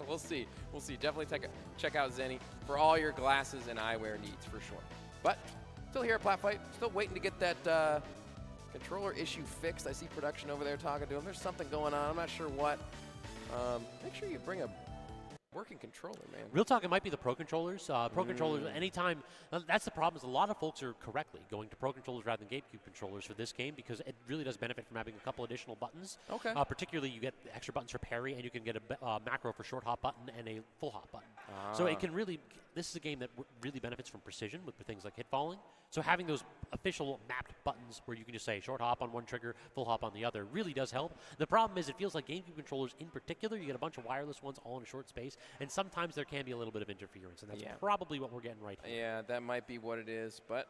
We'll see. We'll see. Definitely check out Zenny for all your glasses and eyewear needs for sure. But still here at Platfight, still waiting to get that controller issue fixed. I see production over there talking to him. There's something going on. I'm not sure what. Make sure you bring a working controller, man. Real talk, it might be the Pro Controllers. Pro Controllers, anytime, that's the problem, is a lot of folks are correctly going to Pro Controllers rather than GameCube controllers for this game because it really does benefit from having a couple additional buttons. Okay. Particularly, you get extra buttons for parry, and you can get a macro for short hop button and a full hop button. So it can really, this is a game that really benefits from precision with things like hit falling. So having those official mapped buttons where you can just say short hop on one trigger, full hop on the other really does help. The problem is it feels like GameCube controllers in particular, you get a bunch of wireless ones all in a short space, and sometimes there can be a little bit of interference, and that's probably what we're getting right here. Yeah, that might be what it is, but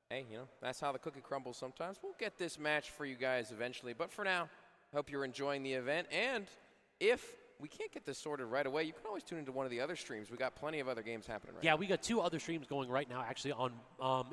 hey, you know, that's how the cookie crumbles sometimes. We'll get this match for you guys eventually, but for now, I hope you're enjoying the event, and if we can't get this sorted right away, you can always tune into one of the other streams. We got plenty of other games happening right now. Yeah, we got 2 other streams going right now, actually, on,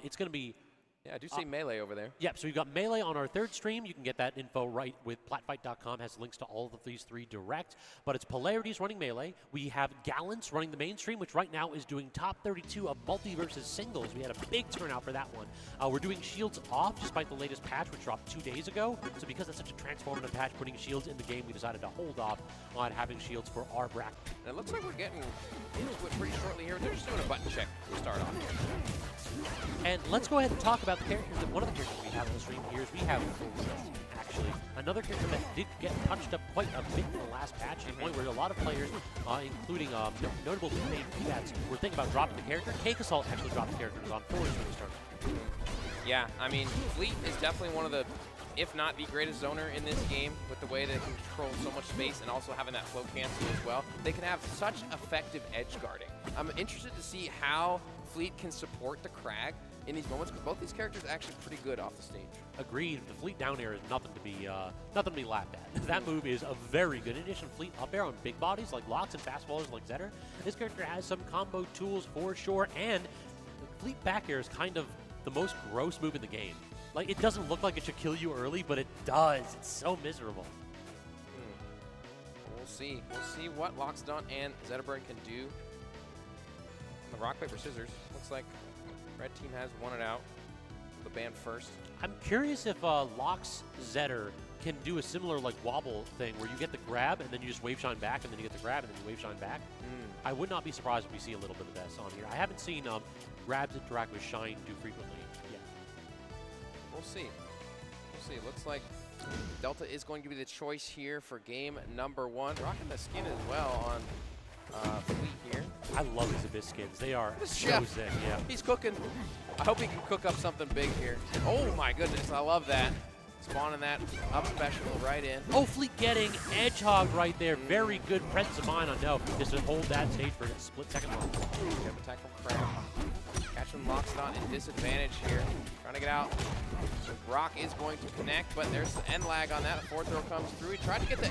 it's going to be... Yeah, I do see Melee over there. Yep, so we've got Melee on our 3rd stream. You can get that info right with platfight.com. Has links to all of these 3 direct. But it's Polarities running Melee. We have Gallants running the main stream, which right now is doing top 32 of multi versus singles. We had a big turnout for that one. We're doing Shields off despite the latest patch, which dropped 2 days ago. So because it's such a transformative patch, putting Shields in the game, we decided to hold off on having Shields for our bracket. And it looks like we're getting into it pretty shortly here. They're just doing a button check to start off here. And let's go ahead and talk about the characters. One of the characters we have on the stream here is we have, actually, another character that did get touched up quite a bit in the last patch, to the point where a lot of players, including notable name Pats, were thinking about dropping the character. Cake-Assault actually dropped the character. It was on 4s when he started. Yeah, I mean, Fleet is definitely one of the, if not the greatest zoner in this game, with the way they can control so much space and also having that float cancel as well. They can have such effective edge guarding. I'm interested to see how Fleet can support the Crag in these moments, because both these characters are actually pretty good off the stage. Agreed. The Fleet down air is nothing to be laughed at. That move is a very good. In addition, Fleet up air on big bodies like Locks and fast fallers like Zetter. This character has some combo tools for sure, and Fleet back air is kind of the most gross move in the game. Like, it doesn't look like it should kill you early, but it does. It's so miserable. We'll see. We'll see what Locksdon and Zetterburn can do. The rock, paper, scissors. Looks like red team has won it out. The band first. I'm curious if Locks Zetter can do a similar like wobble thing where you get the grab and then you just wave shine back and then you get the grab and then you wave shine back. I would not be surprised if we see a little bit of this on here. I haven't seen grabs interact with shine too frequently yet. We'll see. We'll see. It looks like Delta is going to be the choice here for game number 1. Rocking the skin as well on Fleet here. I love his Abyss skins. They are so sick. Yeah. He's cooking. I hope he can cook up something big here. Oh my goodness, I love that. Spawning that up special right in. Oh, Fleet getting edge hog right there. Very good presence of mind on no. Just to hold that stage for a split second long. Attack from Crab. Catch from Loxodon in disadvantage here. Trying to get out. So Rock is going to connect, but there's the end lag on that. The forward throw comes through. He tried to get the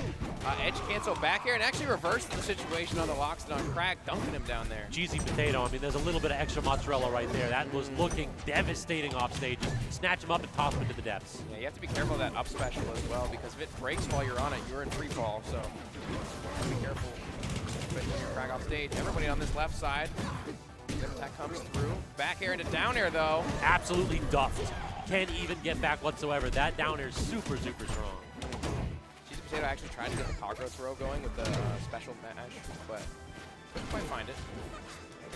edge cancel back here and actually reversed the situation on the Loxodon. Crag dunking him down there. Cheesy potato. I mean, there's a little bit of extra mozzarella right there. That was looking devastating off stage. Just snatch him up and toss him into the depths. Yeah, you have to be careful of that up special as well, because if it breaks while you're on it, you're in free fall. So be careful. Crag off stage. Everybody on this left side. Zip attack comes through. Back air into down air though. Absolutely duffed. Can't even get back whatsoever. That down air is super, super strong. Cheesy Potato actually tried to get the cargo throw going with the special mash, but couldn't quite find it.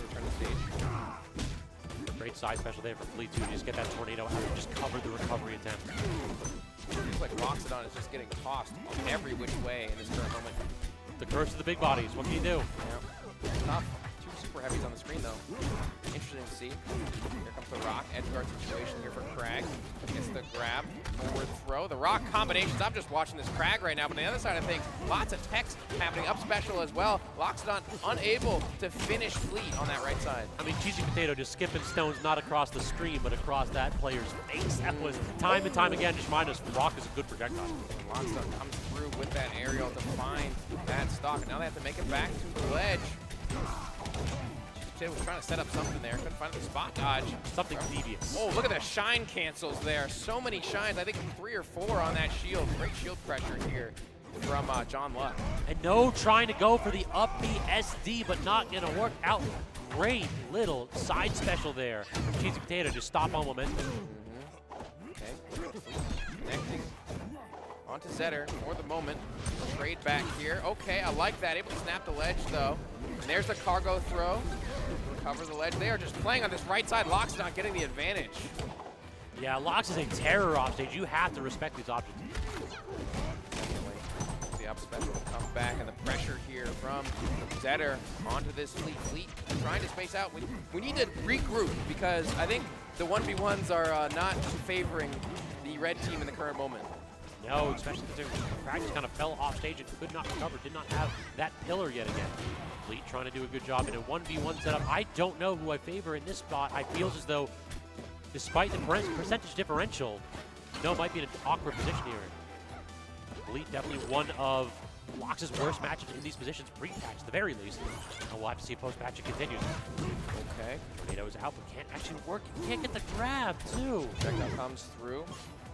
Return to stage. Great side special there for Fleet too. Just get that tornado out and just cover the recovery attempt. Looks like Loxodon is just getting tossed every which way in this current moment. The curse of the big bodies. What can you do? Yeah. Tough. Two super heavies on the screen though. Interesting to see. Here comes the Rock. Edge guard situation here for Crag. Gets the grab. Forward throw. The Rock combinations. I'm just watching this Crag right now, but on the other side of things, lots of text happening up special as well. Loxodon unable to finish Fleet on that right side. I mean, Cheesy Potato just skipping stones not across the screen, but across that player's face. That was time and time again. Just mind us, Rock is a good projectile. And Loxodon comes through with that aerial to find that stock, and now they have to make it back to the ledge. Was trying to set up something there. Couldn't find the spot dodge. Something devious. Oh, look at the shine cancels there. So many shines. I think 3 or 4 on that shield. Great shield pressure here from John Luck. And no trying to go for the up B SD, but not going to work out. Great little side special there from Cheesy Potato. Just stop on momentum. Okay. Connecting onto Zetter for the moment. Trade back here. Okay, I like that. Able to snap the ledge though. And there's the cargo throw. Recover the ledge. They are just playing on this right side. Lock's not getting the advantage. Yeah, Lox is a terror off stage. You have to respect these options. Definitely. The up special comes back, and the pressure here from Zetter onto this Fleet. Trying to space out. We need to regroup, because I think the 1v1s are not favoring the red team in the current moment. No, especially because Crag just kind of fell off stage and could not recover, did not have that pillar yet again. Fleet trying to do a good job in a 1v1 setup. I don't know who I favor in this spot. I feel as though, despite the percentage differential, no, might be in an awkward position here. Fleet definitely one of Lox's worst matches in these positions pre-patch, at the very least. And we'll have to see if post-patch it continues. Okay. Tornado's out, but can't actually work. Can't get the grab, too. Projectile comes through.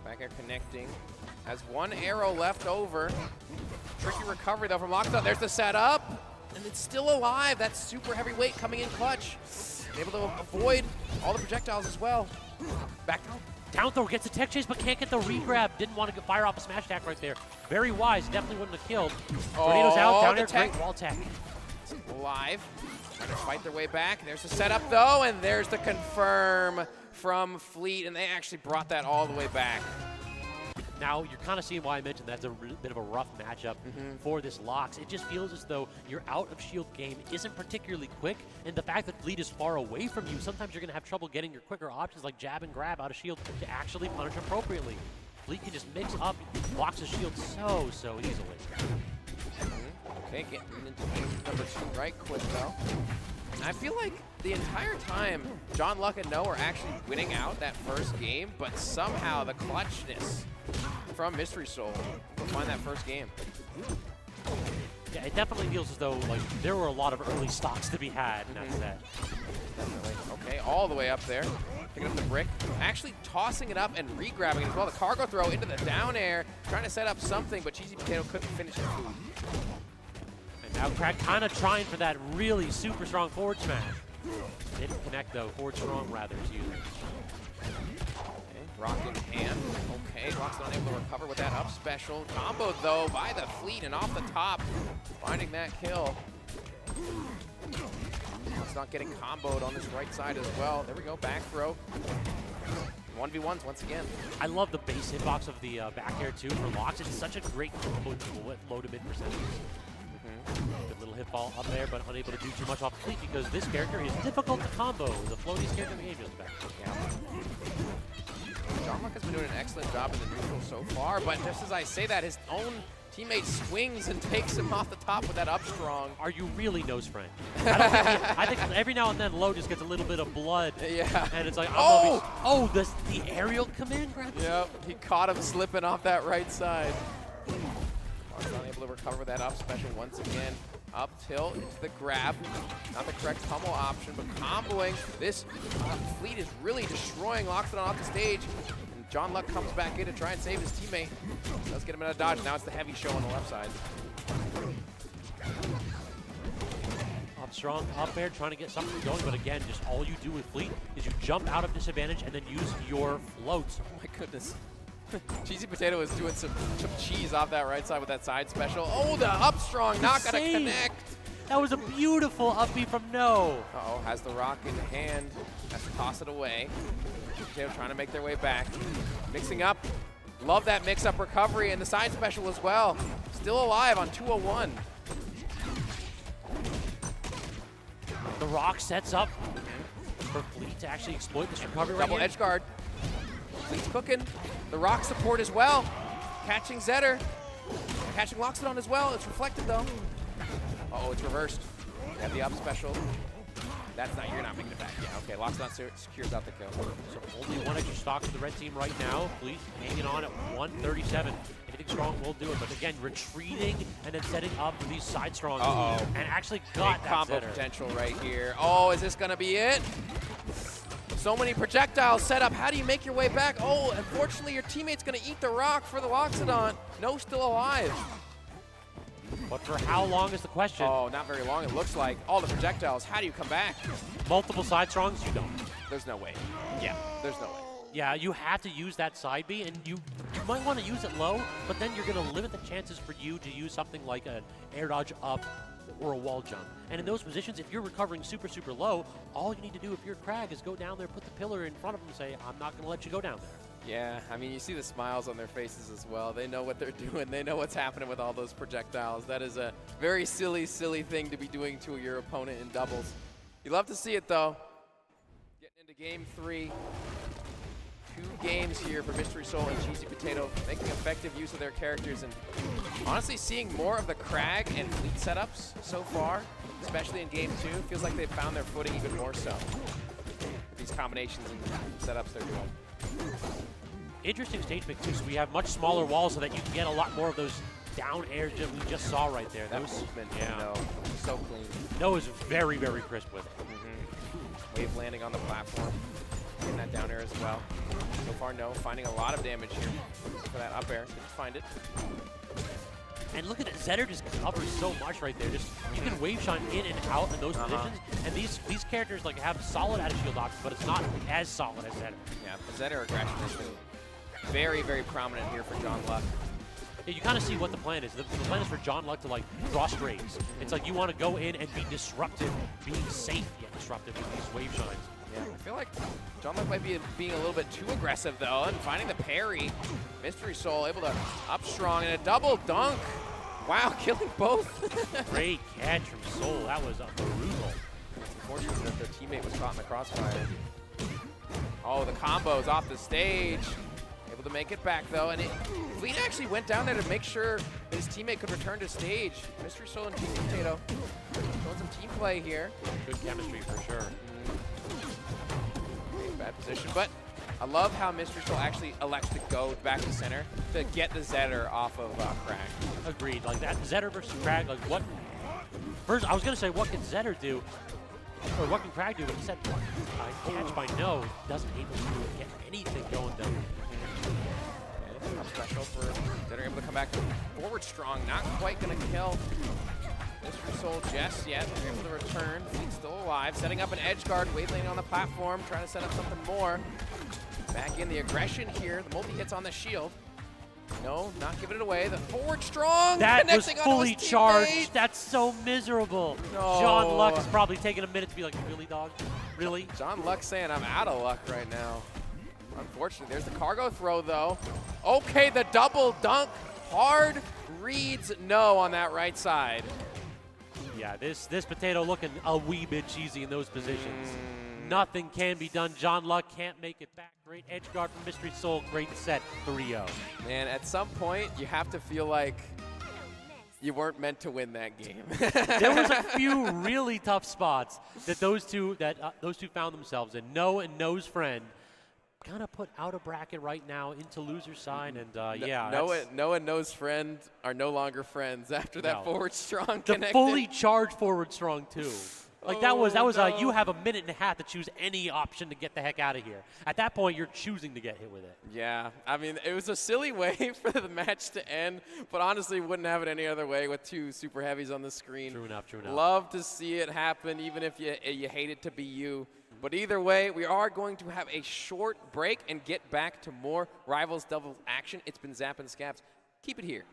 Back air connecting. Has 1 arrow left over. Tricky recovery, though, from Loxodon. There's the setup. And it's still alive. That super heavy weight coming in clutch. Able to avoid all the projectiles as well. Back down. Down throw gets a tech chase, but can't get the re-grab. Didn't want to fire off a smash attack right there. Very wise. Definitely wouldn't have killed. Tornado's out. Down air. Great wall tech. Alive. Trying to fight their way back. There's the setup, though, and there's the confirm from Fleet, and they actually brought that all the way back. Now, you're kind of seeing why I mentioned that's a bit of a rough matchup for this Lox. It just feels as though your out-of-shield game isn't particularly quick, and the fact that Fleet is far away from you, sometimes you're going to have trouble getting your quicker options like jab and grab out of shield to actually punish appropriately. Fleet can just mix up Lox's shield so easily. Okay, getting into number 2 right quick, though. And I feel like the entire time, John Luck and No are actually winning out that first game, but somehow the clutchness from Mystery Soul will find that first game. Yeah, it definitely feels as though like there were a lot of early stocks to be had in that set. Definitely. Okay, all the way up there. Picking up the brick. Actually tossing it up and re-grabbing it as well. The cargo throw into the down air. Trying to set up something, but Cheesy Potato couldn't finish it. And now Crag kind of trying for that really super strong forward smash. Didn't connect though. Forward strong rather, excuse me. Rock in hand. Okay, Rock's not able to recover with that up special. Combo though by the Fleet and off the top. Finding that kill. Rock's not getting comboed on this right side as well. There we go, back throw. 1v1s once again. I love the base hitbox of the back air too for Lox. It's such a great combo tool at low to mid percentages. Good little hit ball up there, but unable to do too much off Fleet because this character is difficult to combo. The floatiest character in the game just back. Yeah. John Luck has been doing an excellent job in the neutral so far, but just as I say that, his own Teammate swings and takes him off the top with that up strong. Are you really nose friend? I think every now and then Low just gets a little bit of blood. Yeah. And it's like, does the aerial come in? Yep, he caught him slipping off that right side. Mark's not able to recover with that up special once again. Up tilt into the grab. Not the correct pummel option, but comboing. This Fleet is really destroying Loxodon off the stage. And John Luck comes back in to try and save his teammate. Does get him in a dodge. Now it's the heavy show on the left side. Up strong, up air, trying to get something going. But again, just all you do with Fleet is you jump out of disadvantage and then use your floats. Oh my goodness. Cheesy Potato is doing some cheese off that right side with that side special. Oh, the up strong, not gonna connect. That was a beautiful up B from No. Uh-oh, has the rock in hand. Has to toss it away. Cheesy Potato trying to make their way back. Mixing up. Love that mix-up recovery and the side special as well. Still alive on 201. The rock sets up for Fleet to actually exploit this recovery. Double edge guard. Fleet's cooking. The rock support as well. Catching Zetter. Catching Loxodon as well. It's reflected though. Uh oh, it's reversed. Got the up special. That's not, you're not making it back. Yeah, okay, Loxodon secures out the kill. So only one extra stock for the red team right now. Fleet hanging on at 137. Anything strong will do it, but again, retreating and then setting up for these side strongs. Uh-oh. And actually got big that combo Zetter. potential right here. Oh, is this gonna be it? So many projectiles set up. How do you make your way back? Oh, unfortunately, your teammate's gonna eat the rock for the Loxodon. No, still alive. But for how long is the question? Oh, not very long, it looks like. All the projectiles, how do you come back? Multiple side strongs, you don't. There's no way. Yeah, there's no way. Yeah, you have to use that side B, and you might want to use it low, but then you're going to limit the chances for you to use something like an air dodge up or a wall jump. And in those positions, if you're recovering super, super low, all you need to do if you're Crag is go down there, put the pillar in front of them and say, I'm not going to let you go down there. Yeah, I mean, you see the smiles on their faces as well. They know what they're doing. They know what's happening with all those projectiles. That is a very silly, silly thing to be doing to your opponent in doubles. You love to see it, though. Getting into game 3. 2 games here for Mystery Soul and Cheesy Potato, making effective use of their characters, and honestly seeing more of the Crag and Fleet setups so far, especially in game 2. Feels like they've found their footing even more so. These combinations and setups they're doing. Interesting stage pick, too, so we have much smaller walls so that you can get a lot more of those down airs that we just saw right there. That movement, no, so clean. No is very, very crisp with it. Wave landing on the platform. Getting that down air as well. So far, no. Finding a lot of damage here for that up air. Didn't find it. And look at it, Zetter just covers so much right there. Just you can wave shine in and out in those positions, and these characters like have solid out of shield options, but it's not as solid as Zetter. Yeah, the Zetter aggression has been very, very prominent here for John Luck. Yeah, you kind of see what the plan is. The plan is for John Luck to like draw strays. It's like you want to go in and be disruptive, being safe yet disruptive with these wave shines. Yeah, I feel like John Luck might be being a little bit too aggressive though, and finding the parry. Mystery Soul able to up strong and a double dunk. Wow, killing both. Great catch from Soul. That was brutal. Unfortunate that their teammate was caught in the crossfire. Oh, the combos off the stage. Able to make it back though, and Fleet actually went down there to make sure that his teammate could return to stage. Mystery Soul and Cheesy Potato showing some team play here. Good chemistry for sure. Bad position, but I love how Mystery Soul actually elects to go back to center to get the Zetter off of Crag. Agreed. Like that Zetter versus Crag, like what? First, I was going to say, what can Zetter do? Or what can Crag do? But he said, catch by No doesn't able to get anything going though. Okay, up special for Zetter able to come back forward strong. Not quite going to kill Mystery Soul just yet. They're able to return. Fleet's still alive. Setting up an edge guard. Wave laning on the platform. Trying to set up something more. Back in the aggression here. The multi-hits on the shield. No, not giving it away. The forward strong. That was fully charged. That's so miserable. No. John Luck is probably taking a minute to be like, really, dog? Really? John Luck saying, I'm out of luck right now. Unfortunately, there's the cargo throw, though. Okay, the double dunk. Hard reads No on that right side. Yeah, this Potato looking a wee bit cheesy in those positions. Nothing can be done. John Luck can't make it back. Great edge guard from Mystery Soul. Great set, 3-0. Man, at some point, you have to feel like You weren't meant to win that game. There was a few really tough spots that those two found themselves in. Noah and Noah's friend kind of put out a bracket right now into loser side, and yeah. Noah and Noah's friend are no longer friends after that forward strong the connected. fully charged forward strong too. Like that was you have a minute and a half to choose any option to get the heck out of here. At that point, you're choosing to get hit with it. Yeah, I mean, it was a silly way for the match to end, but honestly, wouldn't have it any other way with two super heavies on the screen. True enough, true enough. Love to see it happen, even if you hate it to be you. But either way, we are going to have a short break and get back to more Rivals Double action. It's been Zap and Scabs. Keep it here.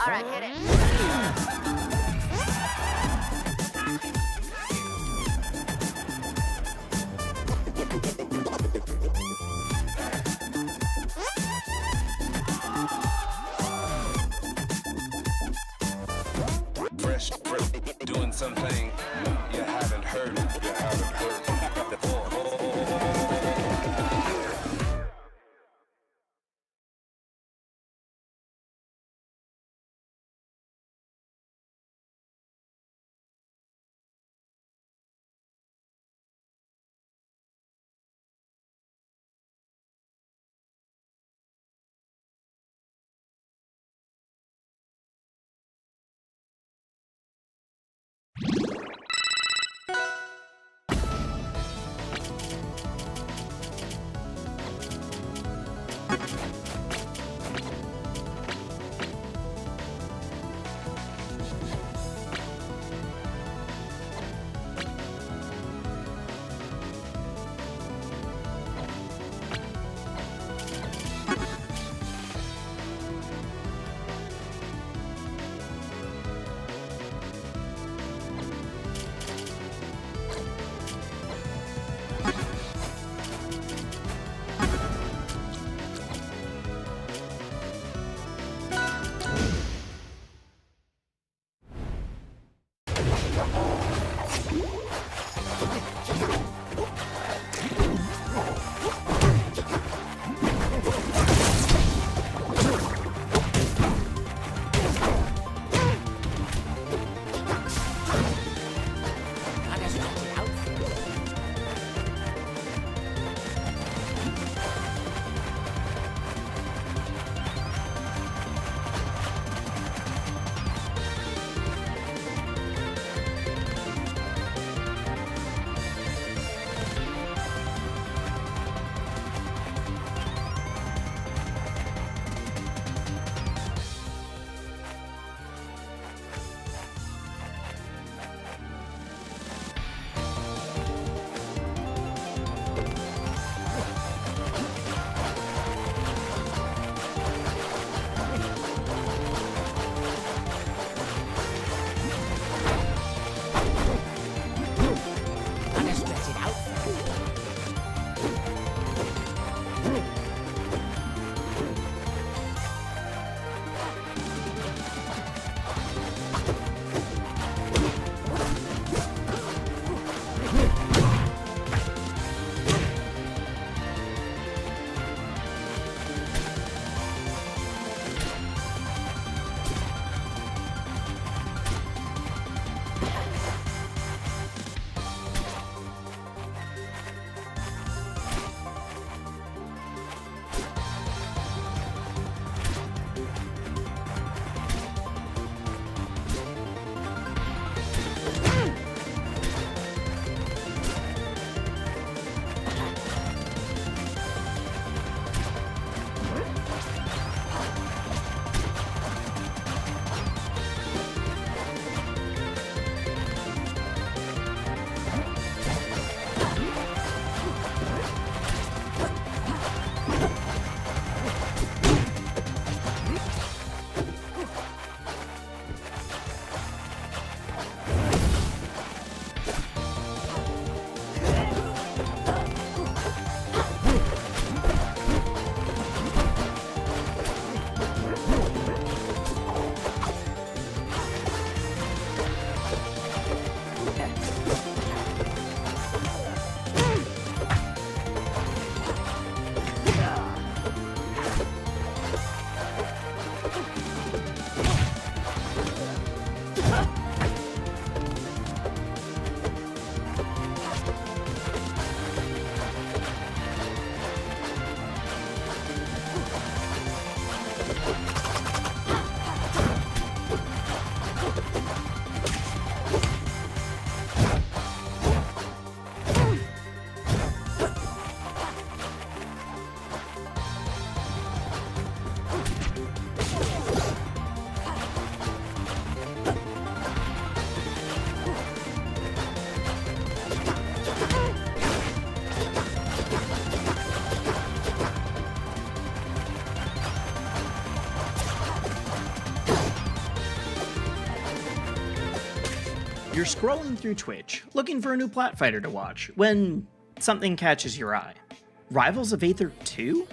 All right, hit it. Fresh, doing something you haven't heard. You haven't heard before. You're scrolling through Twitch, looking for a new Plat fighter to watch, when something catches your eye. Rivals of Aether 2?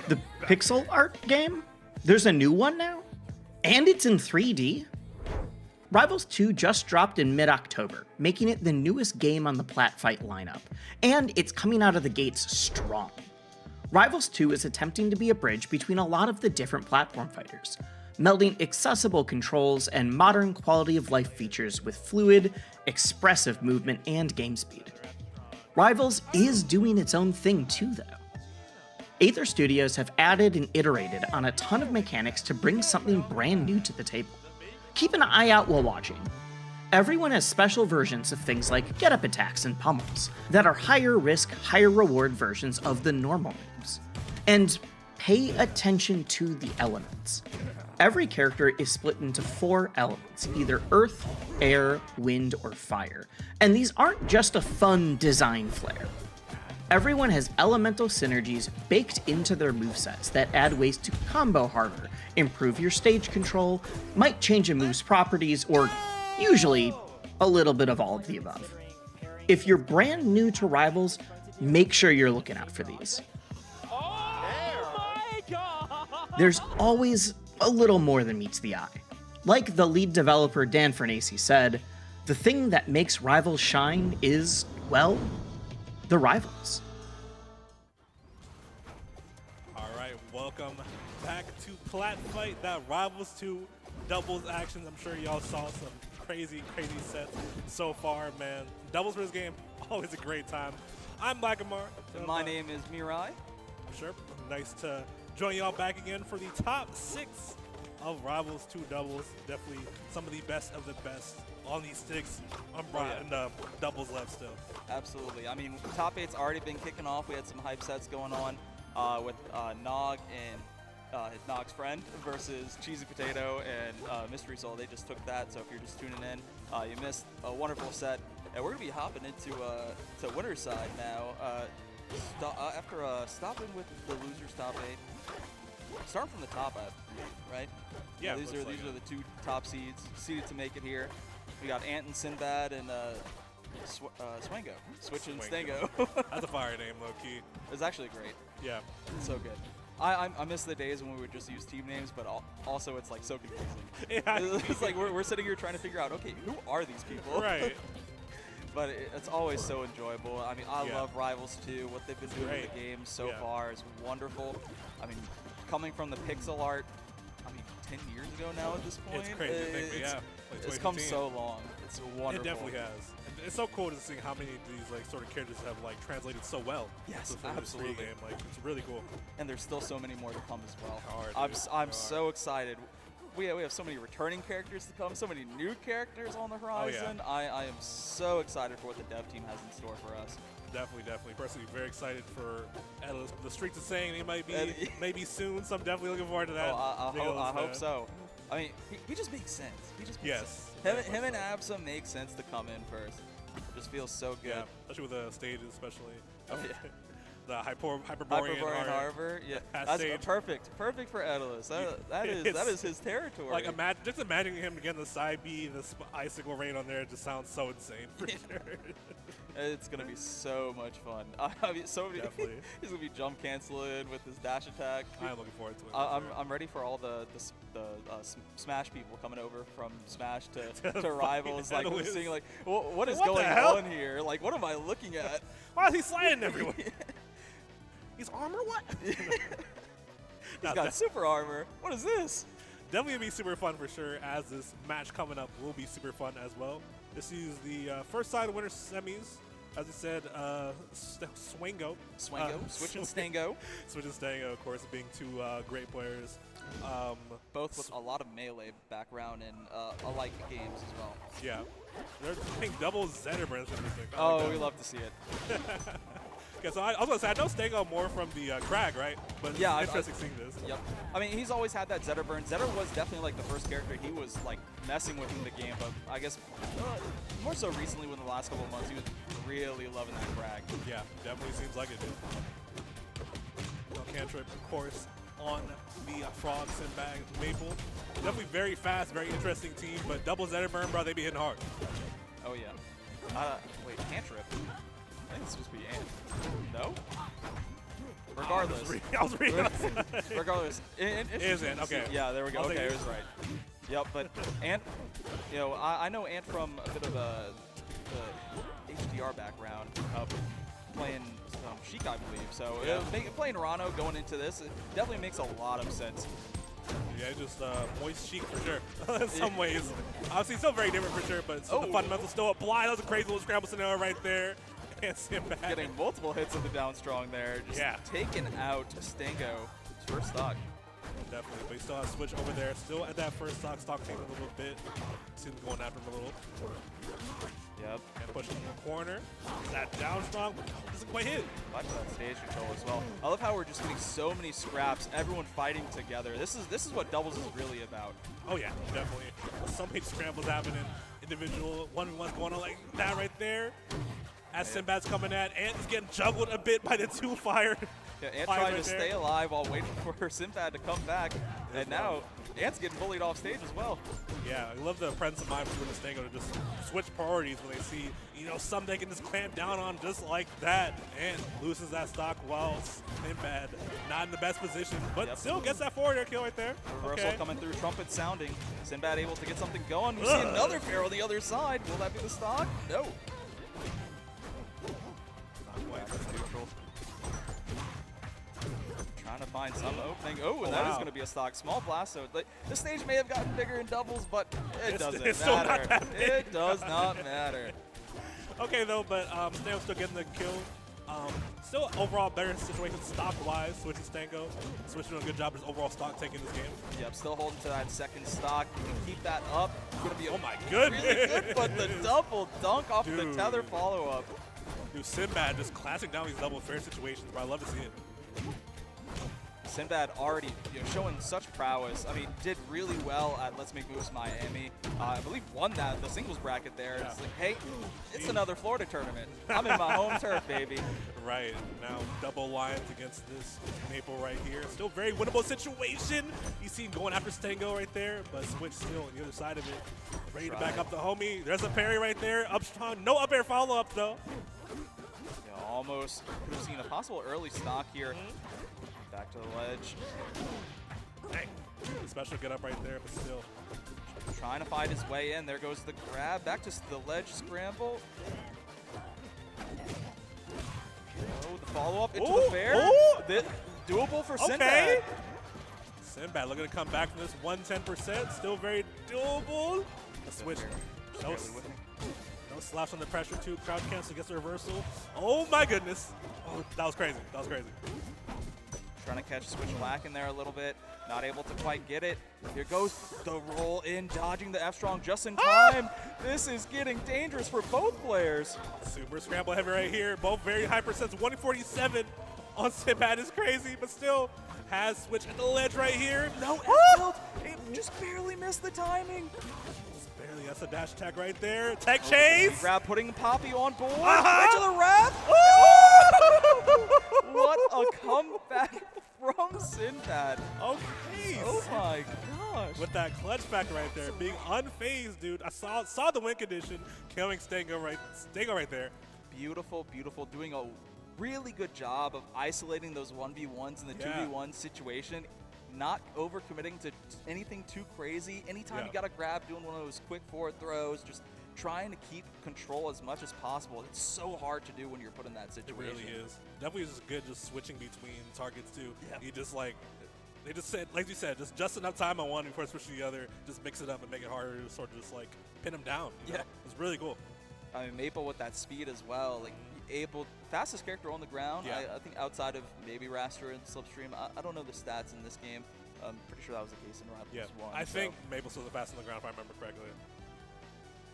The pixel art game? There's a new one now? And it's in 3D? Rivals 2 just dropped in mid-October, making it the newest game on the Platfight lineup, and it's coming out of the gates strong. Rivals 2 is attempting to be a bridge between a lot of the different platform fighters, melding accessible controls and modern quality of life features with fluid, expressive movement and game speed. Rivals is doing its own thing too, though. Aether Studios have added and iterated on a ton of mechanics to bring something brand new to the table. Keep an eye out while watching. Everyone has special versions of things like get-up attacks and pummels that are higher risk, higher reward versions of the normal moves. And pay attention to the elements. Every character is split into 4 elements, either earth, air, wind, or fire. And these aren't just a fun design flair. Everyone has elemental synergies baked into their movesets that add ways to combo harder, improve your stage control, might change a move's properties, or usually a little bit of all of the above. If you're brand new to Rivals, make sure you're looking out for these. There's always a little more than meets the eye. Like the lead developer Dan Fernacey said, the thing that makes Rivals shine is, well, the Rivals. Alright, welcome back to Platfight, that Rivals 2 doubles action. I'm sure y'all saw some crazy sets so far, man. Doubles for this game, always a great time. I'm Blackamar. My name is Mirai. Sure, nice to join y'all back again for the top 6 of Rivals 2 doubles. Definitely some of the best on these sticks. And doubles left still. Absolutely. I mean, top 8's already been kicking off. We had some hype sets going on with Nog and Nog's friend versus Cheesy Potato and Mystery Soul. They just took that, so if you're just tuning in, you missed a wonderful set. And we're going to be hopping into to winner's side now. After stopping with the loser's top 8, starting from the top, right? Yeah. These are the 2 top seeds seeded to make it here. We got Ant and Sinbad and Swango. Switching Stango. That's a fire name, low key. It's actually great. Yeah. It's so good. I miss the days when we would just use team names, but also it's like so confusing. Yeah. It's like we're sitting here trying to figure out, okay, who are these people? Right. But it's always so enjoyable. I mean, I love Rivals 2. What they've been doing with the game so far is wonderful. I mean, coming from the pixel art, 10 years ago now at this point. It's crazy. It's come so long. It's wonderful. It definitely has. And it's so cool to see how many of these sort of characters have translated so well. Yes, for absolutely. This game. It's really cool. And there's still so many more to come as well. I'm so excited. We have so many returning characters to come, so many new characters on the horizon. Oh, yeah. I am so excited for what the dev team has in store for us. Definitely. Personally, very excited for Atlas. The streets are saying he might be maybe soon, so I'm definitely looking forward to that. I hope so. I mean, he just makes sense. Him and Absa make sense to come in first. It just feels so good. Yeah, especially with the stages, especially. Oh, yeah. The Hyperborean Harbor. Yeah, that's perfect for Atlas. That is his territory. Like just imagining him again, the side B, the icicle rain on there, just sounds so insane for sure. It's gonna be so much fun. I mean, Definitely. He's gonna be jump canceling with his dash attack. I'm looking forward to it. I'm ready for all the Smash people coming over from Smash to Rivals, like seeing like what is going on here? Like, what am I looking at? Why is he sliding everywhere? He's armor? What? He's got super armor. What is this? Definitely gonna be super fun for sure, as this match coming up will be super fun as well. This is the first side of winter semis. As I said, Swango. Switch and Stango. Switch and Stango, of course, being 2 great players. Both with a lot of melee background and alike games as well. Yeah. They're playing double Zetterburn. Oh, we love to see it. Okay, so I was going to say, I know Stango more from the Crag, right? But yeah, it's interesting seeing this. Yep. I mean, he's always had that Zetterburn. Zetter was definitely like the first character he was like messing with in the game, but I guess more so recently within the last couple of months, he was really loving that Crag. Yeah, definitely seems like it, dude. No cantrip, of course, on the Frog, Sinbad, Maple. Definitely very fast, very interesting team, but double Zetterburn, bro, they be hitting hard. Wait, cantrip. I think this was supposed to be Ant. No? Regardless. I was reading. Regardless. Is Ant, okay. Yeah, there we go. I was Okay, like, it was right. Yep, but Ant, you know, I know Ant from a bit of the HDR background, playing Sheik, I believe. So playing Rano going into this, it definitely makes a lot of sense. Yeah, just moist Sheik for sure. In some ways. Obviously, still very different for sure, but the fundamentals still apply. That was a crazy little scramble scenario right there. And Sinbad getting multiple hits of the down strong there. Just taking out Stango, his first stock. Definitely, but he still has Switch over there. Still at that first stock taking a little bit. See him going after him a little. Yep. And pushing in the corner. That down strong, but doesn't quite hit. Watch that stage control as well. I love how we're just getting so many scraps, everyone fighting together. This is what doubles is really about. Oh yeah, definitely. So many scrambles happening. Individual 1v1s going on like that right there. As Sinbad's coming at, Ant is getting juggled a bit by the two fire. Yeah, Ant trying to stay alive while waiting for Sinbad to come back. And now Ant's getting bullied off stage as well. Yeah, I love the presence of mind between the Stango to just switch priorities when they see, you know, something they can just clamp down on just like that. And loses that stock while Sinbad not in the best position, but still gets that forward air kill right there. Reversal coming through, trumpet sounding. Sinbad able to get something going. We see another fair on the other side. Will that be the stock? No. Neutral. Trying to find some opening. Oh, and that is going to be a stock. Small blast, so this stage may have gotten bigger in doubles, but it doesn't matter. It does not matter. Okay, though, but Stango still getting the kill. Still overall better situation stock-wise, switching Stango. Switch doing a good job of his overall stock taking this game. Yep, still holding to that second stock. You can keep that up. It's going to be oh my goodness. Really good, but the double dunk off of the tether follow-up. Dude, Sinbad just classing down these double fair situations, bro. I love to see it. Sinbad already showing such prowess. I mean, did really well at Let's Make Moves Miami. I believe won the singles bracket there. Yeah. It's like, hey, it's another Florida tournament. I'm in my home turf, baby. Right. Now double lines against this Maple right here. Still very winnable situation. You see him going after Stango right there, but Switch still on the other side of it. Ready to back up the homie. There's a parry right there. Up strong. No up air follow-up, though. Yeah, almost could have seen a possible early stock here. Back to the ledge. Dang. Special get up right there, but still. Trying to find his way in. There goes the grab. Back to the ledge scramble. Oh, the follow-up into the fair. Doable for Sinbad. Sinbad looking to come back from this 110%. Still very doable. The switch. No slaps on the pressure too. Crouch cancel gets the reversal. Oh my goodness. Oh, that was crazy. That was crazy. Trying to catch Switch Lack in there a little bit. Not able to quite get it. Here goes the roll in, dodging the F-Strong just in time. This is getting dangerous for both players. Super scramble heavy right here. Both very high percents. 147 on Sinbad is crazy, but still has Switch at the ledge right here. No F-tilt. It just barely missed the timing. Just barely. That's a dash attack right there. Tech chase. Grab putting Poppy on board. Into the wrap. What a comeback from Sinbad. Okay. Oh my gosh. With that clutch factor right there, being unfazed, dude. I saw the win condition, killing Stango right there. Beautiful, beautiful. Doing a really good job of isolating those 1v1s in the 2v1 situation. Not overcommitting to anything too crazy. Anytime you got to grab, doing one of those quick forward throws, just trying to keep control as much as possible. It's so hard to do when you're put in that situation. It really is. Definitely just good just switching between targets too. Yeah. You just like, they just said, like you said, just enough time on one before switching to the other, just mix it up and make it harder to sort of just like pin them down. You know? It's really cool. I mean, Maple with that speed as well, like fastest character on the ground. Yeah. I think outside of maybe Raster and Slipstream. I don't know the stats in this game. I'm pretty sure that was the case in Rivals 1. I think Maple's still the fastest on the ground if I remember correctly.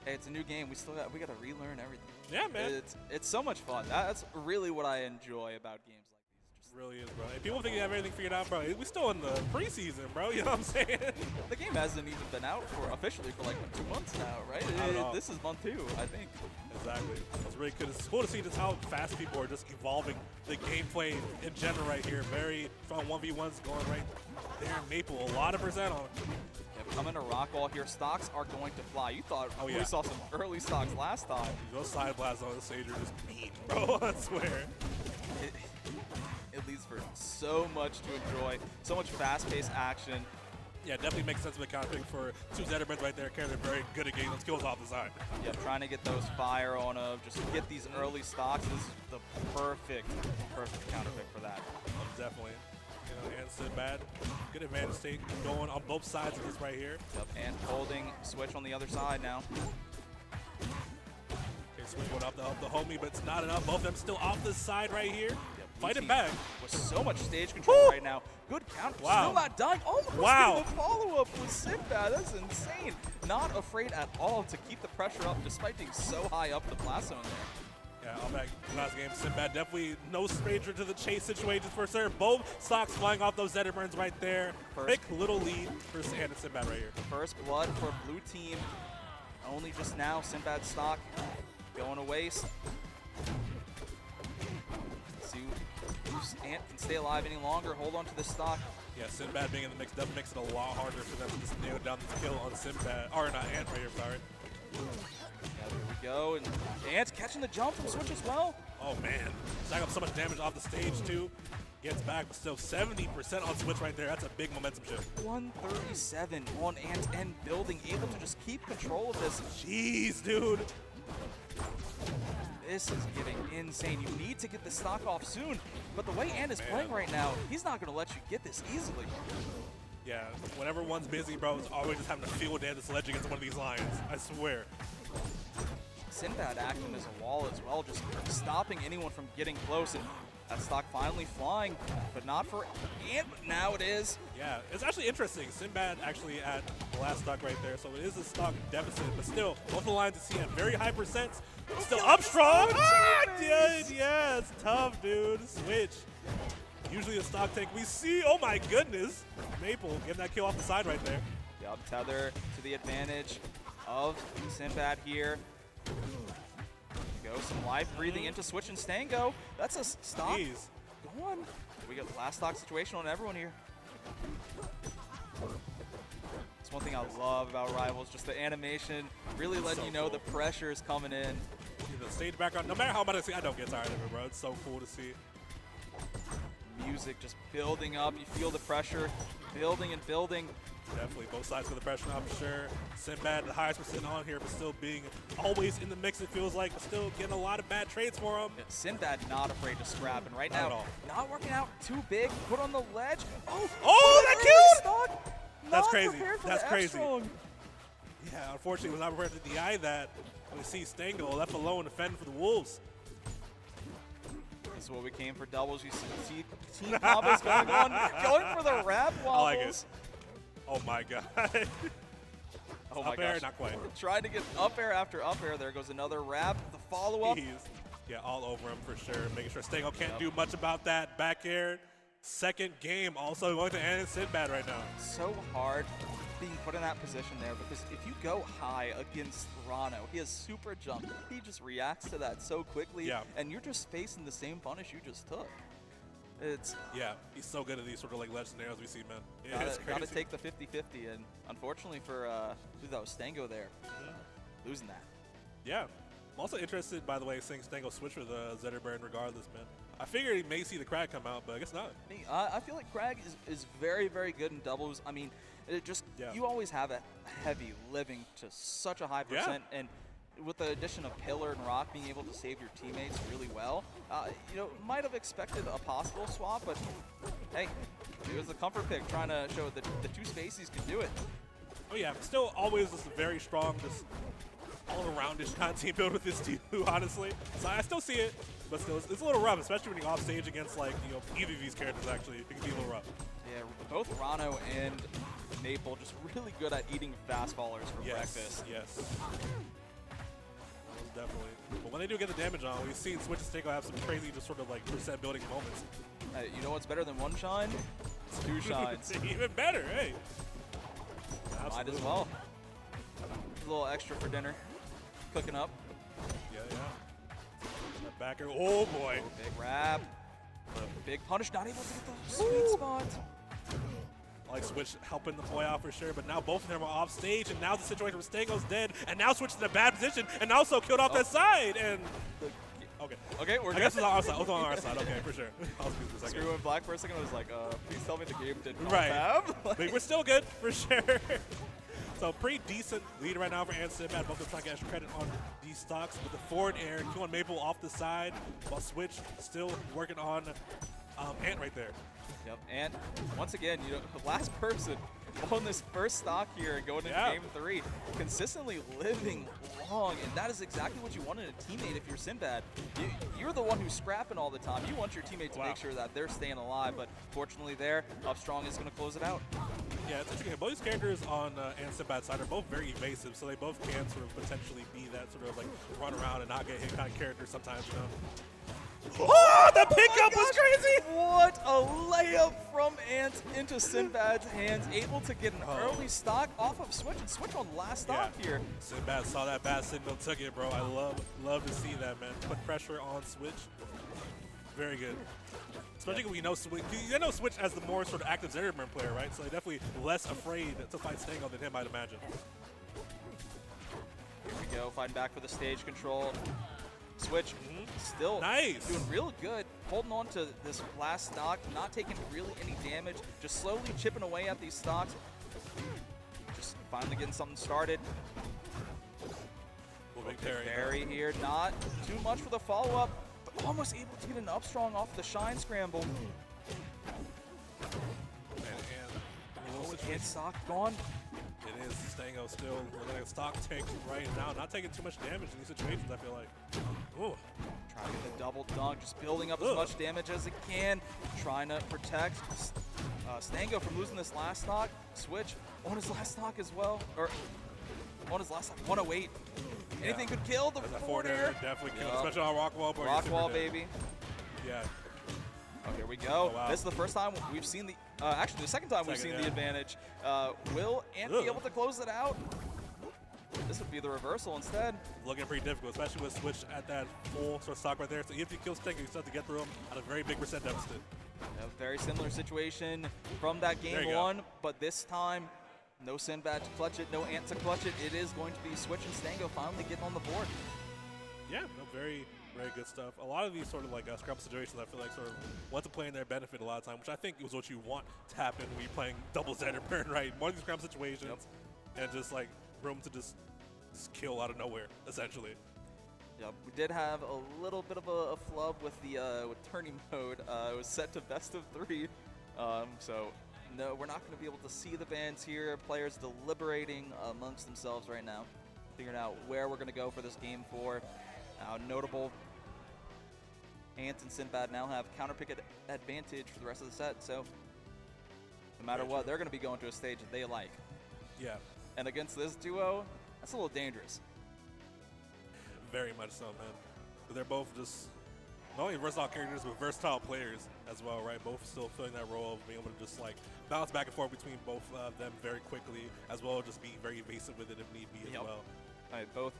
Hey, it's a new game. We got to relearn everything. Yeah, man. It's so much fun. That's really what I enjoy about games like these. Just really is, bro. Hey, people think you have everything figured out, bro. We still in the preseason, bro. You know what I'm saying? The game hasn't even been out officially for like 2 months now, right? This is month 2, I think. Exactly. It's really good. It's cool to see just how fast people are just evolving the gameplay in general right here. Very strong 1v1s going right there in Maple. A lot of percent on it. Yep, coming to rock wall here. Stocks are going to fly. You thought we saw some early stocks last time. Those side blasts on the stage are just mean, bro. I swear. It leads for so much to enjoy, so much fast-paced action. Yeah, definitely makes sense of a counter pick for two Zettermans right there. They're very good at getting those kills off the side. Yeah, trying to get those fire on them, just get these early stocks is the perfect counter pick for that. Definitely. You know, and Sinbad, good advantage state going on both sides of this right here. Yep, and holding switch on the other side now. Okay, switch going up the homie, but it's not enough. Both of them still off the side right here. Yep, fighting back. With so much stage control right now. Good counter. Wow. Still not dying. Almost getting the follow-up with Sinbad. That's insane. Not afraid at all to keep the pressure up despite being so high up the blast zone there. Yeah, all back last game, Sinbad definitely no stranger to the chase situations for sir. Both stocks flying off those Zetterburns right there. Quick little lead for Sand and Sinbad right here. First blood for blue team. Only just now, Sinbad's stock going to waste. See if Ant can stay alive any longer. Hold on to the stock. Yeah, Sinbad being in the mix definitely makes it a lot harder for them to just nail down this kill on Sinbad, or not Ant right here, sorry. Yeah, there we go, and Ant's catching the jump from Switch as well. Oh man, stacking up so much damage off the stage too. Gets back, but still 70% on Switch right there. That's a big momentum shift. 137 on Ant and building, able to just keep control of this. Jeez, dude. This is getting insane. You need to get the stock off soon, but the way Ant is playing right now, he's not going to let you get this easily. Yeah, whenever one's busy, bro, it's always just having to field dance this ledge against one of these lions. I swear. Sinbad acting as a wall as well, just stopping anyone from getting close, and that stock finally flying, but not for Ant, but now it is. Yeah, it's actually interesting. Sinbad actually at the last stock right there, so it is a stock deficit, but still, both the lines you see at very high percents, still up strong. Dude, yeah, it's tough, dude. Switch. Usually a stock take we see. Oh my goodness. Maple getting that kill off the side right there. Yep, tether to the advantage of Sinbad here. Go some life breathing into Switch and Stango. That's a stock. Jeez. Go on. We got last stock situation on everyone here. It's one thing I love about Rivals, just the animation, really letting you know the pressure is coming in. The stage background, no matter how much I see, I don't get tired of it, bro. It's so cool to see. Music just building up. You feel the pressure building and building. Definitely both sides of the pressure, I'm sure. Sinbad, the highest percent on here, but still being always in the mix, it feels like, but still getting a lot of bad trades for him. Yeah, Sinbad not afraid to scrap, and right now, not working out too big. Put on the ledge. Oh, that killed! That's crazy. That's crazy. Yeah, unfortunately, was not prepared to DI that. We see Stango left alone defending for the Wolves. This is what we came for doubles. You see team combos going on, going for the wrap wobbles. I like it. Oh my god. Oh my up air, gosh. not quite. Trying to get up air after up air. There goes another wrap. The follow-up. Yeah, all over him for sure. Making sure Stango can't do much about that. Back air. Second game also going to end Sinbad right now. So hard being put in that position there, because if you go high against Rano, he has super jump. He just reacts to that so quickly, and you're just facing the same punish you just took. It's he's so good at these sort of like ledge scenarios we see, man. Yeah, it's crazy. Gotta take the 50-50, and unfortunately for who that was, Stango there, losing that. Yeah. I'm also interested, by the way, seeing Stango switch with Zetterburn regardless, man. I figured he may see the Crag come out, but I guess not. I feel like Crag is very, very good in doubles. I mean, it just you always have a heavy living to such a high percent, and with the addition of Pillar and Rock being able to save your teammates really well, you know, might have expected a possible swap, but hey, it was a comfort pick trying to show that the two Spaceys can do it. Oh yeah, still always just a very strong, just all-aroundish kind of team build with this team, honestly. So I still see it, but still, it's a little rough, especially when you're off stage against like, you know, either of these characters actually. It can be a little rough. Yeah, both Rano and Maple just really good at eating fast fallers for breakfast. Yes. Definitely. But when they do get the damage on, we've seen Switch and Stango have some crazy just sort of like percent building moments. You know what's better than one shine? It's two shines. Even better, hey. Might as well. A little extra for dinner. Cooking up. Yeah. That backer. Oh boy. Big wrap. Big punish. Not able to get the sweet spot. like Switch helping the play out for sure, but now both of them are off stage, and now the situation with Stango's dead, and now Switch is in a bad position, and also killed off that side, and okay, we're good. I guess it's on our side. It's on our side. Okay, for sure. I was confused for a second. Screw went black for a second. I was like, please tell me the game did not right. have. But we're still good for sure. So pretty decent lead right now for Ant Sinbad. Both of them trying to get extra credit on these stocks with the forward air, killing Maple off the side, while Switch still working on Ant right there. Yep, and once again, you know, the last person on this first stock here and going into game 3, consistently living long, and that is exactly what you want in a teammate if you're Sinbad. You're the one who's scrapping all the time. You want your teammate to make sure that they're staying alive, but fortunately there, Upstrong is going to close it out. Yeah, it's interesting. Both these characters on Ant Sinbad's side are both very evasive, so they both can sort of potentially be that sort of like run around and not get hit kind of character sometimes, you know. Oh, the pickup was crazy! What a layup from Ant into Sinbad's hands, able to get an early stock off of Switch, and Switch on last stock here. Sinbad saw that bad signal, took it, bro. I love to see that, man. Put pressure on Switch. Very good. Especially when you know Switch as the more sort of active Zetterburn player, right? So they're definitely less afraid to fight Stango than him, I'd imagine. Here we go, fighting back for the stage control. Switch still doing real good, holding on to this last stock, not taking really any damage, just slowly chipping away at these stocks. Just finally getting something started. Barry here, not too much for the follow-up, but almost able to get an Upstrong off the Shine Scramble. And stock gone. It is. Stango still letting a stock tank right now. Not taking too much damage in these situations, I feel like. Ooh. Trying to get the double dunk, just building up as much damage as it can. Trying to protect Stango from losing this last stock. Switch on his last stock as well. Or on his last stock, 108. Anything could kill the forward air. Definitely kill, especially on rock wall. Rock wall, baby. Yeah. Oh, here we go. Oh, wow. This is the first time we've seen the, actually the second time we've seen the advantage. Will Ant be able to close it out? This would be the reversal instead. Looking pretty difficult, especially with Switch at that full sort of stock right there. So if you kill Stango, you still have to get through him at a very big percent deficit. A very similar situation from that game 1, but this time, no Sinbad to clutch it, no Ant to clutch it. It is going to be Switch and Stango finally getting on the board. Yeah, no, very good stuff. A lot of these sort of like scrap situations, I feel like sort of want to play in their benefit a lot of time, which I think is what you want to happen when you're playing double Zetterburn, right? More of these scrap situations and just like room to just kill out of nowhere, essentially. Yep, we did have a little bit of a flub with the with tourney mode. It was set to best of 3, so no, we're not going to be able to see the bans here. Players deliberating amongst themselves right now, figuring out where we're going to go for this game 4. Notable, Ant and Sinbad now have counter pick advantage for the rest of the set, so no matter what, they're going to be going to a stage that they like. Yeah. And against this duo, that's a little dangerous. Very much so, man. But they're both just not only versatile characters, but versatile players as well, right? Both still filling that role of being able to just like bounce back and forth between both of them very quickly, as well as just be very evasive with it if need be as well. All right, both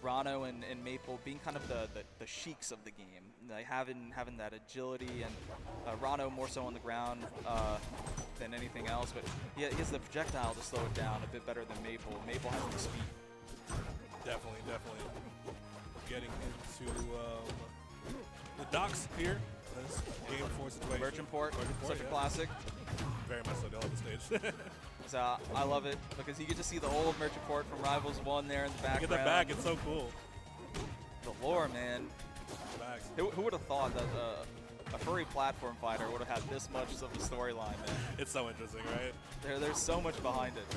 Rano and Maple being kind of the sheiks of the game, like having that agility, and Rano more so on the ground than anything else, but he has the projectile to slow it down a bit better than Maple. Maple has the speed. Definitely. Getting into the docks here. This game 4 situation. Merchant Port, such a classic. Very much so. They love the stage. So I love it because you get to see the old Merchant Port from Rivals 1 there in the background. Get that back, it's so cool. The lore, man. Who would have thought that a furry platform fighter would have had this much of a storyline, man? It's so interesting, right? There's so much behind it.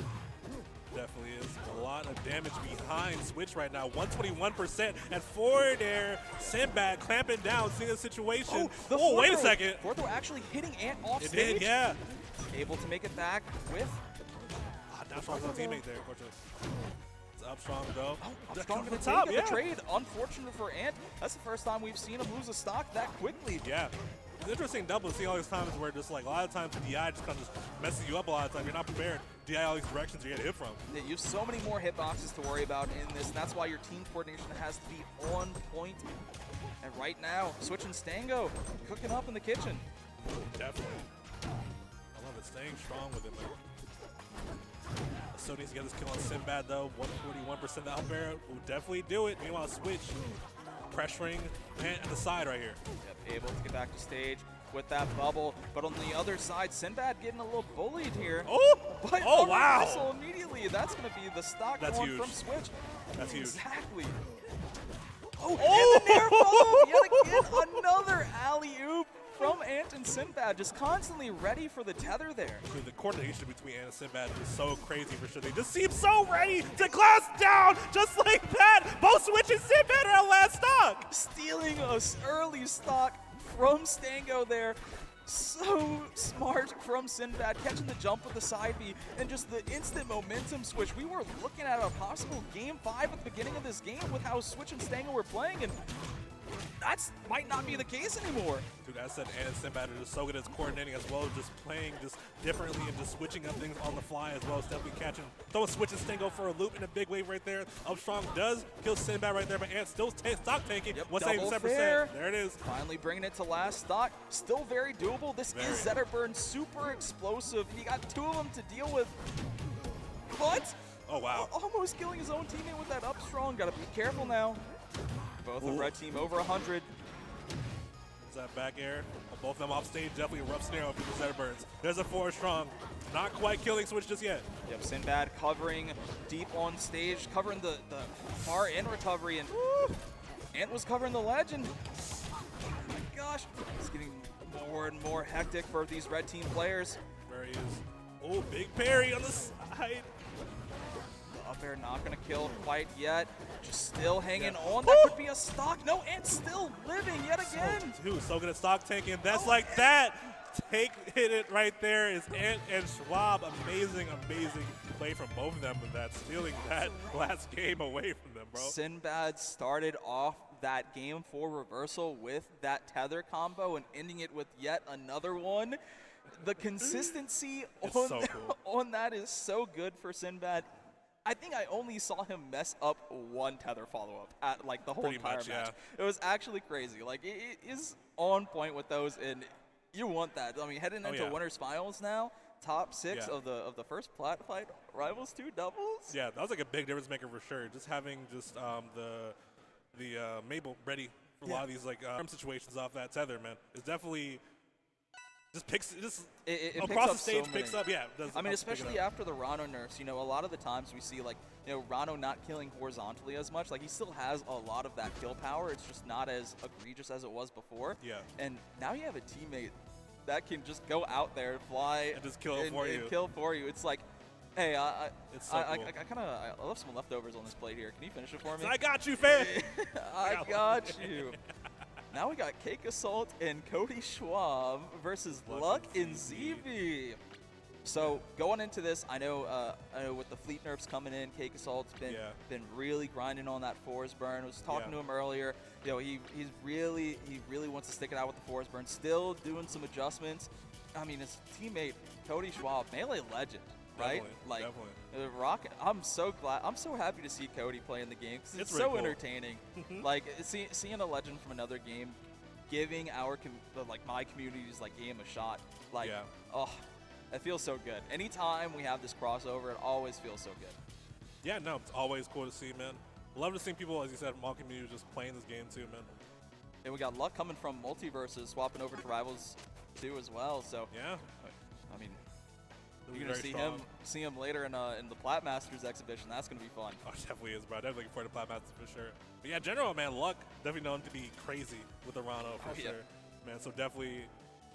Definitely is. A lot of damage behind Switch right now. 121% at forward air. Sinbad clamping down, seeing the situation. Oh, wait a second. Fourth row actually hitting Ant off stage. It did, yeah. Able to make it back with. Not strong on teammate there, unfortunately. It's Upstrong though. Upstrong going to take the trade. Unfortunate for Ant. That's the first time we've seen him lose a stock that quickly. Yeah. It's interesting double seeing all these times where just like a lot of times the DI just kind of just messes you up a lot of times. You're not prepared. DI all these directions you get hit from. Yeah, you have so many more hitboxes to worry about in this, and that's why your team coordination has to be on point. And right now, Switch and Stango cooking up in the kitchen. Definitely. I love it. staying strong with it, man. So needs to get this kill on Sinbad though. 141% out there will definitely do it. Meanwhile, Switch pressuring Ant at the side right here. Yep, able to get back to stage with that bubble, but on the other side, Sinbad getting a little bullied here. Oh! But Oh, wow! reversal immediately. That's going to be the stock That's going huge. from Switch. That's huge. Exactly. Oh, and the nair follow yet again. Another alley-oop from Ant and Sinbad, just constantly ready for the tether there. Dude, the coordination between Ant and Sinbad is so crazy for sure. They just seem so ready to glass down just like that. Both Switch and Sinbad are on last stock. Stealing an early stock from Stango there. So smart from Sinbad, catching the jump with the side B, and just the instant momentum switch. We were looking at a possible Game 5 at the beginning of this game with how Switch and Stango were playing, and that might not be the case anymore. Dude, as I said, Ant and Sinbad are just so good at coordinating as well as just playing just differently and just switching up things on the fly as well as definitely catching, throwing Switch and Stango for a loop in a big wave right there. Upstrong does kill Sinbad right there, but Ant still stock tanking. Yep, 177%. fair. There it is. Finally bringing it to last stock. Still very doable. This is Zetterburn, super explosive. He got two of them to deal with. What? Oh, wow. Almost killing his own teammate with that Upstrong. Got to be careful now. Both the red team over 100. Is that back air? Both of them off stage, definitely a rough scenario for the Zetterburns. There's a 4 strong. Not quite killing Switch just yet. Yep, Sinbad covering deep on stage, covering the far end recovery, and Ant was covering the ledge, and oh my gosh, it's getting more and more hectic for these red team players. There he is. Oh, big parry on the side. Up air not gonna kill quite yet. Just still hanging on. That could be a stock. No, Ant still living yet again. So good at stock tanking. That's like that. Hit it right there is Ant and Schwab. Amazing, amazing play from both of them with that, stealing that last game away from them, bro. Sinbad started off that game 4 reversal with that tether combo and ending it with yet another one. The consistency on that is so good for Sinbad. I think I only saw him mess up one tether follow-up at like the whole entire match. Yeah. It was actually crazy. Like it is on point with those, and you want that. I mean, heading into winners finals now, top 6 of the first Platfight Rivals 2 doubles. Yeah, that was like a big difference maker for sure. Just having just the Mabel ready for a lot of these like situations off that tether, man, is definitely. It across the stage picks up, I mean, especially after the Rano nerfs, you know, a lot of the times we see like, you know, Rano not killing horizontally as much. Like he still has a lot of that kill power. It's just not as egregious as it was before. Yeah. And now you have a teammate that can just go out there, fly, and just kill for you. Kill for you. It's like, hey, I left some leftovers on this plate here. Can you finish it for me? I got you, fam. I got you. Now we got Cake Assault and Cody Schwab versus Luck and ZB. So going into this, I know with the fleet nerfs coming in, Cake Assault's been really grinding on that force burn. I was talking to him earlier. You know, he really wants to stick it out with the force burn. Still doing some adjustments. I mean, his teammate Cody Schwab, melee legend. Right? Definitely. Rocket. I'm so glad. I'm so happy to see Cody play in the game because it's so entertaining. Like seeing a legend from another game, giving our my community's game a shot. Like, oh, it feels so good. Anytime we have this crossover, it always feels so good. Yeah, no, it's always cool to see, man. Love to see people, as you said, from all communities just playing this game too, man. And we got Luck coming from Multiverses, swapping over to Rivals 2 as well. So yeah, I mean. You're going to see him later in the Plat Masters exhibition. That's going to be fun. Oh, it definitely is, bro. Definitely looking forward to Plat Masters for sure. But yeah, general, man, Luck, definitely known to be crazy with the Rano for sure. Man, so definitely,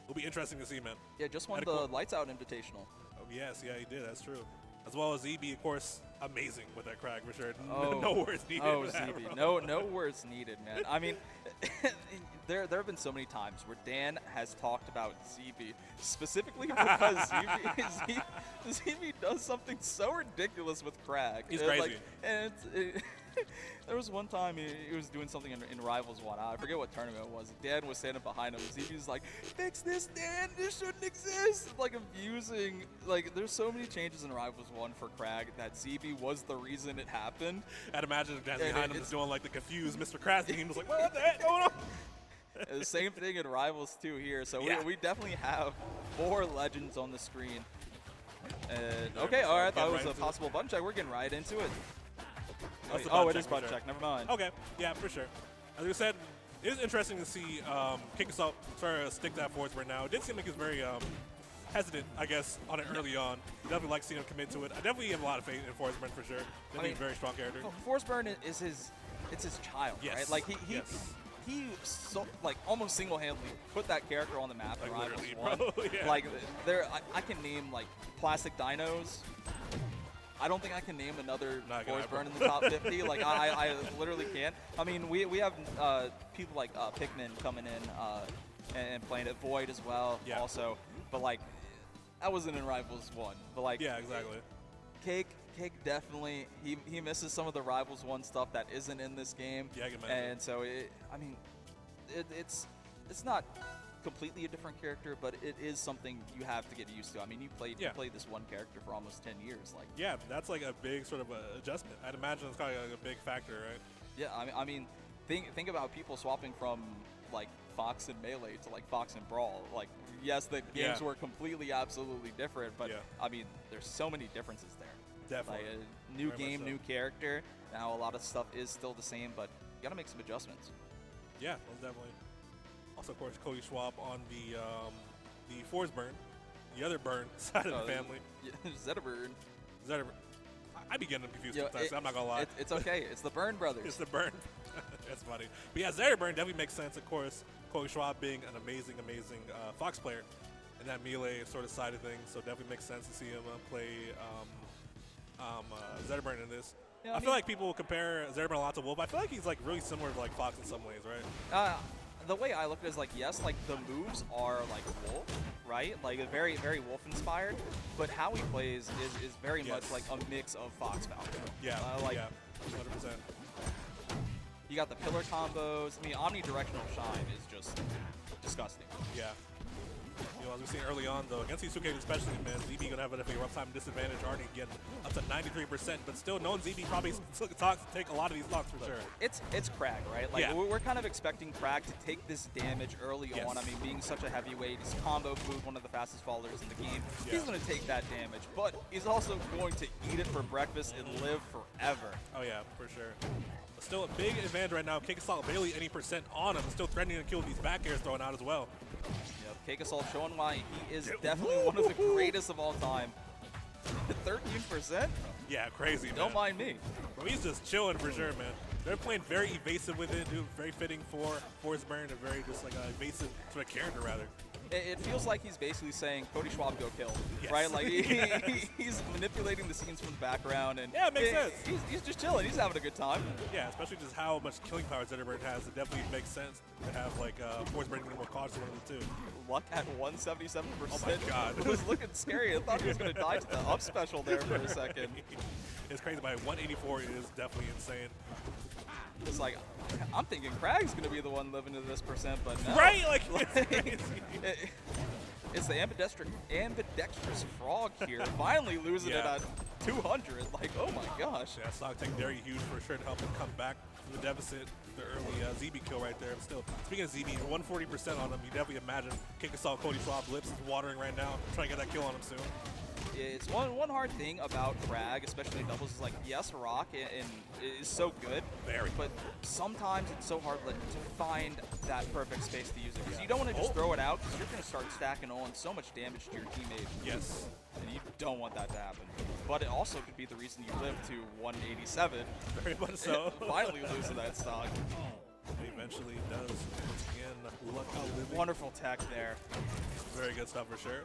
it'll be interesting to see, man. Yeah, just won the Lights Out Invitational. Oh, yes, yeah, he did. That's true. As well as ZB, of course, amazing with that crag for sure. Oh, no words needed. Oh, for that, ZB. bro. No words needed, man. I mean, there have been so many times where Dan has talked about ZB, specifically because ZB does something so ridiculous with crag. He's crazy. There was one time he was doing something in Rivals 1. I forget what tournament it was. Dan was standing behind him. ZB's like, fix this, Dan. This shouldn't exist. Like, abusing. Like, there's so many changes in Rivals 1 for crag that ZB was the reason it happened. I'd imagine if Dan's behind him is doing like the confused Mr. Krabs. He was like, what the heck going on? The same thing in Rivals 2 here. So we definitely have 4 legends on the screen. And okay, all right, I thought it was a possible button check. We're getting right into it. Oh, it is button check. Never mind. Okay, yeah, for sure. As we said, it is interesting to see Kick Assault try to stick that force right now. It did seem like he's very hesitant, I guess, on it early on. Definitely like seeing him commit to it. I definitely have a lot of faith in Forceburn for sure. Definitely a very strong character. Forceburn is his child, right? Like he so, like almost single-handedly put that character on the map in Rivals 1. Yeah. Like I can name like Plastic Dinos. I don't think I can name another Forceburn in the top 50. Like I literally can't. I mean, we have people like Pikmin coming in and playing it, Void as well, also. But like that wasn't in Rivals 1. But like exactly. Cake definitely he misses some of the Rivals 1 stuff that isn't in this game. Yeah, I can imagine. And so it's not completely a different character, but it is something you have to get used to. I mean, you played this one character for almost 10 years. Like yeah, that's like a big sort of adjustment. I'd imagine it's probably like a big factor, right? Yeah, I mean, think about people swapping from like Fox and Melee to like Fox and Brawl. Like yes, the games were completely absolutely different, but I mean, there's so many differences there. Definitely. Like a new game, new character. Now a lot of stuff is still the same, but you gotta make some adjustments. Yeah, most definitely. Also, of course, Cody Schwab on the Forceburn, the other burn side of the family. Zetterburn. I be getting them confused sometimes. I'm not gonna lie. It's okay. It's the Burn brothers. It's the Burn. That's funny. But yeah, Zetterburn definitely makes sense. Of course, Cody Schwab being an amazing Fox player in that melee sort of side of things, so definitely makes sense to see him play Zetterburn in this. Yeah, I feel like people will compare Zetterburn a lot to Wolf. I feel like he's like really similar to like Fox in some ways, right? The way I look at it is like, yes, like the moves are like Wolf, right? Like very, very Wolf inspired, but how he plays is very much like a mix of Fox Falcon. Yeah, like 100%. You got the pillar combos. I mean, omnidirectional shine is just disgusting. Yeah. You know, as we've seen early on, though, against these 2K especially, man, ZB going to have a uptime disadvantage already getting up to 93%, but still knowing ZB probably take a lot of these stocks for sure. It's Crag, right? Like, we're kind of expecting Crag to take this damage early on. I mean, being such a heavyweight, he's combo food, one of the fastest fallers in the game. He's going to take that damage, but he's also going to eat it for breakfast and live forever. Oh, yeah, for sure. But still a big advantage right now. Kick Assault barely any percent on him, still threatening to kill these back airs thrown out as well. Cake Assault showing why he is definitely one of the greatest of all time. 13%? Yeah, crazy, man. Don't mind me. Bro, he's just chilling for sure, man. They're playing very evasive with it, dude. Very fitting for Forceburn, a very just like a evasive sort of character, rather. It feels like he's basically saying, Cody Schwab, go kill, right? Like he's manipulating the scenes from the background, and it makes sense. He's just chilling. He's having a good time. Yeah, especially just how much killing power Zetterburn has. It definitely makes sense to have like Forceburn being more cautious than one of the two. Luck at 177%. Oh my god, it was looking scary. I thought he was going to die to the up special there for a second. It's crazy. By 184, it is definitely insane. It's like, I'm thinking Crag's going to be the one living to this percent, but no. Right? Like, it's crazy. It's the ambidextrous frog here, finally losing it at 200. Like, oh my gosh. Yeah, stock take very huge for sure to help him come back from the deficit. The early ZB kill right there. But still, speaking of ZB, 140% on him. You definitely imagine Kick Assault Cody Schwab lips is watering right now. Trying to get that kill on him soon. It's one hard thing about Crag, especially in doubles, is like, yes, Rock and is so good, but sometimes it's so hard to find that perfect space to use it. Because you don't want to just throw it out, because you're going to start stacking on so much damage to your teammate. Yes. And you don't want that to happen. But it also could be the reason you live to 187. Very much so. Finally losing that stock. It eventually does. Once again, luck out living. Wonderful tech there. Very good stuff for sure.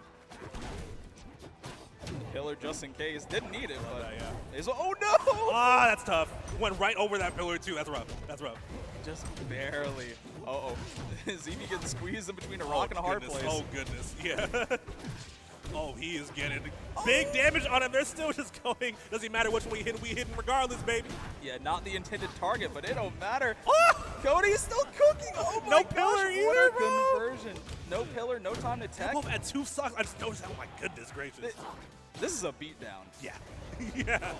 Pillar just in case. Didn't need it, but oh no! Ah, that's tough. Went right over that pillar too. That's rough. That's rough. Just barely. Uh-oh. ZB getting squeezed in between a rock and a hard place. Oh goodness. Yeah. Oh, he is getting big damage on him. They're still just going. Doesn't matter which way we hit him regardless, baby. Yeah, not the intended target, but it don't matter. Oh! Cody's still cooking. Oh my gosh. Pillar either, what a conversion. No pillar, no time to tech. Both at 2 stocks. I just noticed. Oh my goodness gracious. This is a beatdown. Yeah. Yeah.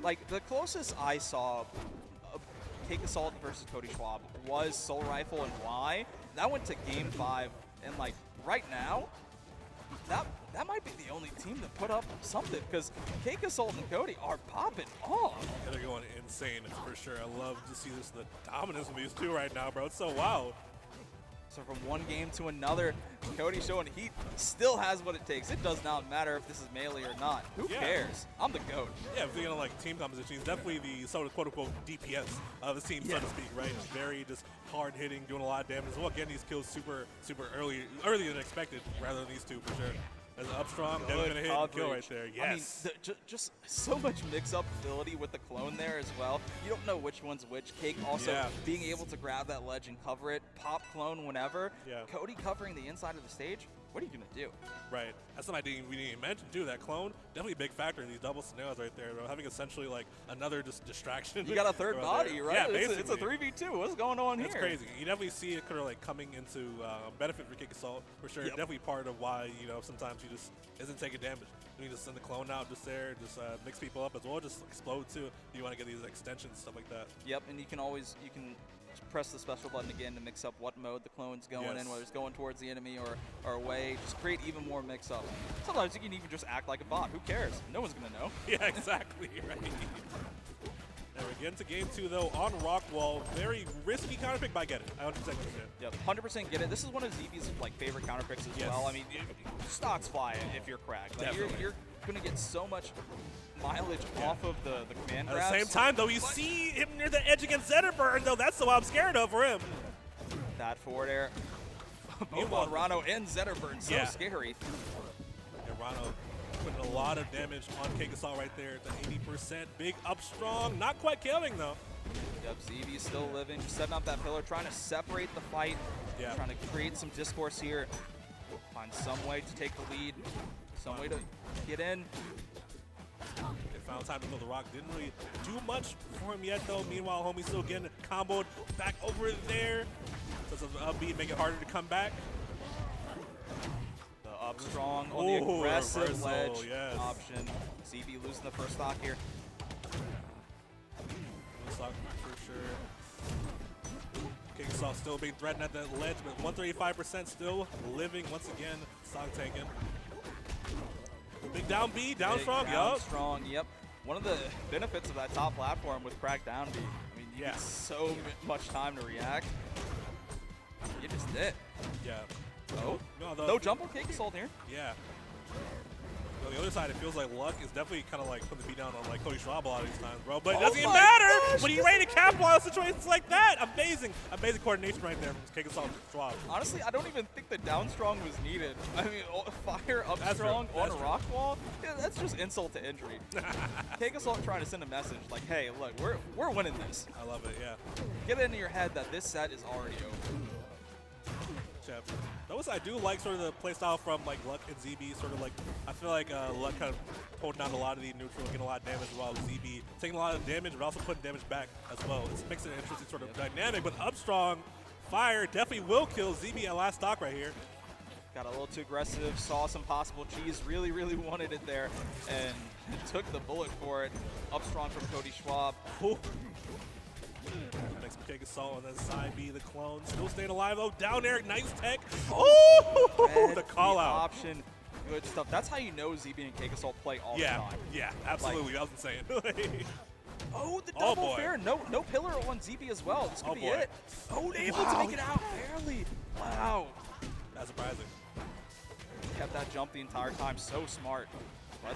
Like, the closest I saw Cake Assault versus Cody Schwab was Soul Rifle and why. That went to Game 5, and like right now, that might be the only team that put up something, because Cake Assault and Cody are popping off. Yeah, they're going insane for sure. I love to see the dominance of these two right now, bro. It's so wild. So from one game to another, Cody showing he still has what it takes. It does not matter if this is melee or not. Who cares? I'm the GOAT. Yeah, if you're gonna like team composition, he's definitely the sort of quote-unquote DPS of the team, so to speak, right? It's very just hard hitting, doing a lot of damage as well, getting these kills super earlier than expected, rather than these two for sure. As an up strong, definitely gonna hit and kill right there. Yes. I mean, just so much mix-up ability with the clone there as well. You don't know which one's which. Cake also being able to grab that ledge and cover it, pop clone whenever. Yeah. Cody covering the inside of the stage. What are you gonna do? Right. That's something we didn't even mention too. That clone, definitely a big factor in these double scenarios right there. Bro. Having essentially like another just distraction. You got a third body, right? Yeah, basically. It's a 3v2. What's going on here? It's crazy. You definitely see it kind of like coming into benefit for Cake Assault for sure. Definitely part of why, you know, sometimes you just isn't taking damage. You need to send the clone out just there, just mix people up as well, just explode too. You want to get these extensions, stuff like that. Yep, and you can press the special button again to mix up what mode the clone's going in, whether it's going towards the enemy or away. Just create even more mix-up. Sometimes you can even just act like a bot. Who cares? No one's going to know. Yeah, exactly. Right. And we're getting to game 2, though, on Rockwall. Very risky counter pick by Get It. I 100% understand. Yep, 100% Get It. This is one of ZB's like favorite counter picks as well. I mean, stocks fly if you're cracked. Like, you're going to get so much mileage off of the command grabs. At the same time, though, you see him near the edge against Zetterburn, though. That's what I'm scared of for him. That forward air. Both on Rano and Zetterburn. So scary. And Rano putting a lot of damage on Cake Assault right there to 80%. Big up strong. Not quite killing, though. Yep, ZB still living. Just setting up that pillar, trying to separate the fight. Trying to create some discourse here. Find some way to take the lead. Some way to get in. They found time to throw the rock. Didn't really do much for him yet, though. Meanwhile, homie still getting comboed back over there. So it's an upbeat, make it harder to come back. The up strong on the aggressive ledge option. ZB losing the first stock here. Stock for sure. Cake Assault still being threatened at that ledge, but 135% still living once again. Stock taken. Big down B, down strong, strong, yep. One of the benefits of that top platform with cracked down B, I mean, you get so much time to react. You just did. Yeah. Oh, no jump on Cake Assault here. Yeah. On the other side, it feels like Luck is definitely kind of like putting the beat down on like Cody Schwab a lot of these times, bro. But it doesn't even matter when you're ready to capitalize on situations like that. Amazing coordination right there from Cake Assault and Schwab. Honestly, I don't even think the down strong was needed. I mean, fire up strong on a rock wall, that's just insult to injury. Cake Assault trying to send a message like, hey, look, we're winning this. I love it, yeah. Get it into your head that this set is already over. Those I do like sort of the playstyle from like Luck and ZB. Sort of like I feel like Luck kind of holding down a lot of the neutral, getting a lot of damage, while ZB taking a lot of damage, but also putting damage back as well. It makes it an interesting sort of dynamic. But up strong, fire definitely will kill ZB at last stock right here. Got a little too aggressive, saw some possible cheese, really wanted it there, and took the bullet for it. Up strong from Cody Schwab. Next Cake Assault on that side B, the clone still staying alive though. Down air, nice tech. Oh, the call out option, good stuff. That's how you know ZB and Cake Assault play all the time. Yeah, absolutely. That was insane. Oh, the double fair. No pillar on ZB as well. This could be it. Oh, able to make it out barely. Wow. That's surprising. Kept that jump the entire time. So smart. But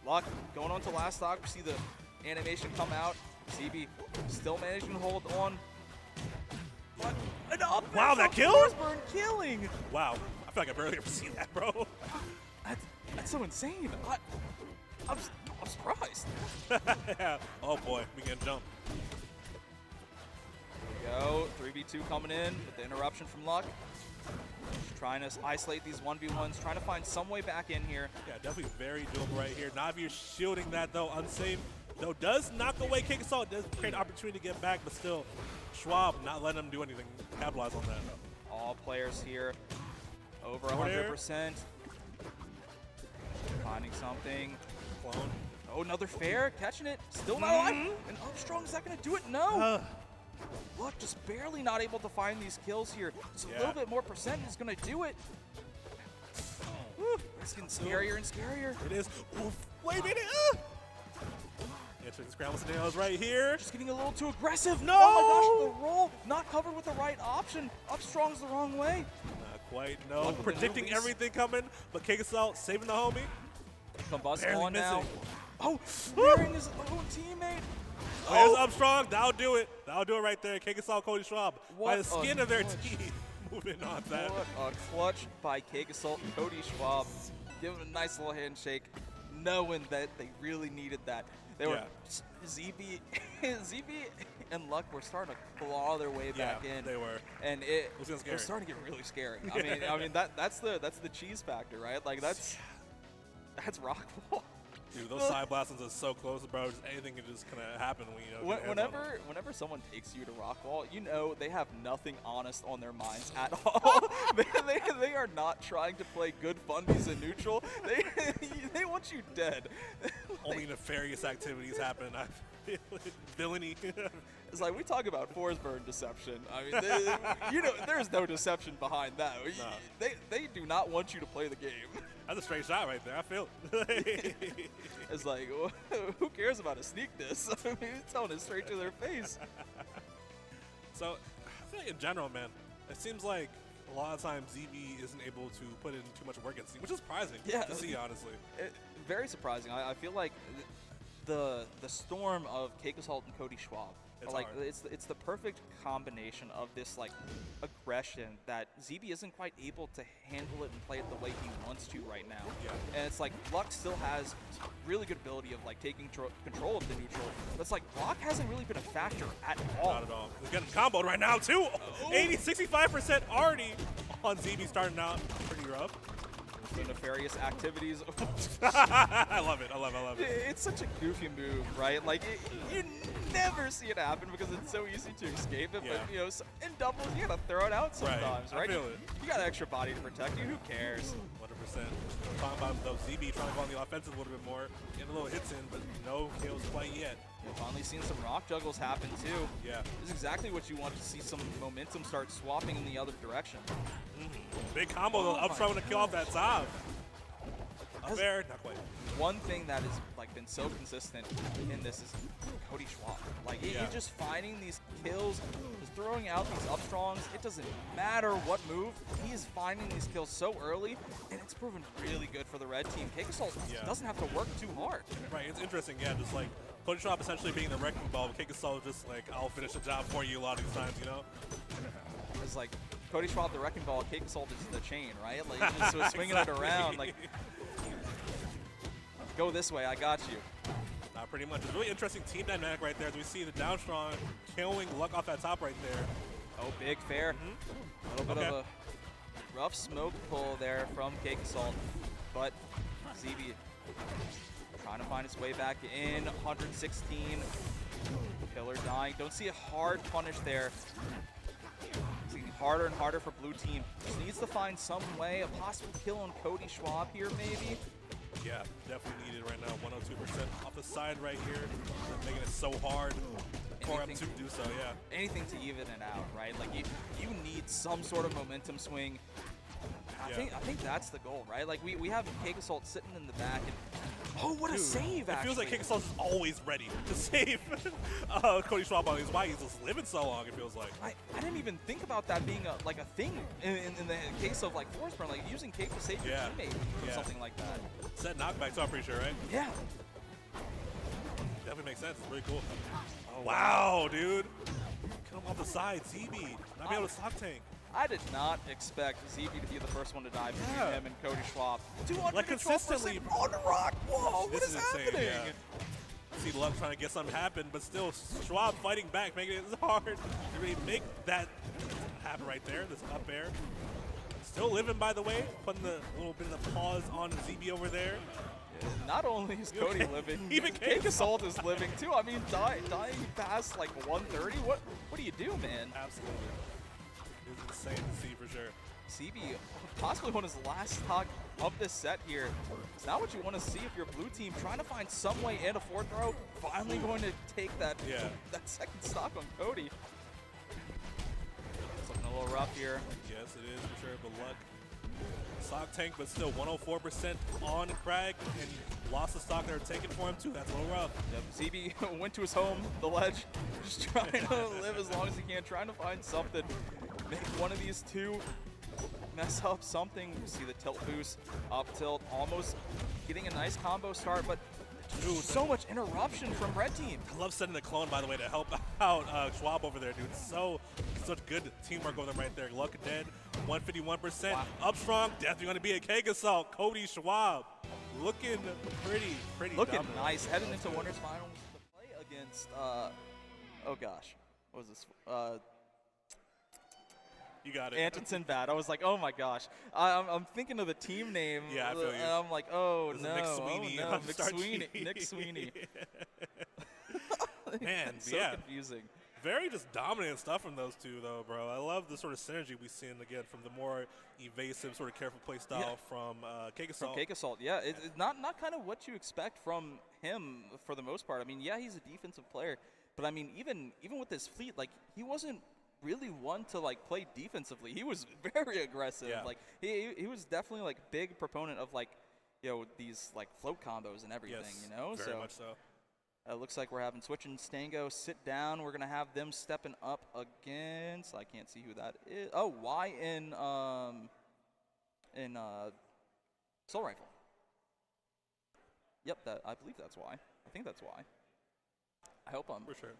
Luck going on to last stock. We see the animation come out. ZB still managing to hold on. But an up wow, that kills? Burn killing. Wow, I feel like I barely ever seen that, bro. That's so insane. I'm surprised. Yeah. Oh boy, we can jump. There we go. 3v2 coming in with the interruption from Luck. Just trying to isolate these 1v1s, trying to find some way back in here. Yeah, definitely very doable right here. Navi shielding that though, unsafe. Though does knock away Cake Assault, does create an opportunity to get back, but still, Schwab not letting him do anything, capitalize on that. All players here, over 100%. Finding something. Clone. Oh, another fair, catching it, still not alive. And Upstrong, is that going to do it? No. Look, just barely not able to find these kills here. Just a little bit more percent is going to do it. Woo, it's getting scarier and scarier. It is. Oof. Wait a minute. Interesting scramble scenarios right here. Just getting a little too aggressive. No! Oh my gosh, the roll not covered with the right option. Up strong's the wrong way. Not quite, no. Predicting everything coming, but Kickoff saving the homie. Combust Barely on missing. now. Oh, spearing his own teammate. There's up strong. That'll do it. That'll do it right there. Kickoff, Cody Schwab. What by the skin a of their clutch. teeth. Moving on to that. What a clutch by Kickoff, Cody Schwab. Give him a nice little handshake, knowing that they really needed that. They were ZB and Luck were starting to claw their way back in. They were. And it was starting to get really scary. I mean that's the cheese factor, right? Like that's Rockwall. Dude, those side blastings are so close, bro. Just anything can just kind of happen when you know. Whenever someone takes you to Rockwall, you know they have nothing honest on their minds at all. they are not trying to play good fundies in neutral. They want you dead. Only nefarious activities happen. I feel it. Villainy. It's like we talk about Forsberg deception. I mean, you know, there's no deception behind that. No. They do not want you to play the game. That's a straight shot right there. I feel it. It's like, who cares about a sneak diss? I mean, it's telling it straight to their face. So, I feel like in general, man, it seems like a lot of times ZB isn't able to put in too much work against team, which is surprising to see, honestly. Very surprising. I feel like the storm of Kickoff and Cody Schwab. It's the perfect combination of this like aggression that ZB isn't quite able to handle it and play it the way he wants to right now. Yeah. And it's like Luck still has really good ability of like taking control of the neutral. But it's like Block hasn't really been a factor at all. Not at all. He's getting comboed right now too. 65% already on ZB starting out pretty rough. The nefarious activities. I love it. I love it. It's such a goofy move, right? Like you never see it happen because it's so easy to escape it. Yeah. But you know, in doubles, you gotta throw it out sometimes, right? I feel it. You got extra body to protect you. Who cares? 100%. Talking about those ZB trying to go on the offensive a little bit more, getting a little hits in, but no kills quite yet. We've finally seen some rock juggles happen too. Yeah. This is exactly what you want to see. Some momentum start swapping in the other direction. Big combo though, up front to kill off that top. Up there, not quite. One thing that has like been so consistent in this is Cody Schwab. Like he's just finding these kills, just throwing out these up strongs. It doesn't matter what move, he is finding these kills so early, and it's proven really good for the red team. Kickoff doesn't have to work too hard. Right, it's interesting, just like Cody Schwab essentially being the wrecking ball, but Kickoff just like, I'll finish the job for you a lot of these times, you know? It's like Cody Schwab, the wrecking ball, Kickoff is the chain, right? Like he's just sort of swinging it around, like go this way, I got you. Pretty much. It's a really interesting team dynamic right there as we see the down strong killing Luck off that top right there. Oh, big fair. A little bit of a rough smoke pull there from Kickoff, but ZB trying to find its way back in. 116. Pillar dying. Don't see a hard punish there. It's getting harder and harder for blue team. Just needs to find some way, a possible kill on Cody Schwab here maybe. Yeah, definitely needed right now. 102% off the side right here, making it so hard for him to do so. Yeah. Anything to even it out, right? Like you need some sort of momentum swing. I think that's the goal, right? Like we have Kickoff sitting in the back, and oh, what a save! It feels like Kickoff is always ready to save Cody Schwab on his why he's just living so long. It feels like. I didn't even think about that being a thing in the case of like Forsberg, like using Cape to save your teammate or something like that. Set knockback too, I'm pretty sure, right? Yeah. Definitely makes sense. It's pretty cool. Oh, wow, dude! Kill him off the side, ZB. Not be able to stock tank. I did not expect ZB to be the first one to die between him and Cody Schwab. 212% like consistently on the rock. Whoa, what is happening? Insane, See Luck trying to get something happen, but still Schwab fighting back, making it hard to really make that happen right there. This up air. Still living, by the way, putting the little bit of the pause on ZB over there. Not only is Cody living, even Kickoff is living too. I mean, dying past like 130. What do you do, man? Absolutely. It's insane to see for sure. CB possibly won his last stock of this set here. It's not what you want to see if you're blue team trying to find some way in a fourth row. Finally going to take that second stock on Cody. rough here. Yes, it is for sure, but luck. Stock tank, but still 104% on Crag, and lost the stock they were taking for him too. That's a little rough. Yep, ZB went to his home, the ledge, just trying to live as long as he can, trying to find something. Make one of these two mess up something. You see the tilt boost, up tilt, almost getting a nice combo start, but dude, so much interruption from red team. I love sending the clone, by the way, to help out Schwab over there, dude. Such good teamwork over them right there. Luck dead, 151%. Wow. Up strong, definitely going to be a Keg Assault. Cody Schwab looking pretty looking dominant. Nice. Heading into Winners Finals to play against, oh gosh, what was this? You got it. Antonson Bad. I was like, oh my gosh. I'm thinking of the team name. Yeah, I feel you. And I'm like, oh no. Nick Sweeney. Oh, no. Nick Sweeney. Man, so yeah. confusing. Very just dominant stuff from those two, though, bro. I love the sort of synergy we've seen, again, from the more evasive, sort of careful play style from Cake Assault. From Cake Assault, yeah. It's not kind of what you expect from him for the most part. I mean, yeah, he's a defensive player, but I mean, even with his fleet, like, he wasn't really one to, like, play defensively. He was very aggressive. Yeah. Like, he was definitely, like, big proponent of, like, you know, these, like, float combos and everything, yes, you know? very much so. Looks like we're having Switch and Stango sit down. We're going to have them stepping up against, I can't see who that is. Oh, Y in Soul Rifle. Yep, I believe that's Y. I think that's Y. I hope I'm for sure.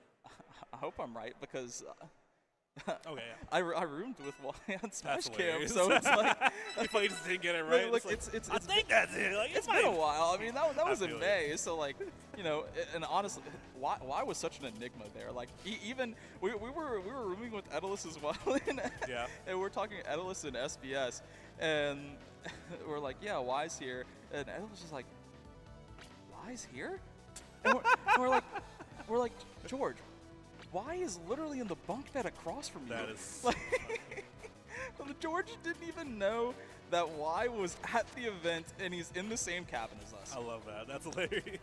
I hope I'm right because okay, yeah. I roomed with Y on Smash Camp, hilarious. so it's like if I just didn't get it right. Like, it's it's I think that's it. Like, it's been a while. I mean, that was in feel May, so like, you know, and honestly, why was such an enigma there? Like, even we were rooming with Edalus as well, yeah, and we're talking Edalus and SBS, and we're like, yeah, Y's here, and Edalus is like, Y's here, and we're like, George, Y is literally in the bunk bed across from you. That is like, George didn't even know that Y was at the event and he's in the same cabin as us. I love that. That's hilarious.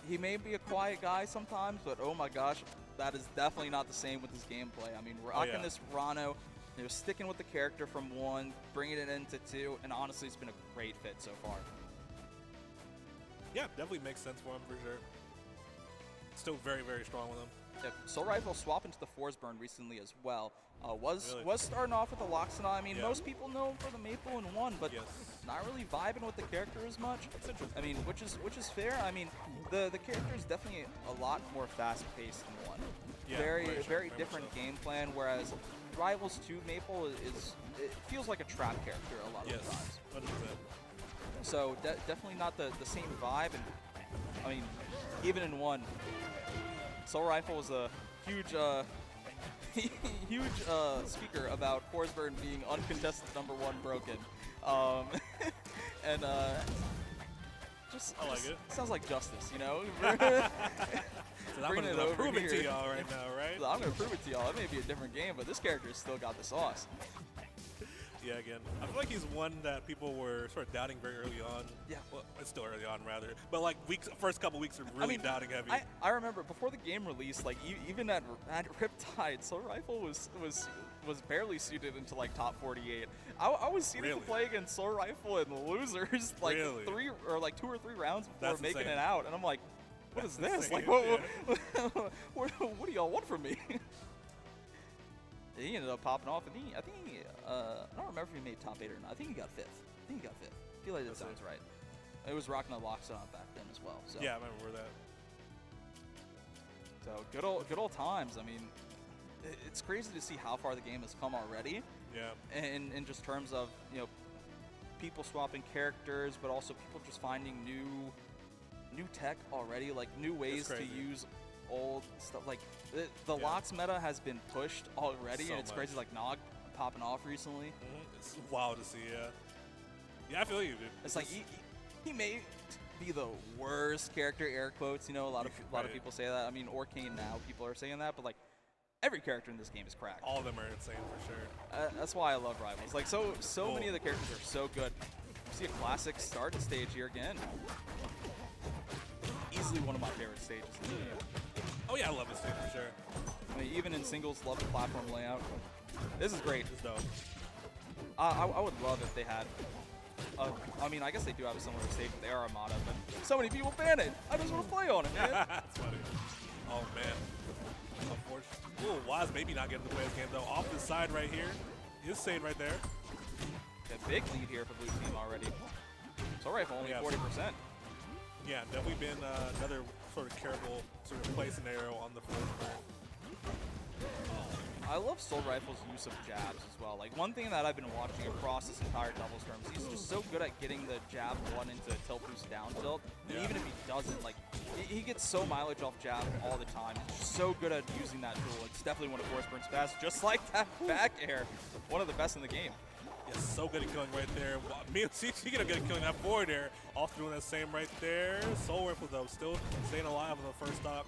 He may be a quiet guy sometimes, but oh my gosh, that is definitely not the same with his gameplay. I mean, rocking this Rano, you know, sticking with the character from 1, bringing it into 2, and honestly, it's been a great fit so far. Yeah, definitely makes sense for him for sure. Still very strong with him. Yep. Soul Rifle swapped into the Force Burn recently as well. Was starting off with the Loxana. I mean, most people know him for the Maple and 1, but not really vibing with the character as much. I mean, which is fair. I mean, the character is definitely a lot more fast-paced than 1. Yeah, very different game plan. Whereas Rivals 2 Maple it feels like a trap character a lot of the times. 100%. So definitely not the same vibe. And I mean, even in 1, Soul Rifle was a huge huge speaker about Forsburn being uncontested #1 broken. And just I like it. Sounds like justice, you know? So I'm going to prove it to y'all right now, right? So I'm going to prove it to y'all. It may be a different game, but this character's still got the sauce. Yeah, again, I feel like he's one that people were sort of doubting very early on. Yeah. Well, it's still early on, rather. But, like, first couple weeks are really doubting heavy. I remember before the game released, like, even at Riptide, Soul Rifle was barely suited into, like, top 48. I was seeded to play against Soul Rifle and losers, like, 2 or 3 rounds before making it out. And I'm like, what is this? Like, what do y'all want from me? He ended up popping off. I think I don't remember if he made top 8 or not. I think he got 5th. I feel like that sounds right. It was rocking a Loxana back then as well. So. Yeah, I remember that. So good old times. I mean, it's crazy to see how far the game has come already. Yeah. And in just terms of, you know, people swapping characters, but also people just finding new tech already, like new ways to use old stuff. Like the Lox meta has been pushed already, and it's crazy. Like Nog popping off recently. It's wild to see. Yeah, I feel you, dude. It's like he may be the worst character, air quotes. You know, a lot of people say that. I mean, Orcane now people are saying that, but like every character in this game is cracked. All of them are insane for sure. That's why I love Rivals. Like so many of the characters are so good. You see a classic start stage here again. Easily one of my favorite stages in the game. Oh yeah, I love this stage for sure. I mean, even in singles, love the platform layout. This is great. This is dope. I would love if they had. I mean, I guess they do have a similar stage with their Armada, but so many people ban it. I just want to play on it, man. That's funny. Oh, man. Unfortunately. Ooh, Waz maybe not getting to play this game, though. Off the side right here. Is Sane right there. A big lead here for blue team already. So Rifle only 40%. Yeah, definitely been another sort of careful sort of play scenario on the first turn. I love Soul Rifle's use of jabs as well. Like, one thing that I've been watching across this entire doubles term is he's just so good at getting the jab one into tilt boost down tilt. And even if he doesn't, like, he gets so mileage off jab all the time. He's just so good at using that tool. It's definitely one of Force Burn's best, just like that back air. One of the best in the game. Yeah, so good at killing right there. Speaking of good at killing that forward air, also doing that same right there. Soul Rifle, though, still staying alive on the first stock.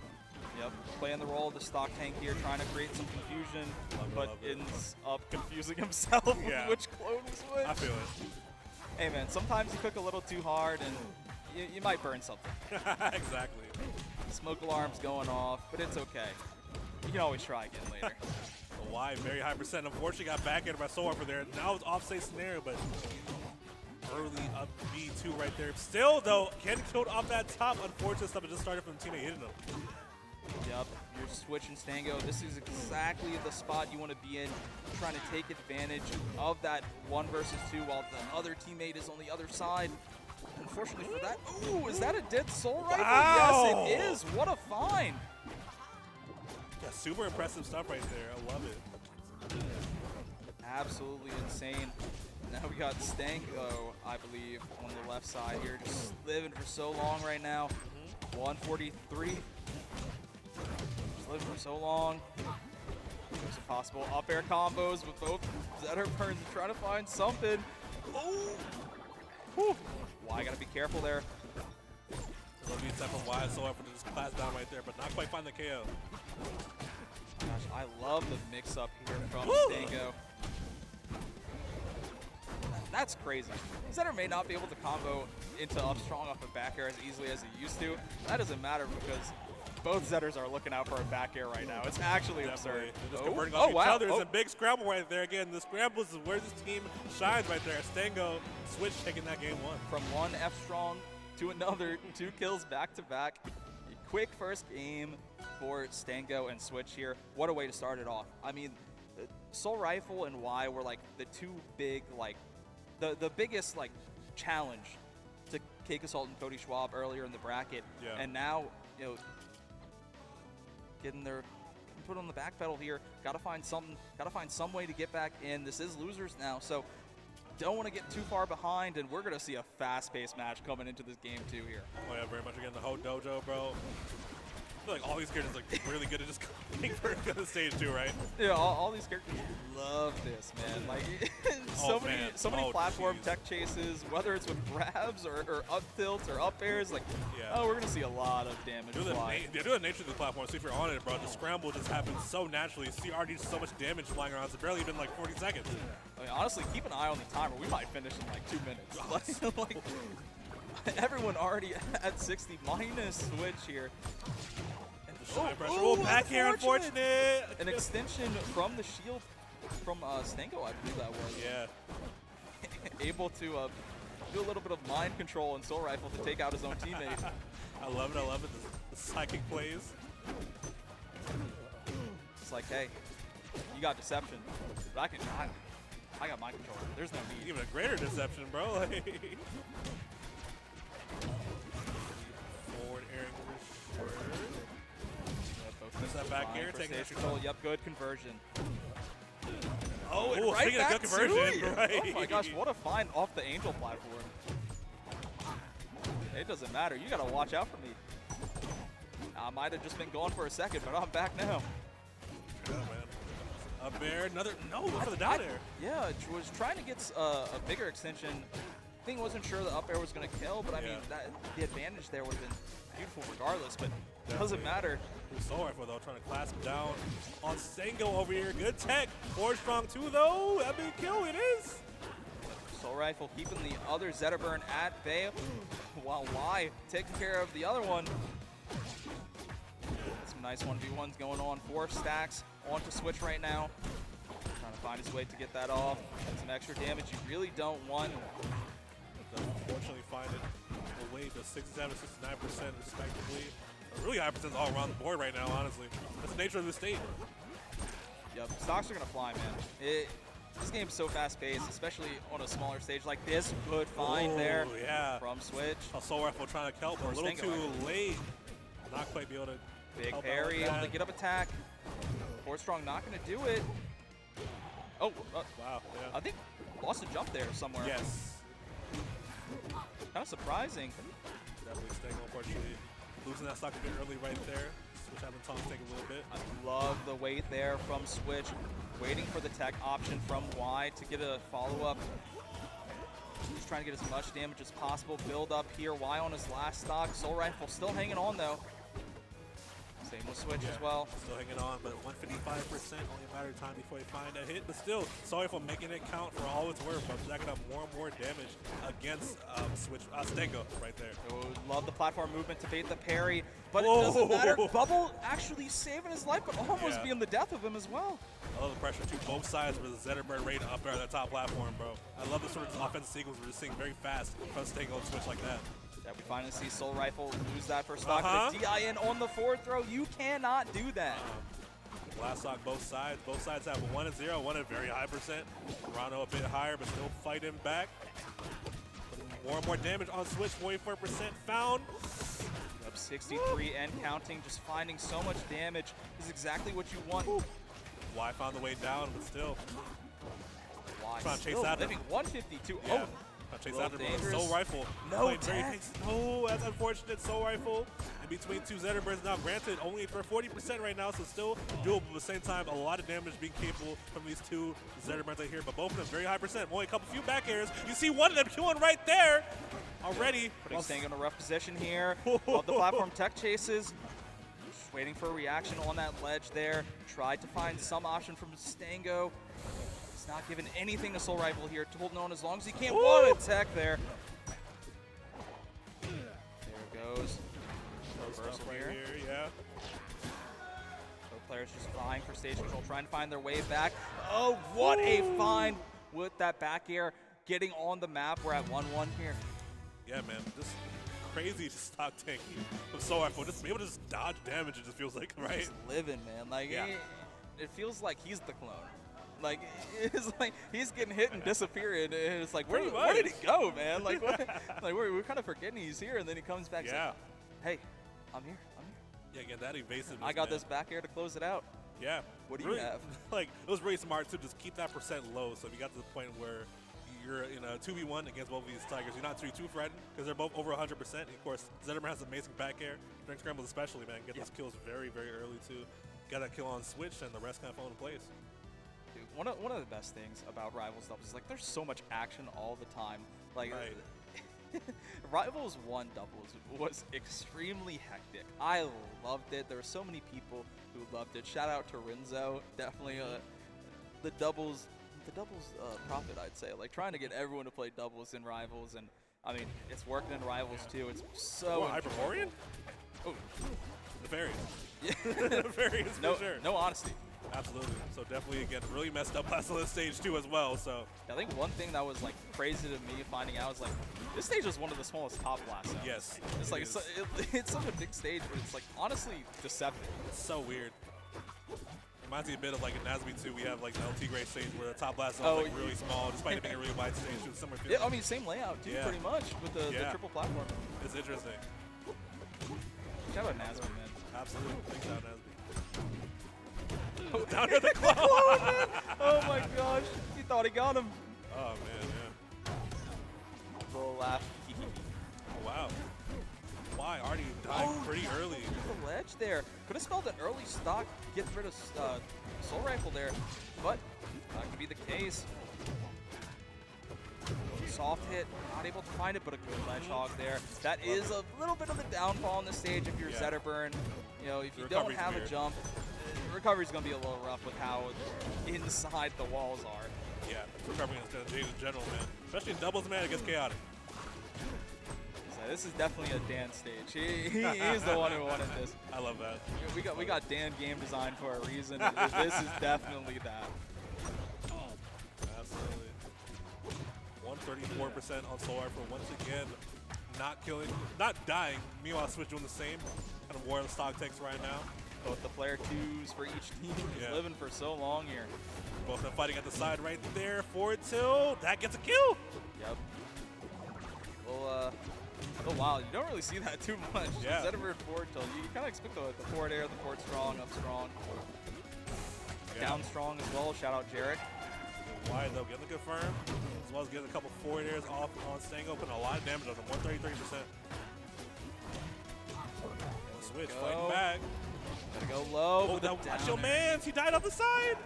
Yep, playing the role of the stock tank here, trying to create some confusion, but ends up confusing himself with which clone was which. I feel it. Hey man, sometimes you cook a little too hard and you might burn something. Exactly. Smoke alarm's going off, but it's okay. You can always try again later. The Y, very high percent. Unfortunately, got backhanded by Soul Rifle there. Now it's offside scenario, but early up B2 right there. Still, though, getting killed off that top. Unfortunate stuff. It just started from the teammate hitting him. Yep, you're switching Stango. This is exactly the spot you want to be in, trying to take advantage of that 1 versus 2 while the other teammate is on the other side. Unfortunately for that, ooh, is that a dead Soul Rifle? Wow. Yes, it is. What a find. Yeah, super impressive stuff right there. I love it. Absolutely insane. Now we got Stango, I believe, on the left side here, just living for so long right now. 143. Just living for so long. There's possible up air combos with both Zetter Burns trying to find something. Oh! Whew. Y gotta be careful there. It'll be a step of Y, so effort to just class down right there, but not quite find the KO. Gosh, I love the mix-up here from Stango. That's crazy. Zetter may not be able to combo into up strong off of back air as easily as he used to. That doesn't matter because both Zetters are looking out for a back air right now. It's actually absurd. They're just converting off each other. It's a big scramble right there. Again, the scramble is where this team shines right there. Stango Switch taking that game 1. From one F strong to another, 2 kills back to back. A quick first game for Stango and Switch here. What a way to start it off. I mean, Soul Rifle and Y were like the 2 big, like, the biggest like challenge to Cake Assault and Cody Schwab earlier in the bracket. Yeah. And now, you know, getting their put on the back pedal here. Gotta find some way to get back in. This is losers now, so don't want to get too far behind, and we're gonna see a fast-paced match coming into this game too here. Oh yeah, very much. Again, the whole dojo, bro. I feel like all these characters are really good at just coming for the stage too, right? Yeah, all these characters love this, man. Like so many platform tech chases, whether it's with grabs or up tilts or up airs. Like, oh, we're gonna see a lot of damage fly. They're doing the nature of the platform. So if you're on it, bro, the scramble just happens so naturally. CR needs so much damage flying around. It's barely been like 40 seconds. I mean, honestly, keep an eye on the timer. We might finish in like 2 minutes. like everyone already at 60 minus Switch here. Oh, back here, unfortunate. An extension from the shield from Stango, I believe that was. Yeah. Able to do a little bit of mind control and Soul Rifle to take out his own teammate. I love it. I love it. The psychic plays. It's like, hey, you got deception, but I got mind control. There's no need. Even a greater deception, bro. Like, forward airing. Miss that back here, taking that control. Yep, good conversion. Oh, and right speaking of good conversion, right. Oh my gosh, what a find off the Angel platform. It doesn't matter. You gotta watch out for me. I might have just been gone for a second, but I'm back now. Yeah, man. Up there, another for the down air. Yeah, was trying to get a bigger extension. Thing wasn't sure the up air was gonna kill, but I mean the advantage there would have been beautiful regardless. But it doesn't matter. Soul Rifle though, trying to clasp down on Stango over here. Good tech. 4 strong 2 though. That big kill it is. Soul Rifle keeping the other Zetterburn at bay while Y taking care of the other one. It's nice 1v1s going on. 4 stacks onto Switch right now. Trying to find his way to get that off. And some extra damage you really don't want. Doesn't unfortunately find it a way to 67 to 69% respectively. Really high percent all around the board right now, honestly. That's the nature of the state. Yep, stocks are going to fly, man. This game's so fast-paced, especially on a smaller stage like this. Good find there from Switch. Soul Rifle trying to kelp, a little too late. Not quite be able to Big parry on the get-up attack. Ford Strong not going to do it. Oh, wow. Yeah. I think lost a jump there somewhere. Yes. Kind of surprising. Definitely staying, unfortunately. Losing that stock a bit early right there. Switch having Tom take a little bit. I love the wait there from Switch. Waiting for the tech option from Y to get a follow-up. He's trying to get as much damage as possible. Build up here. Y on his last stock. Soul Rifle still hanging on, though. Same with Switch as well. Still hanging on, but 155%, only a matter of time before they find a hit. But still, sorry for making it count for all it's worth, but stacking up more and more damage against Switch. Stengo right there. Love the platform movement to bait the parry, but it doesn't matter. Bubble actually saving his life, but almost being the death of him as well. I love the pressure to both sides with the Zetterbird raid up there at that top platform, bro. I love the sort of offensive sequence we're just seeing very fast from Stengo and Switch like that. Yeah, we finally see Soul Rifle lose that first stock. The DIN on the forward throw. You cannot do that. Last stock, both sides. Both sides have 1 and 0, 1 at very high percent. Rano a bit higher, but still fighting back. More and more damage on Switch, 44% found. Up 63 and counting, just finding so much damage is exactly what you want. Y found the way down, but still. Y trying to chase still after living 152. Yeah. Oh. Chase after Soul Rifle. No tech. Oh, that's unfortunate. Soul Rifle in between two Zetterbirds. Now, granted, only for 40% right now, so still doable. But at the same time, a lot of damage being capable from these two Zetterbirds right here. But both of them very high percent. Only a few back airs. You see one of them killing right there already. Putting Stengo in a rough position here. Love the platform tech chases. Just waiting for a reaction on that ledge there. Tried to find some option from Stengo. Not giving anything to Soul Rifle here, holding on as long as he can. What a tech there. There it goes. Reversal here. Yeah. Both players just vying for stage control, trying to find their way back. Oh, what a find with that back air, getting on the map. We're at 1-1 here. Yeah, man. Just crazy stock tanking from Soul Rifle. Just be able to just dodge damage, it just feels like, right? Just living, man. Like, it feels like he's the clone. Like, it's like he's getting hit and disappearing, and it's like, where did he go, man? Like, we're kind of forgetting he's here, and then he comes back. Yeah. Like, hey, I'm here. Yeah, again, that evasiveness. I got this back air to close it out. Yeah. What do you have? Like, it was really smart to just keep that percent low. So if you got to the point where you're in a 2v1 against both of these Tigers, you're not too threatened because they're both over 100%. And of course, Zetterman has amazing back air. During scrambles especially, man, get those kills very, very early too. Got that kill on Switch, and the rest kind of fall into place. One of the best things about Rivals doubles is like there's so much action all the time. Like Rivals 1 doubles was extremely hectic. I loved it. There were so many people who loved it. Shout out to Renzo, definitely the doubles prophet, I'd say. Like trying to get everyone to play doubles in Rivals, and I mean it's working in Rivals too. It's so Hyperborean? Oh, the fairies. Yeah, the fairies for sure. No honesty. Absolutely. So definitely, again, really messed up last on this stage too as well. So I think one thing that was like crazy to me finding out is like this stage was one of the smallest top blasts. Yes. It's like it's such a big stage, but it's like honestly deceptive. It's so weird. Reminds me a bit of like in NASB 2, we have like the LT Gray stage where the top blast is like really small, despite it being a really wide stage. Similar yeah, I mean same layout too, pretty much with the triple platform. It's interesting. Shout out NASB, man. Absolutely. Thanks out NASB. Down to the clone. Oh my gosh, he thought he got him. Oh man, yeah. Little laugh. Oh wow. Why already dying pretty early? The ledge there. Could have spelled an early stock, get rid of Soul Rifle there, but that could be the case. Soft hit, not able to find it, but a good ledge hog there. That is a little bit of the downfall on the stage if you're Zetterburn. You know, if you don't have a jump, recovery's going to be a little rough with how inside the walls are. Yeah, recovery is in general, man. Especially in doubles, man, it gets chaotic. this is definitely a Dan stage. He's the one who wanted this. I love that. We got Dan game design for a reason. This is definitely that. Absolutely. 134% on Soul Rifle once again. Not dying. Meanwhile, Switch doing the same. Kind of war the stock takes right now. Both the player 2s for each team is living for so long here. Both of them fighting at the side right there. Forward tilt. That gets a kill. Yep. Well, oh wow, you don't really see that too much. Yeah. Instead of a forward tilt, you kind of expect the forward air, the forward strong, up strong. Yeah. Down strong as well. Shout out Jarrett. Wide though, getting the confirm, as well as getting a couple forward airs off on Stango, putting a lot of damage on him, 133%. Switch, fighting back. Gotta go low. Oh, that watch your man, he died off the side.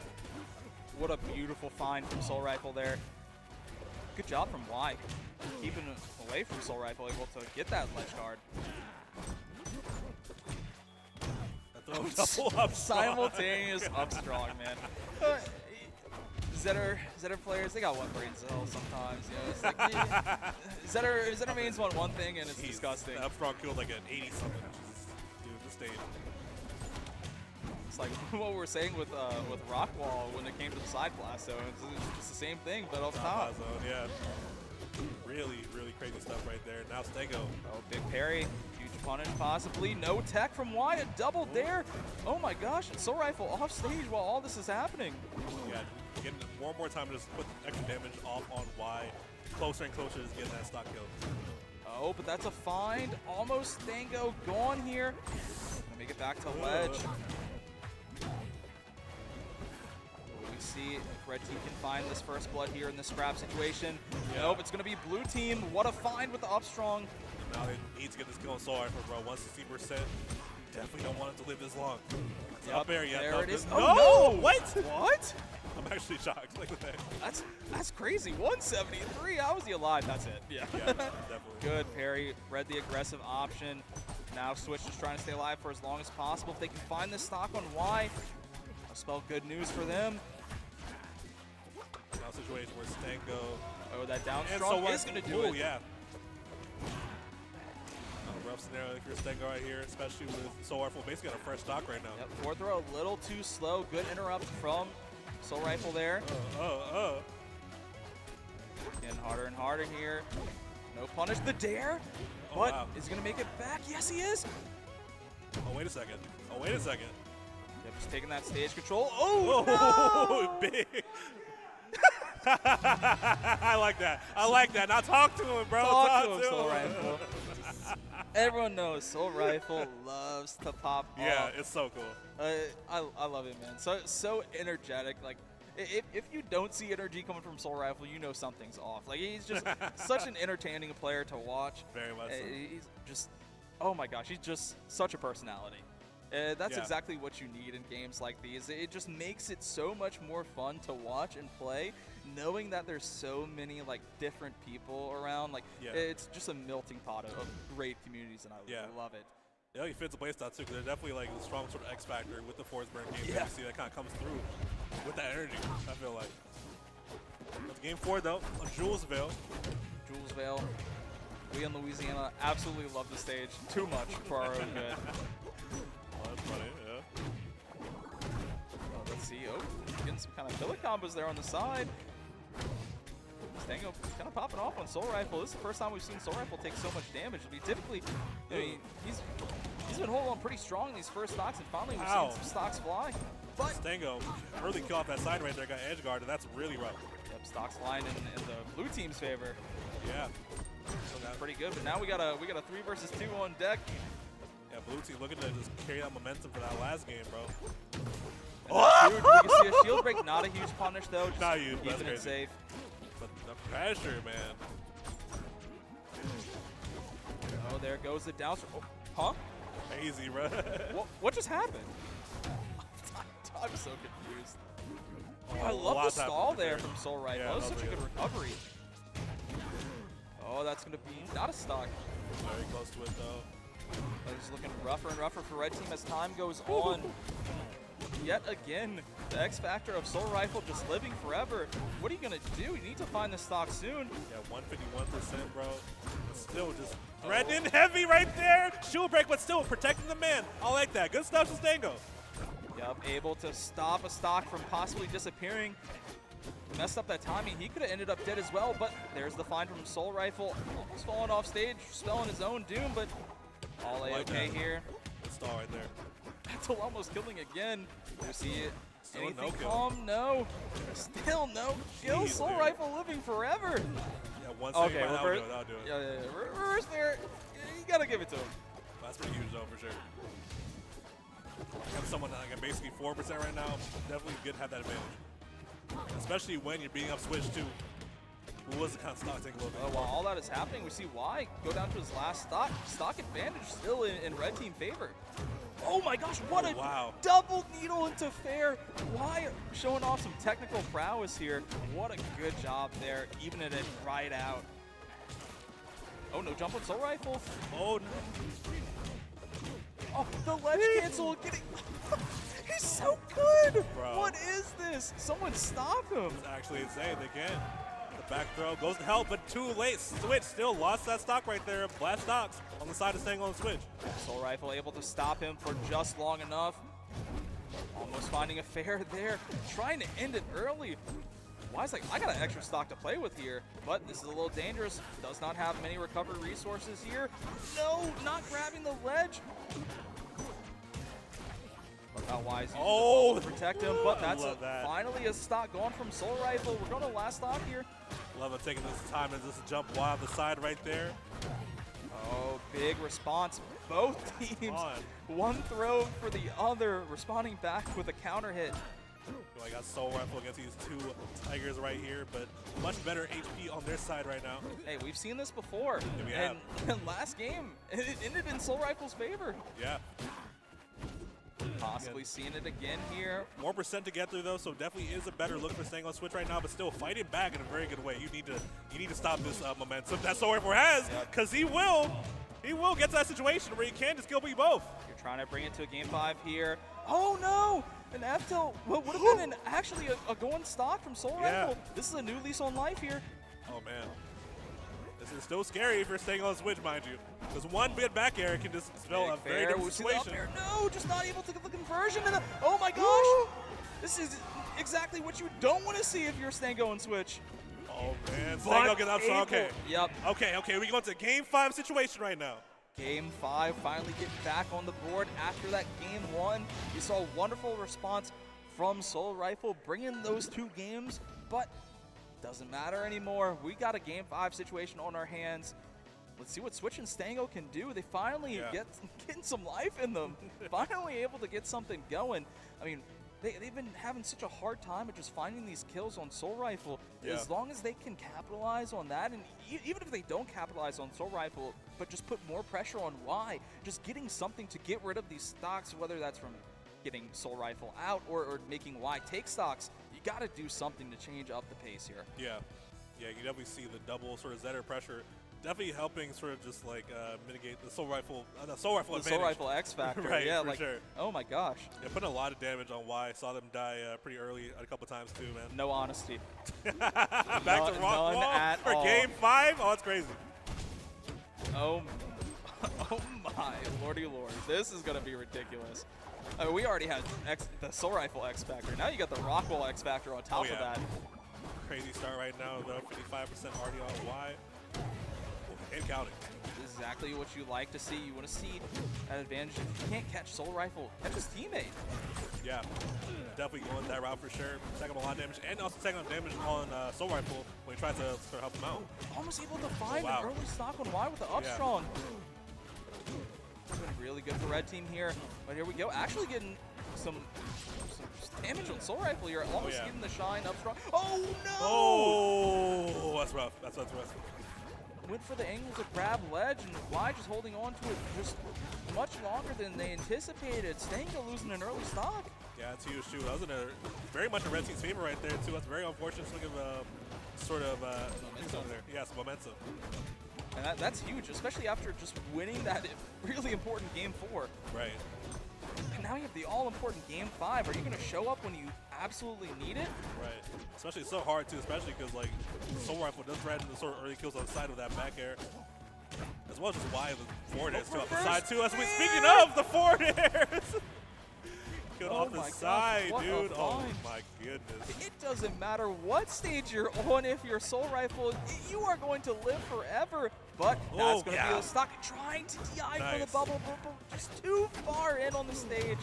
What a beautiful find from Soul Rifle there. Good job from Y. Keeping away from Soul Rifle, able to get that ledge guard. Double up simultaneous up strong, man. Zetter players, they got one brain cell sometimes. You know, it's like Zetter mains want one thing and it's disgusting. Up strong killed like an 80 something. Dude, this stage. It's like what we were saying with Rockwall when it came to the side blast. So it's just the same thing, but up top. Zone, yeah. Really, really crazy stuff right there. Now Stango. Oh, big parry. Huge punish possibly. No tech from Y. A double dare. Oh my gosh. And Soul Rifle off stage while all this is happening. Yeah, getting more and more time to just put extra damage off on Y. Closer and closer to just getting that stock kill. Oh, but that's a find. Almost Stango gone here. Gonna make it back to ledge. We see if red team can find this first blood here in the scrap situation. Yeah. Nope, it's gonna be blue team. What a find with the up strong. Now they need to get this kill on Soul Rifle, bro. 160%. Definitely don't want it to live this long. Yep, Up air, yeah. there it is. No! Oh, no! What? What? I'm actually shocked. Look at that. That's crazy. 173. How was he alive? That's it. Yeah. Yeah, definitely. Good parry. Read the aggressive option. Now Switch is trying to stay alive for as long as possible. If they can find this stock on Y, I'll spell good news for them. Now situation where Stango. Oh, that down strong is going to do it. Yeah. Rough scenario if you're Stango right here, especially with Soul Rifle basically on a fresh stock right now. Yep, forward throw a little too slow. Good interrupt from Soul Rifle there. Getting harder and harder here. No punish. The dare. But is he going to make it back? Yes, he is. Oh, wait a second. Oh, wait a second. Yep, just taking that stage control. Oh, no! Big. I like that. I like that. Now talk to him, bro. Talk to him, Soul Rifle. Everyone knows Soul Rifle loves to pop off. Yeah, it's so cool. I love it, man. So energetic. Like, if you don't see energy coming from Soul Rifle, you know something's off. Like, he's just such an entertaining player to watch. Very much so. He's just, oh my gosh, he's just such a personality. That's exactly what you need in games like these. It just makes it so much more fun to watch and play, knowing that there's so many like different people around. Like it's just a melting pot of great communities, and I love it. Yeah, he fits the playstyle too, because they're definitely like a strong sort of X factor with the Forest Burn game. You see that kind of comes through with that energy. I feel like. That's game 4 though on Julesville. Julesville. We in Louisiana absolutely love the stage too much for our own good. That's funny, yeah. Let's see. Oh, getting some kind of billet combos there on the side. Stango kind of popping off on Soul Rifle. This is the first time we've seen Soul Rifle take so much damage. I mean, typically, I mean, he's been holding on pretty strong in these first stocks, and finally we've seen some stocks fly. But Stango early kill off that side right there, got edge guard, and that's really rough. Yep, stocks flying in the blue team's favor. Yeah. So that's pretty good. But now we got a 3 versus 2 on deck. Yeah, blue team looking to just carry that momentum for that last game, bro. Oh! Dude, we can see a shield break, not a huge punish though. Just not huge, keeping it safe. But the pressure, man. Oh, there goes the down. Oh, huh? Crazy, bro. What just happened? I'm so confused. Oh, I love the stall there from Soul Rifle. That was such a good recovery. Oh, that's going to be not a stock. Very close to it, though. But it's looking rougher and rougher for red team as time goes on. yet again. The X factor of Soul Rifle just living forever. What are you going to do? You need to find the stock soon. Yeah, 151%, bro. But still just threatening heavy right there. Shield break, but still protecting the man. I like that. Good stuff, Sustango. Yep, able to stop a stock from possibly disappearing. Messed up that timing. He could have ended up dead as well, but there's the find from Soul Rifle. Almost falling off stage, spelling his own doom, but all A-okay here. Good stall right there. Battle almost killing again. You see it. Still Anything no kill. calm? No. Still no kill. Jeez, Soul dude. Rifle living forever. Yeah, one Okay, second, that'll reverse. do it. That'll do it. Yeah. Reverse there. You gotta give it to him. That's pretty huge, though, for sure. Have someone like basically 4% right now. Definitely good to have that advantage. Especially when you're beating up Switch, too. Who was the kind of stock take a little bit? While all that is happening, we see Y go down to his last stock. Stock advantage still in red team favor. Oh my gosh, what a double needle into fair. Y showing off some technical prowess here. What a good job there, evening it right out. Oh, no jump on Soul Rifle. Oh, no. Oh, the ledge cancel getting... He's so good! Bro. What is this? Someone stop him! It's actually insane. They can. The back throw goes to help, but too late. Switch still lost that stock right there. Blast stocks on the side of staying on the Switch. Soul Rifle able to stop him for just long enough. Almost finding a fair there. Trying to end it early. Why's like, I got an extra stock to play with here, but this is a little dangerous. Does not have many recovery resources here. No, not grabbing the ledge. Look how wise he is to protect him, but that's finally a stock gone from Soul Rifle. We're going to last stock here. Love it taking this time and just jump wild the side right there. Oh, big response. Both teams. One throw for the other, responding back with a counter hit. I got Soul Rifle against these two Tigers right here, but much better HP on their side right now. Hey, we've seen this before. Yeah, we have. And last game, it ended in Soul Rifle's favor. Yeah. Possibly seeing it again here. More percent to get through though, so definitely is a better look for staying on Switch right now, but still fighting back in a very good way. You need to stop this momentum that Soul Rifle has, because he will get to that situation where he can just kill you both. You're trying to bring it to a game 5 here. Oh no! An F-tilt would have been actually a going stock from Soul Rifle. This is a new lease on life here. Oh man. This is still scary if you're staying on Switch, mind you. Because one bit back air can just spell a very different situation. No, just not able to get the conversion. And oh my gosh! This is exactly what you don't want to see if you're Stango and Switch. Oh man, Stango get up, so okay. Yep. Okay, we go to game 5 situation right now. Game 5 finally getting back on the board after that game 1. You saw a wonderful response from Soul Rifle, bringing those 2 games, but doesn't matter anymore. We got a game 5 situation on our hands. Let's see what Switch and Stango can do. They finally getting some life in them. Finally able to get something going. I mean, they've been having such a hard time at just finding these kills on Soul Rifle. As long as they can capitalize on that, and even if they don't capitalize on Soul Rifle, but just put more pressure on Y, just getting something to get rid of these stocks, whether that's from getting Soul Rifle out or making Y take stocks, you got to do something to change up the pace here. Yeah, you definitely see the double sort of Zetter pressure. Definitely helping sort of just like mitigate the Soul Rifle advantage. Soul Rifle X factor, right, yeah, for sure. Oh my gosh. Yeah, putting a lot of damage on Y. Saw them die pretty early a couple times too, man. No honesty. Back to rock wall for game 5. Oh, it's crazy. Oh my lordy lord, this is gonna be ridiculous. We already had the Soul Rifle X factor. Now you got the Rockwell X factor on top of that. Crazy start right now, though. 55% already on Y. And counting. Exactly what you like to see. You want to see that advantage. If you can't catch Soul Rifle, catch his teammate. Yeah, definitely going that route for sure. Taking a lot of damage, and also taking damage on Soul Rifle when he tries to sort of help him out. Almost able to find an early stock on Y with the up strong. Been really good for red team here, but here we go. Actually getting some damage on Soul Rifle here. Almost getting the shine up strong. Oh no! Oh, that's rough. That's rough. Went for the angle to grab ledge, and Y just holding on to it just much longer than they anticipated. Stango losing an early stock. Yeah, it's huge too. That was very much a red team's favor right there too. That's very unfortunate swing of sort of momentum there. Yes, momentum. And that's huge, especially after just winning that really important game 4. Right. And now you have the all-important Game 5. Are you going to show up when you absolutely need it? Right. Especially so hard, too, especially because, like, Soul Rifle does threaten the sort of early kills on the side of that back air. As well as just why the forward airs, too, off the side, too. Speaking of the forward airs! Good off the side, dude. Oh, my goodness. It doesn't matter what stage you're on. If you're Soul Rifle, you are going to live forever. But that's going to be a stock. Trying to DI for the bubble, but just too far in on the stage.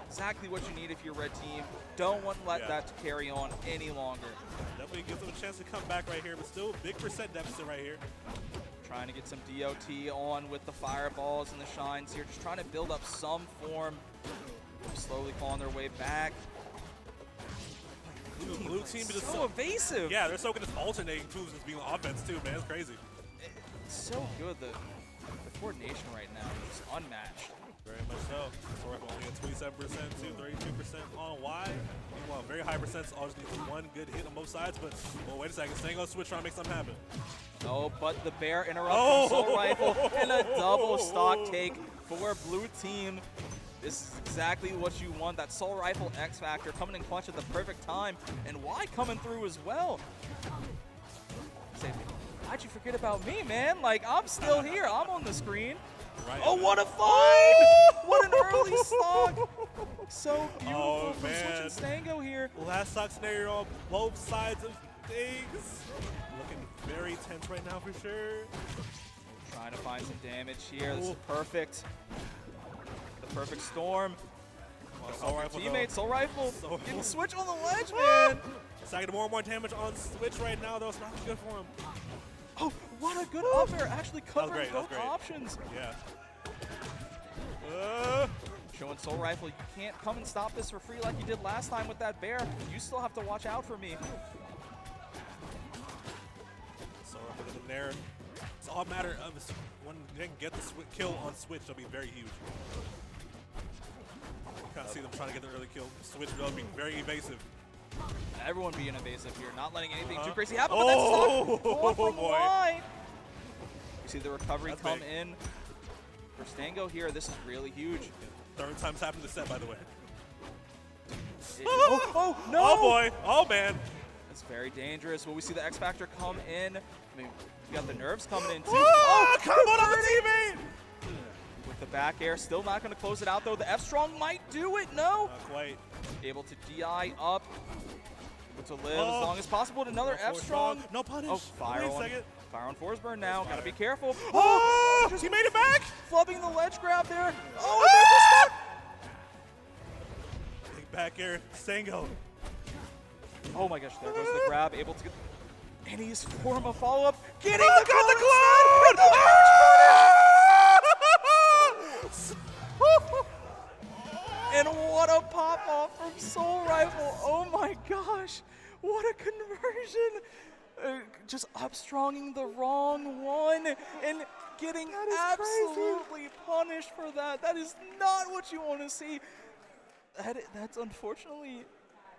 Exactly what you need if you're red team. Don't want to let that carry on any longer. Definitely gives them a chance to come back right here, but still big percent deficit right here. Trying to get some DOT on with the fireballs and the shines here. Just trying to build up some form. Slowly clawing their way back. Blue team is so evasive. Yeah, they're so good at alternating moves as being on offense too, man. It's crazy. It's so good. The coordination right now is unmatched. Very much so. Soul Rifle only at 27% too, 32% on wide. Meanwhile, very high percents. All just needs one good hit on both sides. But wait a second, Stango switch trying to make something happen. Oh, but the bear interrupts from Soul Rifle and a double stock take for blue team. This is exactly what you want. That Soul Rifle X Factor coming in clutch at the perfect time. And why coming through as well? Say, why'd you forget about me, man? Like, I'm still here. I'm on the screen. Right. Oh, what a fight! What an early stock. So beautiful from Switch and Stango here. Last stock scenario on both sides of things. Looking very tense right now for sure. Trying to find some damage here. This is perfect. Perfect storm. Soul Rifle, teammate, Soul Rifle, getting Switch on the ledge, man. Stacking more and more damage on Switch right now, though. It's not good for him. Oh, what a good up air. Actually covering both options. Yeah. Showing Soul Rifle, you can't come and stop this for free like you did last time with that bear. You still have to watch out for me. Soul Rifle in there. It's all a matter of when they can get the kill on Switch, it'll be very huge. Kind of see them trying to get the early kill. Switch will be very evasive. Everyone being evasive here, not letting anything too crazy happen. But that's stock from wide. You see the recovery come in for Stango here. This is really huge. Third time's happened this set, by the way. Oh no! Oh boy! Oh man! That's very dangerous. Will we see the X Factor come in? I mean, we got the nerves coming in too. Oh, come on the teammate! With the back air, still not going to close it out though. The F Strong might do it. No. Not quite. Able to DI up. Able to live as long as possible. Another F Strong. No punish. Oh, fire on Forsburn now. Got to be careful. Oh, he made it back. Flubbing the ledge grab there. Oh, and there's the stop. Big back air, Stango. Oh my gosh, there goes the grab. Able to get. And he's form a follow-up. Getting the cloud! And what a pop-off from Soul Rifle. Oh my gosh. What a conversion. Just upstronging the wrong one and getting absolutely punished for that. That is not what you want to see. That's unfortunately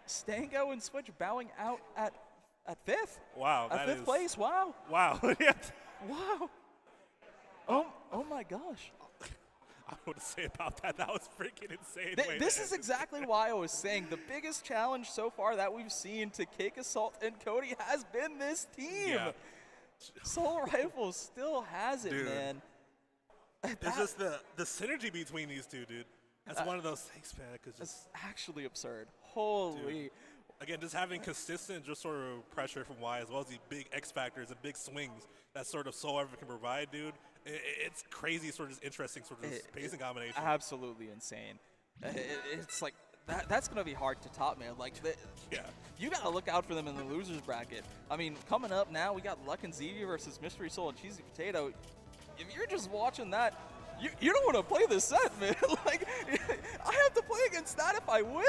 Stango and Switch bowing out at fifth. Wow, at fifth place. Wow. Wow. Wow. Oh my gosh. I don't know what to say about that. That was freaking insane. This is exactly why I was saying the biggest challenge so far that we've seen to Cake Assault and Cody has been this team. Yeah. Soul Rifle still has it, man. It's just the synergy between these two, dude. That's one of those things, man. It's actually absurd. Holy. Dude. Again, just having consistent just sort of pressure from Y as well as these big X factors and big swings that sort of Soul Rifle can provide, dude. It's crazy, sort of just interesting sort of pacing combination. Absolutely insane. It's like that's going to be hard to top, man. Like, you got to look out for them in the losers bracket. I mean, coming up now, we got Luck and Zevia versus Mystery Soul and Cheesy Potato. If you're just watching that, you don't want to play this set, man. Like, I have to play against that if I win.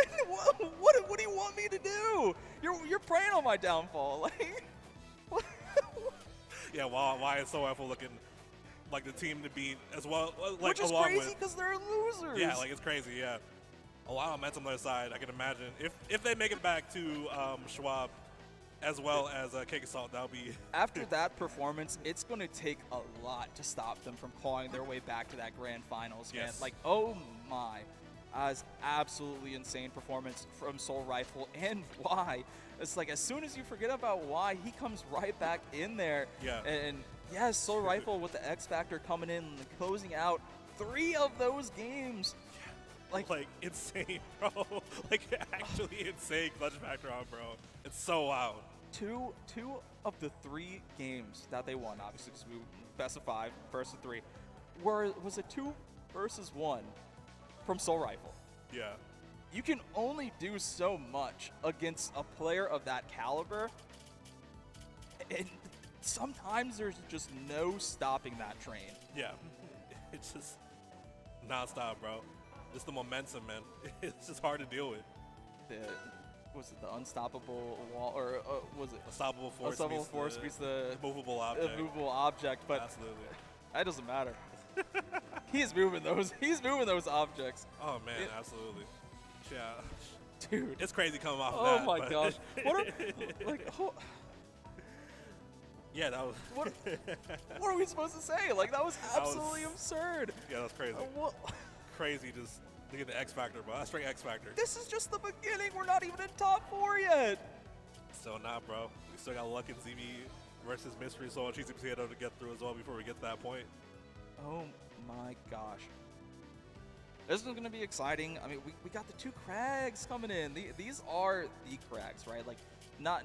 What do you want me to do? You're preying on my downfall. Like, yeah, Y and Soul Rifle looking like the team to beat as well. Like, which is along crazy because they're losers. Yeah, like it's crazy. Yeah, a lot of momentum on their side. I can imagine if they make it back to Schwab, as well as Cake Assault, that'll be. After that performance, it's going to take a lot to stop them from clawing their way back to that grand finals, man. Like, oh my. As absolutely insane performance from Soul Rifle, and why. It's like as soon as you forget about why, he comes right back in there. Yeah. And yes, Soul Rifle with the X Factor coming in and closing out 3 of those games. Like insane, bro. Like actually insane clutch factor on, bro. It's so wild. Two of the 3 games that they won, obviously, because we best of 5, first of 3, was a 2 versus 1 from Soul Rifle. Yeah. You can only do so much against a player of that caliber, and sometimes there's just no stopping that train. Yeah. It's just nonstop, bro. Just the momentum, man. It's just hard to deal with. Was it the unstoppable wall, or was it unstoppable force? Unstoppable force beats the movable object. Movable object, but absolutely, that doesn't matter. He's moving those. He's moving those objects. Oh man, absolutely. Yeah, dude, it's crazy coming off of Oh that. my gosh, what yeah, that was. What are we supposed to say? Like that was absolutely absurd. Yeah, that was crazy. Crazy, just look at the X Factor, bro. That's straight X Factor. This is just the beginning. We're not even in top 4 yet. So nah, bro. We still got Luck and ZB versus Mystery Soul and Cheesy Potato to get through as well before we get to that point. Oh my gosh. This is going to be exciting. I mean, we got the 2 Crags coming in. These are the Crags, right? Like, not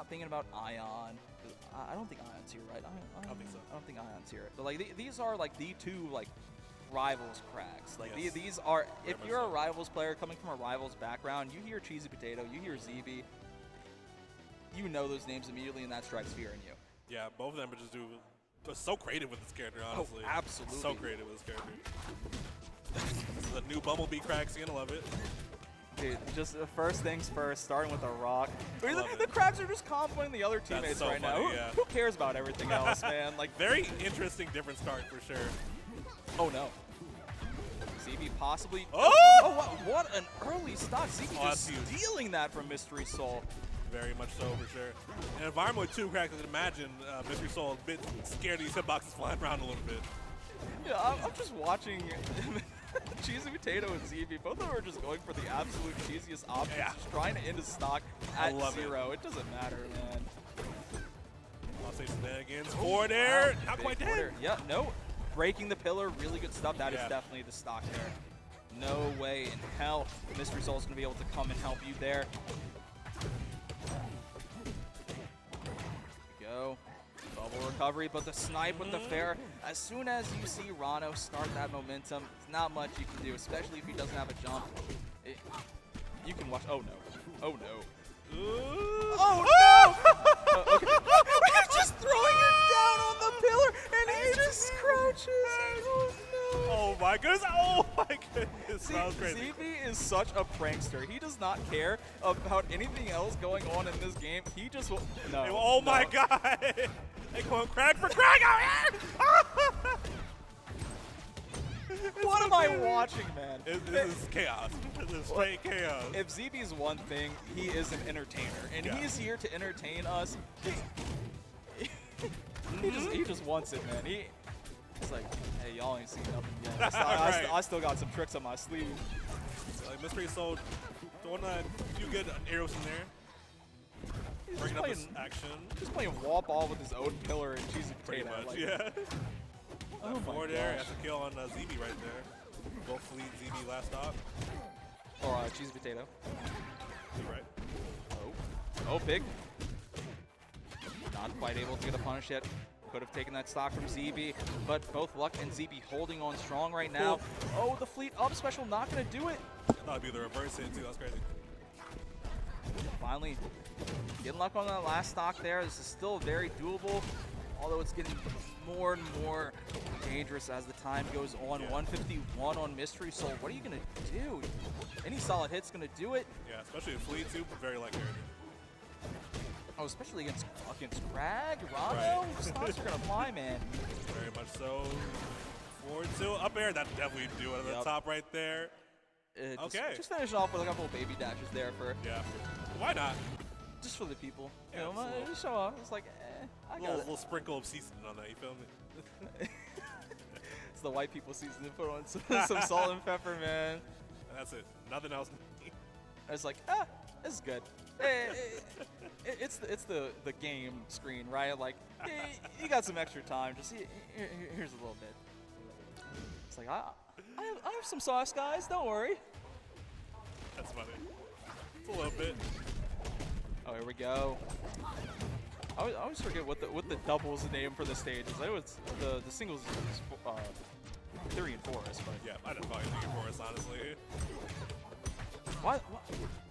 thinking about Ion. I don't think Ion's here, right? I don't think so. I don't think Ion's here. But like, these are like the 2 like Rivals Crags. Like yes. these are. If you're a Rivals player coming from a Rivals background, you hear Cheesy Potato, you hear ZB, you know those names immediately, and that strikes fear in you. Yeah, both of them are just so creative with this character, honestly. Oh, absolutely. So creative with this character. This is a new Bumblebee crack scene, I love it. Dude, just first things first, starting with a rock. The Crabs are just comboing the other teammates so right funny, now. Yeah. Who cares about everything else, man? Like very interesting, different start for sure. Oh no. ZB possibly. Oh! What an early stock. ZB just stealing that from Mystery Soul. Very much so, for sure. In an environment with 2 cracks, I can imagine Mystery Soul a bit scared of these hitboxes flying around a little bit. Yeah, I'm just watching Cheesy Potato and ZB. Both of them are just going for the absolute cheesiest options, just trying to end his stock at 0. It doesn't matter, man. I'll say shenanigans. Forward air. Not quite dead. Yeah, no. Breaking the pillar, really good stuff. That is definitely the stock there. No way in hell Mystery Soul is going to be able to come and help you there. Go. Bubble recovery, but the snipe with the fair. As soon as you see Rano start that momentum, there's not much you can do, especially if he doesn't have a jump. You can watch. Oh no. Oh no. Oh no! Okay. Just throwing it down on the pillar, and he just crouches. Oh no! Oh my goodness! Oh my goodness! That was crazy. ZB is such a prankster. He does not care about anything else going on in this game. He just will. No. Oh my god! They going crack for crack out here! What am I watching, man? This is chaos. This is straight chaos. If ZB is one thing, he is an entertainer, and he's here to entertain us. He just wants it, man. He's like, hey, y'all ain't seen nothing yet. I still got some tricks on my sleeve. Like Mystery Soul, throwing a few good arrows in there. He's Bringing up this action. Just playing wall ball with his own pillar and Cheesy Potato. Pretty much, like, yeah. Oh my forward air, gosh. that's a kill on ZB right there. Both fleet ZB last stop. Or Cheesy Potato. You're right. Oh, big. Not quite able to get a punish yet. Could have taken that stock from ZB, but both Luck and ZB holding on strong right now. Oh, the fleet up special not going to do it. I thought it'd be the reverse hit too, that's crazy. Finally, getting Luck on that last stock there. This is still very doable, although it's getting more and more dangerous as the time goes on. 151 on Mystery Soul. What are you going to do? Any solid hit's going to do it. Yeah, especially with fleet too, very light character. Oh, especially against Crag, Rano. Stocks are going to fly, man. Very much so. Forward two, up air, that definitely do it at the top right there. Okay. Just finishing off with a couple of baby dashes there for. Yeah. Why not? Just for the people. Yeah, you know, just show off. It's like, I got it. Little sprinkle of seasoning on that, you feel me? It's the white people season. They put on some salt and pepper, man. That's it. Nothing else. I was like, this is good. It's the game screen, right? Like, you got some extra time. Just here's a little bit. It's like, I have some sauce, guys. Don't worry. That's funny. It's a little bit. Oh, here we go. I always forget what the doubles name for the stage is. I know it's the singles is Theory and Forest, but yeah, I didn't probably think of Forest, honestly.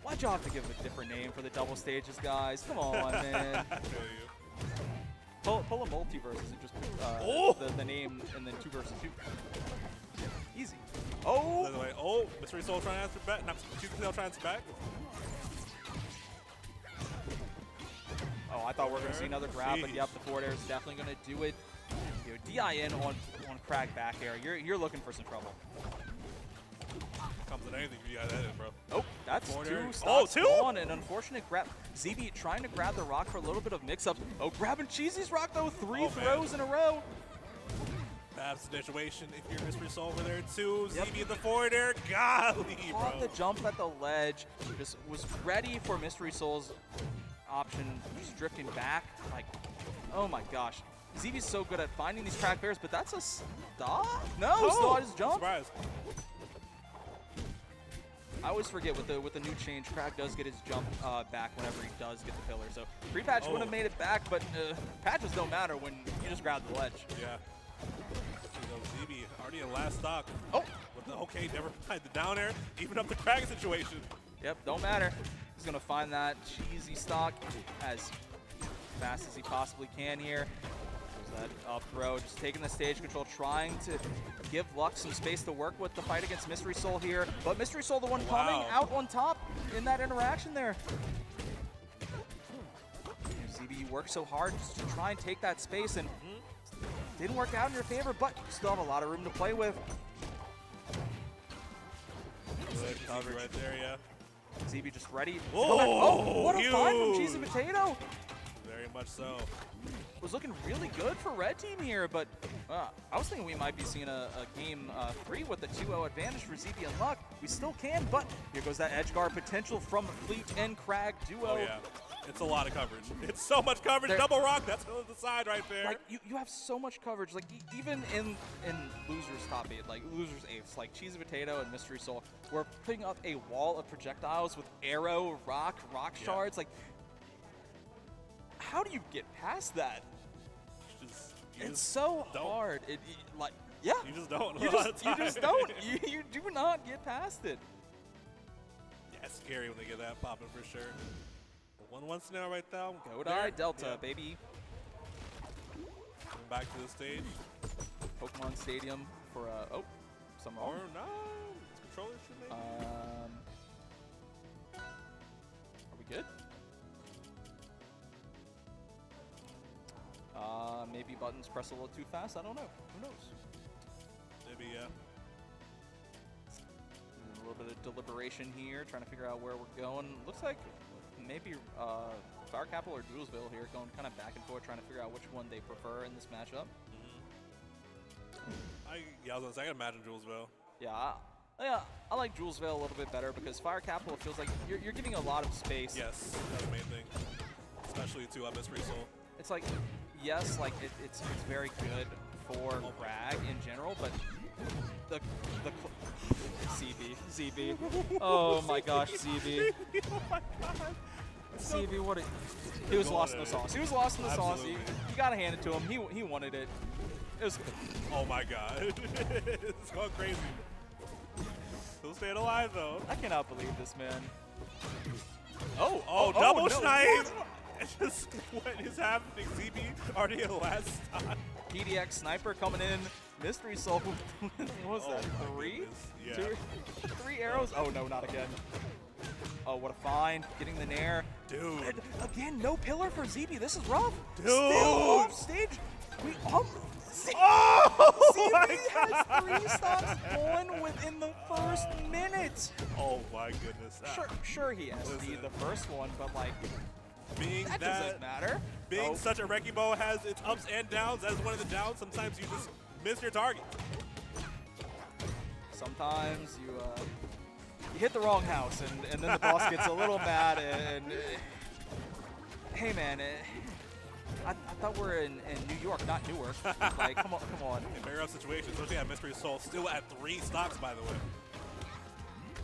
Why'd you have to give a different name for the double stages, guys? Come on, man. I feel you. Pull a multiverses and just put the name and then 2 versus 2. Easy. Oh! By the way, Mystery Soul trying to answer back. Not Choosing Tail trying to answer back. Oh, I thought we were going to see another grab, but yep, the forward air is definitely going to do it. You know, DIN on Crag back air. You're looking for some trouble. Comes in anything you got that in, bro. Oh, that's forward 2 air. stocks. Oh, 2? On an unfortunate grab. ZB trying to grab the rock for a little bit of mix-up. Oh, grabbing Cheesy's rock, though. 3 throws in a row. Bad situation if you're Mystery Soul over there, too. ZB in the forward air. Golly, bro. Caught the jump at the ledge. Just was ready for Mystery Soul's option, just drifting back. Like, oh my gosh. ZB's so good at finding these crack bears, but that's a stop? No, stop his jump. Surprise. I always forget with the new change, Crag does get his jump back whenever he does get the pillar. So pre-patch wouldn't have made it back, but patches don't matter when you just grab the ledge. Yeah. ZB already in last stock. Oh! With the okay, never mind the down air, even up the Crag situation. Yep, don't matter. He's going to find that cheesy stock as fast as he possibly can here. There's that up throw, just taking the stage control, trying to give Lux some space to work with the fight against Mystery Soul here. But Mystery Soul, the one coming out on top in that interaction there. ZB, you work so hard just to try and take that space, and didn't work out in your favor, but you still have a lot of room to play with. Good coverage right there, yeah. ZB just ready. Oh, what a find from Cheesy Potato. Very much so. Was looking really good for Red Team here, but I was thinking we might be seeing a game 3 with a 2-0 advantage for ZB and Luck. We still can, but here goes that edge guard potential from Fleet and Crag duo. Oh, yeah. It's a lot of coverage. It's so much coverage. Double rock, that's on the side right there. Like, you have so much coverage. Like, even in Losers top 8, like Losers 8s, like Cheesy Potato and Mystery Soul, we're putting up a wall of projectiles with arrow, rock shards. Like, how do you get past that? It's so hard. You just don't. You just don't. You do not get past it. Yeah, it's scary when they get that popping for sure. 1-1 now right now. Go die Delta, baby. Coming back to the stage. Pokemon Stadium for some wrong. Or no, it's controller issue maybe. Are we good? Maybe buttons press a little too fast. I don't know. Who knows? Maybe, yeah. A little bit of deliberation here, trying to figure out where we're going. Looks like maybe Fire Capital or Julesville here, going kind of back and forth, trying to figure out which one they prefer in this matchup. I was gonna say, I can imagine Julesville. Yeah, I like Julesville a little bit better because Fire Capital feels like you're giving a lot of space. Yes, that's the main thing, especially to Mystery Soul. It's like, yes, like it's very good for Crag in general, but the ZB. Oh my gosh, ZB. Oh my god. ZB, what he was lost in the sauce. He was lost in the sauce. You gotta hand it to him. He wanted it. It was. Oh my god. It's going crazy. Still staying alive though. I cannot believe this, man. Double no. snipe! Just what is happening? ZB already in last stock. PDX Sniper coming in. Mystery Soul. What was that? 3? Yeah. 3 arrows? Oh no, not again. Oh, what a find. Getting the nair. Dude. And again, no pillar for ZB. This is rough. Dude. Still off stage. ZB has 3 stocks going within the first minute. Oh my goodness. Sure he has the first one, but like, that doesn't matter. Such a wrecking ball has its ups and downs. As one of the downs, sometimes you just miss your target. sometimes you hit the wrong house, and then the boss gets a little mad. And hey, man, I thought we're in New York, not Newark. Like, come on. In very rough situation, especially at Mystery Soul, still at 3 stocks, by the way.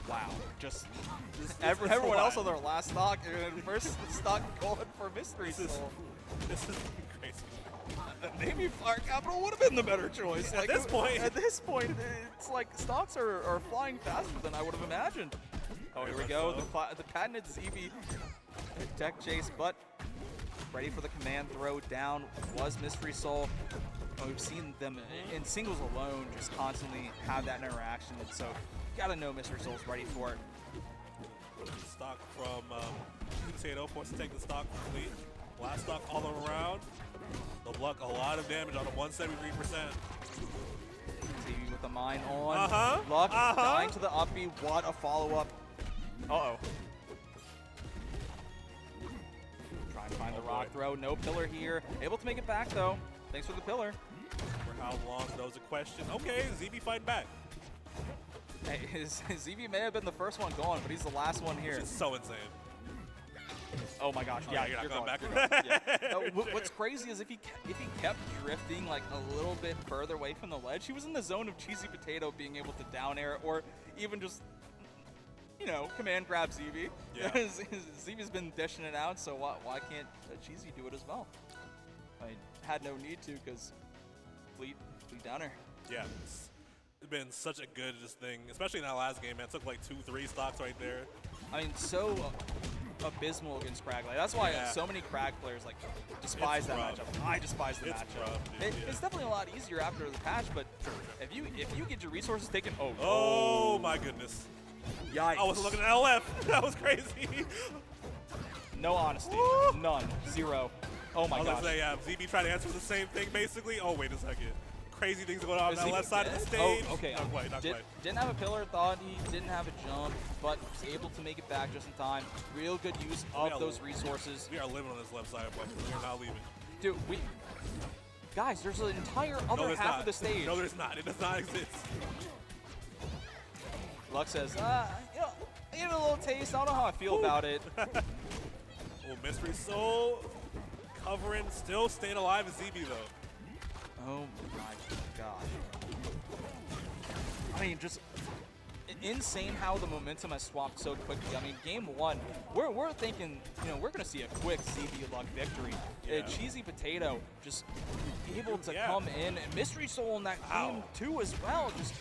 Wow, just everyone else on their last stock, and first stock going for Mystery Soul. This is crazy. Maybe Fire Capital would have been the better choice. At this point, it's like stocks are flying faster than I would have imagined. Oh, here we go. The patented ZB tech chase, but ready for the command throw down was Mystery Soul. Oh, we've seen them in singles alone just constantly have that interaction, and so gotta know Mystery Soul's ready for it. Stock from Potato, forced to take the stock complete. Last stock all around. They'll block a lot of damage on a 173%. TV with the mine on. Luck dying to the uppy. What a follow-up. Uh-oh. Trying to find the rock throw. No pillar here. Able to make it back, though. Thanks for the pillar. For how long, that was a question. Okay, ZB fighting back. Hey, his ZB may have been the first one gone, but he's the last one here. It's so insane. Oh my gosh! Yeah, you're not going back. What's crazy is if he kept drifting like a little bit further away from the ledge, he was in the zone of Cheesy Potato being able to down air or even just, command grab ZB. Yeah. ZB's been dishing it out, so why can't Cheesy do it as well? I mean, had no need to because fleet down air. Yeah. It's been such a good thing, especially in that last game, man. It took like 2-3 stocks right there. I mean, so abysmal against Krag. Like, that's why so many Krag players despise that matchup. I despise the matchup. Rough, dude, It's definitely a lot easier after the patch, but if you get your resources taken, oh my goodness. Yikes. I wasn't looking at LF. That was crazy. No honesty. None. Zero. Oh my gosh. I was going to say, ZB tried to answer the same thing basically. Oh, wait a second. Crazy things going on the left side of the stage. Oh, okay. Not quite. Didn't have a pillar, thought he didn't have a jump, but was able to make it back just in time. Real good use of those resources. We are living on this left side, but we are not leaving. Dude, guys, there's an entire other half of the stage. No, there's not. It does not exist. Luck says, I gave it a little taste. I don't know how I feel about it. Oh, Mystery Soul covering, still staying alive as ZB though. Oh my gosh. I mean, just insane how the momentum has swapped so quickly. I mean, game one, we're thinking, we're going to see a quick ZB Luck victory. Cheesy Potato just able to come in. And Mystery Soul in that game too as well. Just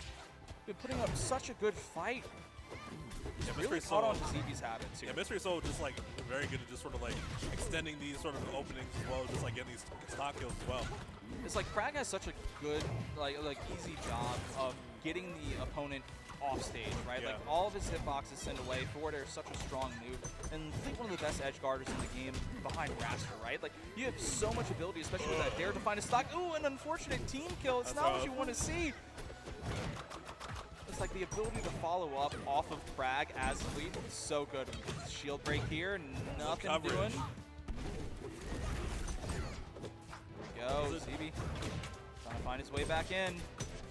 been putting up such a good fight. He's really caught on to ZB's habits here. Yeah, Mystery Soul just very good at just sort of extending these sort of openings as well, just getting these stock kills as well. It's like Krag has such a good, easy job of getting the opponent off stage, right? Like all of his hitboxes send away. Forward air is such a strong move, and Fleet one of the best edge guarders in the game behind Raster, right? Like you have so much ability, especially with that dare to find a stock. Ooh, an unfortunate team kill. It's not what you want to see. It's like the ability to follow up off of Krag as Fleet, so good. Shield break here, nothing doing. Go, ZB. Trying to find his way back in.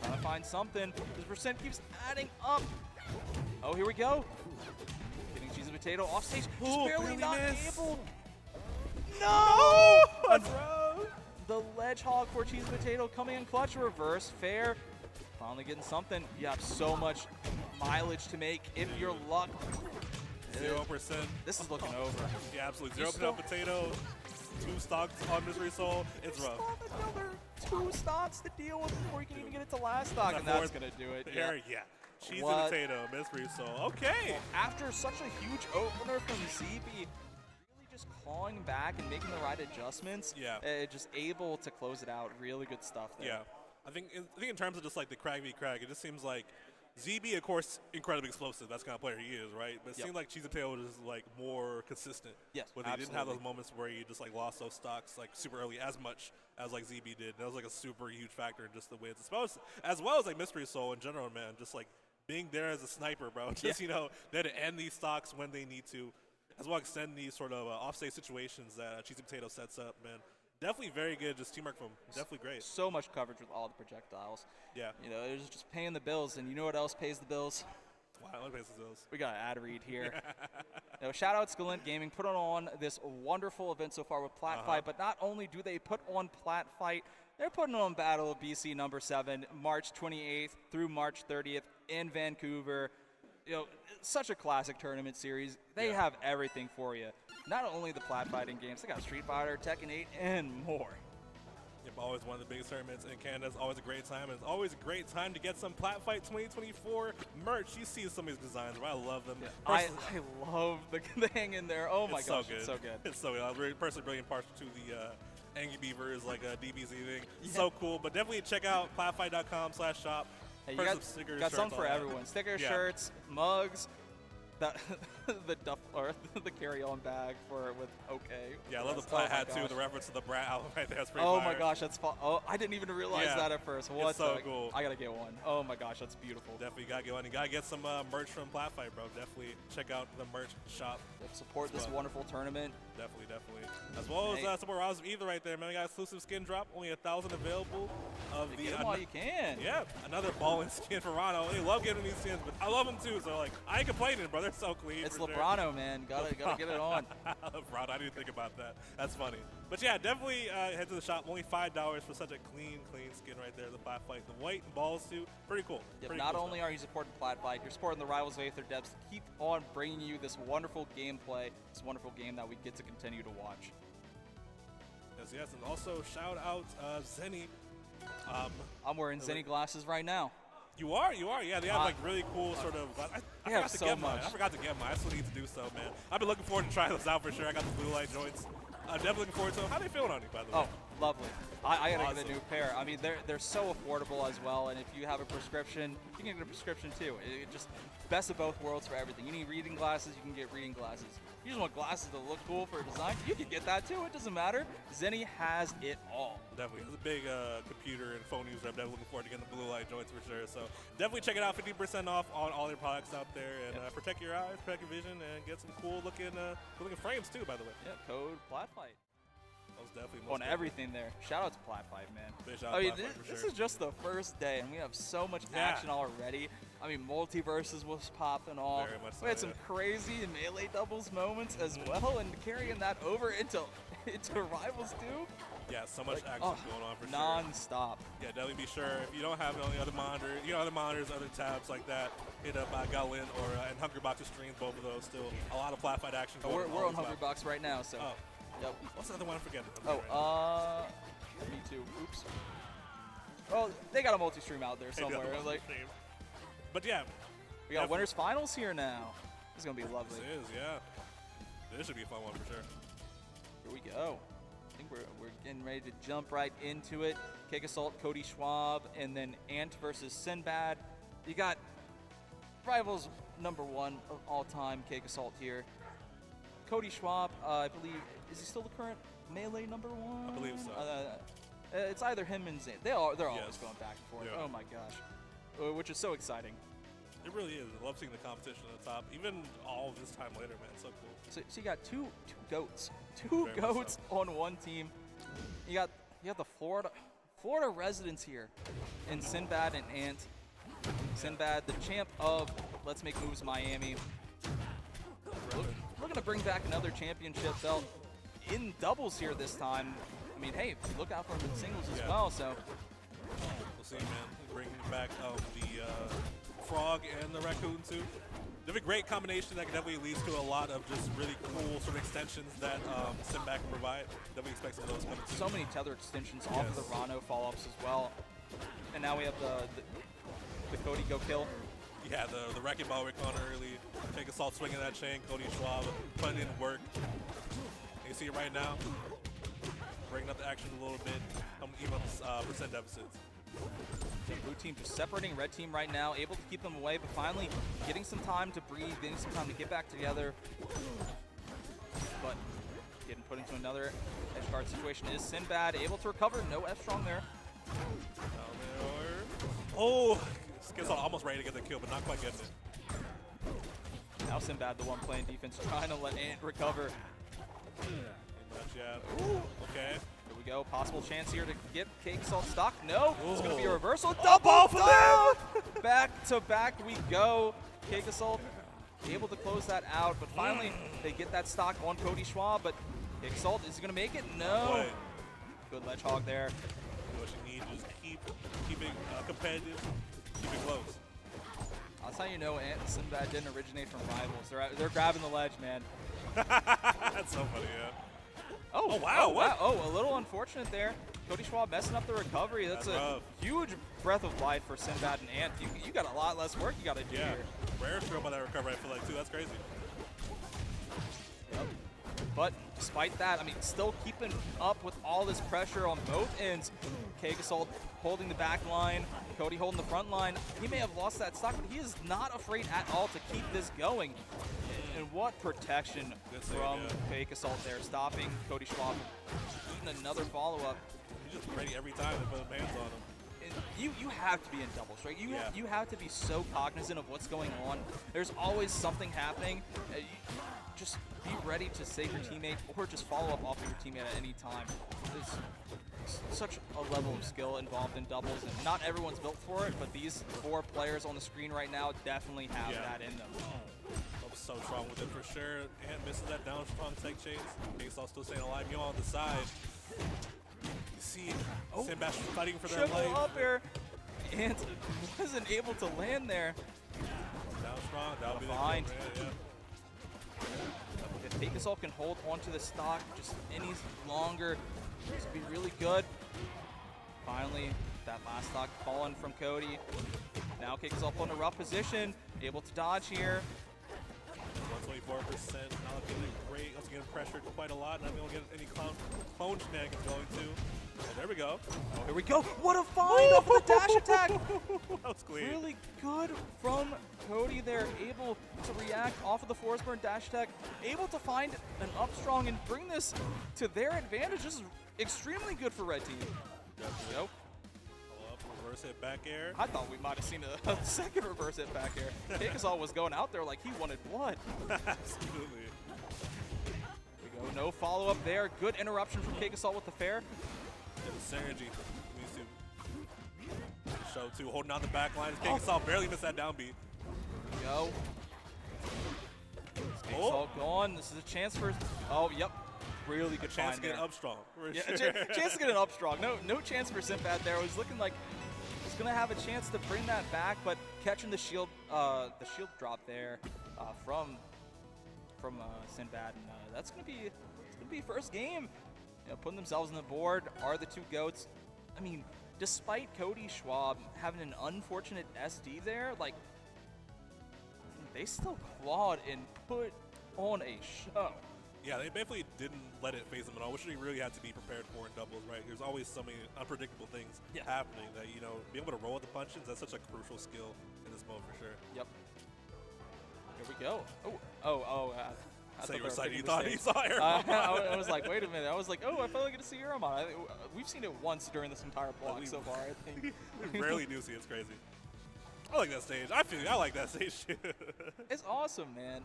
Trying to find something. His percent keeps adding up. Oh, here we go. Getting Cheesy Potato off stage. Just barely not able. No! The Ledge Hog for Cheesy Potato coming in clutch. Reverse fair. Finally getting something. You have so much mileage to make if you're Luck. 0%. This is looking over. Yeah, absolutely. 0% Potato. 2 stocks on Mystery Soul. It's rough. Another 2 stocks to deal with before you can even get it to last stock, and that's going to do it. Yeah. Cheesy Potato, Mystery Soul. Okay. After such a huge opener from ZB, really just clawing back and making the right adjustments. Yeah. Just able to close it out. Really good stuff there. Yeah. I think in terms of just the Krag v Krag, it just seems like ZB, of course, incredibly explosive. That's the kind of player he is, right? But it seemed like Cheesy Potato was more consistent. Yes, when he didn't have those moments where he just lost those stocks super early as much as ZB did. That was a super huge factor in just the wins, as well as Mystery Soul in general, man. Just being there as a sniper, bro. Just there to end these stocks when they need to, as well extend these sort of offstage situations that Cheesy Potato sets up, man. Definitely very good, just teamwork from him. Definitely great. So much coverage with all the projectiles. Yeah. You know, it was just paying the bills, and you know what else pays the bills? Wow, what pays the bills? We got an ad read here. You know, shout out Skalent Gaming, put on this wonderful event so far with Platfight, but not only do they put on Platfight, they're putting on Battle of BC number 7, March 28th through March 30th in Vancouver. You know, such a classic tournament series. They have everything for you. Not only the Plat fighting games, they got Street Fighter, Tekken 8, and more. Yep, always one of the biggest tournaments in Canada. It's always a great time, and it's always a great time to get some Platfight 2024 merch. You see some of these designs, right? I love them. Yeah, I love the hang in there. Oh my gosh, it's so good. It's so good. I'm personally really impartial to the Angry Beavers, like DBZ thing. So cool. But definitely check out platfight.com/shop. Hey, you got, stickers, got shirts, something for everyone. Stickers, shirts, mugs. The duff or the carry-on bag with okay. Yeah, I love the Plat hat too. The reference to the Brat album right there. That's pretty Oh fire. my gosh, that's fun. Oh, I didn't even realize that at first. What? It's so cool. I gotta get one. Oh my gosh, that's beautiful. Definitely gotta get one. You gotta get some merch from Platfight, bro. Definitely check out the merch shop. Support this wonderful tournament. Definitely. As well as support Rise of Either right there, man. We got exclusive skin drop. Only 1,000 available. Get them while you can. Yeah, another balling skin for Rano. They love getting these skins, but I love them too. So like, I ain't complaining, bro. They're so clean. It's Lebrano, man. Gotta get it on. Lebrano. I didn't think about that. That's funny. But yeah, definitely head to the shop. Only $5 for such a clean skin right there. The Platfight, the white balls too. Pretty cool. Yep, not only are you supporting Platfight, you're supporting the Rivals of Aether devs to keep on bringing you this wonderful gameplay, this wonderful game that we get to continue to watch. Yes, and also shout out Zenny. I'm wearing Zenny glasses right now. You are. Yeah, they have like really cool sort of. I forgot to get mine. I forgot to get mine. I still need to do so, man. I've been looking forward to trying those out for sure. I got the blue light joints. I'm definitely looking forward to them. How are they feeling on you, by the way? Oh, lovely. I gotta get a new pair. I mean, they're so affordable as well, and if you have a prescription, you can get a prescription too. It just best of both worlds for everything. You need reading glasses, you can get reading glasses. You just want glasses to look cool for a design, you can get that too. It doesn't matter. Zenny has it all. Definitely. As a big computer and phone user, I'm definitely looking forward to getting the blue light joints for sure. So definitely check it out. 50% off on all their products out there, and protect your eyes, protect your vision, and get some cool looking frames too. By the way. Yeah. Code Platfight. Definitely on everything there. Shout out to Platfight, man. I mean, this is just the first day, and we have so much action already. I mean, Multiverses was popping off. Very much so, we had some crazy melee doubles moments as well, and carrying that over into Rivals too. Yeah, so much action going on for sure. Non-stop. Yeah, definitely be sure. If you don't have it on the other monitor, other monitors, other tabs like that, hit up Galin or and Hungrybox's streams, both of those. Still a lot of Platfight action going on. We're on Hungrybox right now, so. Yep. What's the other one I'm forgetting? Me too. Oops. Well, they got a multi-stream out there somewhere. But yeah. We got winners finals here now. This is going to be lovely. This is, yeah. This should be a fun one for sure. Here we go. I think we're getting ready to jump right into it. Kick Assault, Cody Schwab, and then Ant versus Sinbad. You got Rivals #1 of all time, Kick Assault here. Cody Schwab, I believe, is he still the current Melee #1? I believe so. It's either him and Zane. They're always going back and forth. Yeah. Oh my gosh. Which is so exciting. It really is. I love seeing the competition at the top, even all this time later, man. It's so cool. So you got two goats. Two goats on one team. You got the Florida residents here in Sinbad and Ant. Sinbad, the champ of Let's Make Moves Miami. Looking to bring back another championship belt in doubles here this time. I mean, hey, look out for him in singles as well. So we'll see, man. Bringing back the Frog and the Raccoon too. They have a great combination that can definitely leads to a lot of just really cool sort of extensions that Sinbad can provide. Definitely expect some of those coming too. So many tether extensions off of the Rano follow-ups as well. And now we have the Cody go kill. Yeah, the Wrecking Ball we caught early. Take Assault swinging that chain. Cody Schwab putting in work. You see it right now. Bringing up the action a little bit. Even percent deficits. The blue team just separating red team right now, able to keep them away, but finally getting some time to breathe, getting some time to get back together. But getting put into another edge guard situation is Sinbad, able to recover. No F-Strong there. Oh! Skizz almost ready to get the kill, but not quite getting it. Now Sinbad, the one playing defense, trying to let Ant recover. Yeah. Ooh, okay. Here we go. Possible chance here to get Cake Salt stock. No, it's going to be a reversal. Double for down! Back to back we go. Cake Salt able to close that out, but finally they get that stock on Cody Schwab, but Cake Salt is going to make it. No. Good ledge hog there. What you need is keep it competitive, keep it close. That's how you know Ant and Sinbad didn't originate from Rivals. They're grabbing the ledge, man. That's so funny, yeah. Oh, wow, what? Oh, a little unfortunate there. Cody Schwab messing up the recovery. That's a rough. huge breath of life for Sinbad and Ant. You got a lot less work you got to do Yeah, here. rare throw by that recovery, I feel like, too. That's crazy. Yep. But despite that, I mean, still keeping up with all this pressure on both ends. Kagasol holding the back line, Cody holding the front line. He may have lost that stock, but he is not afraid at all to keep this going. And what protection from Kagasol there, stopping Cody Schwab, eating another follow-up. He's just ready every time to put hands on him. And you have to be in doubles, right? You have to be so cognizant of what's going on. There's always something happening. Just be ready to save your teammate or just follow up off of your teammate at any time. There's such a level of skill involved in doubles, and not everyone's built for it, but these 4 players on the screen right now definitely have that in them. I'm so strong with it for sure. And misses that down strong tech chase. Kagasol still staying alive. Yo on the side. You see Sinbad fighting for their life. Up here, and wasn't able to land there. Down strong. That'll be behind. Yeah. If Kagasol can hold onto the stock just any longer, this would be really good. Finally, that last stock fallen from Cody. Now Kagasol in a rough position, able to dodge here. 124%, not looking great. Also getting pressured quite a lot. Not going to get any clone shenanigans going too. Oh, there we go. Oh, here we go. What a find off of the dash attack. That was clean. Really good from Cody there, able to react off of the force burn dash attack, able to find an up strong and bring this to their advantage. This is extremely good for red team. Yep. Reverse hit back air. I thought we might have seen a second reverse hit back air. Kagasol was going out there like he wanted blood. Absolutely. We go, no follow-up there. Good interruption from Kagasol with the fair. The synergy needs to show too. Holding on the back line. Kagasol barely missed that down beat. Go. Kagasol gone. This is a chance for. Oh, yep. Really good chance to find get there. up strong. Yeah, chance to get an up strong. No chance for Sinbad there. It was looking like he's gonna have a chance to bring that back, but catching the shield drop there from Sinbad, and that's gonna be first game. You know, putting themselves on the board are the 2 goats. I mean, despite Cody Schwab having an unfortunate SD there, like they still clawed and put on a show. Yeah, they definitely didn't let it phase them at all, which they really had to be prepared for in doubles, right? There's always so many unpredictable things happening that, you know, being able to roll with the punches, that's such a crucial skill in this mode for sure. Yep. Here we go. I so you were thought excited, you thought you saw Aramon. I was like, wait a minute. I was like, oh, I finally get to see Aramon. We've seen it once during this entire block so far, I think. We rarely do see it. It's crazy. I like that stage. I like that stage too. It's awesome, man.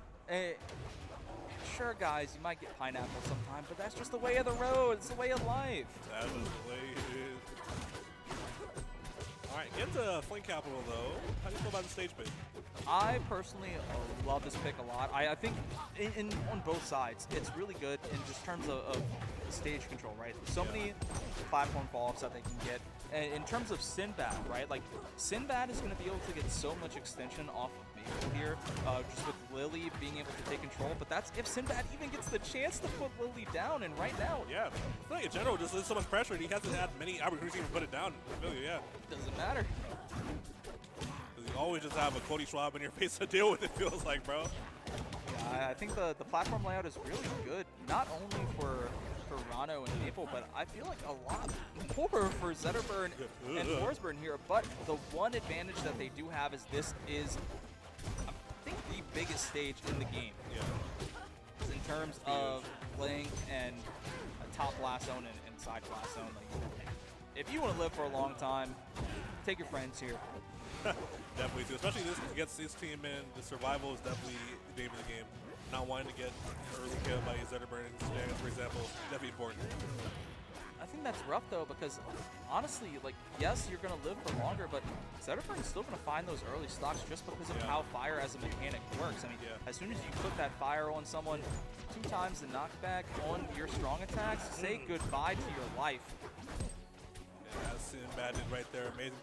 Sure, guys, you might get pineapple sometime, but that's just the way of the road. It's the way of life. That is the way it is. All right, get to Flint Capital, though. How do you feel about the stage pick? I personally love this pick a lot. I think on both sides, it's really good in just terms of stage control, right? So many platform fall-ups that they can get. And in terms of Sinbad, right? Like, Sinbad is going to be able to get so much extension off of Maple here, just with Lily being able to take control. But that's if Sinbad even gets the chance to put Lily down. And right now, I feel like in general, just there's so much pressure, and he hasn't had many opportunities to even put it down. I feel you, doesn't matter. You always just have a Cody Schwab in your face to deal with, it feels like, bro. Yeah, I think the platform layout is really good, not only for Rano and Maple, but I feel like a lot more for Zetterburn and Forsburn here. But the one advantage that they do have is this is, I think, the biggest stage in the game. Yeah. In terms of length and a top blast zone and side blast zone. Like, if you want to live for a long time, take your friends here. Definitely too, especially this against this team, man. The survival is definitely the name of the game. Not wanting to get early kill by Zetterburn and Stannis, for example, definitely important. think that's rough though, because honestly, like, yes, you're gonna live for longer, but Zetterfern's still gonna find those early stocks just because of how fire as a mechanic works. I mean, as soon as you put that fire on someone 2 times the knockback on your strong attacks, say goodbye to your life. Yeah, that's Sinbad right there. Amazing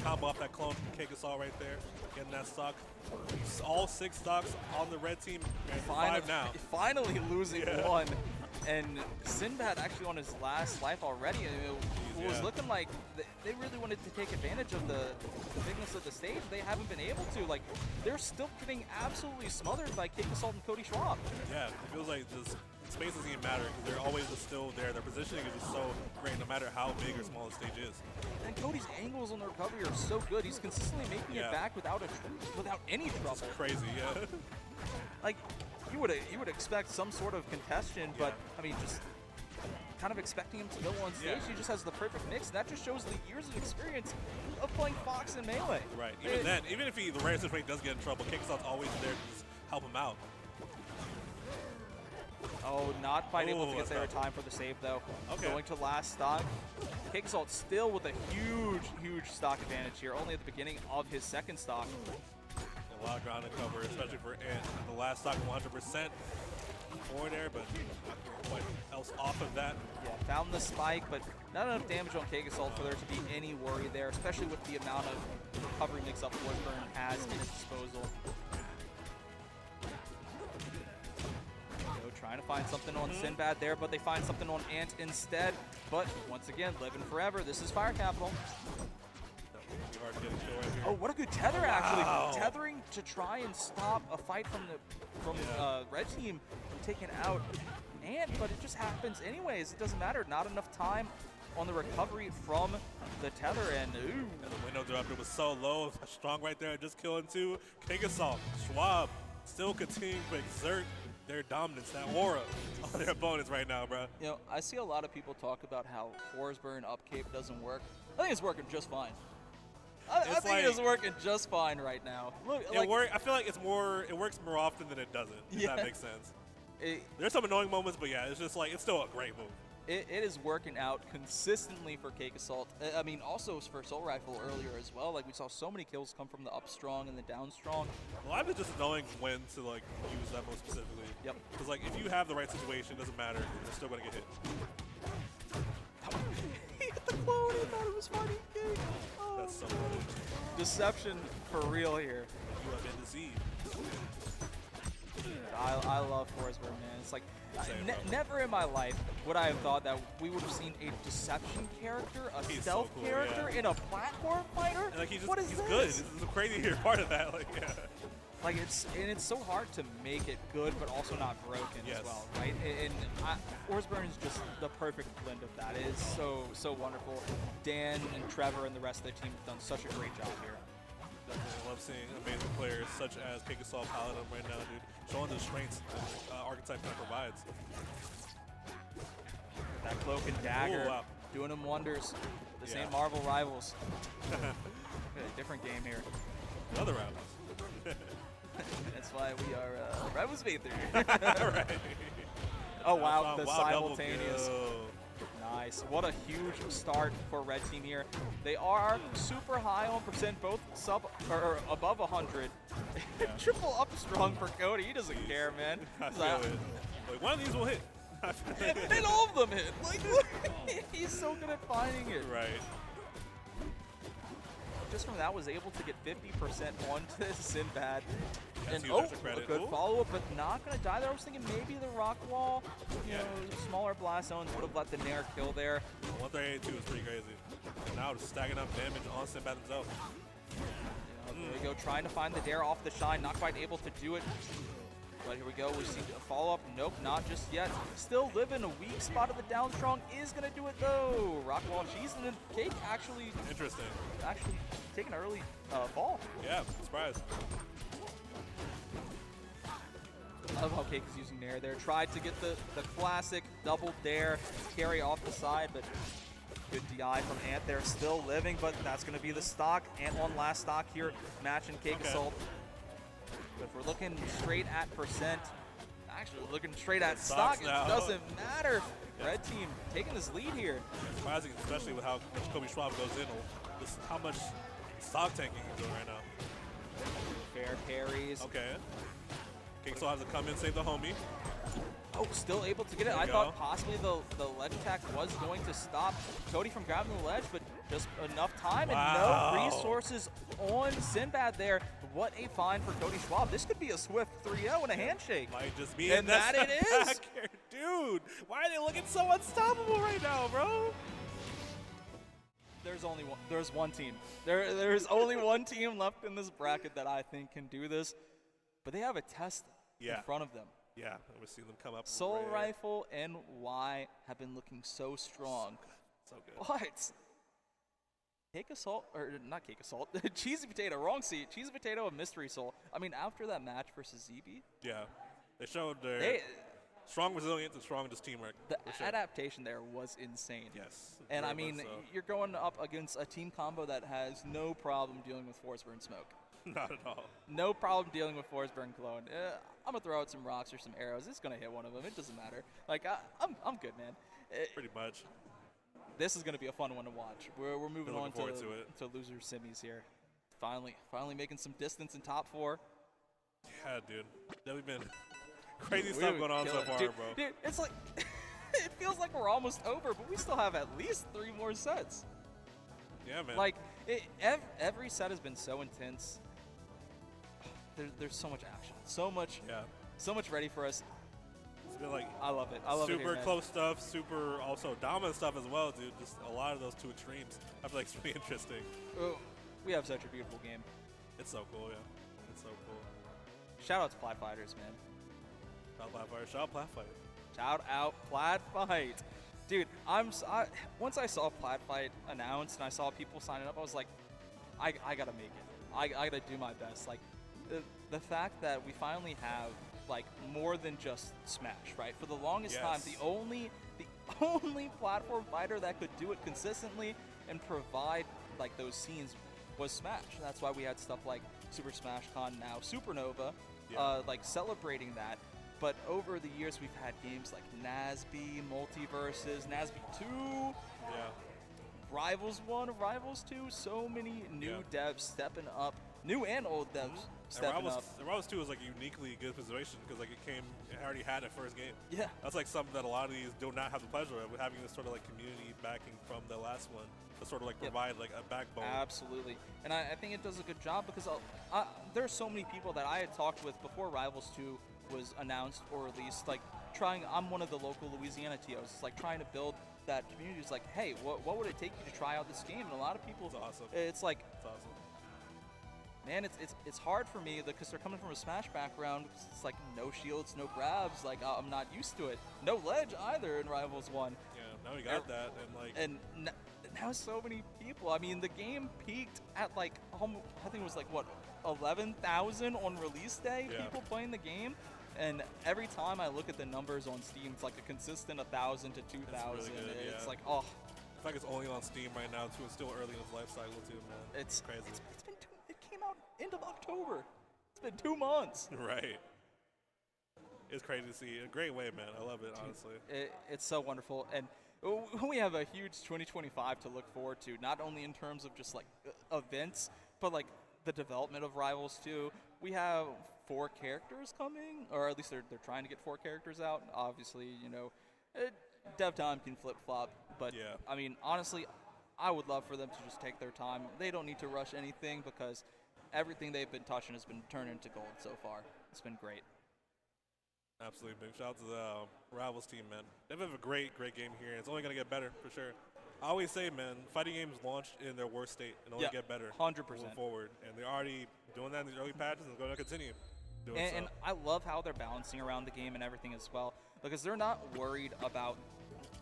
combo off that clone from Kickoff right there. Getting that stock. All 6 stocks on the red team. And 5 now. Finally losing 1. And Sinbad actually on his last life already. It was looking like they really wanted to take advantage of the bigness of the stage. They haven't been able to. Like, they're still getting absolutely smothered by Kickoff and Cody Schwab. Yeah, it feels like this space doesn't even matter because they're always still there. Their positioning is just so great no matter how big or small the stage is. And Cody's angles on the recovery are so good. He's consistently making it back without any trouble. It's crazy, yeah. Like, you would expect some sort of contention, but I mean, just kind of expecting him to go on stage. He just has the perfect mix, and that just shows the years of experience of playing Fox and Melee. Right. Even then, even if the rare situation does get in trouble, Kickoff's always there to just help him out. Oh, not quite able to get there in time for the save, though. Going to last stock. Kickoff still with a huge stock advantage here, only at the beginning of his second stock. A lot of ground to cover, especially for Ant. The last stock 100% for there, but not quite else off of that. Yeah, found the spike, but not enough damage on Kickoff for there to be any worry there, especially with the amount of recovery mix-up Forsburn has at his disposal. Trying to find something on Sinbad there, but they find something on Ant instead. But once again, living forever. This is Fire Capital. Hard to get a kill right here. Oh, what a good tether, actually. Tethering to try and stop a fight from red team from taking out Ant, but it just happens anyways. It doesn't matter. Not enough time on the recovery from the tether, and ooh. And the window drop, it was so low, strong right there, just killing 2. Kickoff, Schwab still continuing to exert their dominance, that aura on their opponents right now, bro. You know, I see a lot of people talk about how Forsburn up cape doesn't work. I think it's working just fine. I think it is working just fine right now. Look, I feel like it works more often than it doesn't, if that makes sense. There's some annoying moments, but yeah, it's just like, it's still a great move. It is working out consistently for Cake Assault. I mean, also for Soul Rifle earlier as well. Like, we saw so many kills come from the up strong and the down strong. A lot of it's just knowing when to, like, use that most specifically. Yep. Because, like, if you have the right situation, it doesn't matter. You're still going to get hit. He hit the clone. He thought it was fighting Cake. Oh. That's so funny. Deception for real here. You have been deceived. I love Forsburn, man. It's like, never in my life would I have thought that we would have seen a deception character, a stealth character in a platform fighter. And like, he's what is he's this? good. This is a crazy here part of that. Like, yeah. Like, it's so hard to make it good, but also not broken as well, right? And Forsburn is just the perfect blend of that. It is so wonderful. Dan and Trevor and the rest of the team have done such a great job here. Definitely love seeing amazing players such as Kickoff Paladin right now, dude. Showing the strengths that archetype kind of provides. That cloak and dagger, doing them wonders. The same Marvel rivals. A different game here. Other rivals. That's why we are Rivals Bather. Right. Oh wow, the simultaneous. Nice. What a huge start for Red Team here. They are super high on percent, both above 100. Triple up strong for Cody. He doesn't care, man. I feel it. Like, one of these will hit. And all of them hit. Like, he's so good at finding it. Right. Just from that, was able to get 50% onto Sinbad. That's And huge, a good follow-up, but not going to die there. I was thinking maybe the rock wall, you know, smaller blast zones would have let the Nair kill there. 138.2 is pretty crazy. And now just stacking up damage on Sinbad himself. There we go, trying to find the dare off the shine, not quite able to do it. But here we go, we see a follow-up. Nope, not just yet. Still living a weak spot of the down strong. Is going to do it, though. Rockwall cheese and then Cake actually... Interesting. Actually taking an early fall. Yeah, surprise. I love how Cake is using Nair there. Tried to get the classic double dare carry off the side, but good DI from Ant there. Still living, but that's going to be the stock. Ant on last stock here, matching Cake Assault. But if we're looking straight at percent, actually looking straight at stock. It doesn't matter. Red team taking this lead here. Surprising, especially with how much Kobe Schwab goes in, just how much stock tanking he's doing right now. Fair carries. Okay. King still has to come in, save the homie. Oh, still able to get it. I thought possibly the ledge attack was going to stop Cody from grabbing the ledge, but just enough time and no resources on Sinbad there. What a find for Cody Schwab. This could be a swift 3-0 and a handshake. Might just be, and that it is. Here. Dude, why are they looking so unstoppable right now, bro? There's one team. There's only one team left in this bracket that I think can do this, but they have a test in front of them. Yeah, we're seeing them come up. Soul Rifle and Y have been looking so strong. So good. But Cake Assault, or not Cake Assault, Cheesy Potato, wrong seat. Cheesy Potato and Mystery Soul. I mean, after that match versus ZB. Yeah, they showed their strong resilience and strong just teamwork. The adaptation there was insane. Yes. And I mean, you're going up against a team combo that has no problem dealing with Force Burn Smoke. Not at all. No problem dealing with Force Burn Cologne. I'm going to throw out some rocks or some arrows. It's going to hit one of them. It doesn't matter. Like, I'm good, man. Pretty much. This is going to be a fun one to watch. We're moving on to loser semis here. Finally making some distance in top 4. Yeah, dude. Definitely been crazy stuff going on so far, bro. Dude, it's like, it feels like we're almost over, but we still have at least 3 more sets. Yeah, man. Like, every set has been so intense. There's so much action, so much ready for us. It's been like I love it. I love it. Super close stuff, super also dominant stuff as well, dude. Just a lot of those two extremes. I feel like it's really interesting. Oh, we have such a beautiful game. It's so cool, yeah. It's so cool. Shout out to Plat Fighters, man. Shout out Platfight. Shout out Platfight. Shout out Platfight. Dude, once I saw Platfight announced and I saw people signing up, I was like, I gotta make it. I gotta do my best. Like, the fact that we finally have like more than just Smash, right? For the longest time, the only platform fighter that could do it consistently and provide like those scenes was Smash. That's why we had stuff like Super Smash Con, now Supernova, like celebrating that. But over the years, we've had games like NASB, Multiverses, NASB 2, Rivals 1, Rivals 2, so many new devs stepping up, new and old devs stepping up. Rivals 2 was like a uniquely good situation because like it already had a first game. Yeah. That's like something that a lot of these do not have the pleasure of, having this sort of like community backing from the last one to sort of like provide like a backbone. Absolutely. And I think it does a good job because there's so many people that I had talked with before Rivals 2 was announced or released, like I'm one of the local Louisiana TOs. It's like trying to build that community. It's like, hey, what would it take you to try out this game? And a lot of people, it's awesome. It's like, it's awesome. Man, it's hard for me because they're coming from a Smash background. It's like no shields, no grabs. Like I'm not used to it. No ledge either in Rivals 1. Yeah, now we got that, and like, and now so many people. I mean, the game peaked at like almost, I think it was like what, 11,000 on release day. People playing the game. And every time I look at the numbers on Steam, it's like a consistent 1,000 to 2,000. It's really good, It's like, oh. It's like it's only on Steam right now, too. It's still early in its life cycle, too, man. It's crazy. It came out end of October. It's been 2 months. Right. It's crazy to see. A great way, man. I love it, honestly. It's so wonderful. And we have a huge 2025 to look forward to, not only in terms of just like events, but like the development of Rivals 2. We have 4 characters coming, or at least they're trying to get 4 characters out. Obviously, you know, dev time can flip-flop, but I mean, honestly, I would love for them to just take their time. They don't need to rush anything because everything they've been touching has been turned into gold so far. It's been great. Absolutely. Big shout out to the Rivals team, man. They have a great game here. It's only going to get better, for sure. I always say, man, fighting games launched in their worst state and only get better 100% moving forward. And they're already doing that in these early patches and going to continue doing so. And I love how they're balancing around the game and everything as well, because they're not worried about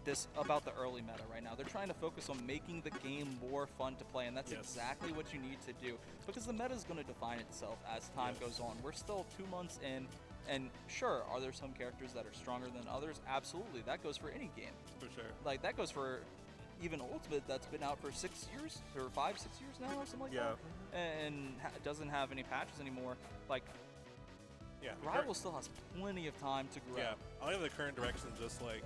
the early meta right now. They're trying to focus on making the game more fun to play, and that's exactly what you need to do, because the meta is going to define itself as time goes on. We're still 2 months in, and sure, are there some characters that are stronger than others? Absolutely. That goes for any game. For sure. Like, that goes for even Ultimate that's been out for 6 years, or 5, 6 years now, or something like that, and doesn't have any patches anymore. Like, Yeah. Rival still has plenty of time to grow. Yeah, I like the current direction, just like,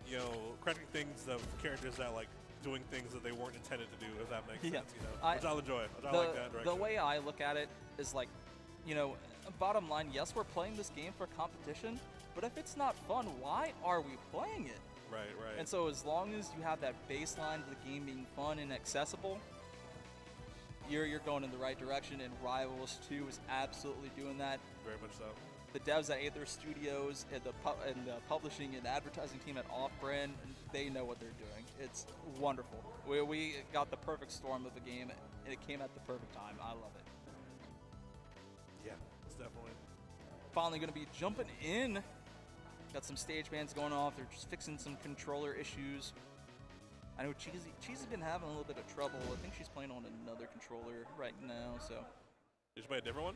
you know, correcting things of characters that like doing things that they weren't intended to do, if that makes sense, you know, which I'll enjoy. I like that direction. The way I look at it is like, you know, bottom line, yes, we're playing this game for competition, but if it's not fun, why are we playing it? Right. And so as long as you have that baseline of the game being fun and accessible, you're going in the right direction, and Rivals 2 is absolutely doing that. Very much so. The devs at Aether Studios and the publishing and advertising team at Off-Brand, they know what they're doing. It's wonderful. We got the perfect storm of the game, and it came at the perfect time. I love it. Yeah, it's definitely. Finally going to be jumping in. Got some stage bans going off. They're just fixing some controller issues. I know Cheesy's been having a little bit of trouble. I think she's playing on another controller right now. So. Did you play a different one?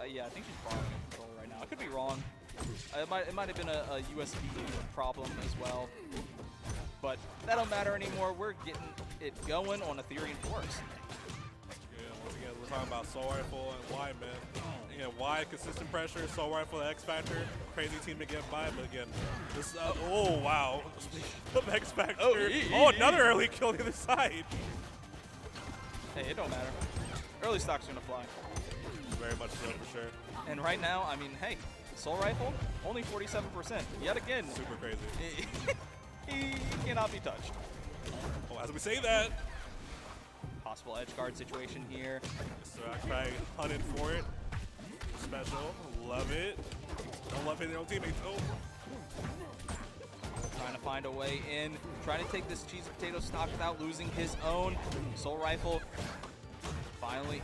Yeah, I think she's borrowing a controller right now. I could be wrong. It might have been a USB problem as well. But that don't matter anymore. We're getting it going on Ethereum Force. Yeah, once again, we're talking about Soul Rifle and why, man. You know, why consistent pressure, Soul Rifle, X Factor, crazy team to get by. But again, this, oh wow, X Factor. Oh, another early kill on the other side. Hey, it don't matter. Early stock's gonna fly. Very much so, for sure. And right now, I mean, hey, Soul Rifle, only 47%. Yet again. Super crazy. He cannot be touched. Well, as we say that. Possible edge guard situation here. So I hunted for it. Special. Love it. Don't love hitting their own teammates. Oh. Trying to find a way in. Trying to take this cheesy potato stock without losing his own. Soul Rifle. Finally.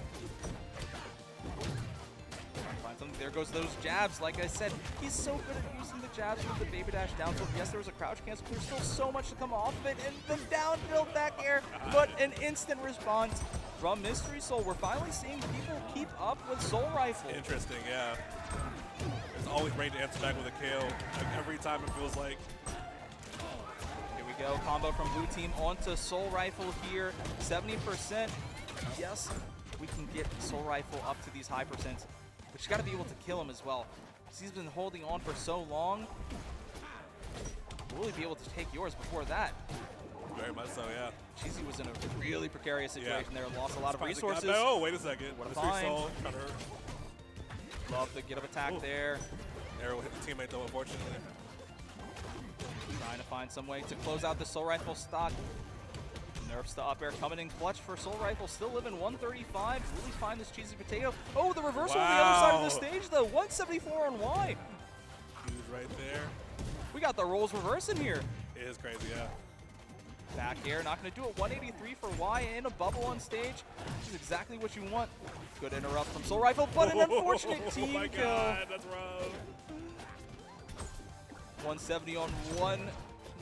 Find something. There goes those jabs. Like I said, he's so good at using the jabs with the baby dash down tilt. Yes, there was a crouch cancel. There's still so much to come off of it. And the down tilt back air, but an instant response from Mystery Soul. We're finally seeing people keep up with Soul Rifle. Interesting, yeah. There's always ready to answer back with a KO. Like every time it feels like. Here we go. Combo from blue team onto Soul Rifle here. 70%. Yes, we can get Soul Rifle up to these high percents. But you got to be able to kill him as well. Because he's been holding on for so long. Will he be able to take yours before that? Very much so, yeah. Cheesy was in a really precarious situation there. Lost a lot of resources. Oh, wait a second. What a find. Soul. Love the get up attack there. Arrow hit the teammate though, unfortunately. Trying to find some way to close out the Soul Rifle stock. Nerfs to up air coming in clutch for Soul Rifle. Still living 135. Really find this cheesy potato. Oh, the reversal on the other side of the stage though. 174 on Y. He was right there. We got the roles reversing here. It is crazy, yeah. Back air, not going to do it. 183 for Y and a bubble on stage. This is exactly what you want. Good interrupt from Soul Rifle, but an unfortunate team kill. Oh my God, that's rough. 170 on one,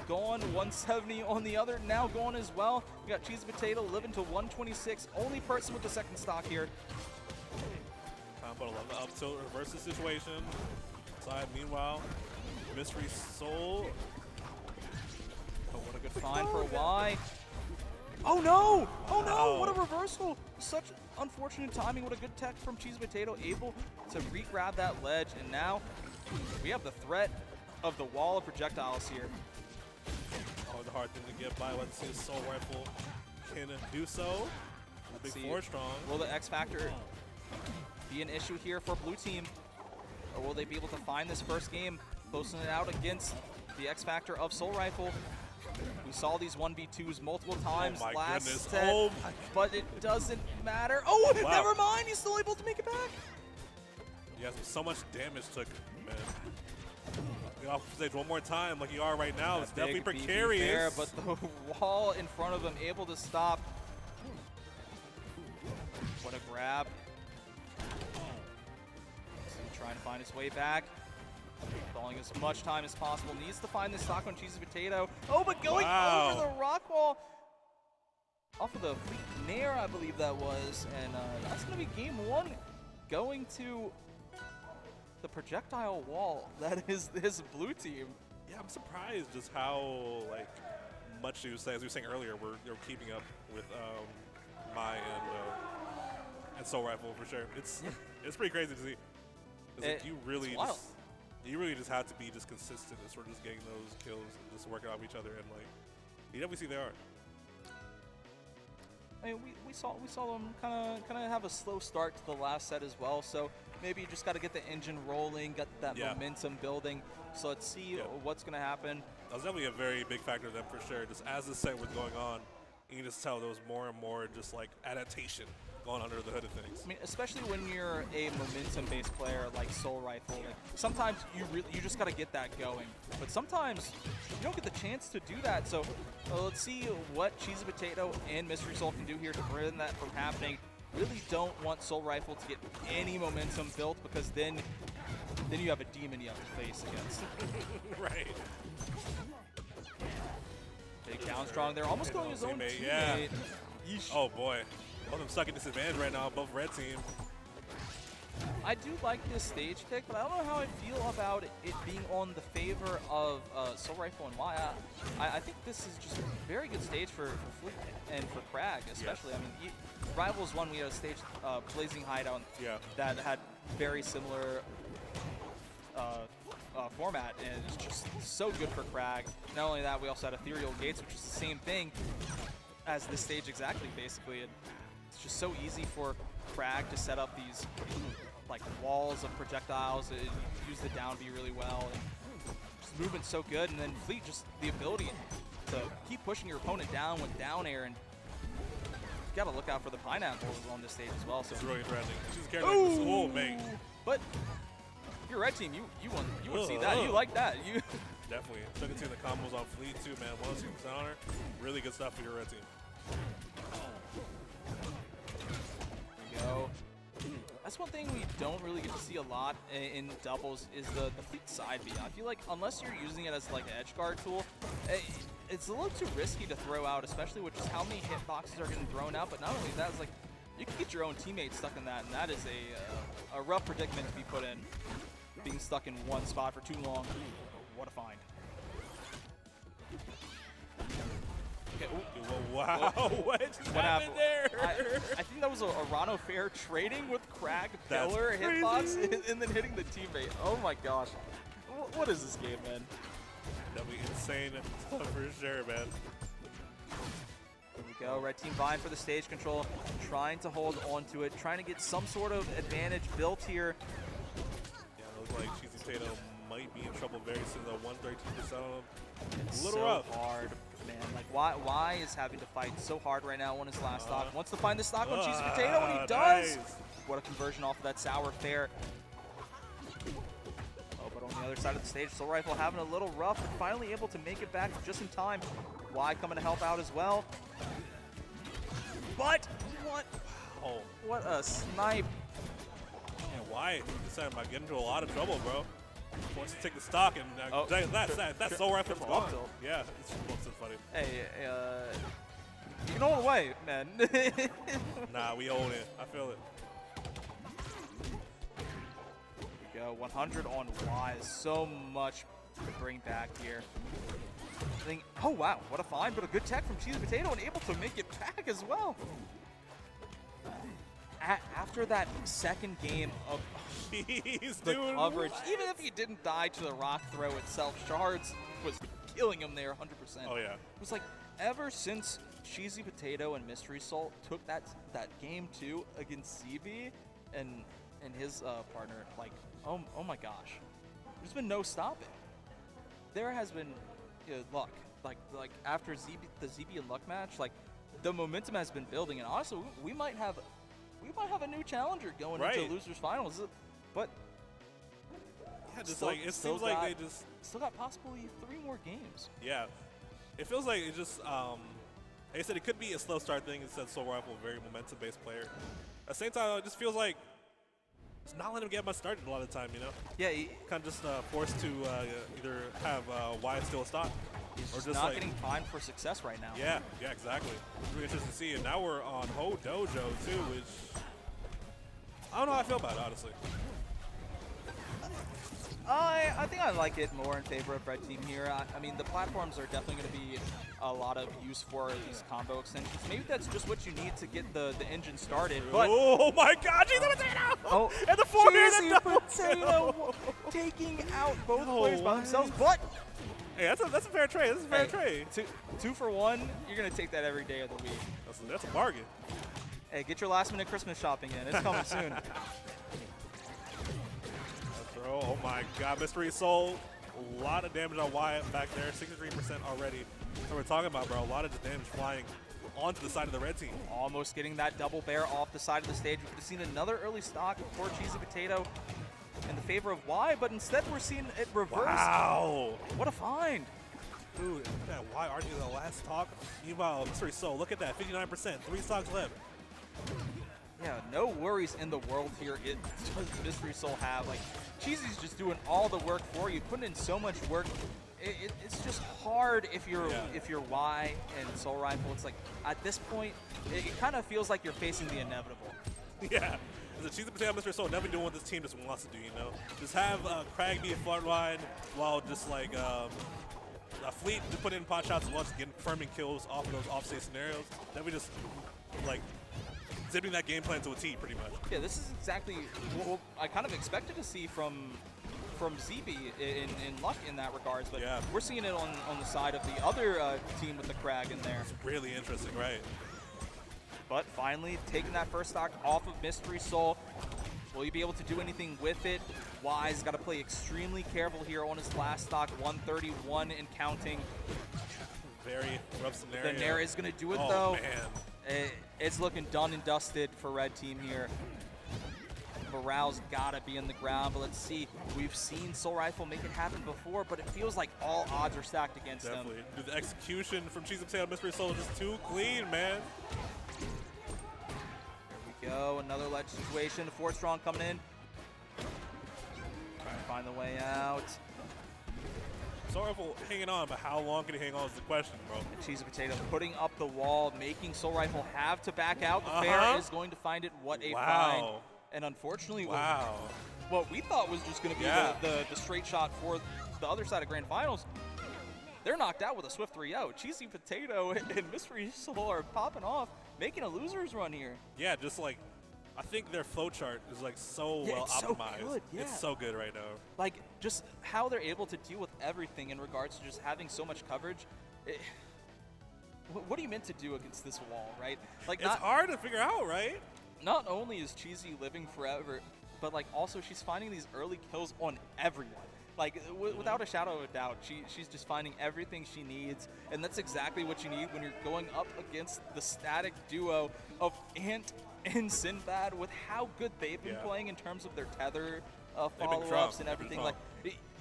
gone. 170 on the other, now gone as well. We got Cheesy Potato living to 126. Only person with the second stock here. Combo, love the up tilt reverse the situation. Side, meanwhile, Mystery Soul. Oh, what a good find for Y. Oh no! Oh no! What a reversal! Such unfortunate timing. What a good tech from Cheesy Potato, able to re-grab that ledge. And now we have the threat of the wall of projectiles here. Always a hard thing to get by. Let's see if Soul Rifle can do so. Big four strong. Will the X Factor be an issue here for blue team? Or will they be able to find this first game, posting it out against the X Factor of Soul Rifle? We saw these 1v2s multiple times last set, but it doesn't matter. Oh, never mind. He's still able to make it back. He has so much damage took, man. Get off stage one more time like you are right now. It's definitely precarious. There, but the wall in front of him able to stop. What a grab. Trying to find his way back. Falling as much time as possible. Needs to find this stock on Cheesy Potato. Oh, but going over the rock wall. Off of the Fleet Nair, I believe that was. And that's going to be game one. Going to the projectile wall. That is this blue team. Yeah, I'm surprised just how much you say, as we were saying earlier, we're keeping up with Mai and Soul Rifle for sure. It's pretty crazy to see. Like you really just have to be just consistent and sort of just getting those kills and just working off each other, and like you definitely see they are. I mean, we saw them kind of have a slow start to the last set as well. So maybe you just got to get the engine rolling, get that momentum building. So let's see what's going to happen. That was definitely a very big factor to them for sure. Just as the set was going on, you can just tell there was more and more just like adaptation going under the hood of things. I mean, especially when you're a momentum-based player like Soul Rifle, like sometimes you just got to get that going. But sometimes you don't get the chance to do that. So let's see what Cheesy Potato and Mystery Soul can do here to prevent that from happening. Really don't want Soul Rifle to get any momentum built, because then you have a demon you have to face against. Right. Big down strong there, almost going his own teammate. Yeah. Yeesh. Oh boy. Both of them stuck at disadvantage right now, both red team. I do like this stage pick, but I don't know how I feel about it being on the favor of Soul Rifle and Y. I think this is just a very good stage for Fleet and for Crag, especially. Yes. I mean, Rivals 1, we had a stage, Blazing Hideout, that had very similar format, and it's just so good for Crag. Not only that, we also had Ethereal Gates, which is the same thing as this stage exactly, basically. And it's just so easy for Crag to set up these like walls of projectiles, and use the down B really well, and just movement's so good. And then Fleet, just the ability to keep pushing your opponent down with down air, and you gotta look out for the pineapples on this stage as well. So it's really interesting. She's carrying like this whole mate. But you're red team, you want to see that. You like that. You definitely. Took it to the combos on Fleet too, man. 160% on her. Really good stuff for your red team. Go. That's one thing we don't really get to see a lot in doubles is the Fleet side B. I feel like unless you're using it as like an edge guard tool, it's a little too risky to throw out, especially with just how many hitboxes are getting thrown out. But not only that, it's like you can get your own teammates stuck in that, and that is a rough predicament to be put in. Being stuck in one spot for too long. What a find. Okay, wow, what just happened there? I think that was a Rano Fair trading with Crag, Pillar, hitbox, and then hitting the teammate. Oh my gosh. What is this game, man? That'd be insane for sure, man. Here we go, red team vying for the stage control, trying to hold on to it, trying to get some sort of advantage built here. Yeah, it looks like Cheesy Potato might be in trouble very soon, though. 132% on him. It's a little so rough. Hard, man. Like, why is having to fight so hard right now on his last stock? Wants to find the stock on Cheesy Potato, and he does! Nice. What a conversion off of that sour fair. Oh, but on the other side of the stage, Soul Rifle having a little rough, but finally able to make it back just in time. Y coming to help out as well. But, what a snipe. Man, why? Decided about getting into a lot of trouble, bro. Wants to take the stock, and that's Soul Rifle's gone. Yeah, it's so funny. Hey, you can hold away, man. Nah, we own it. I feel it. Here we go, 100 on Y. So much to bring back here. Oh wow, what a find, but a good tech from Cheesy Potato, and able to make it back as well. After that second game of the coverage, even if he didn't die to the rock throw itself, Shards was killing him there 100%. Oh yeah. It was like ever since Cheesy Potato and Mystery Salt took that game 2 against CB and his partner, like oh my gosh, there's been no stopping. There has been luck, like after the ZB and Luck match, like the momentum has been building, and honestly, we might have a new challenger going into losers finals, but yeah, just like it seems like they just still got possibly 3 more games. Yeah, it feels like it just like I said, it could be a slow start thing. It said Soul Rifle, very momentum-based player. At the same time, it just feels like it's not letting him get much started a lot of the time, you know? Yeah, he kind of just forced to either have Y steal a stock, he's or just not like, getting timed for success right now. Yeah, exactly. It's really interesting to see. And now we're on Ho Dojo too, which I don't know how I feel about it, honestly. I think I like it more in favor of Red Team here. I mean, the platforms are definitely going to be a lot of use for these combo extensions. Maybe that's just what you need to get the engine started. But oh my God, Cheesy Potato! Oh, and the forehand Cheesy Potato taking out both players by themselves. But hey, that's a fair trade. That's a fair trade. Two for one. You're going to take that every day of the week. That's a bargain. Hey, get your last minute Christmas shopping in. It's coming soon. Oh my God, Mystery Soul. A lot of damage on Wyatt back there, 63% already. That's what we're talking about, bro. A lot of damage flying onto the side of the red team. Almost getting that double bear off the side of the stage. We could have seen another early stock for Cheesy Potato in the favor of Y, but instead we're seeing it reverse. Wow. What a find. Dude, that Y arguing the last stock. Meanwhile, Mystery Soul, look at that, 59%, 3 stocks left. Yeah, no worries in the world here. It does Mystery Soul have. Like, Cheesy's just doing all the work for you, putting in so much work. It's just hard if you're Y and Soul Rifle. It's like, at this point, it kind of feels like you're facing the inevitable. Yeah. The Cheesy Potato Mystery Soul never doing what this team just wants to do, you know? Just have Crag be a front line while just like Fleet to put in pot shots and once again confirming kills off of those offstage scenarios. Then we just like zipping that game plan to a T, pretty much. Yeah, this is exactly what I kind of expected to see from ZB in Luck in that regards, but yeah, we're seeing it on the side of the other team with the Crag in there. It's really interesting, right? But finally, taking that first stock off of Mystery Soul. Will you be able to do anything with it? Y's got to play extremely careful here on his last stock, 131 and counting. Very rough scenario. The Nair is going to do it, oh, though. Man. It's looking done and dusted for Red Team here. Morale's got to be in the ground, but let's see. We've seen Soul Rifle make it happen before, but it feels like all odds are stacked against them. Definitely. Dude, the execution from Cheesy Potato Mystery Soul is just too clean, man. There we go. Another ledge situation. 4 strong coming in. Trying to find the way out. Soul Rifle hanging on, but how long can he hang on is the question, bro. And Cheesy Potato putting up the wall, making Soul Rifle have to back out. The fair is going to find it. What a find. And unfortunately, what we thought was just going to be the straight shot for the other side of Grand Finals, they're knocked out with a swift 3-0. Cheesy Potato and Mystery Soul are popping off, making a loser's run here. Yeah, just like, I think their flowchart is like so well optimized. So good, yeah. It's so good right now. Like, just how they're able to deal with everything in regards to just having so much coverage. What are you meant to do against this wall, right? Like, it's hard to figure out, right? Not only is Cheesy living forever, but like also she's finding these early kills on everyone. Like without a shadow of a doubt, she's just finding everything she needs, and that's exactly what you need when you're going up against the static duo of Ant and Sinbad with how good they've been playing in terms of their tether follow-ups and everything. Like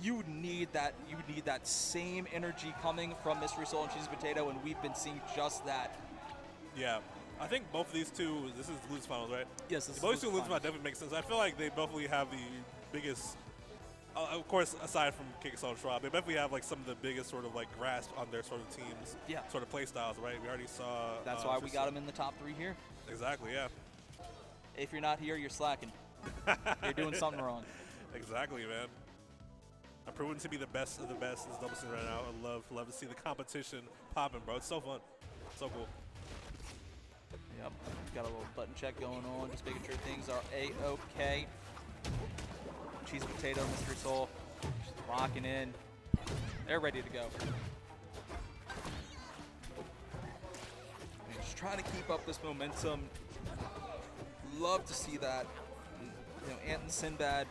you need that same energy coming from Mystery Soul and Cheesy Potato, and we've been seeing just that. Yeah. I think both of these two, this is the lose finals, right? Yes, this is both these two lose finals definitely makes sense. I feel like they both have the biggest, of course, aside from Kickoff and Schwab, they definitely have like some of the biggest sort of like grasp on their sort of teams, sort of play styles, right? We already saw. That's why we got them in the top 3 here. Exactly, yeah. If you're not here, you're slacking. You're doing something wrong. Exactly, man. I'm proven to be the best of the best in this double scene right now. I love to see the competition popping, bro. It's so fun. So cool. Yep, got a little button check going on, just making sure things are A-OK. Cheesy Potato, Mystery Soul, just locking in. They're ready to go. And just trying to keep up this momentum. Love to see that. You know, Ant and Sinbad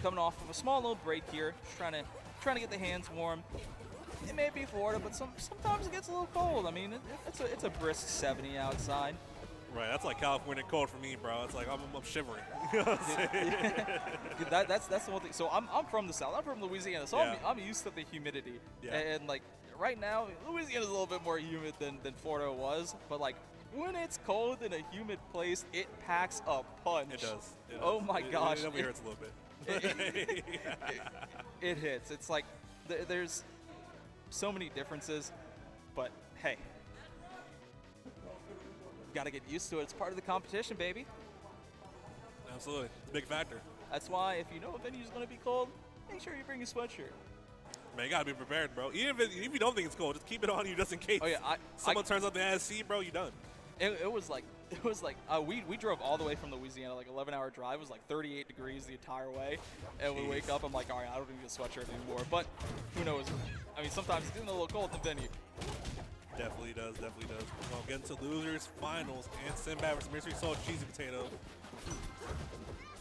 coming off of a small little break here, just trying to get the hands warm. It may be Florida, but sometimes it gets a little cold. I mean, it's a brisk 70 outside. Right, that's like California cold for me, bro. It's like I'm shivering. You know what I'm saying? That's the one thing. So I'm from the South. I'm from Louisiana, so I'm used to the humidity. Yeah. And like right now, Louisiana's a little bit more humid than Florida was. But like when it's cold in a humid place, it packs a punch. It does. Oh my gosh. It definitely hurts a little bit. It hits. It's like there's so many differences, but hey. Got to get used to it. It's part of the competition, baby. Absolutely. It's a big factor. That's why if you know a venue's going to be cold, make sure you bring your sweatshirt. Man, you gotta be prepared, bro. Even if you don't think it's cold, just keep it on you just in case. Oh yeah, someone turns up the SC, bro, you done. It was like we drove all the way from Louisiana, like 11-hour drive. It was like 38 degrees the entire way, and we wake up. I'm like, all right, I don't need a sweatshirt anymore. But who knows? I mean, sometimes it's getting a little cold in the venue. Definitely does, definitely does. Well, get into losers finals and Sinbad versus Mystery Soul Cheesy Potato.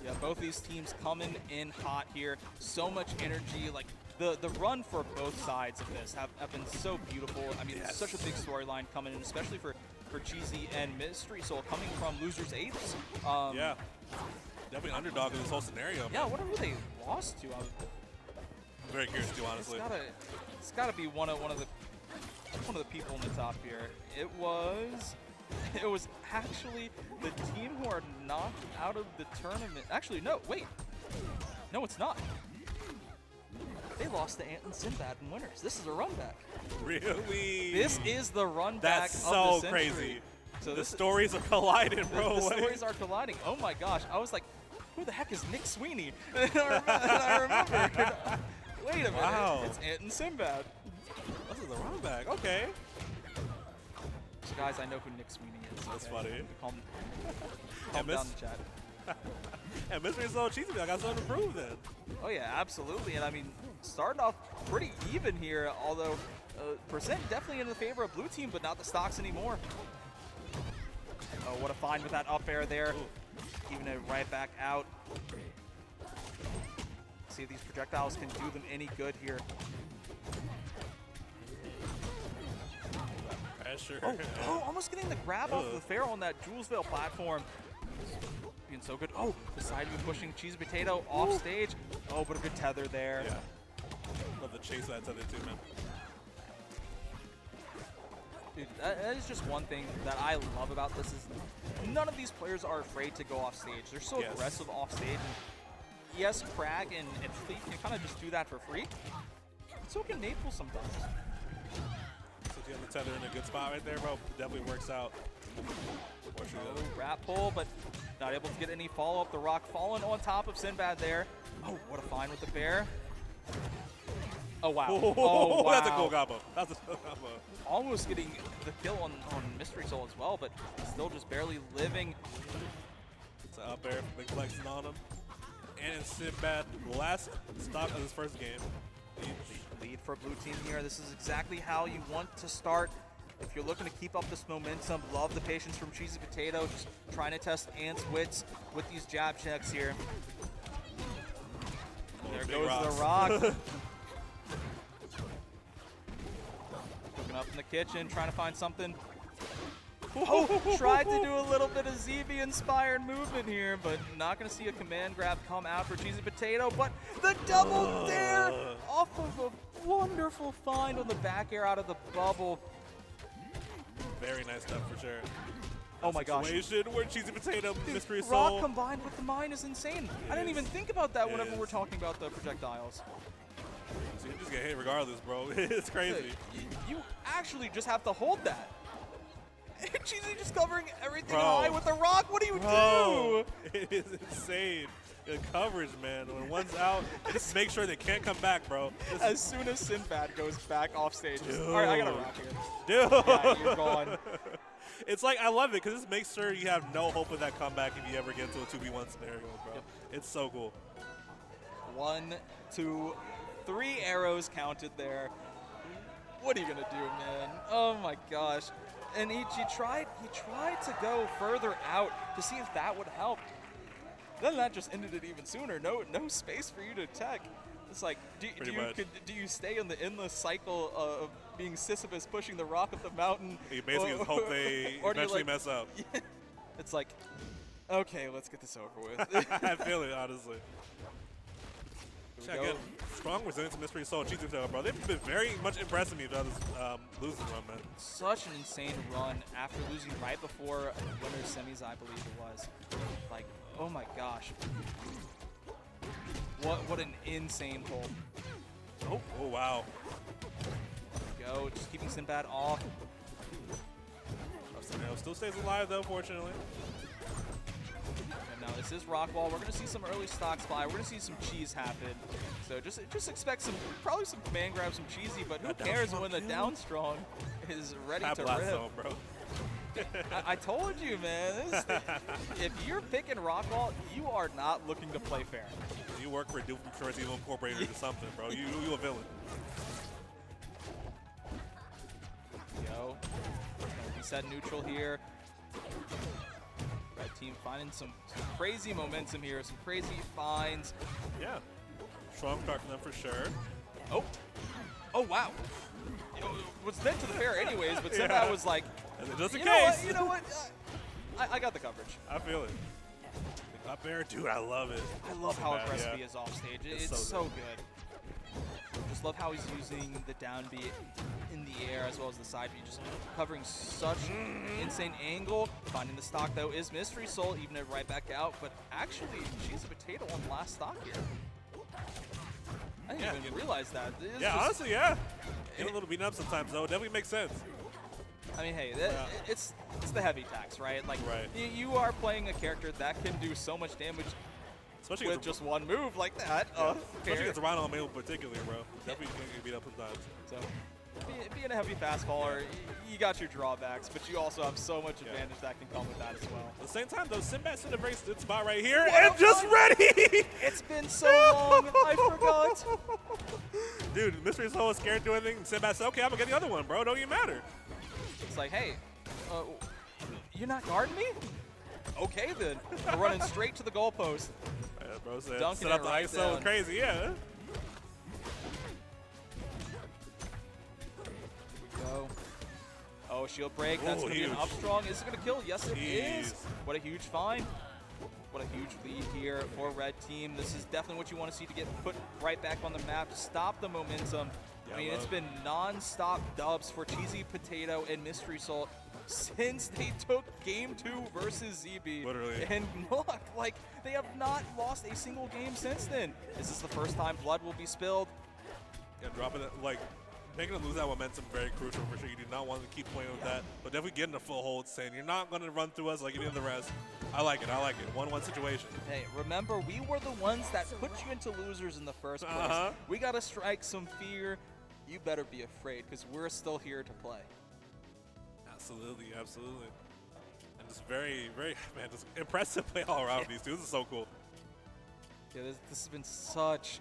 Yeah, both these teams coming in hot here. So much energy. Like the run for both sides of this have been so beautiful. I mean, it's such a big storyline coming in, especially for Cheesy and Mystery Soul coming from losers eighths. Yeah, definitely underdog in this whole scenario. Yeah, what who they lost to? I'm very curious too, honestly. It's gotta be one of the people in the top here. It was actually the team who are knocked out of the tournament. Actually, no, wait. No, it's not. They lost to Ant and Sinbad in winners. This is a run back. Really? This is the run back That's of so the century. crazy. So the stories are colliding, bro. The stories are colliding. Oh my gosh. I was like, who the heck is Nick Sweeney? And I remembered. Wait a minute. Wow. It's Ant and Sinbad. This is a run back. Okay. So guys, I know who Nick Sweeney is. That's okay? funny. Calm down in the chat. And Mystery Soul Cheesy, I got something to prove then. Oh yeah, absolutely. And I mean, starting off pretty even here, although percent definitely in the favor of blue team, but not the stocks anymore. Oh, what a find with that up air there. Ooh. Even it right back out. See if these projectiles can do them any good here. Pressure. Oh, almost getting the grab off of the Pharaoh on that Julesville platform. Being so good. Oh, Decisive pushing Cheesy Potato off stage. Oh, but a good tether there. Yeah. Love the chase that tether too, man. Dude, that is just one thing that I love about this is none of these players are afraid to go off stage. They're so aggressive off stage. And yes, Crag and Fleet can kind of just do that for free. So can Maple sometimes. So you have the tether in a good spot right there, bro. Definitely works out. Oh, rat pull, but not able to get any follow-up. The rock falling on top of Sinbad there. Oh, what a find with the bear. Oh, wow. Oh, wow. That's a cool combo. That's a cool combo. Almost getting the kill on Mystery Soul as well, but still just barely living. It's an up air, big flexing on him. And it's Sinbad, last stock of this first game. Lead for blue team here. This is exactly how you want to start. If you're looking to keep up this momentum, love the patience from Cheesy Potato, just trying to test Ant's wits with these jab checks here. There goes the rock. Looking up in the kitchen, trying to find something. Oh, tried to do a little bit of ZV-inspired movement here, but not going to see a command grab come out for Cheesy Potato. But the double dare off of a wonderful find on the back air out of the bubble. Very nice stuff for sure. Oh my gosh. Situation where Cheesy Potato, Mystery Soul. Rock combined with the mine is insane. I didn't even think about that whenever we're talking about the projectiles. So you just get hit regardless, bro. It's crazy. You actually just have to hold that. Cheesy just covering everything Bro. high with the rock. What do you do? It is insane. The coverage, man. When one's out, just make sure they can't come back, bro. As soon as Sinbad goes back off stage. All right, I got a rock here. Dude. Yeah, you're gone. It's like, I love it because this makes sure you have no hope of that comeback if you ever get into a 2v1 scenario, bro. Yep. It's so cool. 1, 2, 3 arrows counted there. What are you gonna do, man? Oh my gosh. And he tried to go further out to see if that would help. Then that just ended it even sooner. No space for you to tech. It's like, do you stay in the endless cycle of being Sisyphus pushing the rock up the mountain? You basically just hope they eventually mess up. Yeah. It's like, okay, let's get this over with. I feel it, honestly. Again, strong resilience of Mystery Soul, Cheesy Potato, bro. They've been very much impressing me throughout this losing run, man. Such an insane run after losing right before winners semis, I believe it was. Like, oh my gosh. What an insane pull. Oh wow. There we go, just keeping Sinbad off. Still stays alive though, fortunately. Now this is rock wall. We're gonna see some early stocks fly. We're gonna see some cheese happen. So just expect probably some command grab, some cheesy, but who cares when the down strong is ready to rip. Zone, bro. I told you, man. If you're picking rock wall, you are not looking to play fair. You work for Doom Shorts Evil Incorporated or something, bro. You a villain. Go. Reset neutral here. Red team finding some crazy momentum here, some crazy finds. Yeah. Strong start from them for sure. Oh. Oh, wow. It was meant to the fair anyways, but somehow was like, just in case. You know what? I got the coverage. I feel it. Up there, dude, I love it. I love how aggressive he is off stage. It's so good. Just love how he's using the down B in the air as well as the side B, just covering such insane angle. Finding the stock though is Mystery Soul, even it right back out, but actually she's a potato on the last stock here. I didn't even realize that. Honestly, yeah. Get a little beaten up sometimes though. It definitely makes sense. I mean, hey, it's the heavy tax, right? Like, you are playing a character that can do so much damage, especially with just one move like that. Especially against Rhino in particular, bro. Definitely can get beat up sometimes. So, being a heavy fast faller, you got your drawbacks, but you also have so much advantage that can come with that as well. At the same time, though, Sinbad's in a very good spot right here, and just ready! It's been so long, I forgot. Dude, Mystery Soul was scared to do anything, and Sinbad said, okay, I'm gonna get the other one, bro. Don't even matter. It's like, hey, you're not guarding me? Okay, then. We're running straight to the goalpost. Yeah, bro said, Dunking set up it the right ISO down. crazy, yeah. Go. Oh, shield break. That's going to be an up strong. Is it going to kill? Yes, it is. What a huge find. What a huge lead here for Red Team. This is definitely what you want to see to get put right back on the map, to stop the momentum. I mean, it's been non-stop dubs for Cheesy Potato and Mystery Soul since they took Game 2 versus ZB. Literally. And look, like, they have not lost a single game since then. This is the first time blood will be spilled. Yeah, dropping it, like, making them lose that momentum very crucial for sure. You do not want to keep playing with that, but definitely getting a full hold, saying you're not going to run through us like any of the rest. I like it. 1-1 situation. Hey, remember, we were the ones that put you into losers in the first place. We got to strike some fear. You better be afraid, because we're still here to play. Absolutely, absolutely. And just very, very, man, just impressive play all around these two. This is so cool. Yeah, this has been such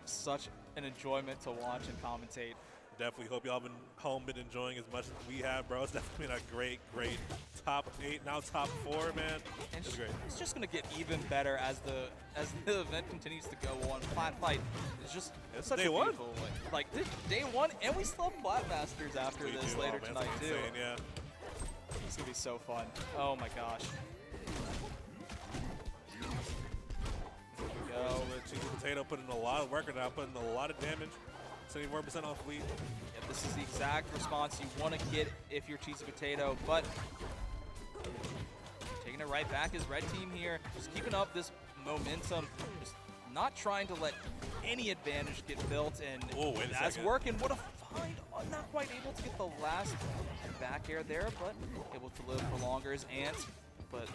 an enjoyment to watch and commentate. Definitely hope y'all been enjoying as much as we have, bro. It's definitely been a great top 8, now top 4, man. And it's great. It's just gonna get even better as the event continues to go on. Platfight is just such day a one. beautiful, like this day one, and we still have Plat Masters after this later tonight too. Insane, yeah. It's gonna be so fun. Oh my gosh. Here we go. Cheesy Potato putting a lot of work and now putting a lot of damage. 74% off lead. Yeah, this is the exact response you want to get if you're Cheesy Potato, but taking it right back is Red Team here. Just keeping up this momentum, just not trying to let any advantage get built, and that's working. What a find. Not quite able to get the last back air there, but able to live for longer is Ant. But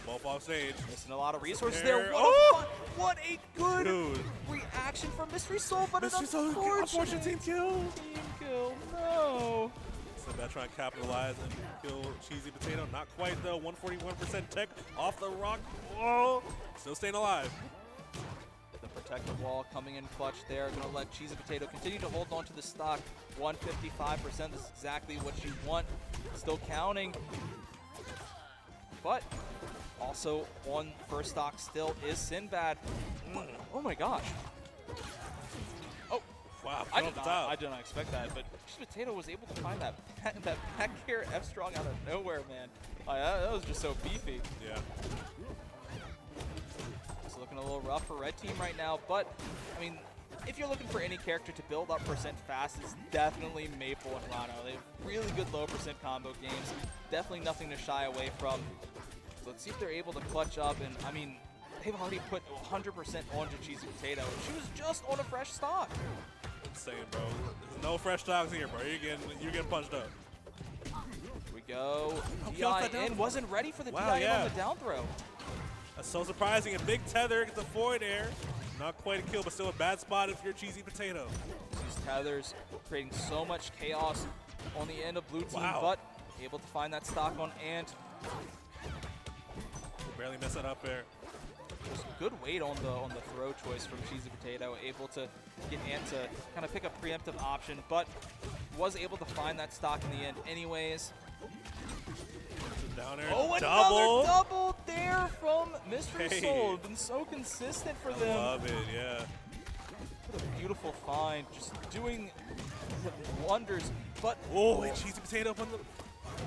both off stage. Missing a lot of resources there. What a good reaction from Mystery Soul, but an unfortunate team kill. Team kill, no. Sinbad trying to capitalize and kill Cheesy Potato. Not quite though. 141% tech off the rock. Whoa. Still staying alive. The protective wall coming in clutch there. Going to let Cheesy Potato continue to hold on to the stock. 155%. This is exactly what you want. Still counting. But also on first stock still is Sinbad. Oh my gosh. Oh, wow. I did not expect that, but Cheesy Potato was able to find that back air F strong out of nowhere, man. That was just so beefy. Yeah. It's looking a little rough for Red Team right now, but I mean, if you're looking for any character to build up percent fast, it's definitely Maple and Rhino. They have really good low percent combo games. Definitely nothing to shy away from. So let's see if they're able to clutch up. And I mean, they've already put 100% onto Cheesy Potato. She was just on a fresh stock. Insane, bro. There's no fresh stocks here, bro. You're getting punched up. Here we go. DI in, wasn't ready for the DI in on the down throw. That's so surprising. A big tether gets a forward air. Not quite a kill, but still a bad spot if you're Cheesy Potato. These tethers creating so much chaos on the end of blue team, Wow. but able to find that stock on Ant. Barely mess it up there. Just good weight on the throw choice from Cheesy Potato, able to get Ant to kind of pick a preemptive option, but was able to find that stock in the end anyways. Down there, Oh, double. another double there from Mystery Hey. Soul. Been so consistent for I them. love it, yeah. What a beautiful find, just doing wonders. But oh, and Cheesy Potato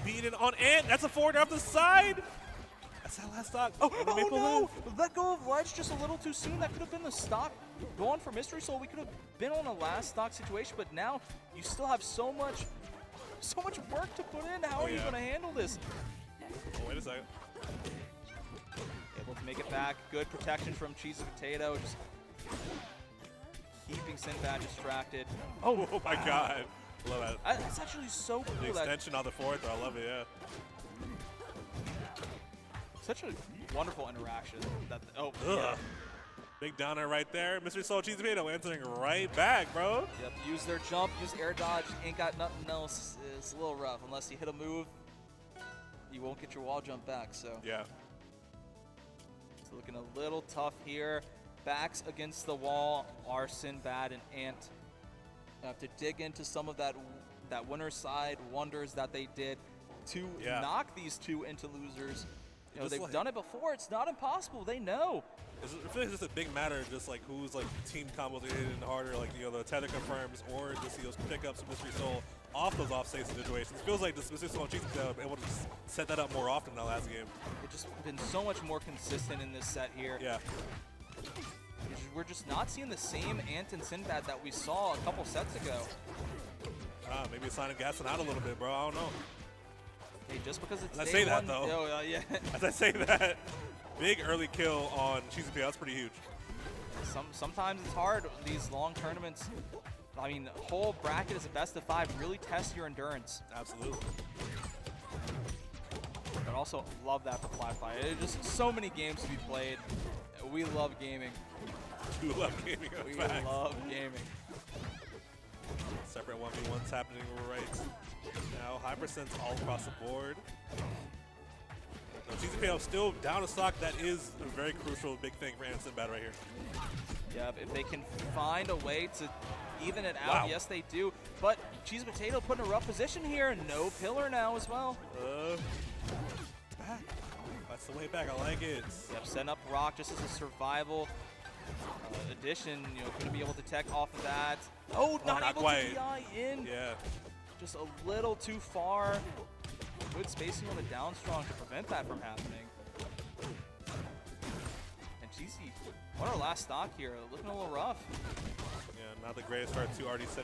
beating it on Ant. That's a forward off the side. That's that last stock. Oh no! Let go of ledge just a little too soon. That could have been the stock going for Mystery Soul. We could have been on a last stock situation, but now you still have so much work to put in. How are you going to handle this? Oh, wait a second. Able to make it back. Good protection from Cheesy Potato. Just keeping Sinbad distracted. Oh my God. I love that. That's actually so cool. The extension on the fourth. I love it, yeah. Such a wonderful interaction. Yeah. Big downer right there. Mystery Soul Cheesy Potato answering right back, bro. Yep, use their jump, use air dodge. Ain't got nothing else. It's a little rough. Unless you hit a move, you won't get your wall jump back, so. Yeah. It's looking a little tough here. Backs against the wall are Sinbad and Ant. Have to dig into some of that winner's side wonders that they did to knock these two into losers. You know, they've done it before. It's not impossible. They know. I feel like it's just a big matter of just like who's like team combos are hitting harder, like the tether confirms, or just those pickups of Mystery Soul off those offstage situations. It feels like the Mystery Soul and Cheesy Potato have been able to set that up more often in that last game. It's just been so much more consistent in this set here. Yeah. We're just not seeing the same Ant and Sinbad that we saw a couple sets ago. Maybe it's time to gassing out a little bit, bro. I don't know. Hey, just because it's As I day say that, one, though. yeah. As I say that, big early kill on Cheesy Potato. That's pretty huge. Sometimes it's hard, these long tournaments. I mean, the whole bracket is a best of 5. Really test your endurance. Absolutely. But also love that for Platfight. There's just so many games to be played. We love gaming. We love gaming. We love gaming. Separate 1v1s happening right now. High percents all across the board. Cheesy Potato still down a stock. That is a very crucial big thing for Anderson Bad right here. Yeah, if they can find a way to even it out, yes they do. But Cheesy Potato put in a rough position here. No pillar now as well. Back. That's the way back. I like it. Yep, setting up Rock just as a survival addition. You know, going to be able to tech off of that. Oh, not able quite. to DI in. Yeah. Just a little too far. Good spacing on the down strong to prevent that from happening. And Cheesy, on our last stock here, looking a little rough. Yeah, not the greatest start to already 70%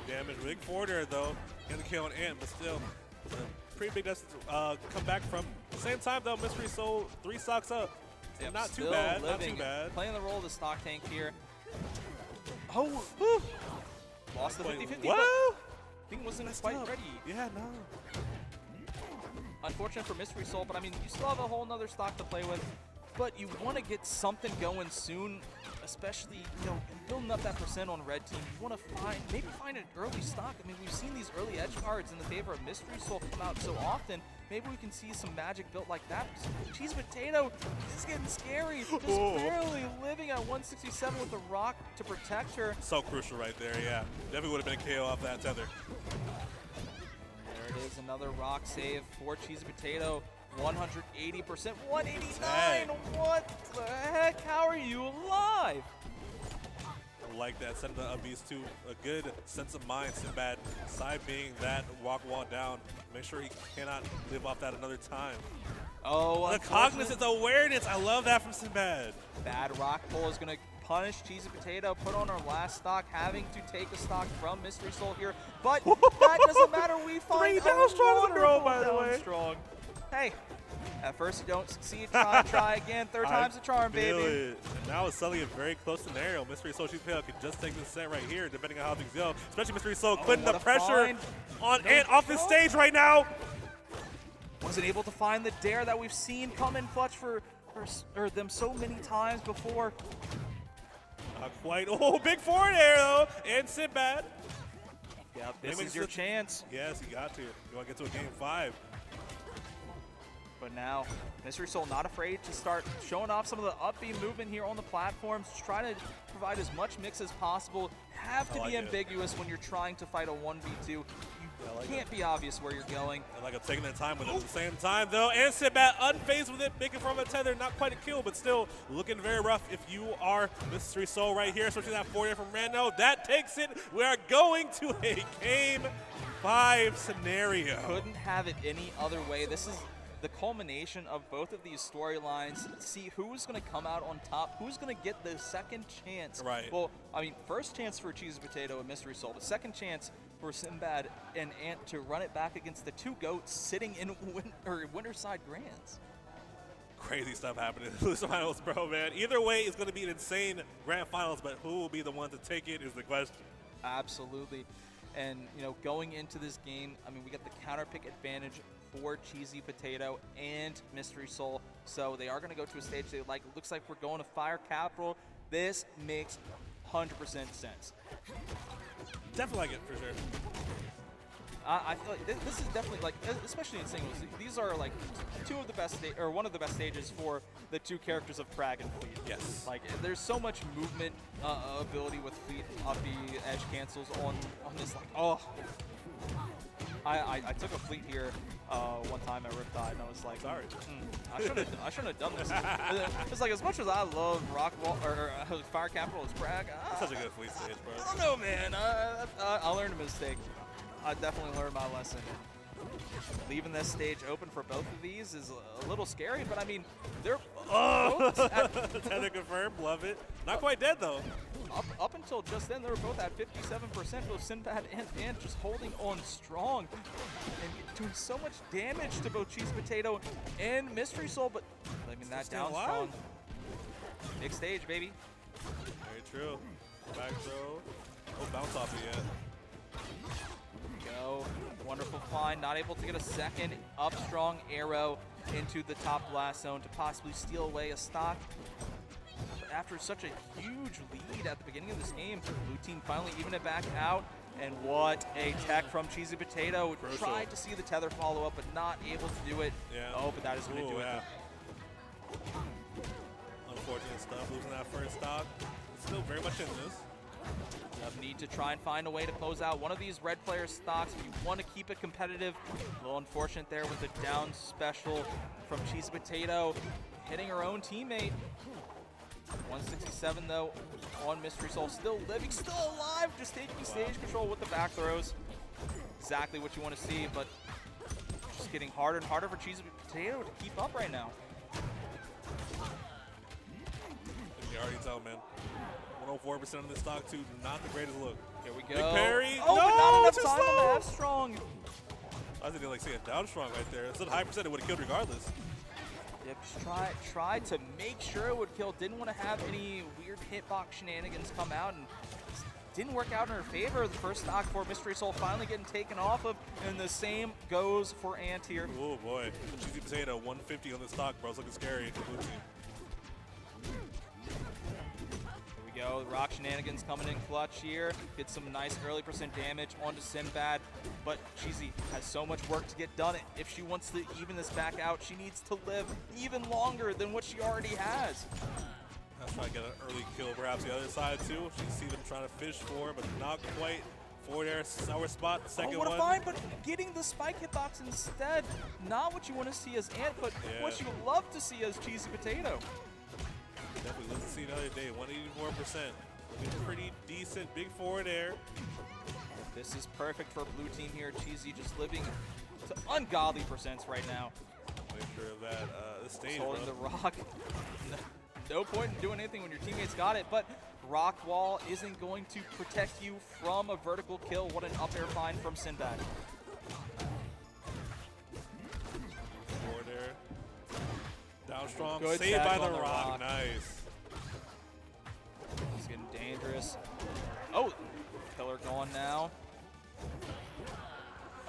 damage. Big forwarder though, getting the kill on Ant, but still pretty big come back from. At the same time though, Mystery Soul 3 stocks up. Yep, not too bad, not too bad. Playing the role of the stock tank here. Oh, whew. Lost the 50-50, but I think wasn't quite ready. Yeah, no. Unfortunate for Mystery Soul, but I mean, you still have a whole nother stock to play with. But you want to get something going soon, especially, you know, building up that percent on red team. You want to maybe find an early stock. I mean, we've seen these early edge cards in the favor of Mystery Soul come out so often. Maybe we can see some magic built like that. Cheesy Potato, this is getting scary. Just barely living at 167 with the Rock to protect her. So crucial right there, yeah. Definitely would have been a KO off that tether. There it is, another Rock save for Cheesy Potato. 180%, 189. What the heck? How are you alive? I like that. Send the beast to a good sense of mind. Sinbad side being that walk wall down. Make sure he cannot live off that another time. Oh, the cognizance awareness. I love that from Sinbad. Bad rock pull is going to punish Cheesy Potato. Put on our last stock, having to take a stock from Mystery Soul here. But that doesn't matter. We find 3 down strongs in a row, by the way. Strong. Hey, at first you don't succeed, try again. Third time's the charm, baby. And now it's suddenly a very close scenario. Mystery Soul Cheesy Potato could just take this set right here, depending on how things go. Especially Mystery Soul putting the pressure on Ant off the stage right now. Wasn't able to find the dare that we've seen come in clutch for them so many times before. Not quite. Oh, big forward air though, and Sinbad. Yep, this is your chance. Yes, you got to. You want to get to a game 5. But now, Mystery Soul not afraid to start showing off some of the upbeat movement here on the platforms, trying to provide as much mix as possible. Have to be ambiguous when you're trying to fight a 1v2. You can't be obvious where you're going. I like I'm taking their time with it at the same time, though. And Sinbad unfazed with it, making from a tether. Not quite a kill, but still looking very rough if you are Mystery Soul right here, especially that forward air from Rando. That takes it. We are going to a game 5 scenario. Couldn't have it any other way. This is the culmination of both of these storylines. See who's going to come out on top, who's going to get the second chance. Right. Well, I mean, first chance for Cheesy Potato and Mystery Soul, the second chance for Sinbad and Ant to run it back against the 2 GOATs sitting in Winterside Grands. Crazy stuff happening in the finals, bro, man. Either way, it's going to be an insane grand finals, but who will be the one to take it is the question. Absolutely. And, you know, going into this game, I mean, we got the counter pick advantage for Cheesy Potato and Mystery Soul. So they are going to go to a stage they like. It looks like we're going to Fire Capital. This makes 100% sense. Definitely like it, for sure. I feel like this is definitely, like, especially in singles, these are like one of the best stages for the 2 characters of Krag and Fleet. Yes. Like, there's so much movement ability with Fleet, uppy, edge cancels on this. Like, oh, I took a Fleet here one time at Riptide, and I was like, sorry, I shouldn't have done this. It's like, as much as I love Fire Capital as Krag, such a good Fleet stage, bro. I don't know, man. I learned a mistake. I definitely learned my lesson. Leaving this stage open for both of these is a little scary, but I mean, they're both at tether confirmed, love it. Not quite dead though. Up until just then, they were both at 57%, both Sinbad and Ant just holding on strong and doing so much damage to both Cheese Potato and Mystery Soul, but I mean, that down strong. Big stage, baby. Very true. Back throw. No bounce off it yet. Go. Wonderful find, not able to get a second up strong arrow into the top blast zone to possibly steal away a stock. But after such a huge lead at the beginning of this game, blue team finally even it back out. And what a tech from Cheesy Potato. Tried to see the tether follow up, but not able to do it. Yeah. Oh, but that is going to do it. Unfortunate stuff, losing that first stock. Still very much in this. Need to try and find a way to close out one of these red player stocks if you want to keep it competitive. A little unfortunate there with the down special from Cheesy Potato hitting her own teammate. 167 though on Mystery Soul, still living, still alive, just taking stage control with the back throws. Exactly what you want to see, but just getting harder and harder for Cheesy Potato to keep up right now. You already tell, man. 104% on this stock too, not the greatest look. Here we go. Big parry. Oh, no, but not enough too time slow. on the F strong. I think they like seeing down strong right there. It's a high percent, it would have killed regardless. Yep, just tried to make sure it would kill. Didn't want to have any weird hitbox shenanigans come out, and didn't work out in her favor. The first stock for Mystery Soul finally getting taken off of, and the same goes for Ant here. Oh boy, Cheesy Potato 150 on the stock, bro. It's looking scary for blue team. Go. Rock shenanigans coming in clutch here. Get some nice early percent damage onto Sinbad, but Cheesy has so much work to get done. If she wants to even this back out, she needs to live even longer than what she already has. Let's try to get an early kill, perhaps the other side too. She's even trying to fish for, but not quite. Forward air, sour spot, the second what one. a find, but getting the spike hitbox instead. Not what you want to see as Ant, but what you love to see as Cheesy Potato. Definitely, let's see another day. 184%. Looking pretty decent. Big forward air. This is perfect for blue team here. Cheesy just living to ungodly percents right now. Make sure of that. The stage, just holding the rock. No point in doing anything when your teammates got it, but rock wall isn't going to protect you from a vertical kill. What an up air find from Sinbad. Forward air. Down strong, Good saved by the rock. rock. Nice. It's getting dangerous. Oh, killer gone now.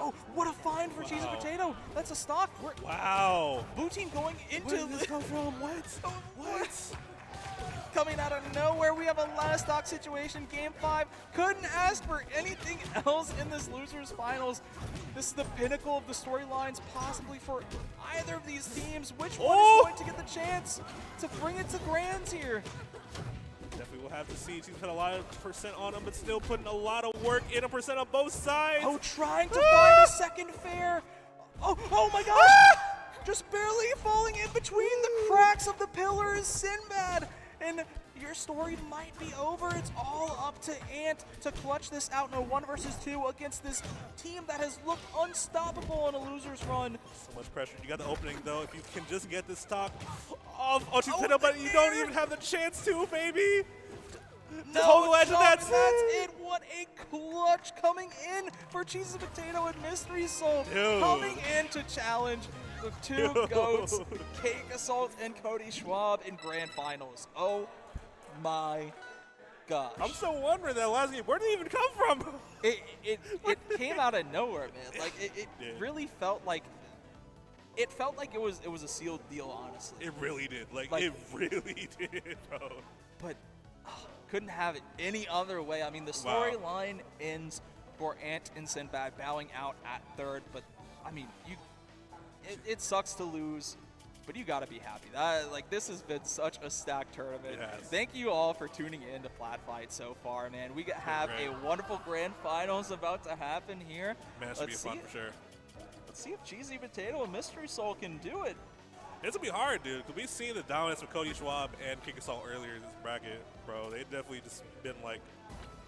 Oh, what a find for Cheesy Potato. That's a stock. Wow. Blue team going into Where did this come from? What? What? Coming out of nowhere, we have a last stock situation. Game 5. Couldn't ask for anything else in this losers finals. This is the pinnacle of the storylines, possibly for either of these teams. Which one is going to get the chance to bring it to grands here? Definitely will have to see. She's put a lot of percent on him, but still putting a lot of work in a percent on both sides. Oh, trying to find a second fair. Oh my gosh! Just barely falling in between the cracks of the pillars, Sinbad. And your story might be over. It's all up to Ant to clutch this out in a 1 versus 2 against this team that has looked unstoppable on a loser's run. So much pressure. You got the opening, though. If you can just get this stock off Ochitano, but you don't even have the chance to, baby. No, that's it. What a clutch coming in for Cheesy Potato and Mystery Soul. Coming in to challenge the two GOATs, Cake Assault and Cody Schwab in grand finals. Oh my gosh. I'm still wondering that last game, where did it even come from? It came out of nowhere, man. Like it really felt like it was a sealed deal, honestly. It really did. Like it really did, bro. But couldn't have it any other way. I mean, the storyline ends for Ant and Sinbad bowing out at third, but I mean, it sucks to lose, but you gotta be happy. Like, this has been such a stacked tournament. Thank you all for tuning in to Platfight so far, man. We have a wonderful grand finals about to happen here. Man, it should be fun for sure. Let's see if Cheesy Potato and Mystery Soul can do it. It's gonna be hard, dude, because we've seen the dominance of Cody Schwab and Kick Assault earlier in this bracket, bro. They've definitely just been, like,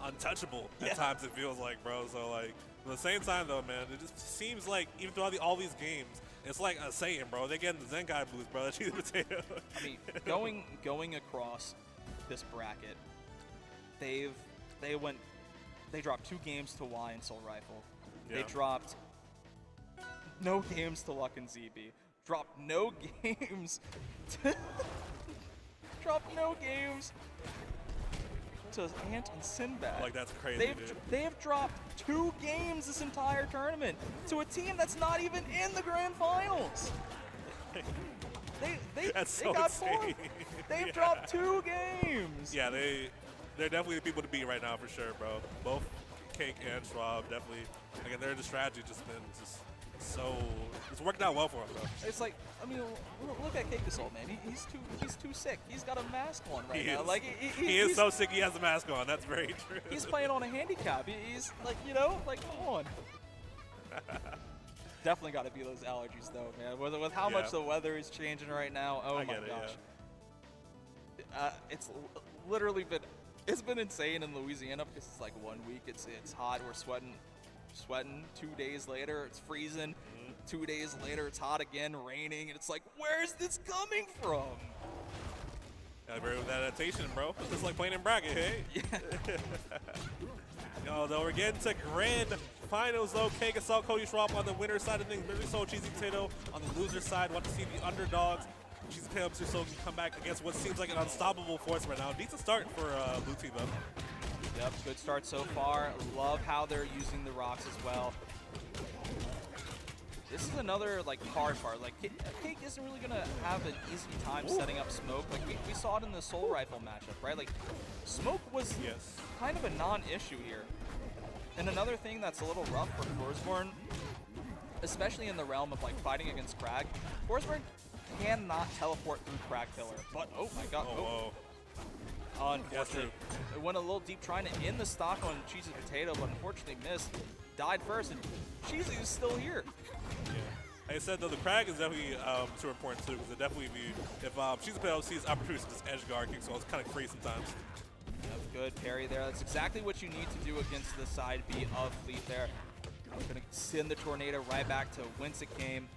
untouchable at times, it feels like, bro. So, like, at the same time, though, man, it just seems like even throughout all these games, it's like a Satan, bro. They're getting the Zenkai boost, bro. That's Cheesy Potato. I mean, going across this bracket, they dropped 2 games to Y and Soul Rifle. They dropped no games to Luck and ZB. Dropped no games to Ant and Sinbad. Like, that's crazy, They have dropped 2 games this entire tournament to a team that's not even in the grand finals. They got 4. They've dropped 2 games. Yeah, they're definitely the people to beat right now for sure, bro. Both Cake and Schwab definitely. Again, their strategy just been it's worked out well for him, bro. It's like, I mean, look at Cake Assault, man. He's too sick. He's got a mask on right now. Like he is so sick. He has a mask on. That's very true. He's playing on a handicap. He's like, like, come on. Definitely got to be those allergies, though, man. With how much the weather is changing right now. Oh my gosh. It's literally been insane in Louisiana because it's like 1 week it's hot. We're sweating. 2 days later, it's freezing. 2 days later, it's hot again, raining, and it's like, where's this coming from? Gotta bear with that adaptation, bro. It's just like playing in bracket, hey? Though we're getting to grand finals, though. Cake Assault, Cody Schwab on the winner's side of things. Mystery Soul, Cheesy Potato on the loser's side. Want to see the underdogs. Cheesy Potato, Mystery Soul can come back against what seems like an unstoppable force right now. Decent start for Blue Team, though. Yep, good start so far. Love how they're using the rocks as well. This is another, like, hard part. Like, Cake isn't really going to have an easy time setting up smoke. Like, we saw it in the Soul Rifle matchup, right? Like, smoke was kind of a non-issue here. And another thing that's a little rough for Forsborn, especially in the realm of, like, fighting against Crag, Forsborn cannot teleport through Crag Pillar. But, oh my god. Unfortunately, it went a little deep trying to end the stock on Cheesy Potato, but unfortunately missed. Died first, and Cheesy is still here. Yeah. Like I said, though, the Crag is definitely super important, too, because it definitely if Cheesy Potato sees opportunities to just edge guard kick, so it's kind of crazy sometimes. That's good parry there. That's exactly what you need to do against the side B of Fleet there. I'm going to send the Tornado right back to whence it came.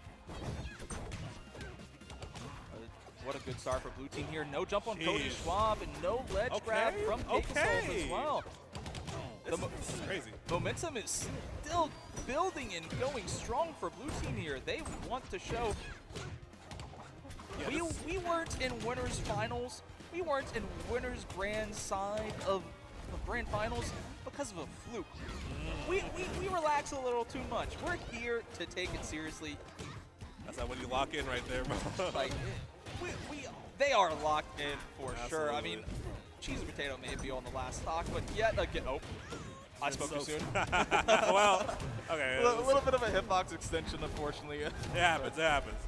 What a good start for Blue Team here. No jump on Cody Schwab and no ledge grab from Cake Assault as well. This is crazy. Momentum is still building and going strong for Blue Team here. They want to show we weren't in winners finals. We weren't in winners grand side of grand finals because of a fluke. We relax a little too much. We're here to take it seriously. That's not when you lock in right there, bro. Like, they are locked in for sure. I Absolutely. mean, Cheese and Potato may be on the last stock, but yet again, oh, I spoke too soon. Well, okay. A little bit of a hitbox extension, unfortunately. It happens, it happens.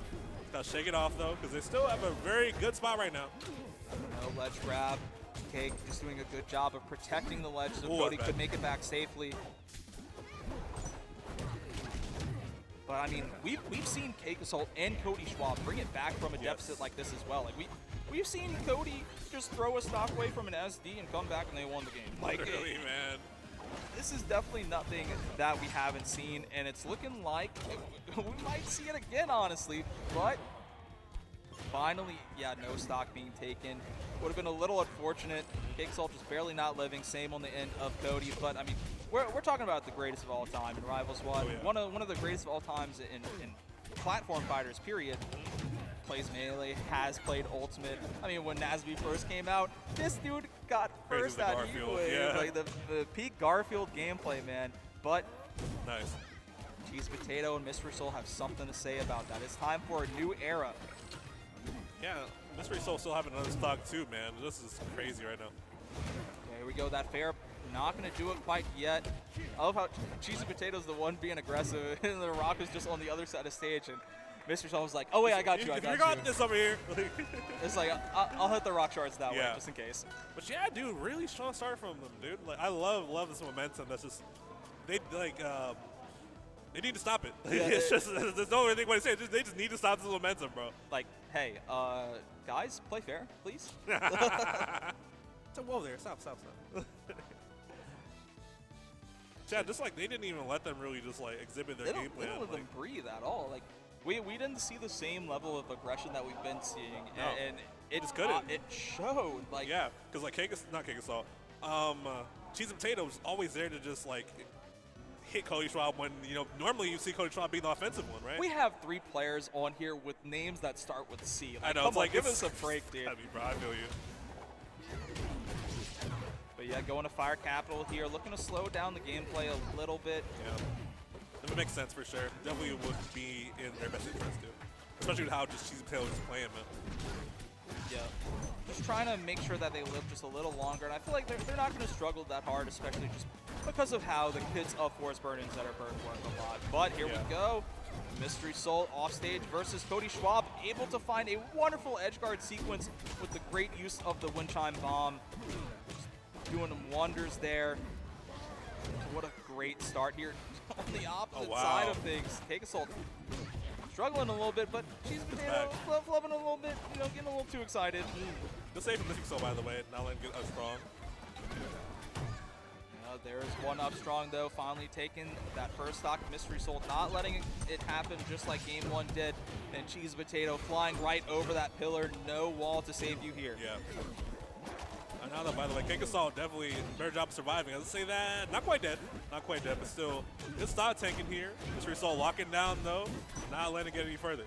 Gotta shake it off, though, because they still have a very good spot right now. No ledge grab. Cake just doing a good job of protecting the ledge so Cody could make it back safely. But I mean, we've seen Cake Assault and Cody Schwab bring it back from a deficit like this as well. Like we've seen Cody just throw a stock away from an SD and come back and they won the game. Like, Literally, man. This is definitely nothing that we haven't seen, and it's looking like we might see it again, honestly. But finally, yeah, no stock being taken. Would have been a little unfortunate. Cake Assault just barely not living. Same on the end of Cody. But I mean, we're talking about the greatest of all time in Rivals 1. One of the greatest of all times in platform fighters, period. Plays Melee, has played Ultimate. I mean, when Nasby first came out, this dude got first at Heatwave. Like the peak Garfield gameplay, man. But nice. Cheese Potato and Mystery Soul have something to say about that. It's time for a new era. Yeah, Mystery Soul still having another stock too, man. This is crazy right now. Okay, here we go. That fair, not going to do it quite yet. I love how Cheesy Potato's the one being aggressive, and the Rock is just on the other side of stage. And Mystery Soul was like, "Oh wait, I got you. I got this over here." It's like I'll hit the rock shards that way, just in case. But yeah, dude, really strong start from them, dude. Like I love this momentum. That's just they need to stop it. It's just there's no other way to say it. They just need to stop this momentum, bro. Like, hey, guys, play fair, please. So whoa there, stop. Yeah, just like they didn't even let them really just like exhibit their gameplay. They don't let them breathe at all. Like we didn't see the same level of aggression that we've been seeing, and it just couldn't. It showed. Like because like not Cake Assault, Cheese and Potato was always there to just like hit Cody Schwab when normally you see Cody Schwab being the offensive one, right? We have 3 players on here with names that start with C. Like, I know. Come it's on, like give us a break, dude. I mean, bro, I feel you. But yeah, going to Fire Capital here, looking to slow down the gameplay a little bit. Yeah, that would make sense for sure. Definitely would be in their best interest too, especially with how just Cheese and Potato is playing, man. Yeah, just trying to make sure that they live just a little longer, and I feel like they're not going to struggle that hard, especially just because of how the kids of Forest Burn and Zetterberg work a lot. But here we go. Mystery Soul off stage versus Cody Schwab, able to find a wonderful edgeguard sequence with the great use of the Wind Chime Bomb. Just doing wonders there. What a great start here on the opposite side of things. Cake Assault struggling a little bit, but Cheese Potato flubbing a little bit, getting a little too excited. Good save from Mystery Soul, by the way, not letting get up strong. There's one up strong, though, finally taking that first stock. Mystery Soul not letting it happen just like Game 1 did. And Cheese Potato flying right over that pillar. No wall to save you here. Yeah. And now, by the way, Cake Assault definitely better job of surviving. I would say that. Not quite dead, but still good stock tanking here. Mystery Soul locking down, though, not letting it get any further.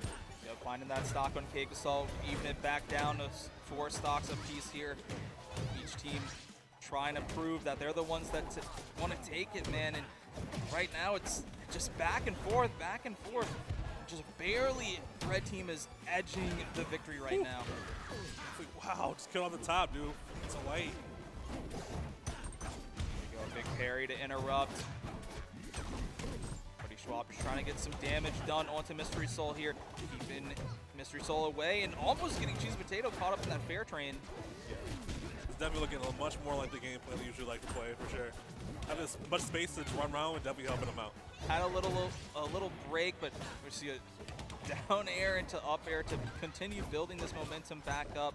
Yep, finding that stock on Cake Assault, even it back down to 4 stocks apiece here. Each team trying to prove that they're the ones that want to take it, man. And right now it's just back and forth. Just barely red team is edging the victory right now. Wow, just kill on the top, dude. It's a light. There we go, big parry to interrupt. Cody Schwab just trying to get some damage done onto Mystery Soul here. Keeping Mystery Soul away and almost getting Cheese Potato caught up in that fair train. It's definitely looking much more like the gameplay they usually like to play, for sure. Have as much space to run around and definitely helping them out. Had a little break, but we see a down air into up air to continue building this momentum back up.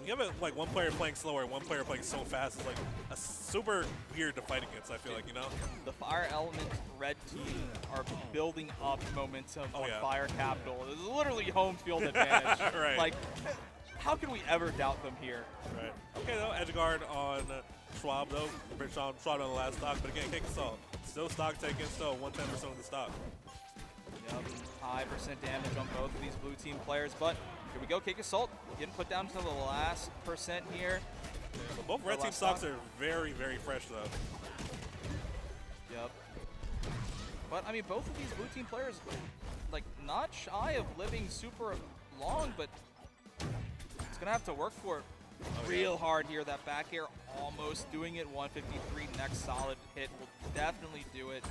You have like one player playing slower and one player playing so fast. It's like a super weird to fight against, I feel like, The Fire Element red team are building up momentum on Fire Capital. This is literally home field advantage. Right. Like, how can we ever doubt them here? Right. Okay, though, edgeguard on Schwab, though. Schwab on the last stock, but again, Cake Assault. Still stock taken, still 110% of the stock. Yep, high percent damage on both of these blue team players, but here we go, Cake Assault getting put down to the last percent here. But both red team stocks are very, very fresh, though. Yep. But, I mean, both of these blue team players, like, not shy of living super long, but it's going to have to work for it real hard here. That back air almost doing it. 153, next solid hit will definitely do it.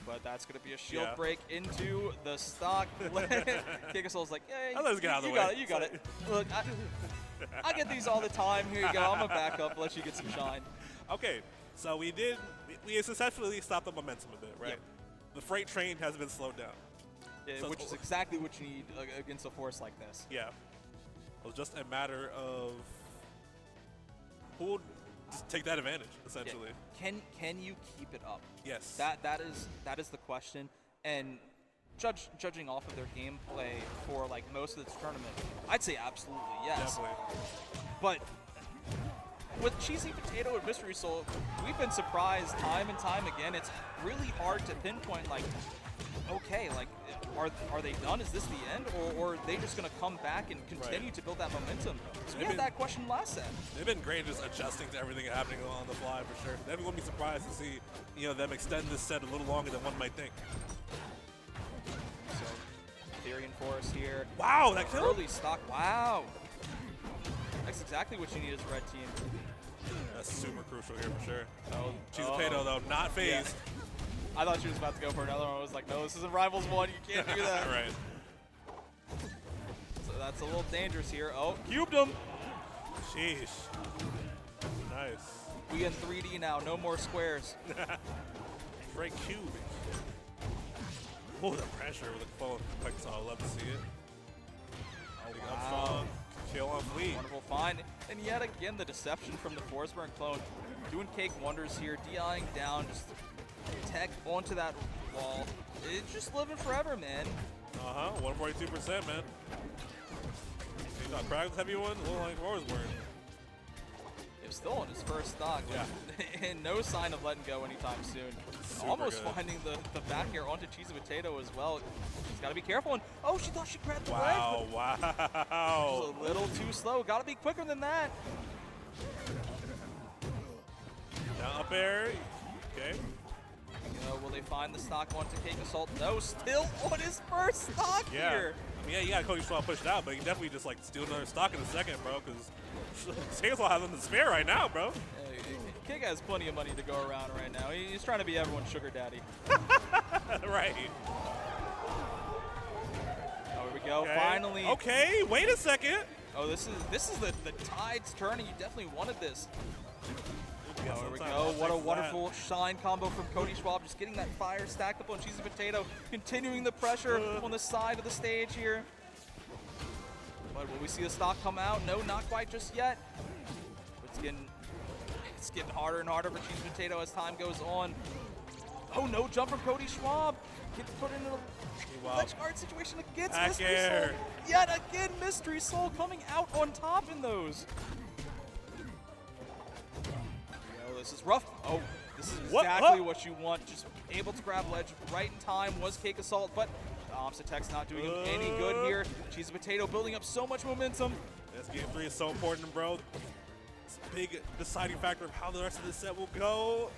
But that's going to be a shield break into the stock. Kickasoul's like, hey, let's get out of the way. You got it. Look, I get these all the time. Here you go. I'm going to back up, let you get some shine. Okay, so we successfully stopped the momentum a bit, right? Yep. The freight train has been slowed down. Yeah, So which is exactly what you need against a force like this. Yeah. It was just a matter of who would just take that advantage, essentially. Yeah. Can you keep it up? Yes. That is the question. And judging off of their gameplay for like most of this tournament, I'd say absolutely yes. Definitely. But with Cheesy Potato and Mystery Soul, we've been surprised time and time again. It's really hard to pinpoint, like, okay, like, are they done? Is this the end? Or are they just going to come back and continue to build that momentum? So we had that question last set. They've been great just adjusting to everything happening on the fly, for sure. Everyone would be surprised to see, them extend this set a little longer than one might think. So, Therian Forest here. Wow, that kill? Early stock, wow. That's exactly what you need as a red team. That's super crucial here, for sure. Cheesy Potato, though, not phased. Yeah. I thought she was about to go for another one. I was like, no, this isn't Rivals 1. You can't do that. Right. So that's a little dangerous here. Oh, cubed him. Sheesh. Nice. We in 3D now. No more squares. Straight cube. Oh, the pressure with the phone. I love to see it. Wow. Chill on fleet. Wonderful find. And yet again, the deception from the Forsberg clone. Doing cake wonders here. DIing down. Just tech onto that wall. It's just living forever, man. 142%, man. He got cracked heavy one, a little like Roar's wearing. It was still on his first stock. Yeah. And no sign of letting go anytime soon. Super Almost good. finding the back air onto Cheesy Potato as well. She's got to be careful. And oh, she thought she grabbed the ledge. Wow. She's a little too slow. Got to be quicker than that. Down up air. Okay. Will they find the stock onto Cake Assault? No, still on his first stock here. I mean, yeah, Cody Schwab pushed out, but he definitely just like steal another stock in a second, bro, because Hazel has him to spare right now, bro. Cake has plenty of money to go around right now. He's trying to be everyone's sugar daddy. Right. Oh, here we go. Okay. Finally. Okay, wait a second. Oh, this is the tides turning. You definitely wanted this. Oh, here we go. What a wonderful shine combo from Cody Schwab. Just getting that fire stacked up on Cheesy Potato. Continuing the pressure on the side of the stage here. But will we see the stock come out? No, not quite just yet. It's getting harder and harder for Cheesy Potato as time goes on. Oh, no jump from Cody Schwab. Gets put into a ledge guard situation against Mystery Soul. Yet again, Mystery Soul coming out on top in those. This is rough. Oh, this is exactly what you want. Just able to grab ledge right in time was Cake Assault, but Opposite Tech's not doing him any good here. Cheesy Potato building up so much momentum. This game 3 is so important, bro. It's a big deciding factor of how the rest of the set will go.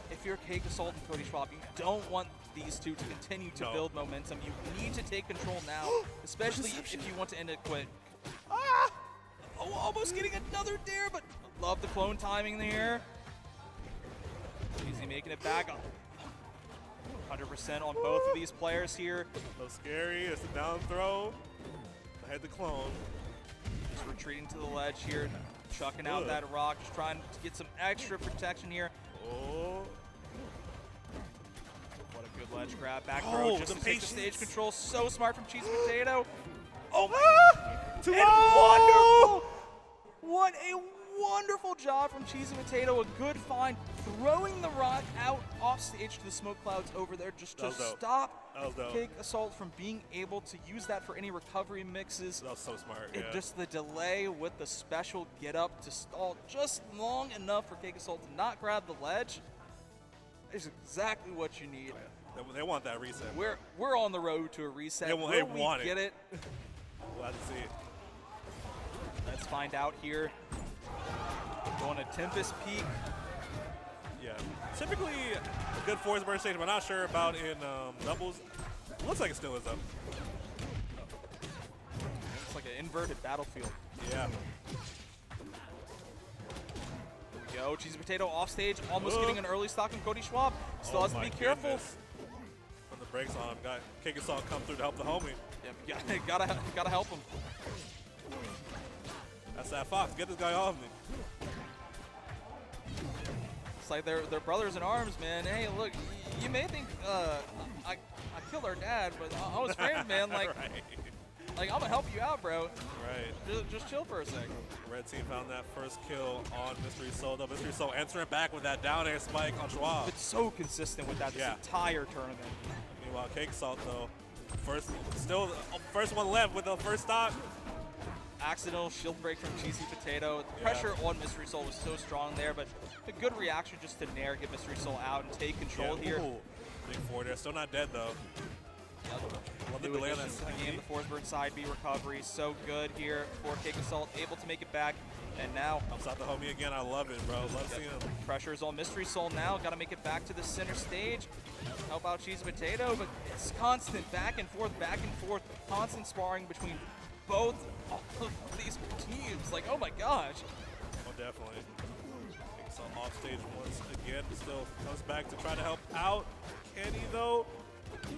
If you're Cake Assault and Cody Schwab, you don't want these two to continue to build momentum. You need to take control now, especially if you want to end it quick. Oh, almost getting another dare, but love the clone timing there. Easy making it back up. 100% on both of these players here. So scary. It's a down throw. I had the clone. Just retreating to the ledge here. Chucking out that rock. Just trying to get some extra protection here. Oh. What a good ledge grab. Back throw just to take the stage control. So smart from Cheesy Potato. Oh my. Wonderful. What a wonderful job from Cheesy Potato. A good find. Throwing the rock out off stage to the smoke clouds over there just to stop Cake Assault from being able to use that for any recovery mixes. That was so smart. And just the delay with the special get up to stall just long enough for Cake Assault to not grab the ledge is exactly what you need. They want that reset. We're on the road to a reset. They want get it. Glad to see it. Let's find out here. Going to Tempest Peak. Yeah, typically a good force burst stage, but not sure about in doubles. Looks like it still is though. It's like an inverted battlefield. Yeah. Here we go. Cheesy Potato off stage, almost getting an early stock from Cody Schwab. Still has to be careful. When the brakes on him, got Kick Assault come through to help the homie. Yep, gotta help him. That's that Fox. Get this guy off me. It's like they're brothers in arms, man. Hey, look, you may think I killed our dad, but I was framed, man. Like, right. like I'm gonna help you out, bro. Right. Just chill for a sec. Red team found that first kill on Mystery Soul, though. Mystery Soul answering back with that down air spike on Schwab. It's so consistent with that this entire tournament. Meanwhile, Cake Salt, though, first one left with the first stock. Accidental shield break from Cheesy Potato. The pressure on Mystery Soul was so strong there, but a good reaction just to nair, get Mystery Soul out and take control here. Ooh. Big forward there. Still not dead, though. Love the delay on that side. Again, the force burn side B recovery. So good here for Cake Assault, able to make it back. And now helps out the homie again. I love it, bro. Love seeing him. Pressure's on Mystery Soul now. Got to make it back to the center stage. Help out Cheesy Potato, but it's constant back and forth, constant sparring between both of these teams. Like, oh my gosh. Oh, definitely. Cake Assault off stage once again. Still comes back to try to help out. Can he, though?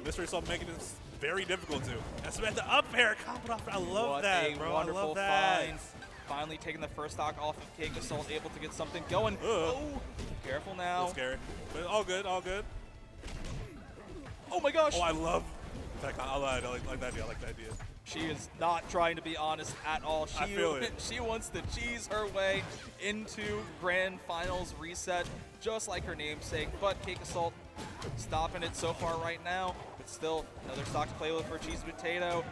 Mystery Soul making this very difficult to. And Samantha the up air coming off. I love that, bro. I love that. Find. Finally taking the first stock off of Cake Assault, able to get something going. Oh, careful now. That's scary. But all good, all good. Oh my gosh. Oh, I love that. I like that idea. I like that idea. She is not trying to be honest at all. I feel it. She wants to cheese her way into Grand Finals reset, just like her namesake. But Cake Assault stopping it so far right now. But still, another stock to play with for Cheesy Potato.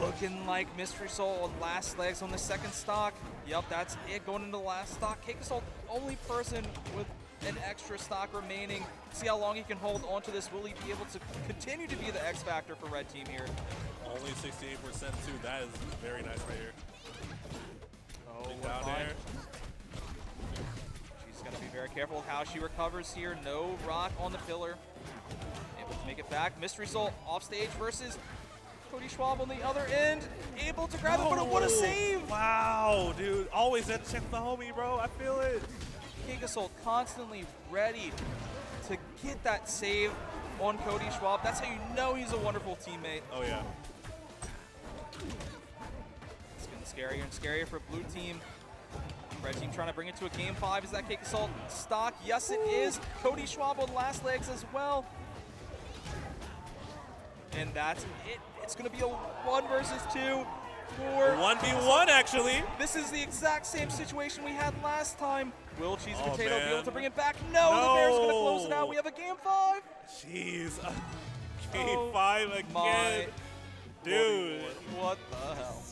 Looking like Mystery Soul on last legs on the second stock. Yep, that's it going into the last stock. Cake Assault, only person with an extra stock remaining. See how long he can hold onto this. Will he be able to continue to be the X factor for Red Team here? Only 68% too. That is very nice right here. Oh, down there. She's got to be very careful of how she recovers here. No rock on the pillar. Able to make it back. Mystery Soul off stage versus Cody Schwab on the other end. Able to grab it, but what a save! Wow, dude. Always had to check the homie, bro. I feel it. Cake Assault constantly ready to get that save on Cody Schwab. That's how you know he's a wonderful teammate. Oh, yeah. It's getting scarier and scarier for blue team. Red team trying to bring it to a game 5. Is that Cake Assault stock? Yes, it is. Cody Schwab on last legs as well. And that's it. It's going to be a 1 versus 2 for 1v1, actually. This is the exact same situation we had last time. Will Cheesy Potato man. be able to bring it back? No, the Bears are going to close it out. We have a game 5. Jeez. Game 5 again. Dude. What the hell?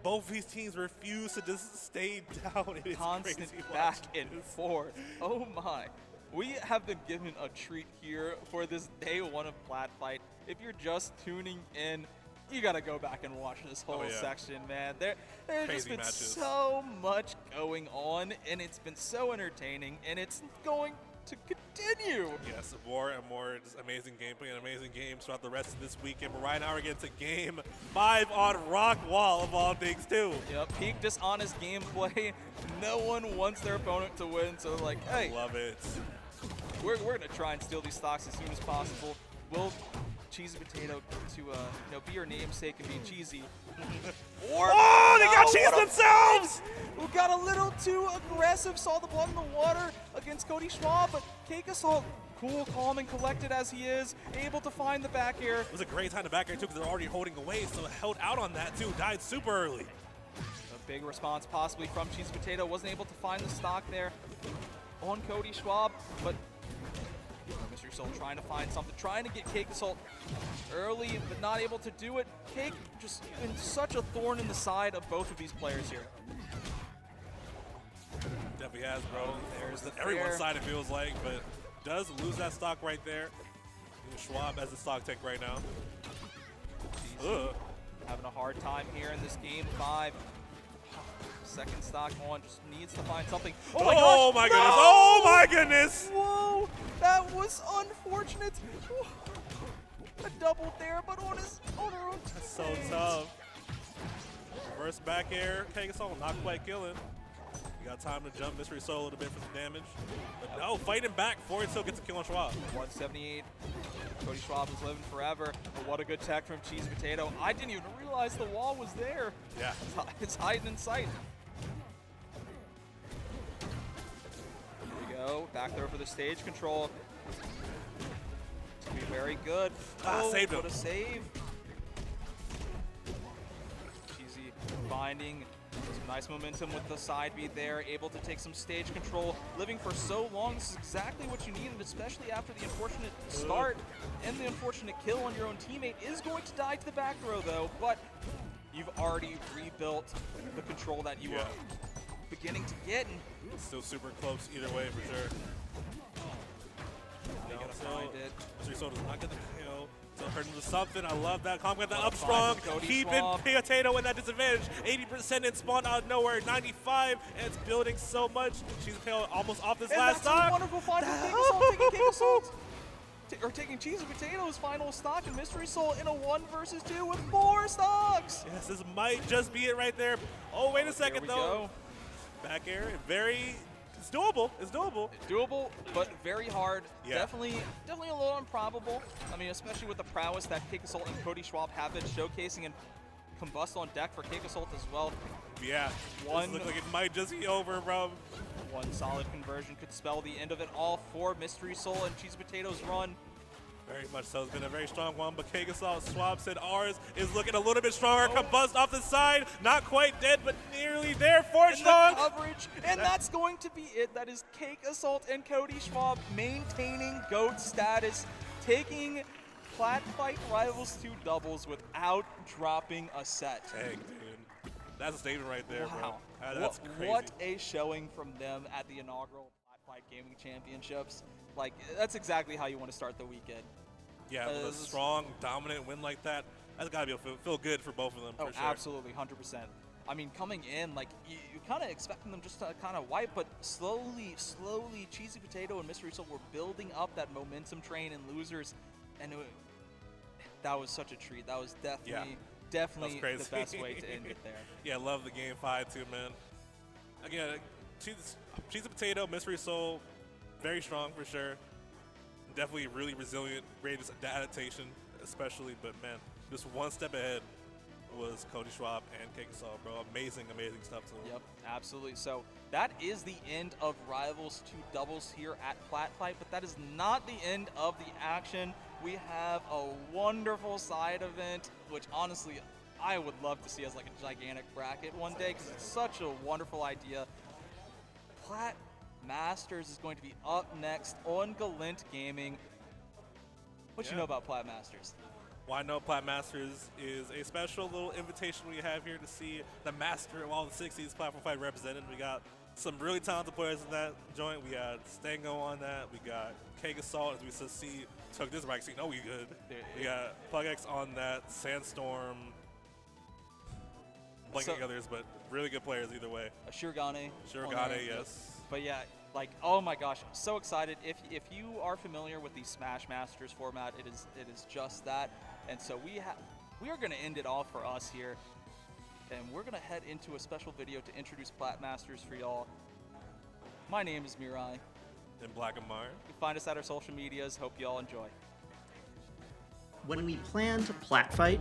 Both these teams refuse to just stay down. It is constant crazy back and forth. Oh my. We have been given a treat here for this day 1 of Platfight. If you're just tuning in, you gotta go back and watch this whole section, man. There's just been so much going on, and it's been so entertaining, and it's going to continue. Yes, more and more just amazing gameplay and amazing games throughout the rest of this weekend. But right now we're getting to game 5 on Rock Wall of all things too. Yep, peak dishonest gameplay. No one wants their opponent to win, so like, hey. Love it. We're gonna try and steal these stocks as soon as possible. Will Cheesy Potato to be your namesake and be cheesy? Or they got cheese themselves! Who got a little too aggressive, saw the blood in the water against Cody Schwab, but Cake Assault, cool, calm, and collected as he is, able to find the back air. It was a great time to back air too because they're already holding away, so held out on that too, died super early. A big response possibly from Cheesy Potato, wasn't able to find the stock there on Cody Schwab, but Mystery Soul trying to find something, trying to get Cake Assault early, but not able to do it. Cake just been such a thorn in the side of both of these players here. Definitely has, bro. There's the everyone's side, it feels like, but does lose that stock right there. Schwab has the stock take right now. Having a hard time here in this game 5. second stock on, just needs to find something. Oh my goodness! No! Oh my goodness! Whoa, that was unfortunate. A double there, but on her own. That's so tough. Reverse back air, Pegasus not quite killing. You got time to jump Mystery Soul a little bit for some damage. But no, fighting back, Fortnite gets a kill on Schwab. 178. Cody Schwab is living forever. But what a good tech from Cheesy Potato. I didn't even realize the wall was there. Yeah. It's hiding in sight. Here we go. Back there for the stage control. It's going to be very good. Saved him. What a save. Cheesy finding some nice momentum with the side beat there, able to take some stage control. Living for so long, this is exactly what you needed, especially after the unfortunate start and the unfortunate kill on your own teammate. Is going to die to the back row though, but you've already rebuilt the control that you were beginning to get. And still super close either way for sure. They gotta find it. Mystery Soul does not get the kill. Still hurting to something. I love that. Calm got that up strong. Keeping Schwab. Potato in that disadvantage. 80% in spawn out of nowhere. 95, and it's building so much. She's almost off this last stock. That's a wonderful find from Kickassault, taking Cheesy Potato's final stock and Mystery Soul in a 1 versus 2 with 4 stocks. Yes, this might just be it right there. Oh, wait a second though. Go. Back air, it's doable. It's doable. Doable, but very hard. Yeah. Definitely a little improbable. I mean, especially with the prowess that Kickassault and Cody Schwab have been showcasing, and Combust on deck for Kickassault as well. Yeah. This looks like it might just be over, bro. One solid conversion could spell the end of it all for Mystery Soul and Cheesy Potato's run. Very much so. It's been a very strong one, but Kickassault, Schwab said ours is looking a little bit stronger. Combust off the side, not quite dead, but nearly there for strong. Coverage, and that's going to be it. That is Kickassault and Cody Schwab maintaining GOAT status, taking Platfight Rivals 2 doubles without dropping a set. Dang, dude. That's a statement right there, wow. bro. That's crazy. What a showing from them at the inaugural Platfight Gaming Championships. Like, that's exactly how you want to start the weekend. Yeah, with a strong, dominant win like that, that's got to feel good for both of them, for sure. Absolutely, 100%. I mean, coming in, like, you kind of expecting them just to kind of wipe, but slowly, Cheesy Potato and Mystery Soul were building up that momentum train and losers, and that was such a treat. That was definitely the best way to end it there. Yeah, love the game 5 too, man. Again, Cheesy Potato, Mystery Soul, very strong for sure. Definitely really resilient, greatest adaptation especially, but man, just one step ahead was Cody Schwab and Kickassault, bro. Amazing stuff too. Yep, absolutely. So that is the end of Rivals 2 doubles here at Platfight, but that is not the end of the action. We have a wonderful side event, which honestly I would love to see as like a gigantic bracket one day, because it's such a wonderful idea. Plat Masters is going to be up next on Galint Gaming. What you know about Plat Masters? Well, I know Plat Masters is a special little invitation we have here to see the master of all the 60s platform fight represented. We got some really talented players in that joint. We got Stango on that. We got Kickassault, as we just see, took this mic, so you know we good. We got PlugX on that, Sandstorm, blanking others, but really good players either way. Shirogane. Shirogane, yes. But yeah, like, oh my gosh, I'm so excited. If you are familiar with the Smash Masters format, it is just that. And so we are going to end it all for us here, and we're going to head into a special video to introduce Plat Masters for y'all. My name is Mirai. And Black and Mar. You can find us at our social medias. Hope you all enjoy. When we planned Platfight,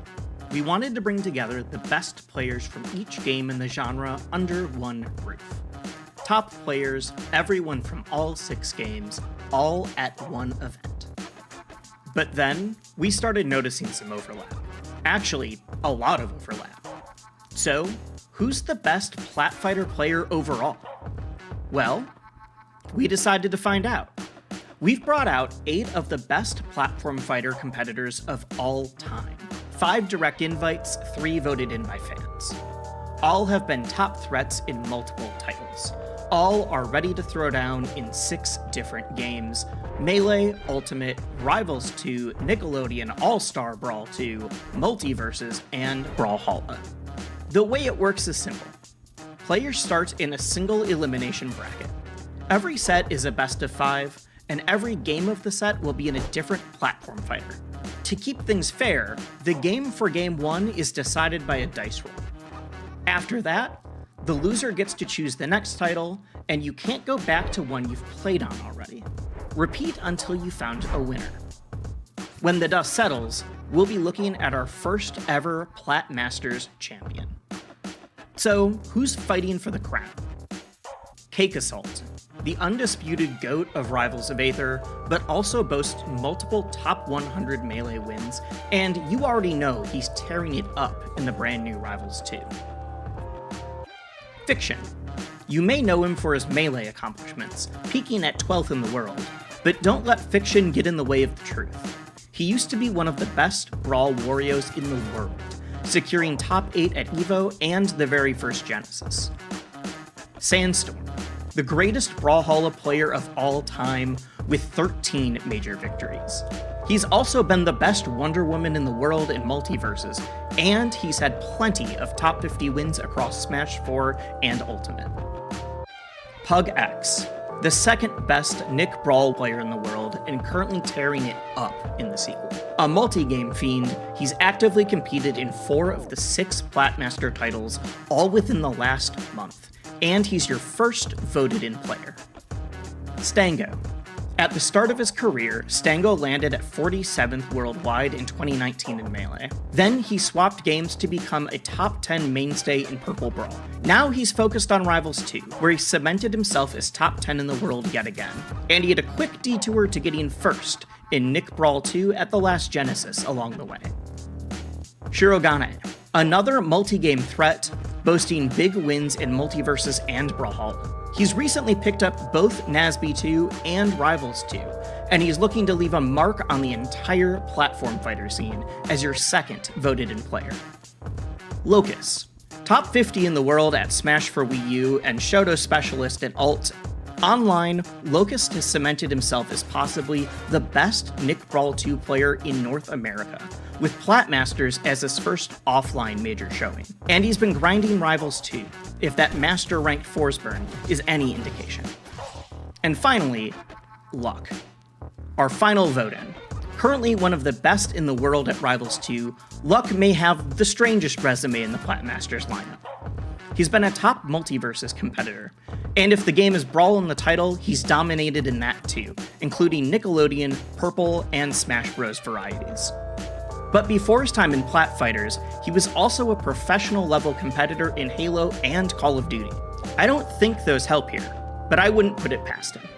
we wanted to bring together the best players from each game in the genre under one roof. Top players, everyone from all 6 games, all at one event. But then, we started noticing some overlap. Actually, a lot of overlap. So, who's the best Platfighter player overall? Well, we decided to find out. We've brought out 8 of the best platform fighter competitors of all time. 5 direct invites, 3 voted in by fans. All have been top threats in multiple titles. All are ready to throw down in 6 different games: Melee, Ultimate, Rivals 2, Nickelodeon All-Star Brawl 2, Multiverses, and Brawlhalla. The way it works is simple. players start in a single elimination bracket. Every set is a best of 5, and every game of the set will be in a different platform fighter. To keep things fair, the game for Game 1 is decided by a dice roll. After that, the loser gets to choose the next title, and you can't go back to one you've played on already. Repeat until you found a winner. When the dust settles, we'll be looking at our first ever Plat Masters champion. So, who's fighting for the crown? Cake Assault, the undisputed GOAT of Rivals of Aether, but also boasts multiple top 100 melee wins, and you already know he's tearing it up in the brand new Rivals 2. Fiction. You may know him for his melee accomplishments, peaking at 12th in the world, but don't let Fiction get in the way of the truth. He used to be one of the best Brawl Warriors in the world, securing top 8 at EVO and the very first Genesis. Sandstorm, the greatest Brawlhalla player of all time with 13 major victories. He's also been the best Wonder Woman in the world in multiverses, and he's had plenty of top 50 wins across Smash 4 and Ultimate. Pug X, the second best Nick Brawl player in the world and currently tearing it up in the sequel. A multi-game fiend, he's actively competed in 4 of the 6 Platmaster titles, all within the last month, and he's your first voted-in player. Stango. At the start of his career, Stango landed at 47th worldwide in 2019 in Melee. Then he swapped games to become a top 10 mainstay in Purple Brawl. Now he's focused on Rivals 2, where he cemented himself as top 10 in the world yet again. And he had a quick detour to getting first in Nick Brawl 2 at the last Genesis along the way. Shirogane, another multi-game threat, boasting big wins in Multiverses and Brawlhalla. He's recently picked up both NASB 2 and Rivals 2, and he's looking to leave a mark on the entire platform fighter scene as your second voted-in player. Locus, top 50 in the world at Smash for Wii U and Shoto specialist at Alt. Online, Locust has cemented himself as possibly the best Nick Brawl 2 player in North America, with Platmasters as his first offline major showing. And he's been grinding Rivals 2, if that master-ranked Forsburn is any indication. And finally, Luck, our final vote-in. Currently one of the best in the world at Rivals 2, Luck may have the strangest resume in the Platmasters lineup. He's been a top Multiverses competitor, and if the game is Brawl in the title, he's dominated in that too, including Nickelodeon, Purple, and Smash Bros. Varieties. But before his time in Plat Fighters, he was also a professional level competitor in Halo and Call of Duty. I don't think those help here, but I wouldn't put it past him.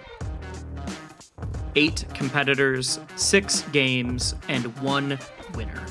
8 competitors, 6 games, and 1 winner.